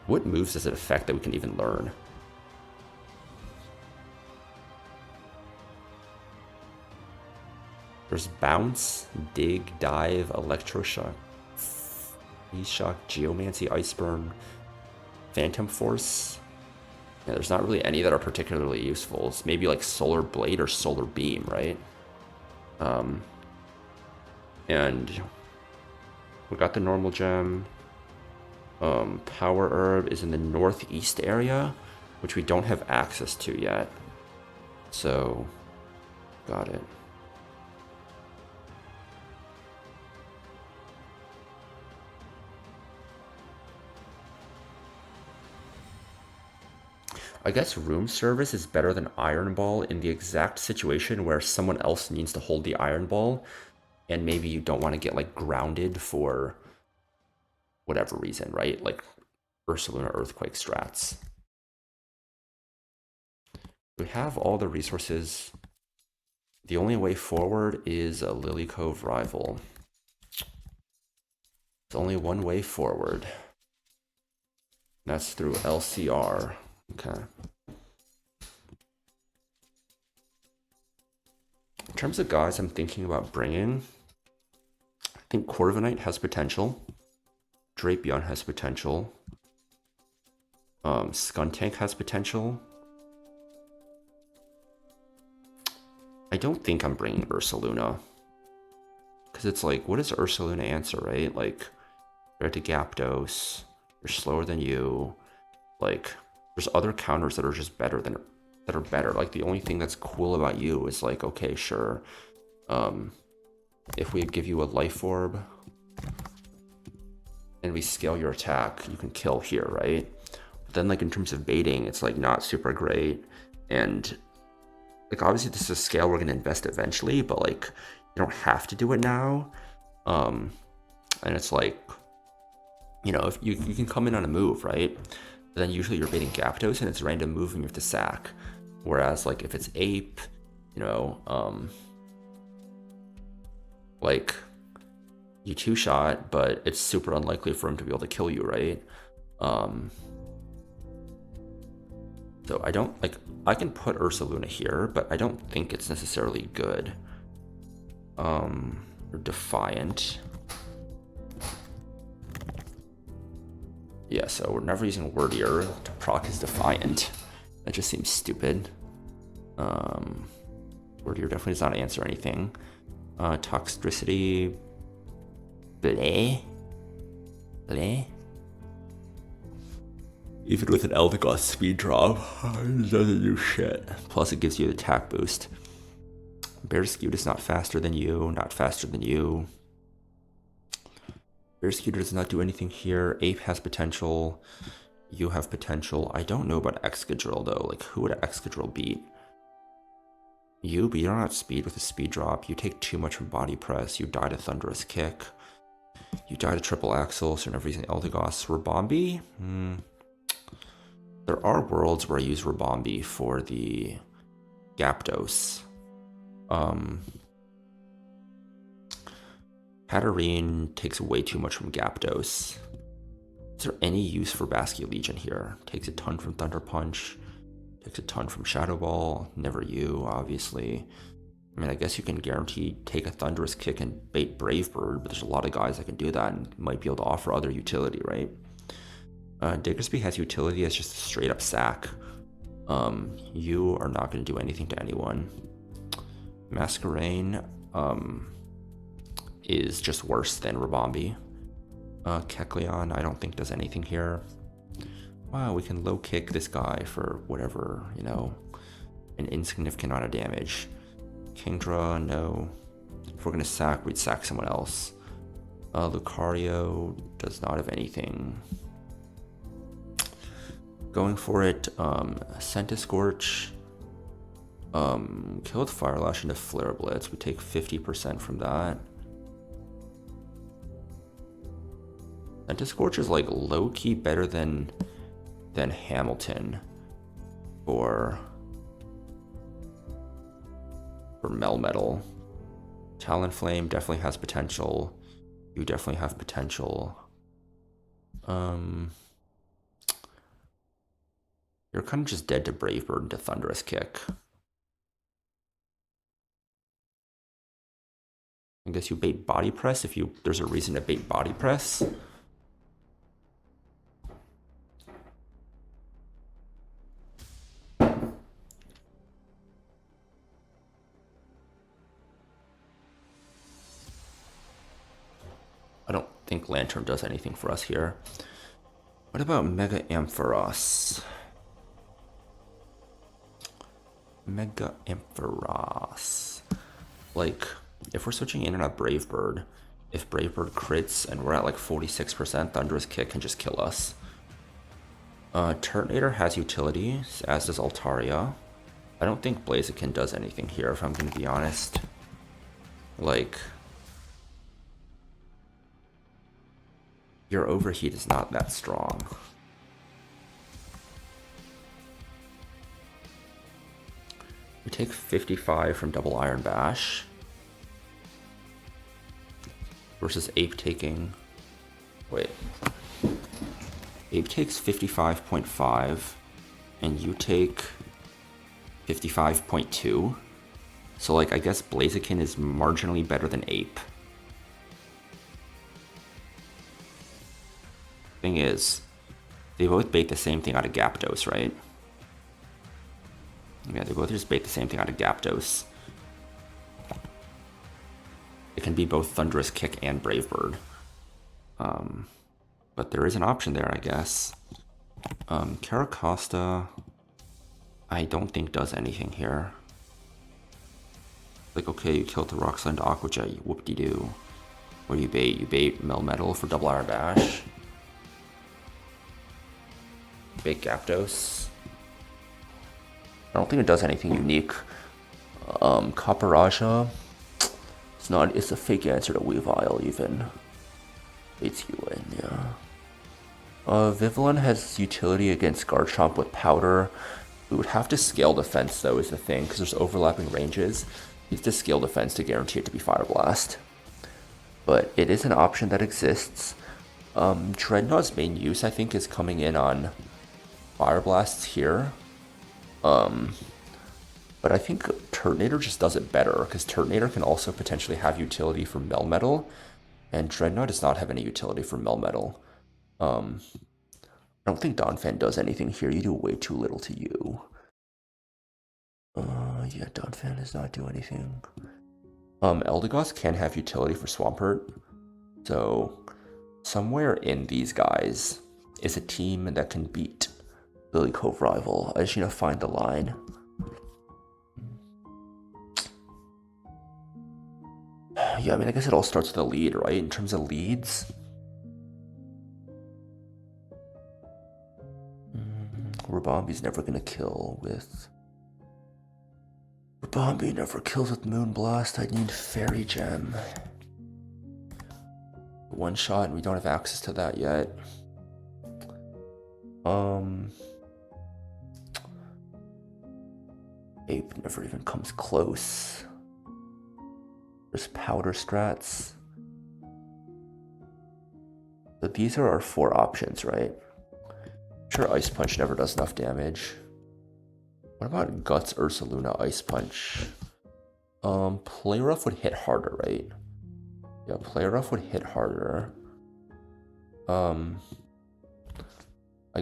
What moves does it affect that we can even learn? There's bounce, dig, dive, electroshock, shock, geomancy, ice burn, phantom force. Yeah, there's not really any that are particularly useful. It's maybe like solar blade or solar beam, right? And we got the normal gem. Power herb is in the northeast area, which we don't have access to yet. So, got it. I guess room service is better than Iron Ball in the exact situation where someone else needs to hold the Iron Ball, and maybe you don't want to get like grounded for whatever reason, right? Like Ursaluna Earthquake strats. We have all the resources. The only way forward is a Lilycove rival. There's only one way forward. That's through LCR. Okay. In terms of guys I'm thinking about bringing, I think Corviknight has potential. Drapion has potential. Skuntank has potential. I don't think I'm bringing Ursaluna. Because it's like, what does Ursaluna answer, right? Like, they're to Gyapdos. They're slower than you. Like, there's other counters that are just better than, that are better. Like, the only thing that's cool about you is like, okay, sure. If we give you a life orb and we scale your attack, you can kill here, right? But then, like, in terms of baiting, it's like not super great. And like, obviously this is a scale we're going to invest eventually, but like, you don't have to do it now. And it's like, you know, if you can come in on a move, right? But then usually you're baiting Gyapdos and it's a random move and you have to sack. Whereas like if it's Ape, you know, like you two-shot, but it's super unlikely for him to be able to kill you, right? So I don't, like, I can put Ursaluna here, but I don't think it's necessarily good. Or Defiant. Yeah, so we're never using Wordier to proc his Defiant. That just seems stupid. Wordier definitely does not answer anything. Toxicity. Bleh. Bleh. Even with an Eldegoss speed drop, it doesn't do shit. Plus it gives you the attack boost. Bearskew is not faster than you, not faster than you. Bearskew does not do anything here. Ape has potential. You have potential. I don't know about Excadrill though. Like, who would Excadrill beat? You, but you don't have speed with a speed drop. You take too much from body press. You die to Thunderous Kick. You die to Triple Axel, so never using Eldegoss. Rabombi? There are worlds where I use Rabombi for the Gyapdos. Hatterene takes way too much from Gyapdos. Is there any use for Basculegion here? Takes a ton from Thunder Punch. Takes a ton from Shadow Ball. Never you, obviously. I mean, I guess you can guarantee take a Thunderous Kick and bait Brave Bird, but there's a lot of guys that can do that and might be able to offer other utility, right? Diggersby has utility as just a straight up sack. You are not going to do anything to anyone. Masquerain is just worse than Rabombi. Kecleon, I don't think does anything here. Wow, we can low kick this guy for whatever, you know, an insignificant amount of damage. Kingdra, no. If we're gonna sack, we'd sack someone else. Lucario does not have anything. Going for it, Centiskorch. Kill with Fire Lash into Flare Blitz. We take 50% from that. Centiskorch is like low-key better than Hamilton for Melmetal. Talonflame definitely has potential. You definitely have potential. You're kind of just dead to Brave Bird and to Thunderous Kick. I guess you bait Body Press if there's a reason to bait Body Press. I don't think Lantern does anything for us here. What about Mega Ampharos? Mega Ampharos. Like, if we're switching in on a Brave Bird, if Brave Bird crits and we're at like 46%, Thunderous Kick can just kill us. Turtonator has utility, as does Altaria. I don't think Blaziken does anything here, if I'm going to be honest. Like, your Overheat is not that strong. We take 55 from Double Iron Bash. Versus Ape taking... Wait. Ape takes 55.5. And you take 55.2. So, like, I guess Blaziken is marginally better than Ape. Thing is, they both bait the same thing out of Gyapdos, right? Yeah, they both just bait the same thing out of Gyapdos. It can be both Thunderous Kick and Brave Bird. But there is an option there, I guess. Caracosta, I don't think does anything here. Like, okay, you killed the Rock Slide into Aqua Jet, you whoop-de-doo. What do you bait? You bait Melmetal for Double Iron Bash. Bait Gyapdos. I don't think it does anything unique. Copperajah. It's a fake answer to Weavile even. Baits you in, yeah. Vivillon has utility against Garchomp with Powder. We would have to scale defense though is the thing, because there's overlapping ranges. It's to scale defense to guarantee it to be Fire Blast. But it is an option that exists. Dreadnought's main use I think is coming in on Fire Blasts here. But I think Turtonator just does it better, because Turtonator can also potentially have utility for Melmetal, and Dreadnought does not have any utility for Melmetal. I don't think Donphan does anything here. You do way too little to you. Yeah, Donphan does not do anything. Eldegoss can have utility for Swampert, so somewhere in these guys is a team that can beat Lilycove Rival. I just need to find the line. Yeah, I mean, I guess it all starts with a lead, right? In terms of leads. Rabambi's never gonna kill with... Rabambi never kills with Moonblast. I need Fairy Gem. One shot, and we don't have access to that yet. Ape never even comes close. There's Powder Strats. So these are our 4 options, right? Sure, Ice Punch never does enough damage. What about Guts, Ursaluna, Ice Punch? Play Rough would hit harder, right? Yeah, Play Rough would hit harder. I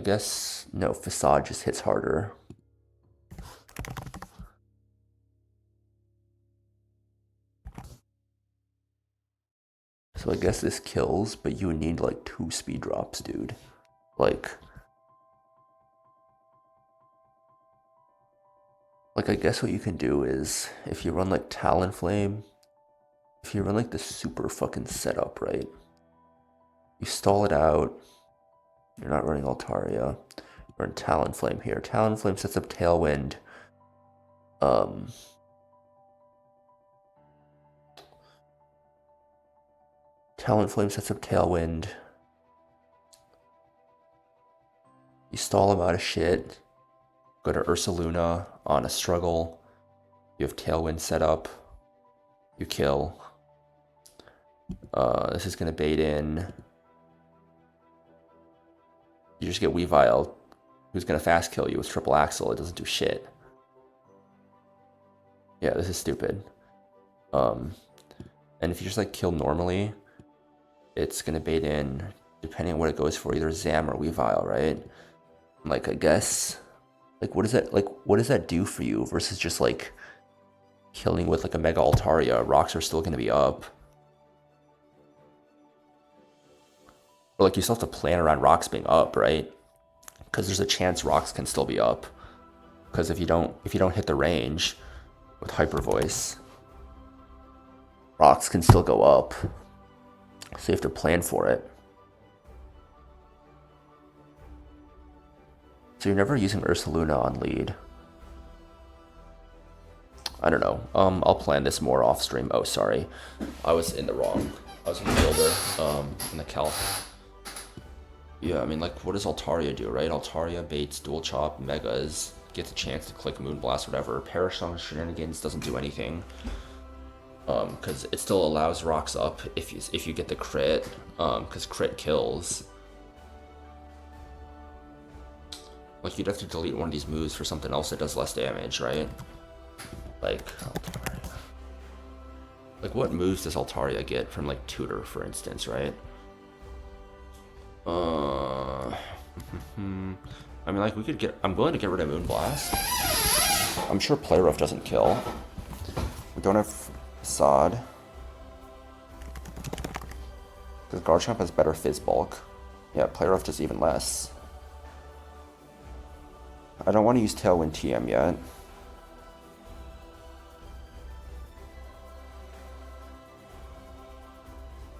guess, no, Facade just hits harder. So I guess this kills, but you would need like 2 speed drops, dude. Like I guess what you can do is, if you run like Talonflame, if you run like the super fucking setup, right? You stall it out. You're not running Altaria. You're in Talonflame here. Talonflame sets up Tailwind. Talonflame sets up Tailwind. You stall him out of shit. Go to Ursaluna on a struggle. You have Tailwind set up. You kill. This is gonna bait in. You just get Weavile, who's gonna fast kill you with Triple Axle. It doesn't do shit. Yeah, this is stupid. And if you just like kill normally, it's gonna bait in, depending on what it goes for, either Zam or Weavile, right? Like, I guess, like what does that do for you versus just like killing with like a Mega Altaria? Rocks are still gonna be up. Or like you still have to plan around rocks being up, right? Because there's a chance rocks can still be up. Because if you don't hit the range with Hyper Voice, rocks can still go up. So you have to plan for it. So you're never using Ursaluna on lead. I don't know. I'll plan this more off stream. Oh, sorry. I was in the wrong. I was in the builder, in the Calc. Yeah, I mean, like, what does Altaria do, right? Altaria baits Dual Chop, Megas, gets a chance to click Moonblast, whatever. Perish Song Shenanigans doesn't do anything. Because it still allows rocks up if you get the crit, because crit kills. Like, you'd have to delete one of these moves for something else that does less damage, right? Like, Altaria. Like, what moves does Altaria get from, like, Tutor, for instance, right? I mean, like, we could get... I'm willing to get rid of Moonblast. I'm sure Play Rough doesn't kill. We don't have Facade. Because Garchomp has better Fizz Bulk. Yeah, Play Rough does even less. I don't want to use Tailwind TM yet.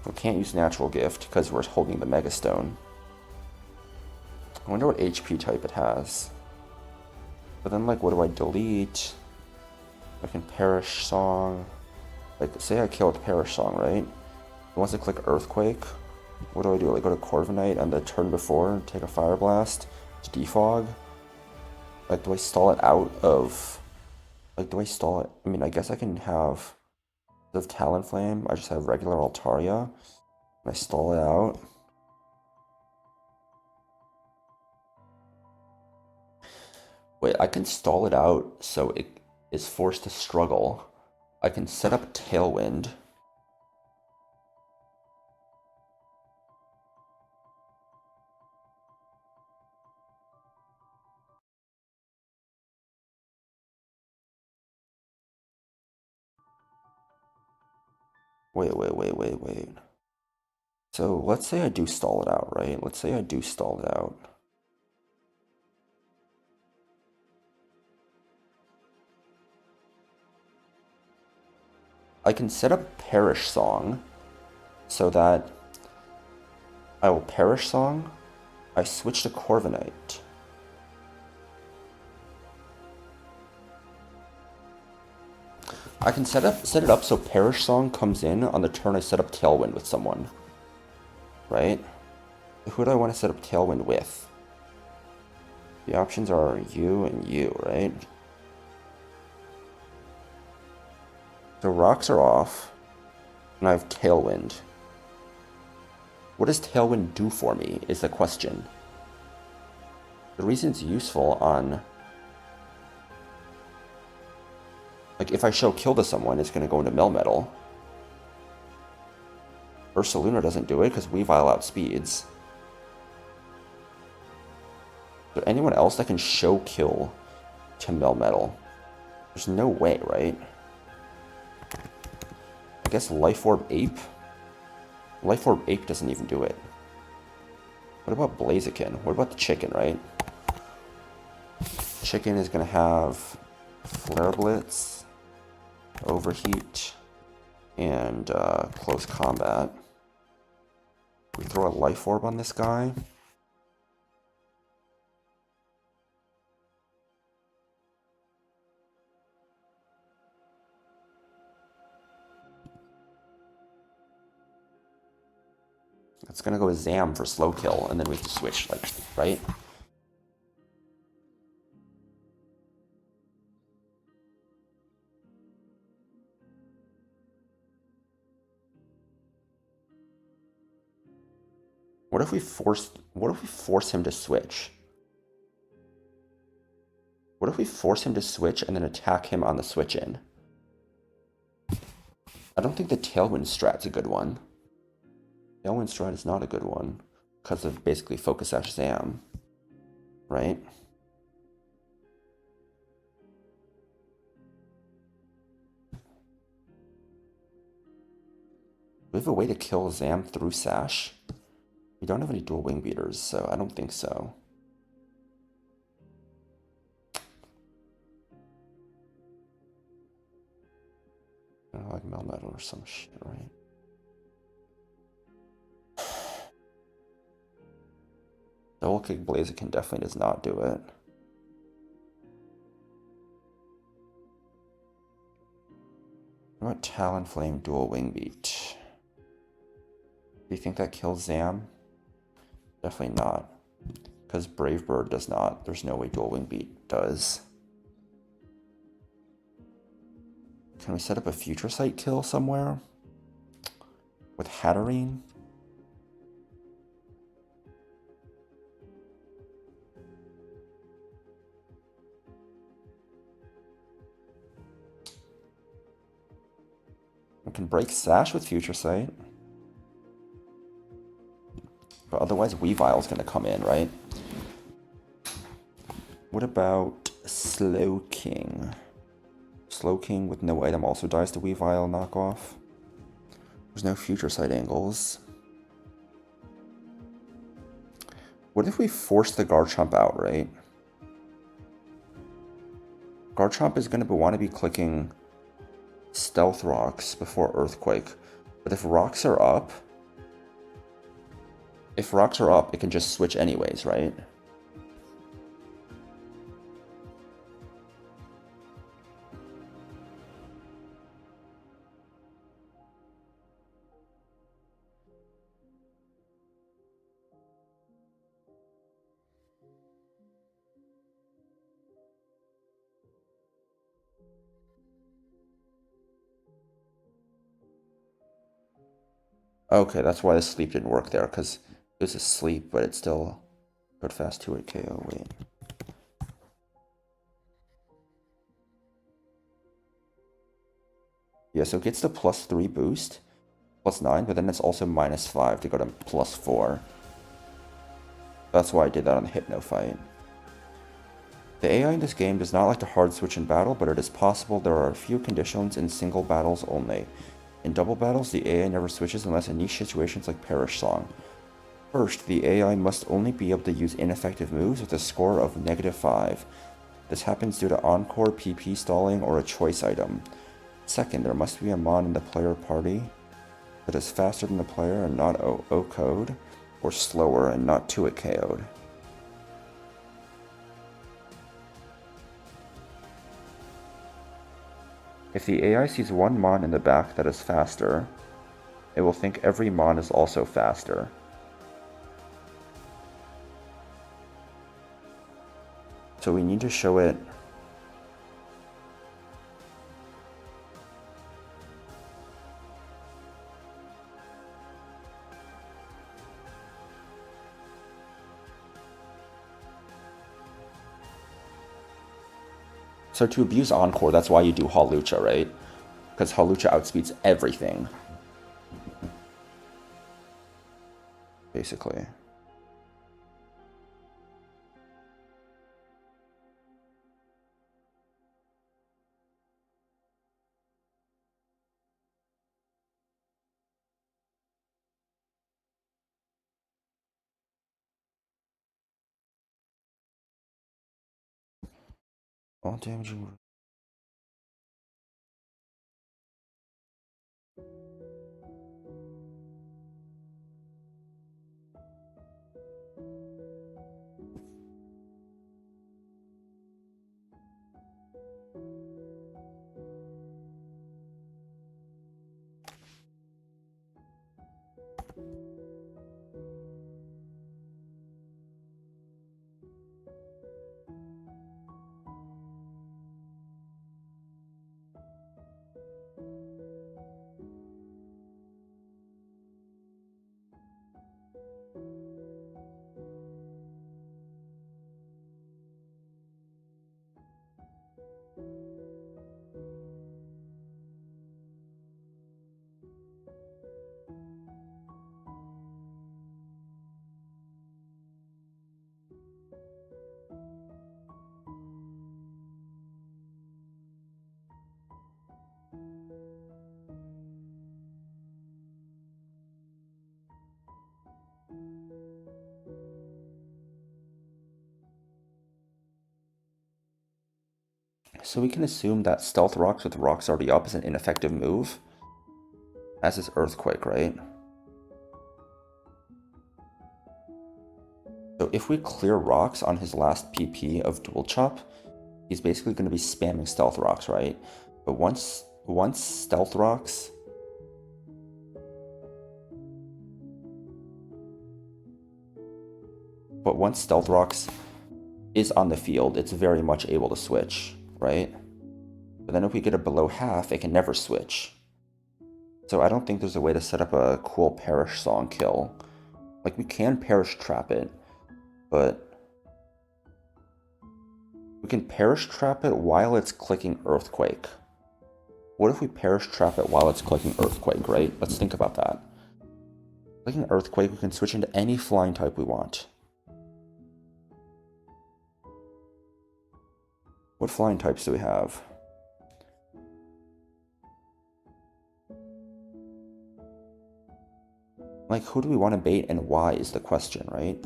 We can't use Natural Gift because we're holding the Mega Stone. I wonder what HP type it has. But then, like, what do I delete? I can Perish Song. Like, say I kill with Perish Song, right? Once I click Earthquake, what do I do? Like, go to Corviknight and the turn before and take a Fire Blast to defog? Like, do I stall it out of... Like, do I stall it? I mean, I guess I can have... Instead of Talonflame, I just have regular Altaria. And I stall it out. Wait, I can stall it out so it is forced to struggle. I can set up Tailwind. Wait. So let's say I do stall it out, right? Let's say I do stall it out. I can set up Perish Song so that I will Perish Song, I switch to Corviknight. I can set it up so Perish Song comes in on the turn I set up Tailwind with someone. Right? Who do I want to set up Tailwind with? The options are you and you, right? So rocks are off, and I have Tailwind. What does Tailwind do for me is the question. The reason it's useful on... Like, if I show kill to someone, it's going to go into Melmetal. Ursaluna doesn't do it because Weavile outspeeds. Is there anyone else that can show kill to Melmetal? There's no way, right? I guess Life Orb Ape? Life Orb Ape doesn't even do it. What about Blaziken? What about the chicken, right? Chicken is going to have Flare Blitz, Overheat, and Close Combat. We throw a Life Orb on this guy. It's gonna go with Zam for slow kill, and then we have to switch, like, right? What if we force him to switch? What if we force him to switch and then attack him on the switch in? I don't think the Tailwind strat's a good one. Tailwind strat is not a good one because of basically Focus Sash Zam, right? We have a way to kill Zam through Sash? We don't have any dual wing beaters, so I don't think so. I don't know, like Melmetal or some shit, right? Double Kick Blaziken definitely does not do it. What about Talonflame Dual Wing Beat? Do you think that kills Zam? Definitely not. Because Brave Bird does not. There's no way Dual Wing Beat does. Can we set up a Future Sight kill somewhere? With Hatterene? We can break Sash with Future Sight. But otherwise Weavile's gonna come in, right? What about Slow King? Slow King with no item also dies to Weavile knockoff. There's no Future Sight angles. What if we force the Garchomp out, right? Garchomp is going to want to be clicking Stealth Rocks before Earthquake. But if rocks are up, it can just switch anyways, right? Okay, that's why the sleep didn't work there, because it was asleep, but it still put fast 2-hit KO. Wait. Yeah, so it gets the +3 boost, +9, but then it's also -5 to go to +4. That's why I did that on the Hypno fight. The AI in this game does not like to hard switch in battle, but it is possible there are a few conditions in single battles only. In double battles, the AI never switches unless in niche situations like Perish Song. First, the AI must only be able to use ineffective moves with a score of -5. This happens due to Encore, PP stalling, or a choice item. Second, there must be a mon in the player party that is faster than the player and not O-code, or slower and not 2-hit KO'd. If the AI sees one mon in the back that is faster, it will think every mon is also faster. So we need to show it So to abuse Encore, that's why you do Hawlucha, right? Because Hawlucha outspeeds everything. Basically. All damaging. So we can assume that Stealth Rocks with Rocks already up is an ineffective move, as is Earthquake, right? So if we clear Rocks on his last PP of Dual Chop, he's basically going to be spamming Stealth Rocks, right? But once Stealth Rocks... But once Stealth Rocks is on the field, it's very much able to switch, right? But then if we get it below half, it can never switch. So I don't think there's a way to set up a cool Perish Song kill. Like, we can Perish Trap it, but we can Perish Trap it while it's clicking Earthquake. What if we Perish Trap it while it's clicking Earthquake, right? Let's think about that. Clicking Earthquake, we can switch into any flying type we want. What flying types do we have? Like, who do we want to bait and why is the question, right?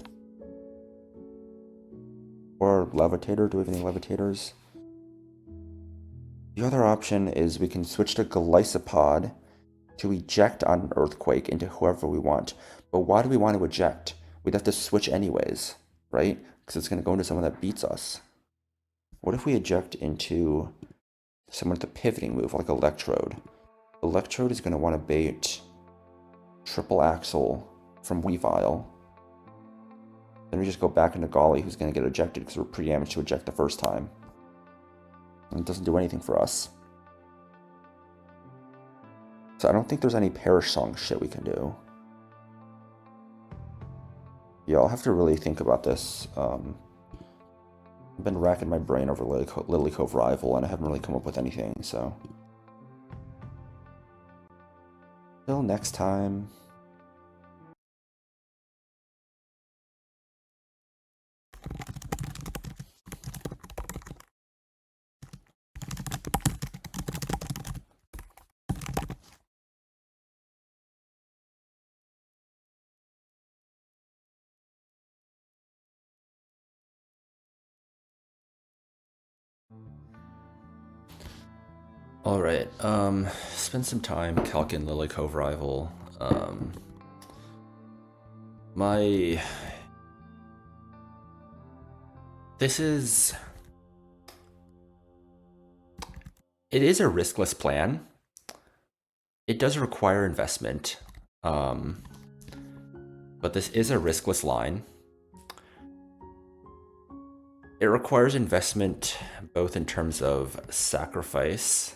Or Levitator, do we have any Levitators? The other option is we can switch to Golisopod to eject on an Earthquake into whoever we want. But why do we want to eject? We'd have to switch anyways, right? Because it's going to go into someone that beats us. What if we eject into someone with a pivoting move, like Electrode? Electrode is going to want to bait Triple Axle from Weavile. Then we just go back into Golly, who's going to get ejected because we're pre-damaged to eject the first time. And it doesn't do anything for us. So I don't think there's any Perish Song shit we can do. Yeah, I'll have to really think about this. I've been racking my brain over Lilycove Rival, and I haven't really come up with anything, so... Till next time... Alright, spend some time calcing Lilycove Rival. This is... it is a riskless plan. It does require investment, but this is a riskless line. It requires investment both in terms of sacrifice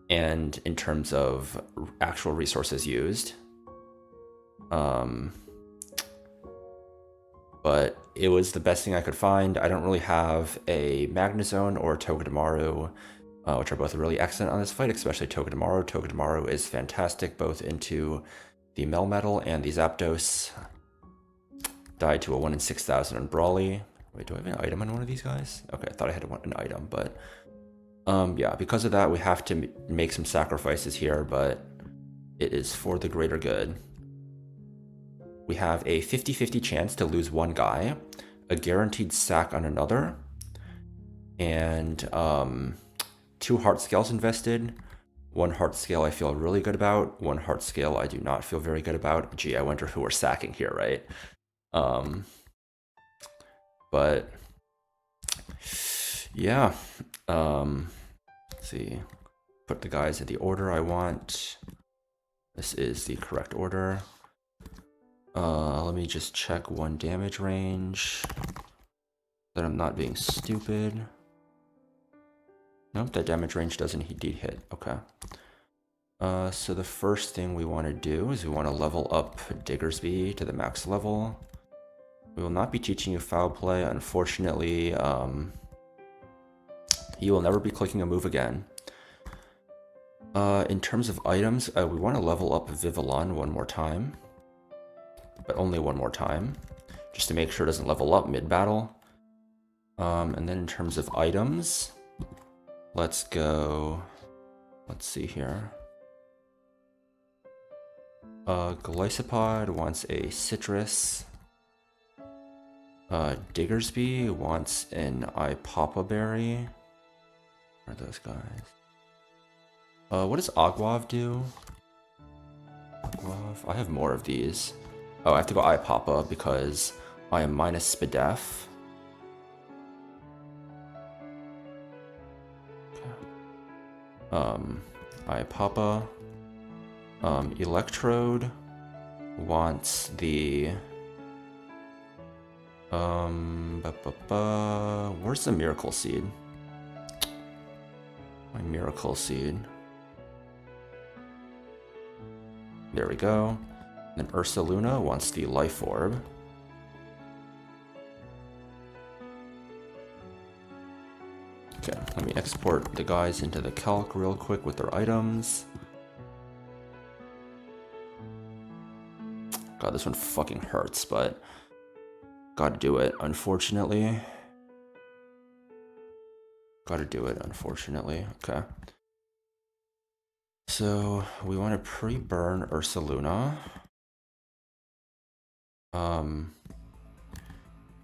and in terms of actual resources used. But it was the best thing I could find. I don't really have a Magnezone or Togedemaru, which are both really excellent on this fight, especially Togedemaru. Togedemaru is fantastic both into the Melmetal and the Zapdos. Died to a 1 in 6,000 on Brawly. Wait, do I have an item on one of these guys? Okay, I thought I had an item, but yeah, because of that, we have to make some sacrifices here, but it is for the greater good. We have a 50-50 chance to lose one guy, a guaranteed sack on another, and 2 heart scales invested. 1 heart scale I feel really good about, 1 heart scale I do not feel very good about. Gee, I wonder who we're sacking here, right? But yeah, let's see, put the guys in the order I want. This is the correct order. Let me just check 1 damage range, that I'm not being stupid. Nope, that damage range doesn't indeed hit. Okay. So the first thing we want to do is we want to level up Diggersby to the max level. We will not be teaching you foul play. Unfortunately, you will never be clicking a move again. In terms of items, we want to level up Vivillon 1 more time. But only 1 more time, just to make sure it doesn't level up mid-battle. And then in terms of items, let's go, let's see here. Glycopod wants a citrus. Diggersby wants an Ipapa berry. What are those guys? What does Agwav do? Agwav, I have more of these. Oh, I have to go Ipapa because I am minus Spadef. Okay. Ipapa. Electrode wants the where's the Miracle Seed? My Miracle Seed. There we go. Then Ursaluna wants the Life Orb. Okay, let me export the guys into the calc real quick with their items. God, this one fucking hurts, but gotta do it, unfortunately. Gotta do it, unfortunately. Okay. So, we want to pre-burn Ursaluna.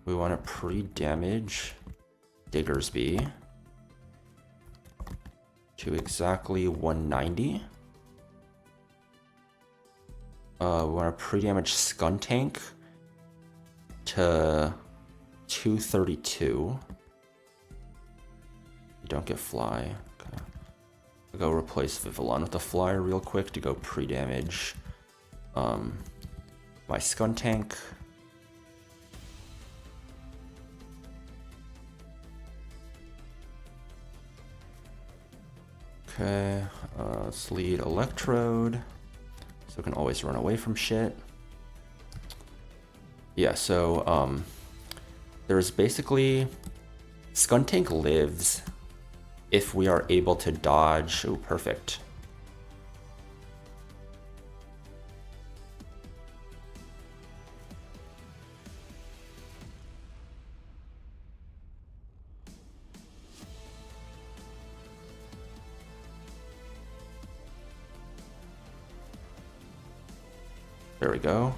We want to pre-damage Diggersby to exactly 190. We want to pre-damage Skuntank to 232. You don't get fly. Okay. I'll go replace Vivillon with a flyer real quick to go pre-damage my Skuntank. Okay, let's lead Electrode, so we can always run away from shit. Yeah, so there's basically, Skuntank lives if we are able to dodge. Oh, perfect. There we go.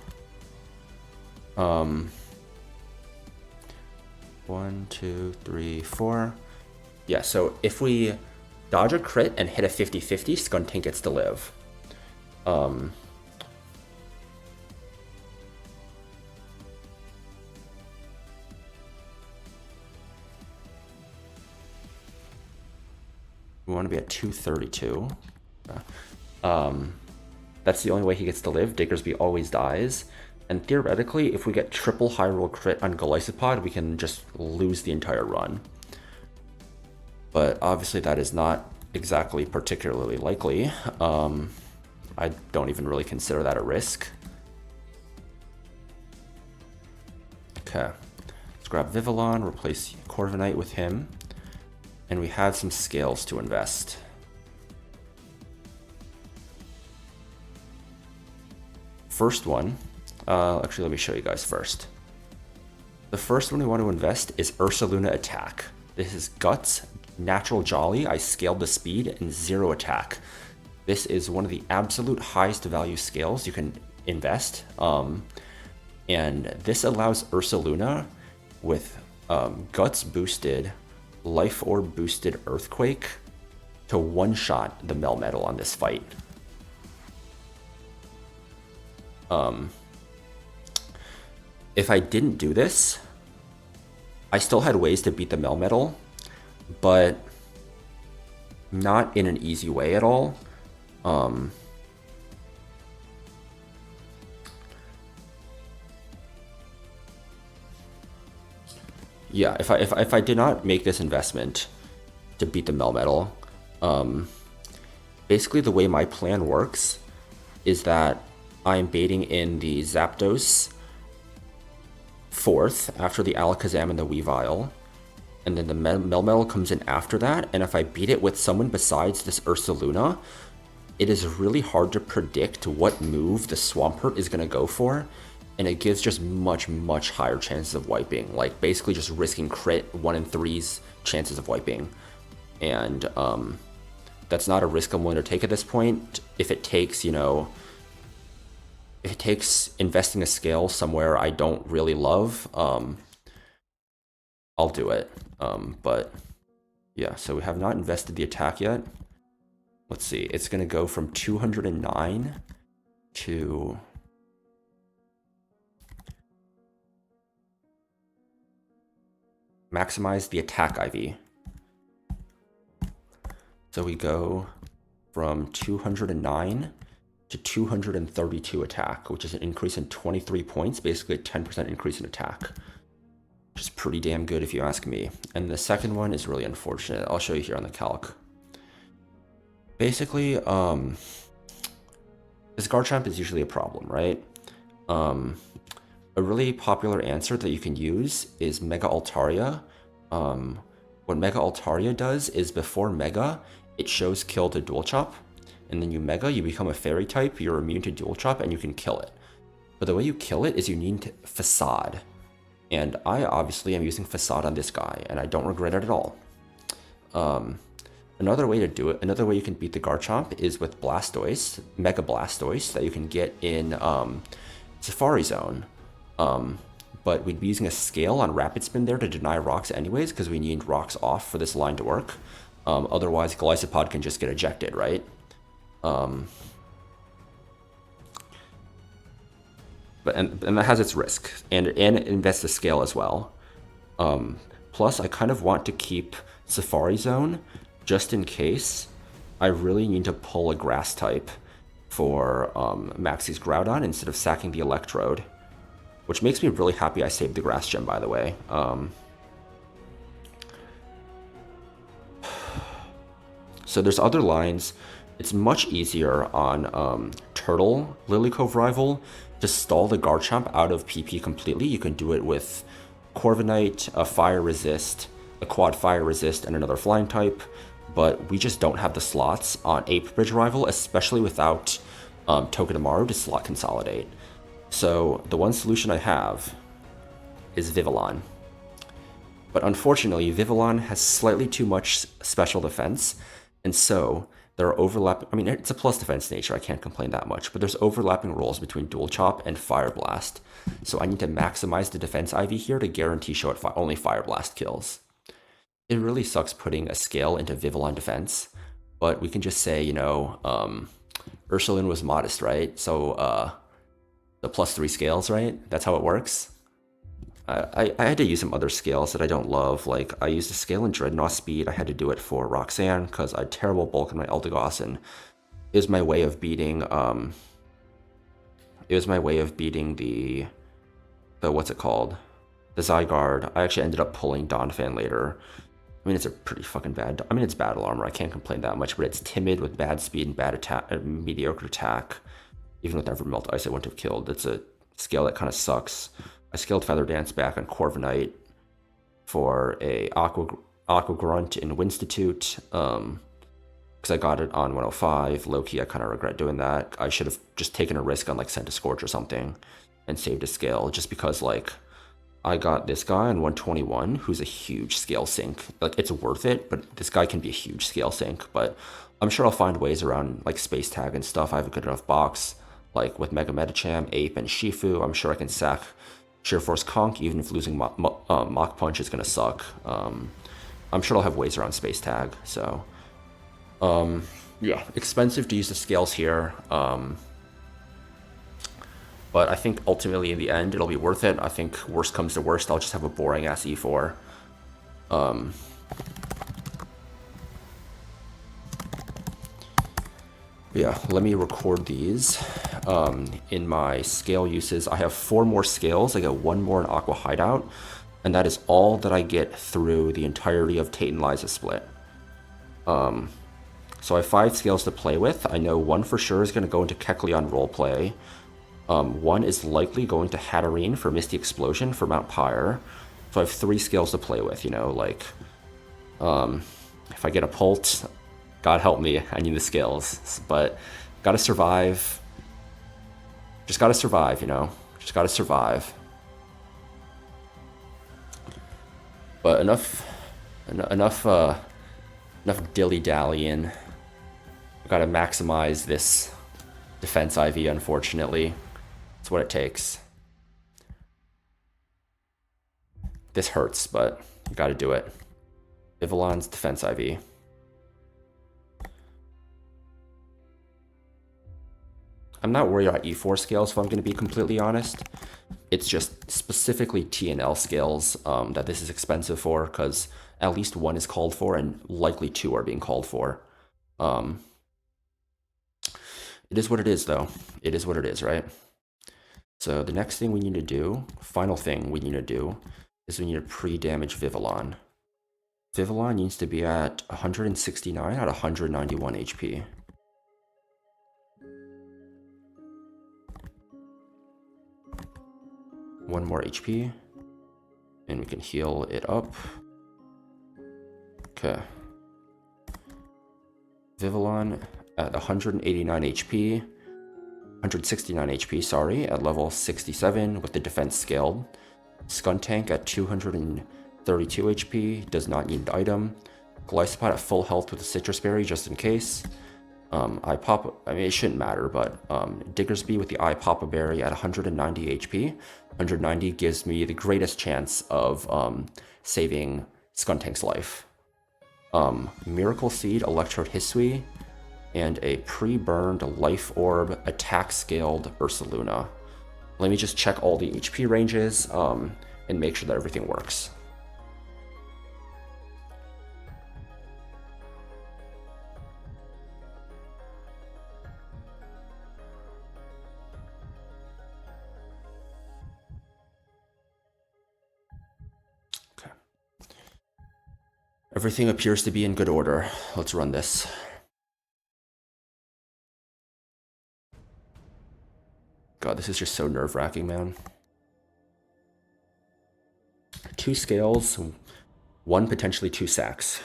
1, 2, 3, 4. Yeah, so if we dodge a crit and hit a 50-50, Skuntank gets to live. want to be at 232. That's the only way he gets to live. Diggersby always dies. And theoretically, if we get triple high roll crit on Golisopod, we can just lose the entire run. But obviously that is not exactly particularly likely. I don't even really consider that a risk. Okay, let's grab Vivillon, replace Corviknight with him. And we have some scales to invest. First one, actually let me show you guys first. The first one we want to invest is Ursaluna Attack. This is Guts, Natural Jolly, I scaled the speed, and 0 attack. This is one of the absolute highest value scales you can invest. And this allows Ursaluna with Guts boosted, Life Orb boosted Earthquake to one-shot the Melmetal on this fight. If I didn't do this, I still had ways to beat the Melmetal, but not in an easy way at all. Yeah, if I did not make this investment to beat the Melmetal, basically the way my plan works is that I'm baiting in the Zapdos 4th after the Alakazam and the Weavile, and then the Melmetal comes in after that, and if I beat it with someone besides this Ursaluna, it is really hard to predict what move the Swampert is going to go for, and it gives just much higher chances of wiping, like basically just risking crit 1 in 3's chances of wiping. And that's not a risk I'm willing to take at this point. If it takes, you know, if it takes investing a scale somewhere I don't really love, I'll do it. But yeah, so we have not invested the attack yet. Let's see, it's gonna go from 209 to maximize the attack IV. So we go from 209 to 232 attack, which is an increase in 23 points, basically a 10% increase in attack, which is pretty damn good if you ask me. And the second one is really unfortunate. I'll show you here on the calc. Basically, this Garchomp is usually a problem, right? A really popular answer that you can use is Mega Altaria. What Mega Altaria does is before Mega, it shows kill to Dual Chop, and then you Mega, you become a Fairy type, you're immune to Dual Chop, and you can kill it. But the way you kill it is you need Facade. And I obviously am using Facade on this guy, and I don't regret it at all. Another way to do it, another way you can beat the Garchomp is with Blastoise, Mega Blastoise, that you can get in Safari Zone. But we'd be using a scale on Rapid Spin there to deny rocks anyways, because we need rocks off for this line to work. Otherwise, Golisopod can just get ejected, right? And that has its risk, and it invests the scale as well. Plus, I kind of want to keep Safari Zone just in case I really need to pull a grass type for Maxie's Groudon instead of sacking the Electrode, which makes me really happy I saved the Grass Gem, by the way. So there's other lines. It's much easier on Turtle Lilycove Rival to stall the Garchomp out of PP completely. You can do it with Corviknight, a Fire Resist, a Quad Fire Resist, and another Flying type, but we just don't have the slots on Ape Bridge Rival, especially without Togedemaru to slot consolidate. So the one solution I have is Vivillon. But unfortunately, Vivillon has slightly too much special defense, and so there are overlapping, I mean, it's a plus defense nature, I can't complain that much, but there's overlapping roles between Dual Chop and Fire Blast. So I need to maximize the defense IV here to guarantee show it only Fire Blast kills. It really sucks putting a scale into Vivillon defense, but we can just say, you know, Ursulin was modest, right? So the +3 scales, right? That's how it works. I had to use some other scales that I don't love. Like, I used a scale in Dreadnought Speed. I had to do it for Roxanne because I had terrible bulk in my Eldegoss, and it was my way of beating, the what's it called? The Zygarde. I actually ended up pulling Donphan later. I mean, it's a pretty fucking bad. I mean, it's battle armor. I can't complain that much, but it's timid with bad speed and bad attack, mediocre attack. Even with Evermelt Ice, I wouldn't have killed. It's a scale that kind of sucks. I scaled Feather Dance back on Corviknight for a Aqua Grunt in Winstitute. Because I got it on 105. Low-key, I kind of regret doing that. I should have just taken a risk on like Centiskorch or something and saved a scale, just because like I got this guy on 121 who's a huge scale sink. Like, it's worth it, but this guy can be a huge scale sink. But I'm sure I'll find ways around like space tag and stuff. I have a good enough box. Like with Mega Medicham, Ape, and Shifu, I'm sure I can sack Sheer Force Conk, even if losing Mach Punch is gonna suck. I'm sure I'll have ways around space tag. So, yeah, expensive to use the scales here. But I think ultimately in the end, it'll be worth it. I think worst comes to worst, I'll just have a boring ass E4. Yeah, let me record these. In my scale uses, I have 4 more scales. I get 1 more in Aqua Hideout, and that is all that I get through the entirety of Tate and Liza split. So I have 5 scales to play with. I know 1 for sure is going to go into Kecleon roleplay. 1 is likely going to Hatterene for Misty Explosion for Mount Pyre. So I have 3 scales to play with, you know, like, if I get a Pult, God help me, I need the skills. But gotta survive. Just gotta survive, you know? Just gotta survive. But enough dilly-dallying. Gotta maximize this defense IV, unfortunately. It's what it takes. This hurts, but you gotta do it. Vivillon's defense IV. I'm not worried about E4 scales, if I'm going to be completely honest. It's just specifically TNL scales that this is expensive for, because at least 1 is called for, and likely 2 are being called for. It is what it is, though. It is what it is, right? So the next thing we need to do, final thing we need to do, is we need to pre-damage Vivillon. Vivillon needs to be at 169 out of 191 HP. One more HP, and we can heal it up. Okay. Vivillon at 189 HP, 169 HP, sorry, at level 67 with the defense scaled. Skuntank at 232 HP, does not need the item. Glycopod at full health with a Citrus Berry, just in case. I mean, it shouldn't matter, but Diggersby with the Papa Berry at 190 HP. 190 gives me the greatest chance of saving Skuntank's life. Miracle Seed, Electrode Hisui, and a pre-burned Life Orb attack-scaled Ursaluna. Let me just check all the HP ranges and make sure that everything works. Everything appears to be in good order. Let's run this. God, this is just so nerve-wracking, man. 2 scales, 1 potentially 2 sacks.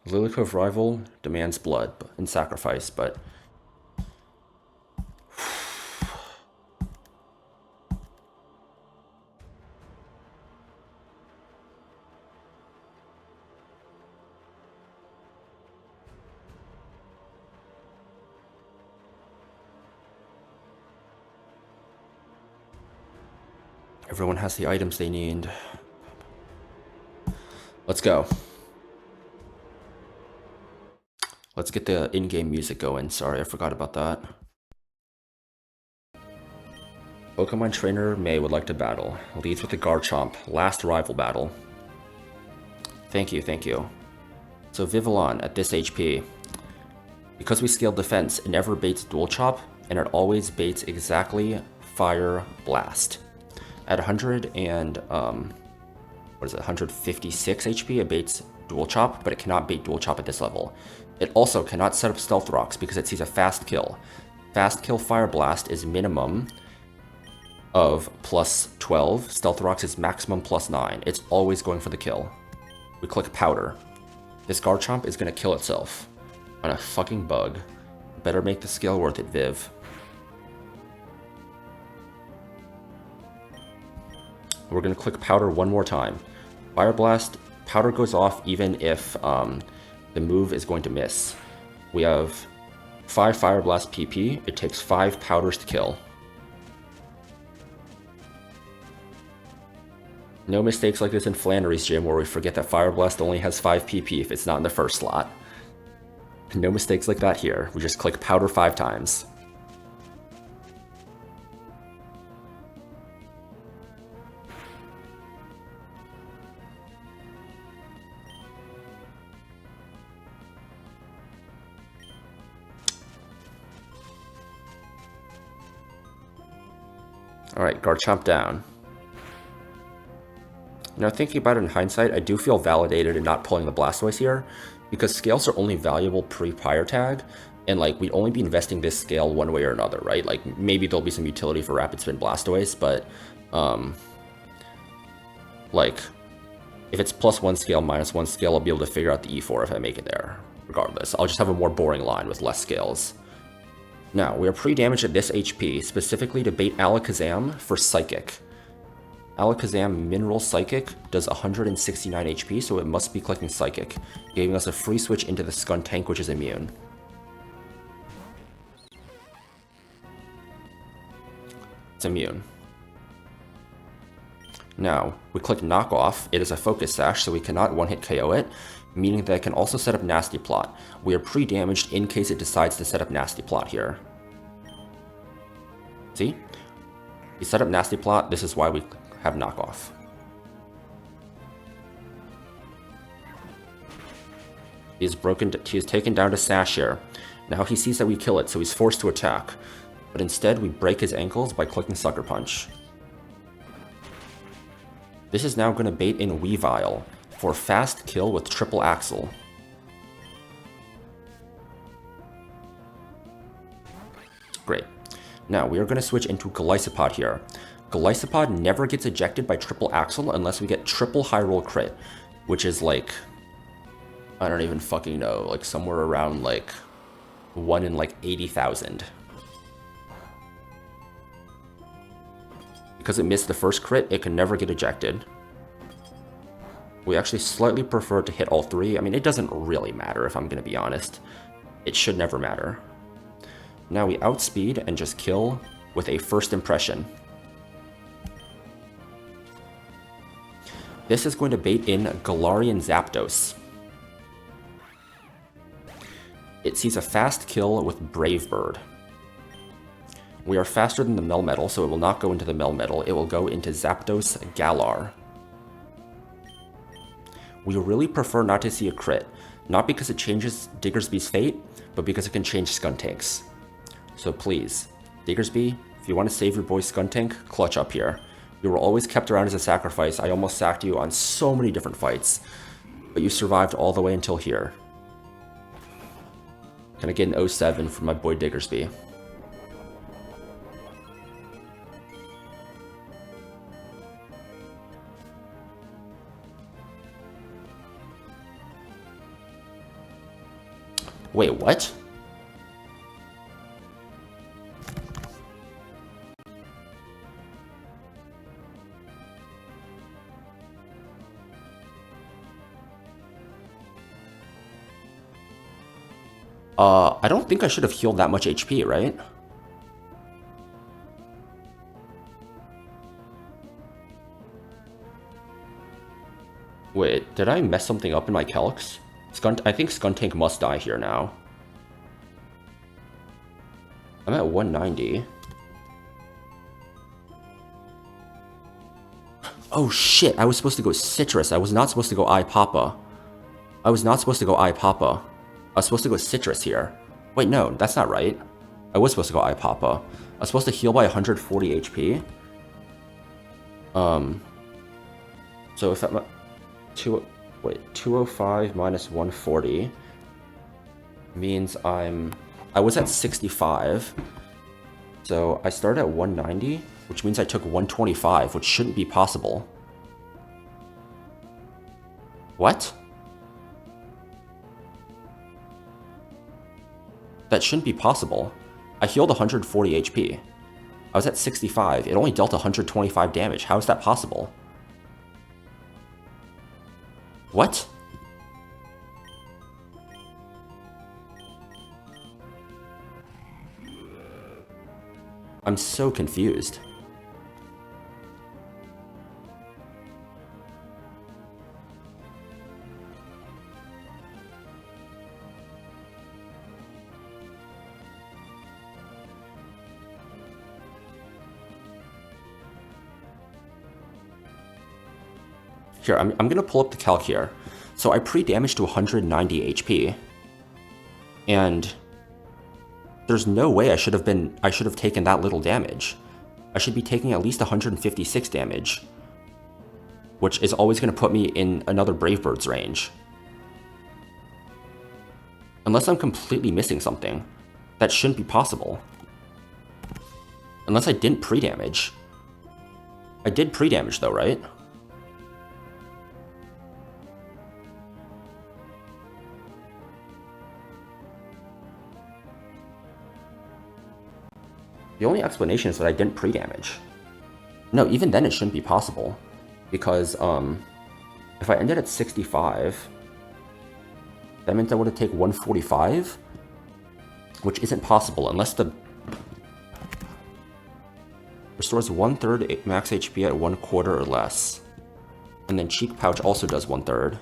Lilycove rival demands blood and sacrifice, but everyone has the items they need. Let's go. Let's get the in-game music going. Sorry, I forgot about that. Pokemon Trainer May would like to battle. Leads with the Garchomp. Last rival battle. Thank you, thank you. So Vivillon at this HP. Because we scaled defense, it never baits Dual Chop, and it always baits exactly Fire Blast. At 156 HP, it baits Dual Chop, but it cannot bait Dual Chop at this level. It also cannot set up Stealth Rocks because it sees a fast kill. Fast kill Fire Blast is minimum of plus 12. Stealth Rocks is maximum plus 9. It's always going for the kill. We click Powder. This Garchomp is going to kill itself on a fucking bug. Better make the scale worth it, Viv. We're going to click Powder one more time. Fire Blast, Powder goes off even if the move is going to miss. We have 5 Fire Blast PP. It takes 5 Powders to kill. No mistakes like this in Flannery's gym where we forget that Fire Blast only has 5 PP if it's not in the first slot. No mistakes like that here. We just click Powder 5 times. Alright, Garchomp down. Now thinking about it in hindsight, I do feel validated in not pulling the Blastoise here, because scales are only valuable pre-Prior Tag, and like we'd only be investing this scale one way or another, right? Like maybe there'll be some utility for Rapid Spin Blastoise, but like if it's +1 scale, -1 scale, I'll be able to figure out the E4 if I make it there. Regardless, I'll just have a more boring line with less scales. Now, we are pre-damaged at this HP, specifically to bait Alakazam for Psychic. Alakazam Mineral Psychic does 169 HP, so it must be clicking Psychic, giving us a free switch into the Skuntank, which is immune. It's immune. Now, we click Knock Off. It is a Focus Sash, so we cannot one-hit KO it, meaning that it can also set up Nasty Plot. We are pre-damaged in case it decides to set up Nasty Plot here. See? We set up Nasty Plot, this is why we have Knock Off. He is taken down to Sash here. Now he sees that we kill it, so he's forced to attack. But instead, we break his ankles by clicking Sucker Punch. This is now going to bait in Weavile for fast kill with Triple Axle. Great. Now, we are going to switch into Golisopod here. Golisopod never gets ejected by Triple Axle unless we get Triple High Roll Crit, which is like, I don't even fucking know, like somewhere around like 1 in like 80,000. Because it missed the first crit, it can never get ejected. We actually slightly prefer to hit all 3. I mean, it doesn't really matter if I'm going to be honest. It should never matter. Now we outspeed and just kill with a First Impression. This is going to bait in Galarian Zapdos. It sees a fast kill with Brave Bird. We are faster than the Melmetal, so it will not go into the Melmetal. It will go into Zapdos Galar. We really prefer not to see a crit. Not because it changes Diggersby's fate, but because it can change Skuntank's. So please, Diggersby, if you want to save your boy Skuntank, clutch up here. You were always kept around as a sacrifice. I almost sacked you on so many different fights, but you survived all the way until here. Can I get an 07 from my boy Diggersby? Wait, what? I don't think I should have healed that much HP, right? Wait, did I mess something up in my calcs? I think Skuntank must die here now. I'm at 190. Oh shit, I was supposed to go Citrus. I was not supposed to go iPapa. I was not supposed to go iPapa. I was supposed to go Citrus here. Wait, no, that's not right. I was supposed to go iPapa. I was supposed to heal by 140 HP. So if I'm 205 minus 140 means I was at 65. So I started at 190, which means I took 125, which shouldn't be possible. What? That shouldn't be possible. I healed 140 HP. I was at 65. It only dealt 125 damage. How is that possible? What? I'm so confused. Here, I'm gonna pull up the calc here. So I pre-damaged to 190 HP. And there's no way I should have taken that little damage. I should be taking at least 156 damage, which is always gonna put me in another Brave Bird's range. Unless I'm completely missing something. That shouldn't be possible. Unless I didn't pre-damage. I did pre-damage though, right? The only explanation is that I didn't pre-damage. No, even then it shouldn't be possible. Because, if I ended at 65, that means I would have taken 145, which isn't possible unless the... Restores 1/3 max HP at 1/4 or less. And then Cheek Pouch also does 1/3.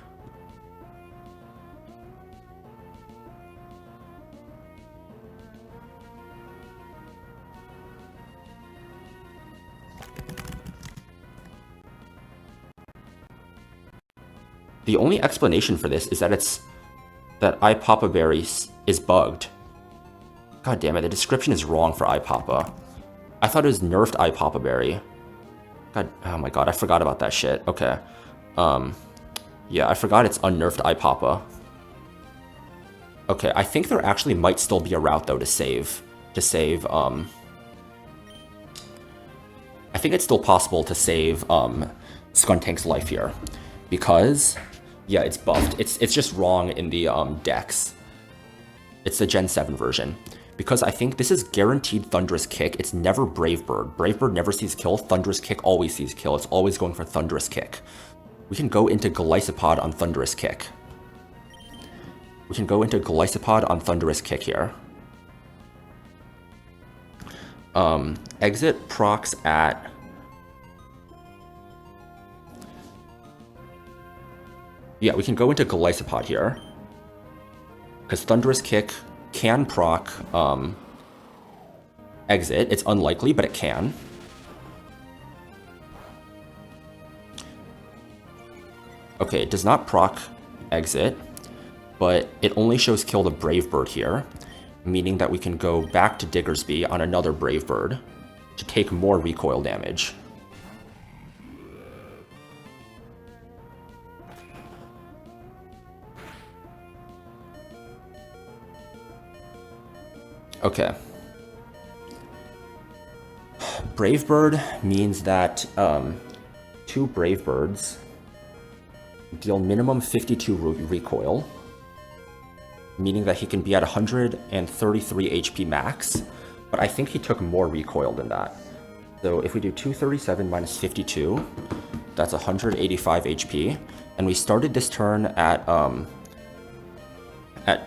The only explanation for this is that that iPapa Berry is bugged. God damn it, the description is wrong for iPapa. I thought it was nerfed iPapa Berry. God, oh my god, I forgot about that shit. Okay. Yeah, I forgot it's unnerfed iPapa. Okay, I think there actually might still be a route though to save, I think it's still possible to save, Skuntank's life here. Because, yeah, it's buffed. It's just wrong in the dex. It's the Gen 7 version. Because I think this is guaranteed Thunderous Kick. It's never Brave Bird. Brave Bird never sees kill. Thunderous Kick always sees kill. It's always going for Thunderous Kick. We can go into Glycopod on Thunderous Kick. We can go into Glycopod on Thunderous Kick here. Exit procs at... Yeah, we can go into Glycopod here. Because Thunderous Kick can proc Exit. It's unlikely, but it can. Okay, it does not proc Exit, but it only shows kill the Brave Bird here, meaning that we can go back to Diggersby on another Brave Bird to take more recoil damage. Okay. Brave Bird means that 2 Brave Birds deal minimum 52 recoil, meaning that he can be at 133 HP max, but I think he took more recoil than that. So if we do 237 minus 52, that's 185 HP, and we started this turn at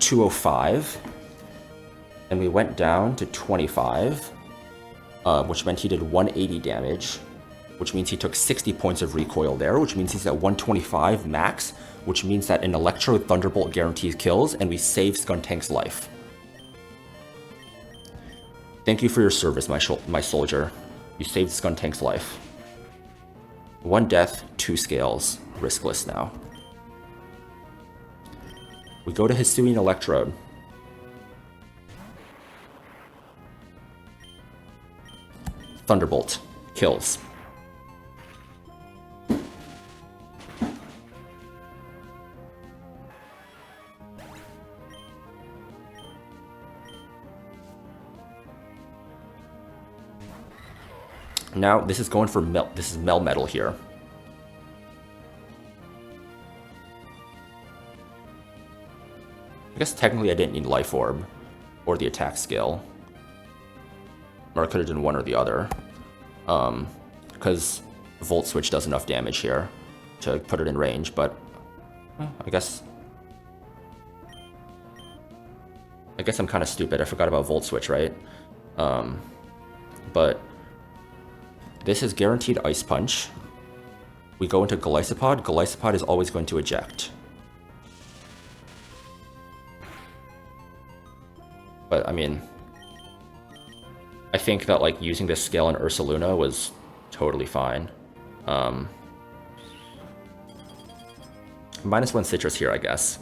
205, and we went down to 25, which meant he did 180 damage, which means he took 60 points of recoil there, which means he's at 125 max, which means that an Electro Thunderbolt guarantees kills, and we save Skuntank's life. Thank you for your service, my soldier. You saved Skuntank's life. 1 death, 2 scales, riskless now. We go to Hisuian Electrode. Thunderbolt. Kills. Now, this is going for this is Melmetal here. I guess technically I didn't need Life Orb or the attack skill. Or I could have done one or the other. Because Volt Switch does enough damage here to put it in range, but I guess I'm kind of stupid. I forgot about Volt Switch, right? But this is guaranteed Ice Punch. We go into Golisopod. Golisopod is always going to eject. But, I mean, I think that, like, using this scale in Ursaluna was totally fine. -1 Citrus here, I guess.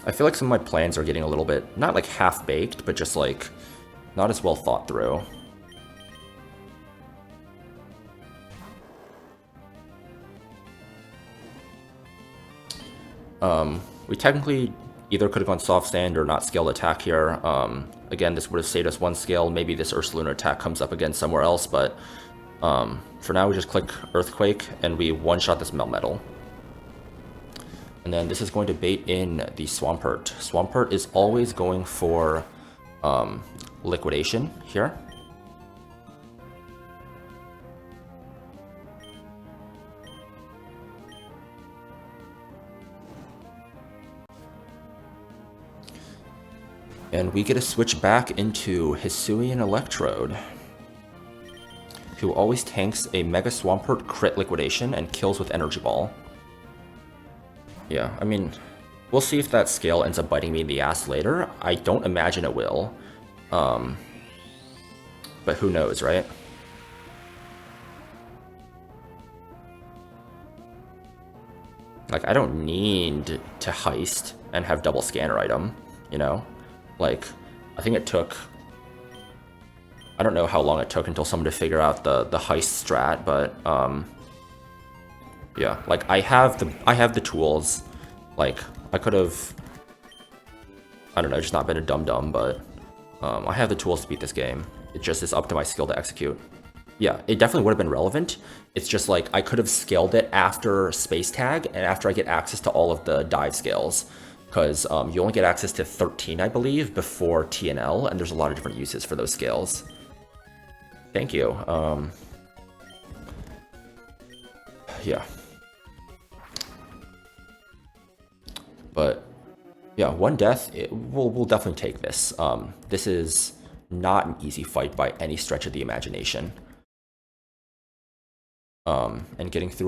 I feel like some of my plans are getting a little bit, not like half-baked, but just like, not as well thought through. We technically either could have gone Soft Sand or not scaled attack here. Again, this would have saved us 1 scale. Maybe this Ursaluna attack comes up again somewhere else, but for now we just click Earthquake and we one-shot this Melmetal. And then this is going to bait in the Swampert. Swampert is always going for Liquidation here. And we get to switch back into Hisuian Electrode, who always tanks a Mega Swampert crit Liquidation and kills with Energy Ball. Yeah, I mean, we'll see if that scale ends up biting me in the ass later. I don't imagine it will. But who knows, right? Like, I don't need to heist and have double scanner item, you know? Like, I think it took... I don't know how long it took until someone to figure out the heist strat, but, yeah, like, I have the tools. Like, I could have, I don't know, just not been a dum-dum, but I have the tools to beat this game. It just is up to my skill to execute. Yeah, it definitely would have been relevant. It's just like, I could have scaled it after Space Tag and after I get access to all of the dive scales. Because you only get access to 13, I believe, before TNL, and there's a lot of different uses for those scales. Thank you. Yeah. But yeah, 1 death, we'll definitely take this. This is not an easy fight by any stretch of the imagination. And getting through